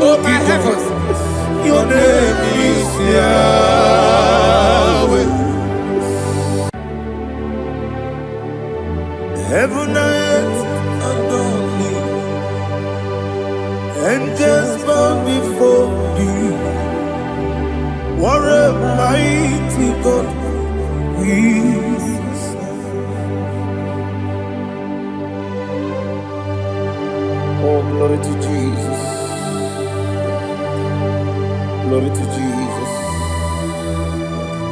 oh my heavens, your name is Yahweh. Heaven and earth adore thee, angels bow before thee. What a mighty God we serve. Oh, glory to Jesus. Glory to Jesus.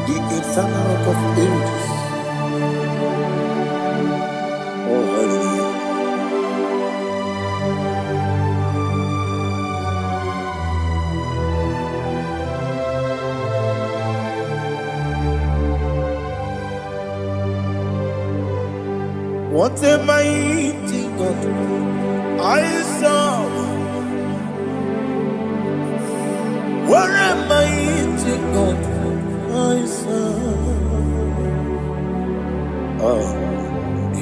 The eternal rock of ages. Oh, hallelujah. What a mighty God I serve. What a mighty God I serve.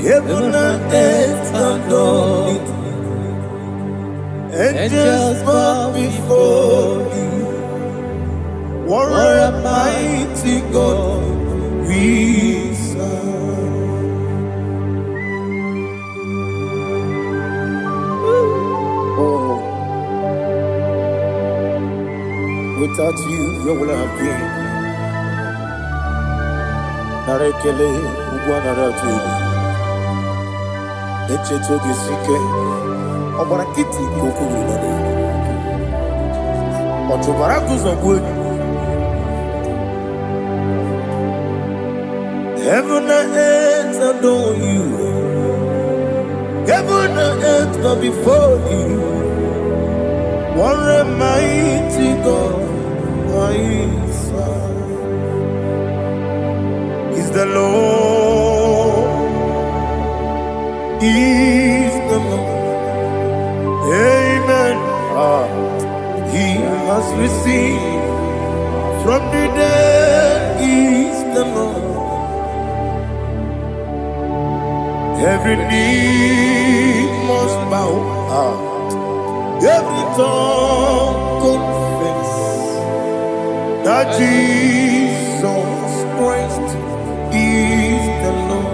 Heaven and earth adore it. Angels bow before thee. What a mighty God we serve. Without you, where would I have been? Narekele, Ugwanaratu. Echeto Gisike, Obarakiti, Koku. Otobarakus of wood. Heaven and earth adore you. Heaven and earth bow before you. What a mighty God I serve. Is the Lord, is the Lord. Amen. He has received from the dead, is the Lord. Every knee must bow, every tongue confess that Jesus Christ is the Lord.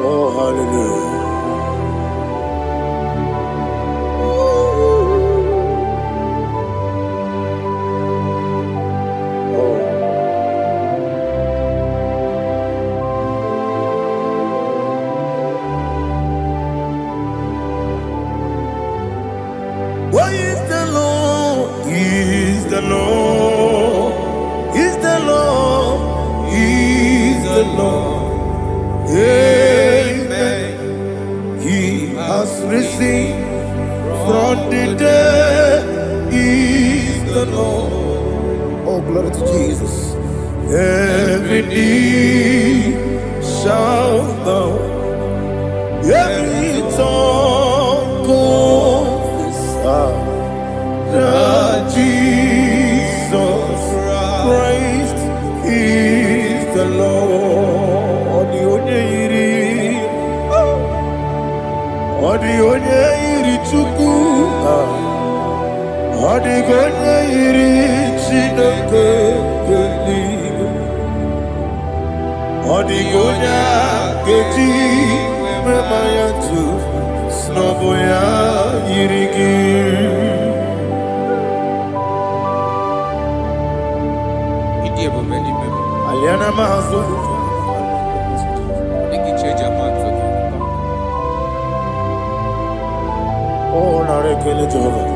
Oh, hallelujah. What is the Lord? Is the Lord? Is the Lord? Is the Lord? Amen. He has risen from the dead. Is the Lord. Oh, glory to Jesus. Every knee shall bow, every tongue confess that Jesus Christ is the Lord. Onye iri Chukwu, onye iri Chineke eluigwe, onye ga-eji mema ya tu n'ọbụ ya yiri gị. Aliana mahazo oh, nare kele Jehovah.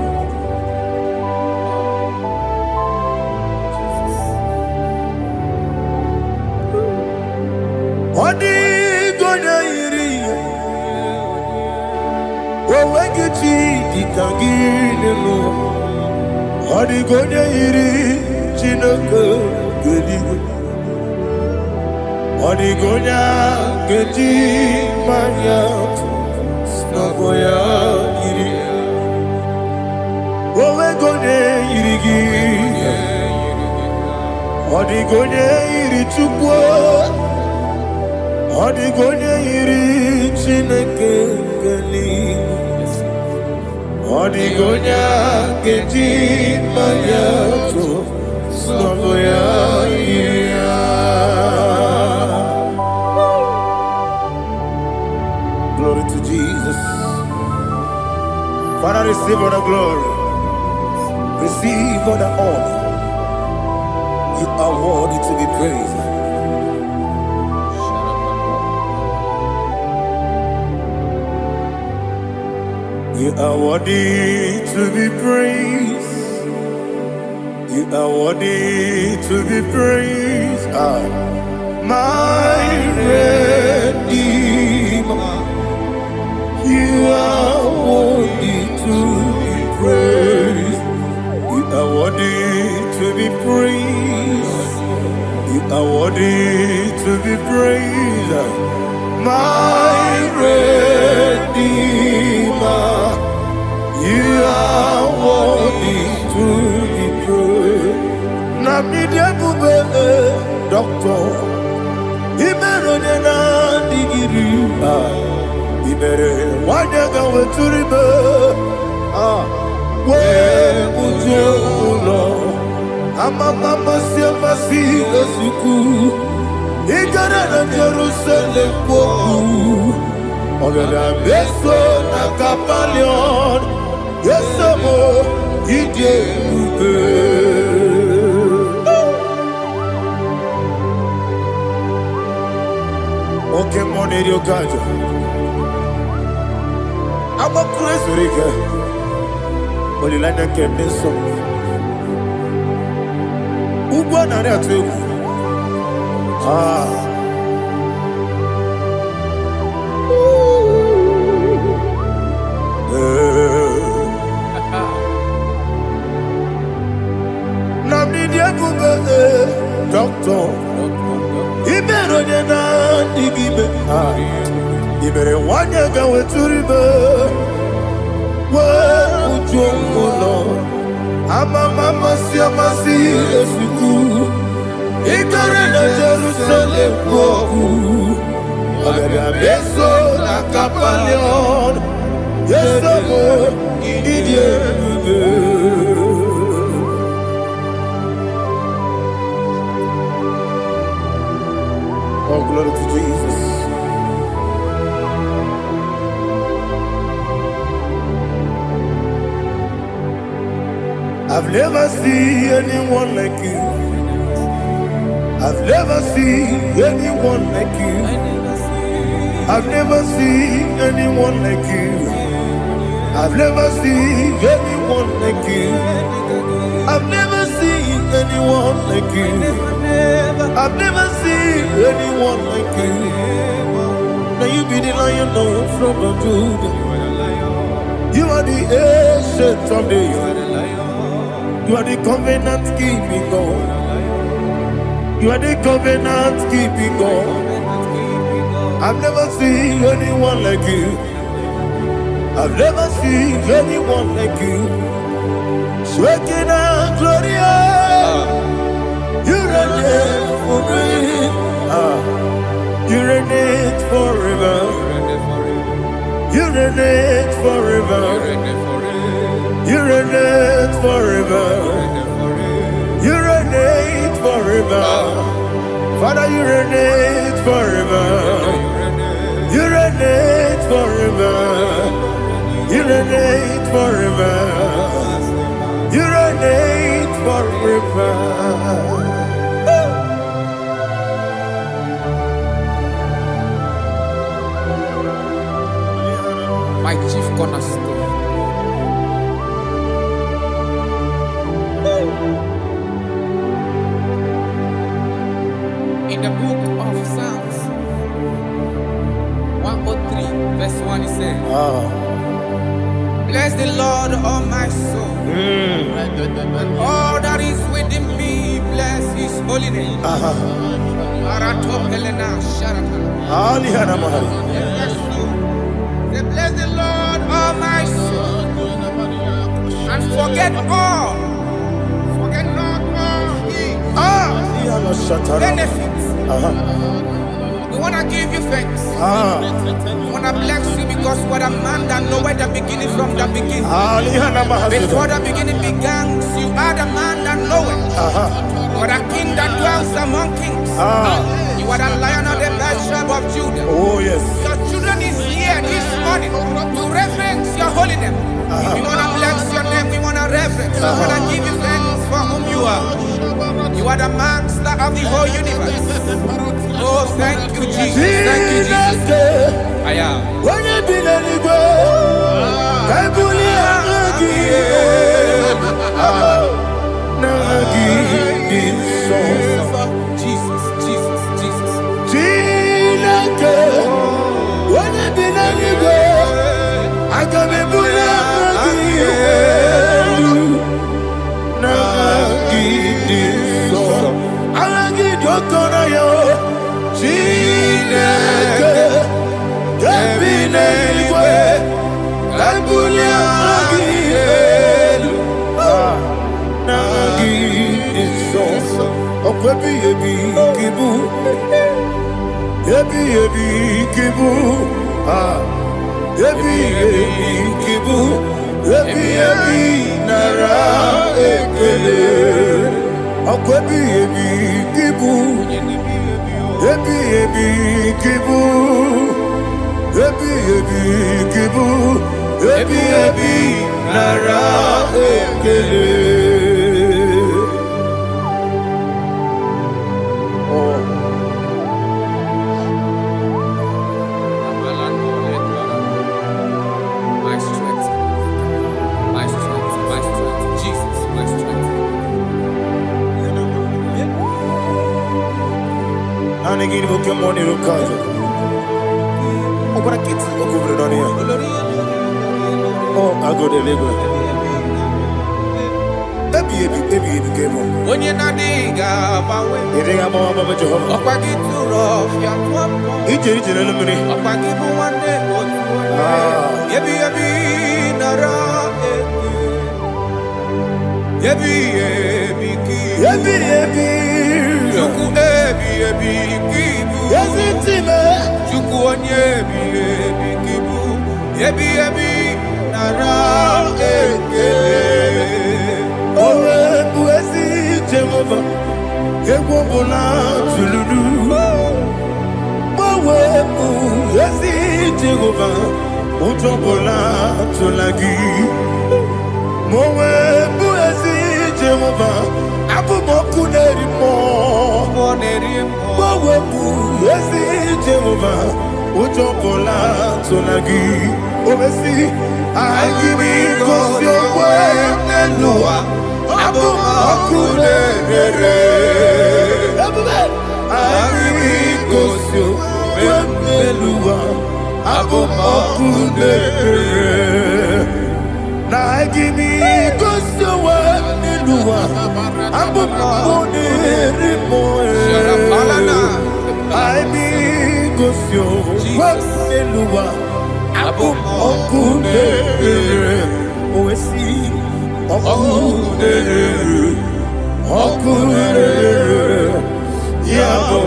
Odi gonya iri owegichi dikagilelo. Odi gonya iri Chineke geligwe. Odi gonya geji manya snaboya iri. Owe gonya iri gi. Odi gonya iri Chukwu. Odi gonya iri Chineke geligwe. Odi gonya geji manya snaboya iri. Glory to Jesus. Father, receive all the glory. Receive all the honor. You are worthy to be praised. You are worthy to be praised. You are worthy to be praised. My Redeemer. You are worthy to be praised. You are worthy to be praised. You are worthy to be praised. My Redeemer. You are worthy to be praised. Namidebube, Doctor. Imeronena digiri. Ibere wanyaga weturibe we ujulo amama masi esuku igara na Jerusalem kwoku ogada beso na Kapalion yesemo ije ube oke moneri okajo Aba kuresurika. Olilanya kemeso. Ugwa na re atu. Namni dia kuba doctor. Ibero de na digibe. Ibere wanya ga weturibe. Wa ujomulo. Mama si esiku. Ikare na Jerusalem woku. Abebe beso na kapalion. Yeso mo idie. Oh, glory to Jesus. I've never seen anyone like you. I've never seen anyone like you. I've never seen anyone like you. I've never seen anyone like you. I've never seen anyone like you. I've never seen anyone like you. Now you be the lion from the Judah. You are the ancient of days. You are the covenant keeping God. You are the covenant keeping God. I've never seen anyone like you. I've never seen anyone like you. Shekinah Gloria, you reign for me. You reign forever. You reign forever. You reign forever. You reign forever. Father, you reign forever. You reign forever. You reign forever. You reign forever. My chief cornerstone. In the book of Psalms 103 verse 1 it says, bless the Lord, all my soul, and all that is within me, bless his holy name. Bless the Lord, all my soul, and forget not all his benefits. We want to give you thanks. We want to bless you because what a man that know where the beginning from the beginning. Before the beginning began, you are the man that know it. You are the king that dwells among kings. You are the lion of the tribe of Judah. Oh yes. Your children is here this morning to reverence your holy name. We want to bless your name. We want to reverence. We want to give you thanks for whom you are. You are the master of the whole universe. Oh, thank you, Jesus. Thank you, Jesus. I am. Jesus, Jesus, Jesus. My negini boke moni rukajo. Okora kiti okubre donia. Oh, I go to Lagos. Baby, kemo. Onye na diga bawe. Iriga bawa baba Jehovah. Okwagi turo fia tuampo. Ije na lumini. Okwagi muwane otuwe. Yebi nara eke. Yebi ki. Yebi. Chuku ebi kibu. Yazitime. Chuku onye ebi kibu. Yebi nara eke. Owe buezi Jehovah. Egwo bona tululu. Owe buezi Jehovah. Ujo bona tulagi. Owe buezi Jehovah. Abu moku nerimo. Owe buezi Jehovah. Ujo bona tulagi. Obesi. I give you cause your way and Noah. Abu Makunere. I give you cause your way and Noah. Abu Makunere. Now I give you cause your way and Noah. Abu Makunere. I give cause your way and Noah. Abu Makunere, Oesi, Makunere, Yabo,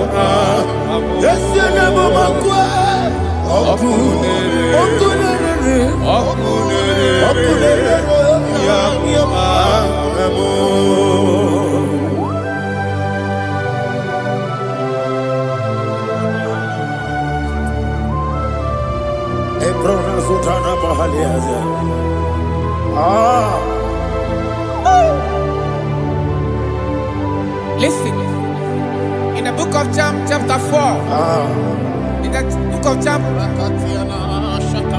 Yesenabo Makwa, Makunere, Yabo. Listen, in the book of John, chapter 4, in the book of John,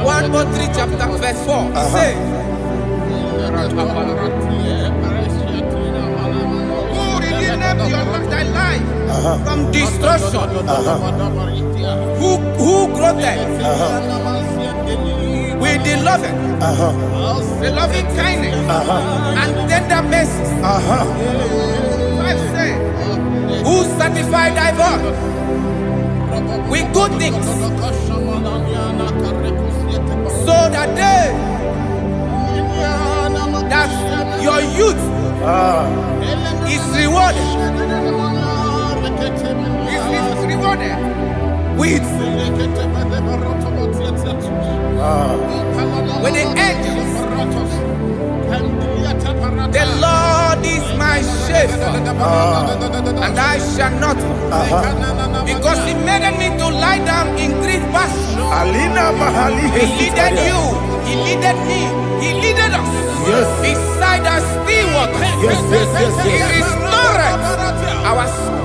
1:3, chapter verse 4, it says, who redeemed thy life from destruction, who growth with the loving kindness and tender mercies. Five say, who satisfy thy voice with good things, so that your youth is rewarded. Is rewarded with when the angels, the Lord is my shepherd, and I shall not, because He made me to lie down in green pastures. He leaded you, He leaded me, He leaded us beside the still waters. He restored our soul.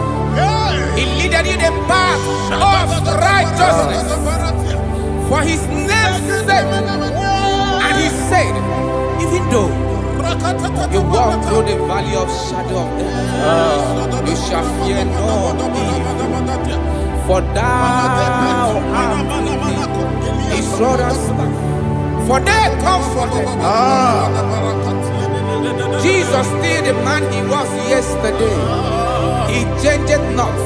He leaded you the path of righteousness for His name's sake. And He said, even though you walk through the valley of shadow of death, you shall fear no evil, for thou art with me. His rod and staff, for they comforted. Jesus still the man He was yesterday. He changed not.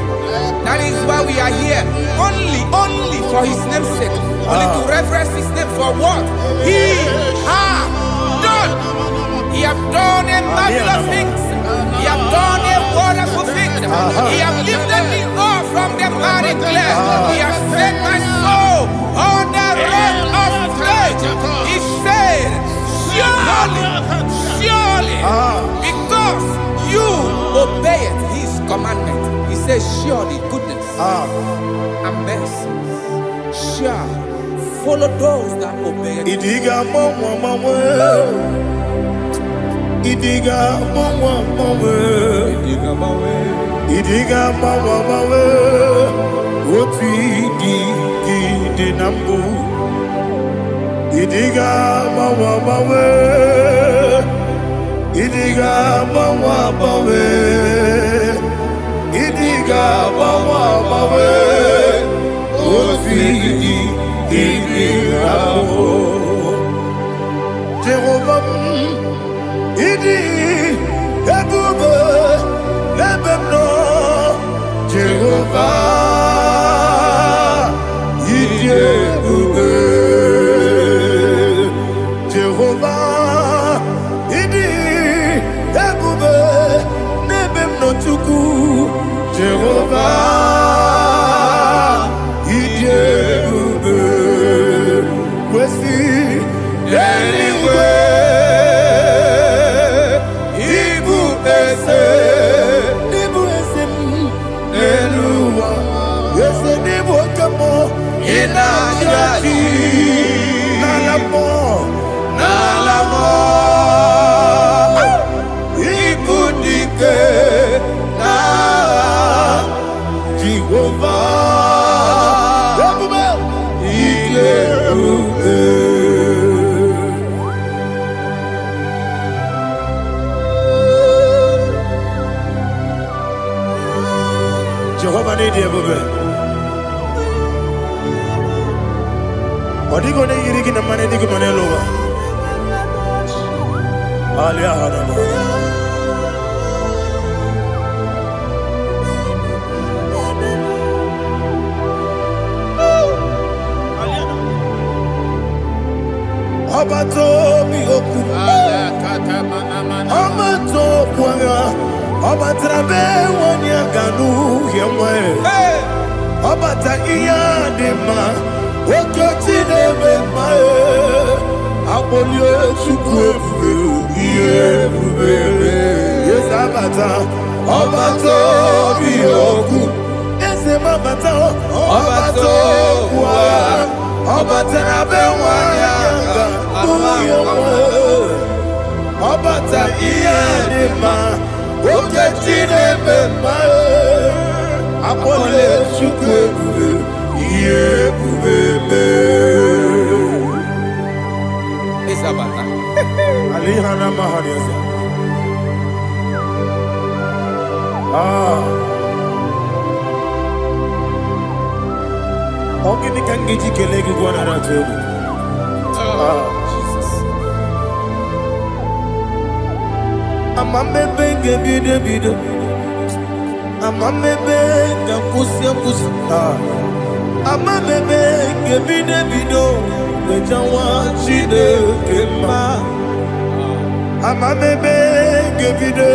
That is why we are here. Only for His name's sake. Only to reference His name for what He has done. He has done a marvelous things. He has done a wonderful thing. He has lifted me up from the miry clay. He has set my soul on the rock of faith. He said, surely, because you obeyed His commandment. He says, surely goodness and mercy shall follow those that obey. Idiga mama, Idiga mama, Oti di nambu. Idiga mama, Idiga mama, Idiga mama. Megidi, Jehovah, Idi, Ebube, Lebemno, Jehovah, Idi, Ebube, Jehovah, Idi, Ebube, Lebemno Chuku, Jehovah, Idi, Ebube, Kwesi, anyway, Ibu Ese, Eluwa, Ese Nibu Kamo, Inajati, Nalamo, Ibu Dike, Na, Jehovah, Ide, Jehovah need you, baby. What are you going to get in the money? You can lower. Abato bihoku, Abato puanga, Abatrabe wanya ganu yamwe, Abata iya dema, Wakati nebe mae, Abolio chukwe bube, Yes Abata, Abato bihoku, Ese mabata, Abato puanga, Abatrabe wanya Obata iyadema Oketine bema Apole chukwe Yebubebe Isabata. Alihana mahariasa Ogini kangeji kelegi kwa naratobu Amamebe ngebido Amamebe ngakusi Amamebe ngebido Wejawa chide kema Amamebe ngebido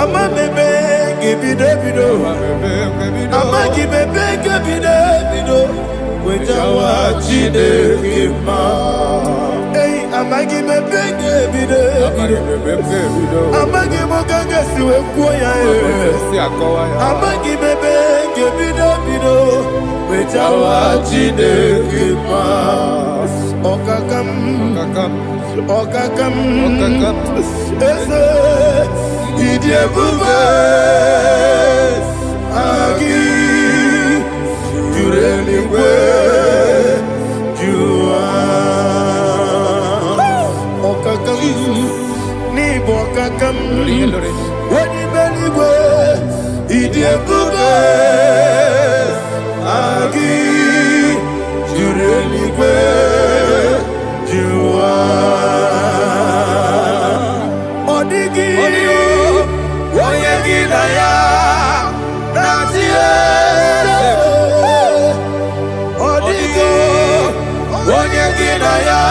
Amamebe ngebido Amagibebe ngebido Wejawa chide kema Amagi mebenge bide, Amagi mogaga siwe kuya Amagi mebenge bide, Wejawa chide kima. Okakam, Ese, Idie bube, Agi, Jureliwe, Ni bokakam Wani beliwe Idie bube Agi Jureliwe Jua Odigi Oyegi daya Natie Odigi Oyegi daya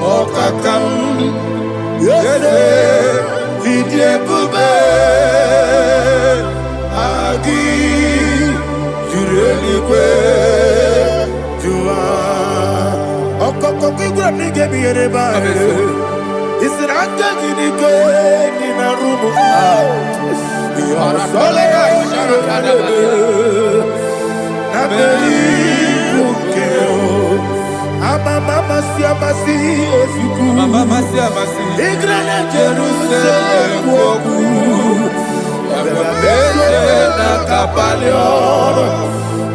Okakam, Yede, Idie bube, Agi, Jureliwe, Jua. Okokoki grami gebi yereba. Isiranga ginike nina rumu. Yasole Nabeli bukeo. Mama siamasi ofiku. Mama siamasi. Igrane Jerusalem woku. Bebe na kapalioro.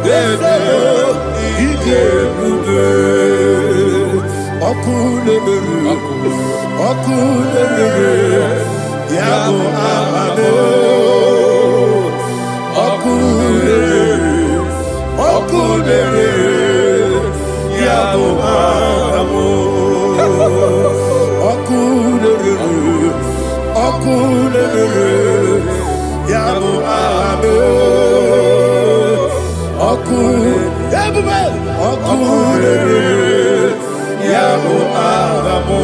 Bebe ide bube. Okule bebe. Yabo Amame, Okudere, Yabo Amamo, Okudere, Yabo Amame, Okudere, Yabo Amamo.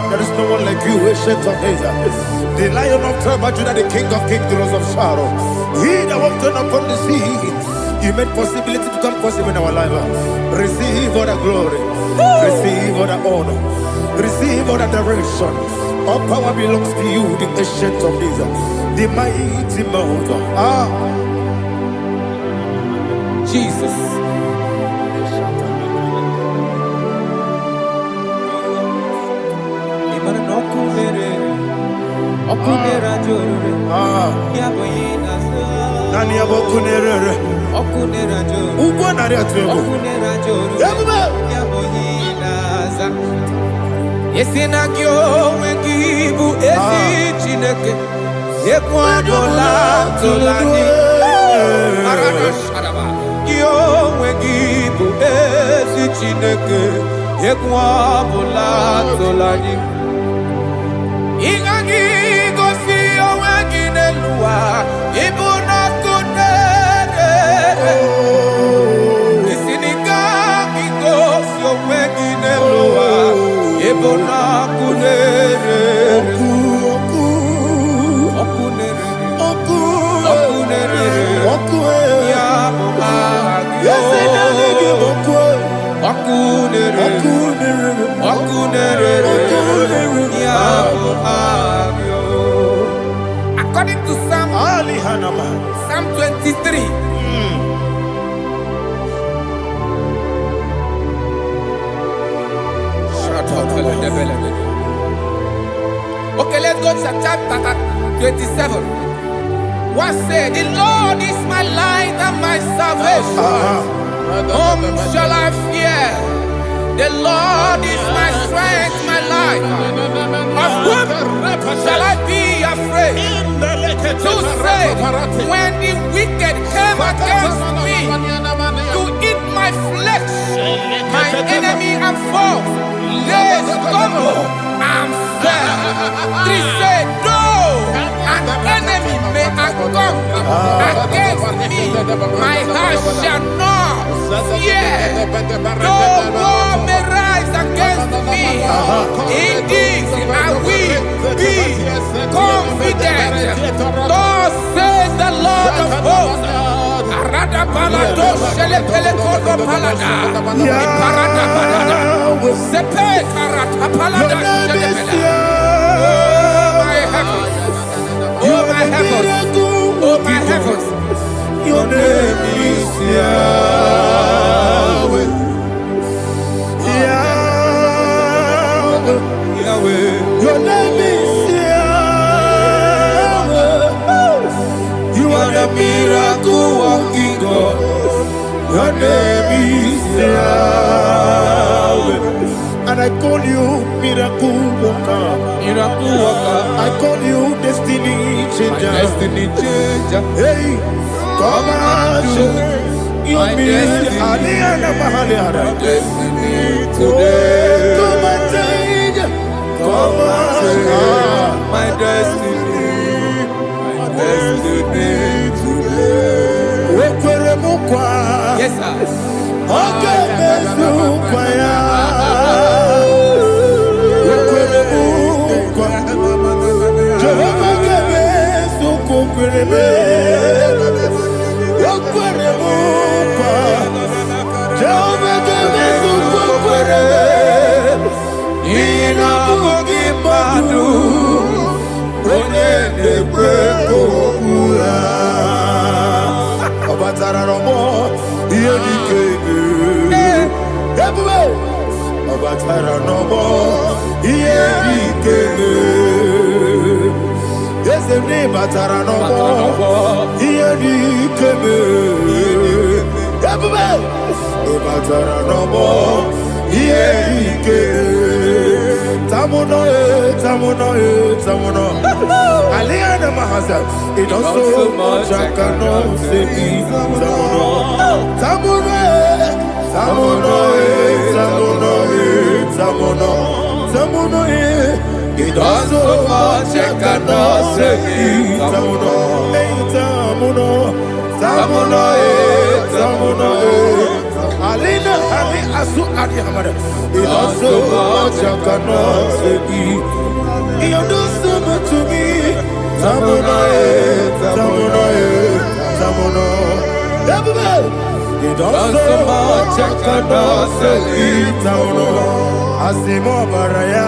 There is no one like you, ancient of days. The Lion of tribe of Judah, the King of kings, the Rose of Sharon. He that walked upon the sea, you made possibility to come possible in our life. Receive all the glory, receive all the honor, receive all the direction. All power belongs to you, the ancient of days, the mighty mountain. Jesus. Yesinagyo wegibu esi chineke ekwadola tolani arana sharaba yo wegibu esi chineke ekwadola tolani igagi gosi oweginelua ibuna kunere isinika gosi oweginelua ibuna kunere According to Psalm 23. Okay, let's go to chapter 27. What said? The Lord is my light and my salvation. Whom shall I fear? The Lord is my strength, my life. Of whom shall I be afraid? To say, when the wicked came against me to eat my flesh, my enemy and foe, they stumble and fell. 3 say, though an enemy may come against me, my heart shall not fear. Though war may rise against me, in this I will be confident. Thus says the Lord of hosts. Arada balado shele pele kodo palada. Iparada balada. Sepe karata palada shele pele. Oh my heavens, oh my heavens, your name is Yahweh, Yahweh, Yahweh. Your name is Yahweh. You are the miracle working God. Your name is Yahweh. And I call you miracle worker. Miracle worker. I call you destiny changer. My destiny changer. Hey, come on, you mean Aliana Mahaliana. My destiny today. Come and change. Come on, my destiny. My destiny today. Yes, sir. Okay, ikebe. Everybody, ibatara no more. Tamuno, tamuno. Aliana Mahasa, it also much I cannot say. Tamuno, it also much I cannot say. Tamuno. Alina, Ali Asu Adi Hamada. It also much I cannot say. You do so much to me. Tamuno. It also much I cannot say. Tamuno. Asimo Baraya.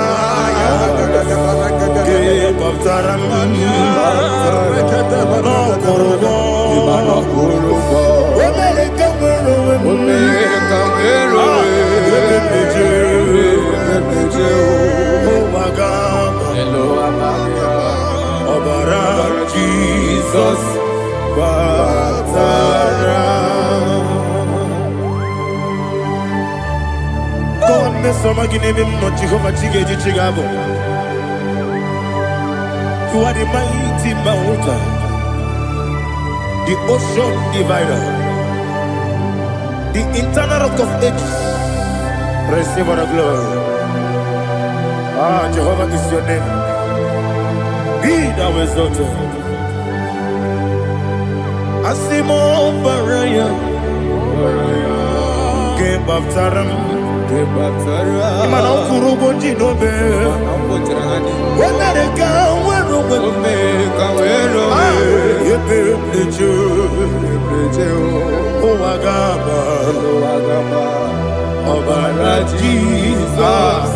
Give up Taram. No Kurubo. Jesus, God, me some again him not Jehovah Chigabo. You are the mighty mountain, the ocean divider, the eternal rock of ages. Receive the glory. Jehovah is your name. Be thou exalted. Asimo Baraya, Game of Taram, Imano Kurubonji Nobe, when they come, Obara Jesus.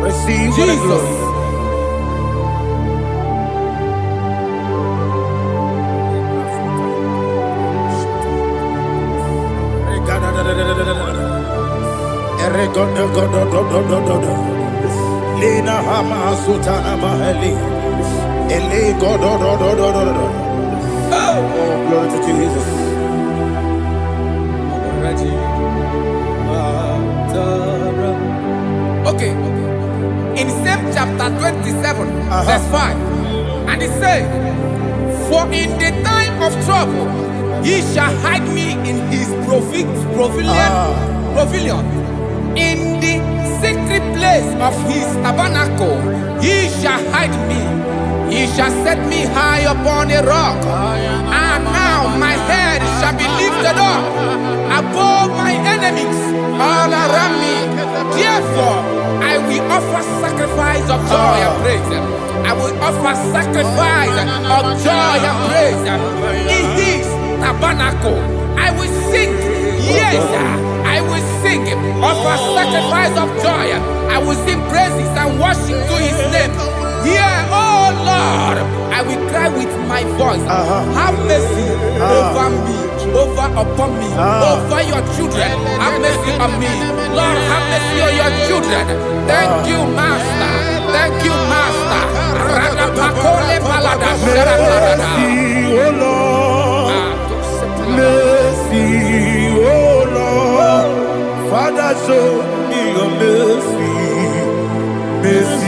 Receive Jesus. Lina Hama Sutana Mahali. Ele Godo. Oh, glory to Jesus. Okay. In same chapter 27, verse 5, and it says, for in the time of trouble, he shall hide me in his pavilion. In the secret place of his tabernacle, he shall hide me. He shall set me high upon a rock. And now my head shall be lifted up above my enemies all around me. Therefore, I will offer sacrifice of joy and praise. I will offer sacrifice of joy and praise in his tabernacle. I will sing, yes, I will sing, offer sacrifice of joy. I will sing praises and worship to his name. Here, oh Lord, I will cry with my voice. Have mercy over me, upon me, over your children. Have mercy on me. Lord, have mercy on your children. Thank you, Master. Thank you, Master. Mercy, oh Lord. Mercy, oh Lord. Father, show me your mercy. Mercy.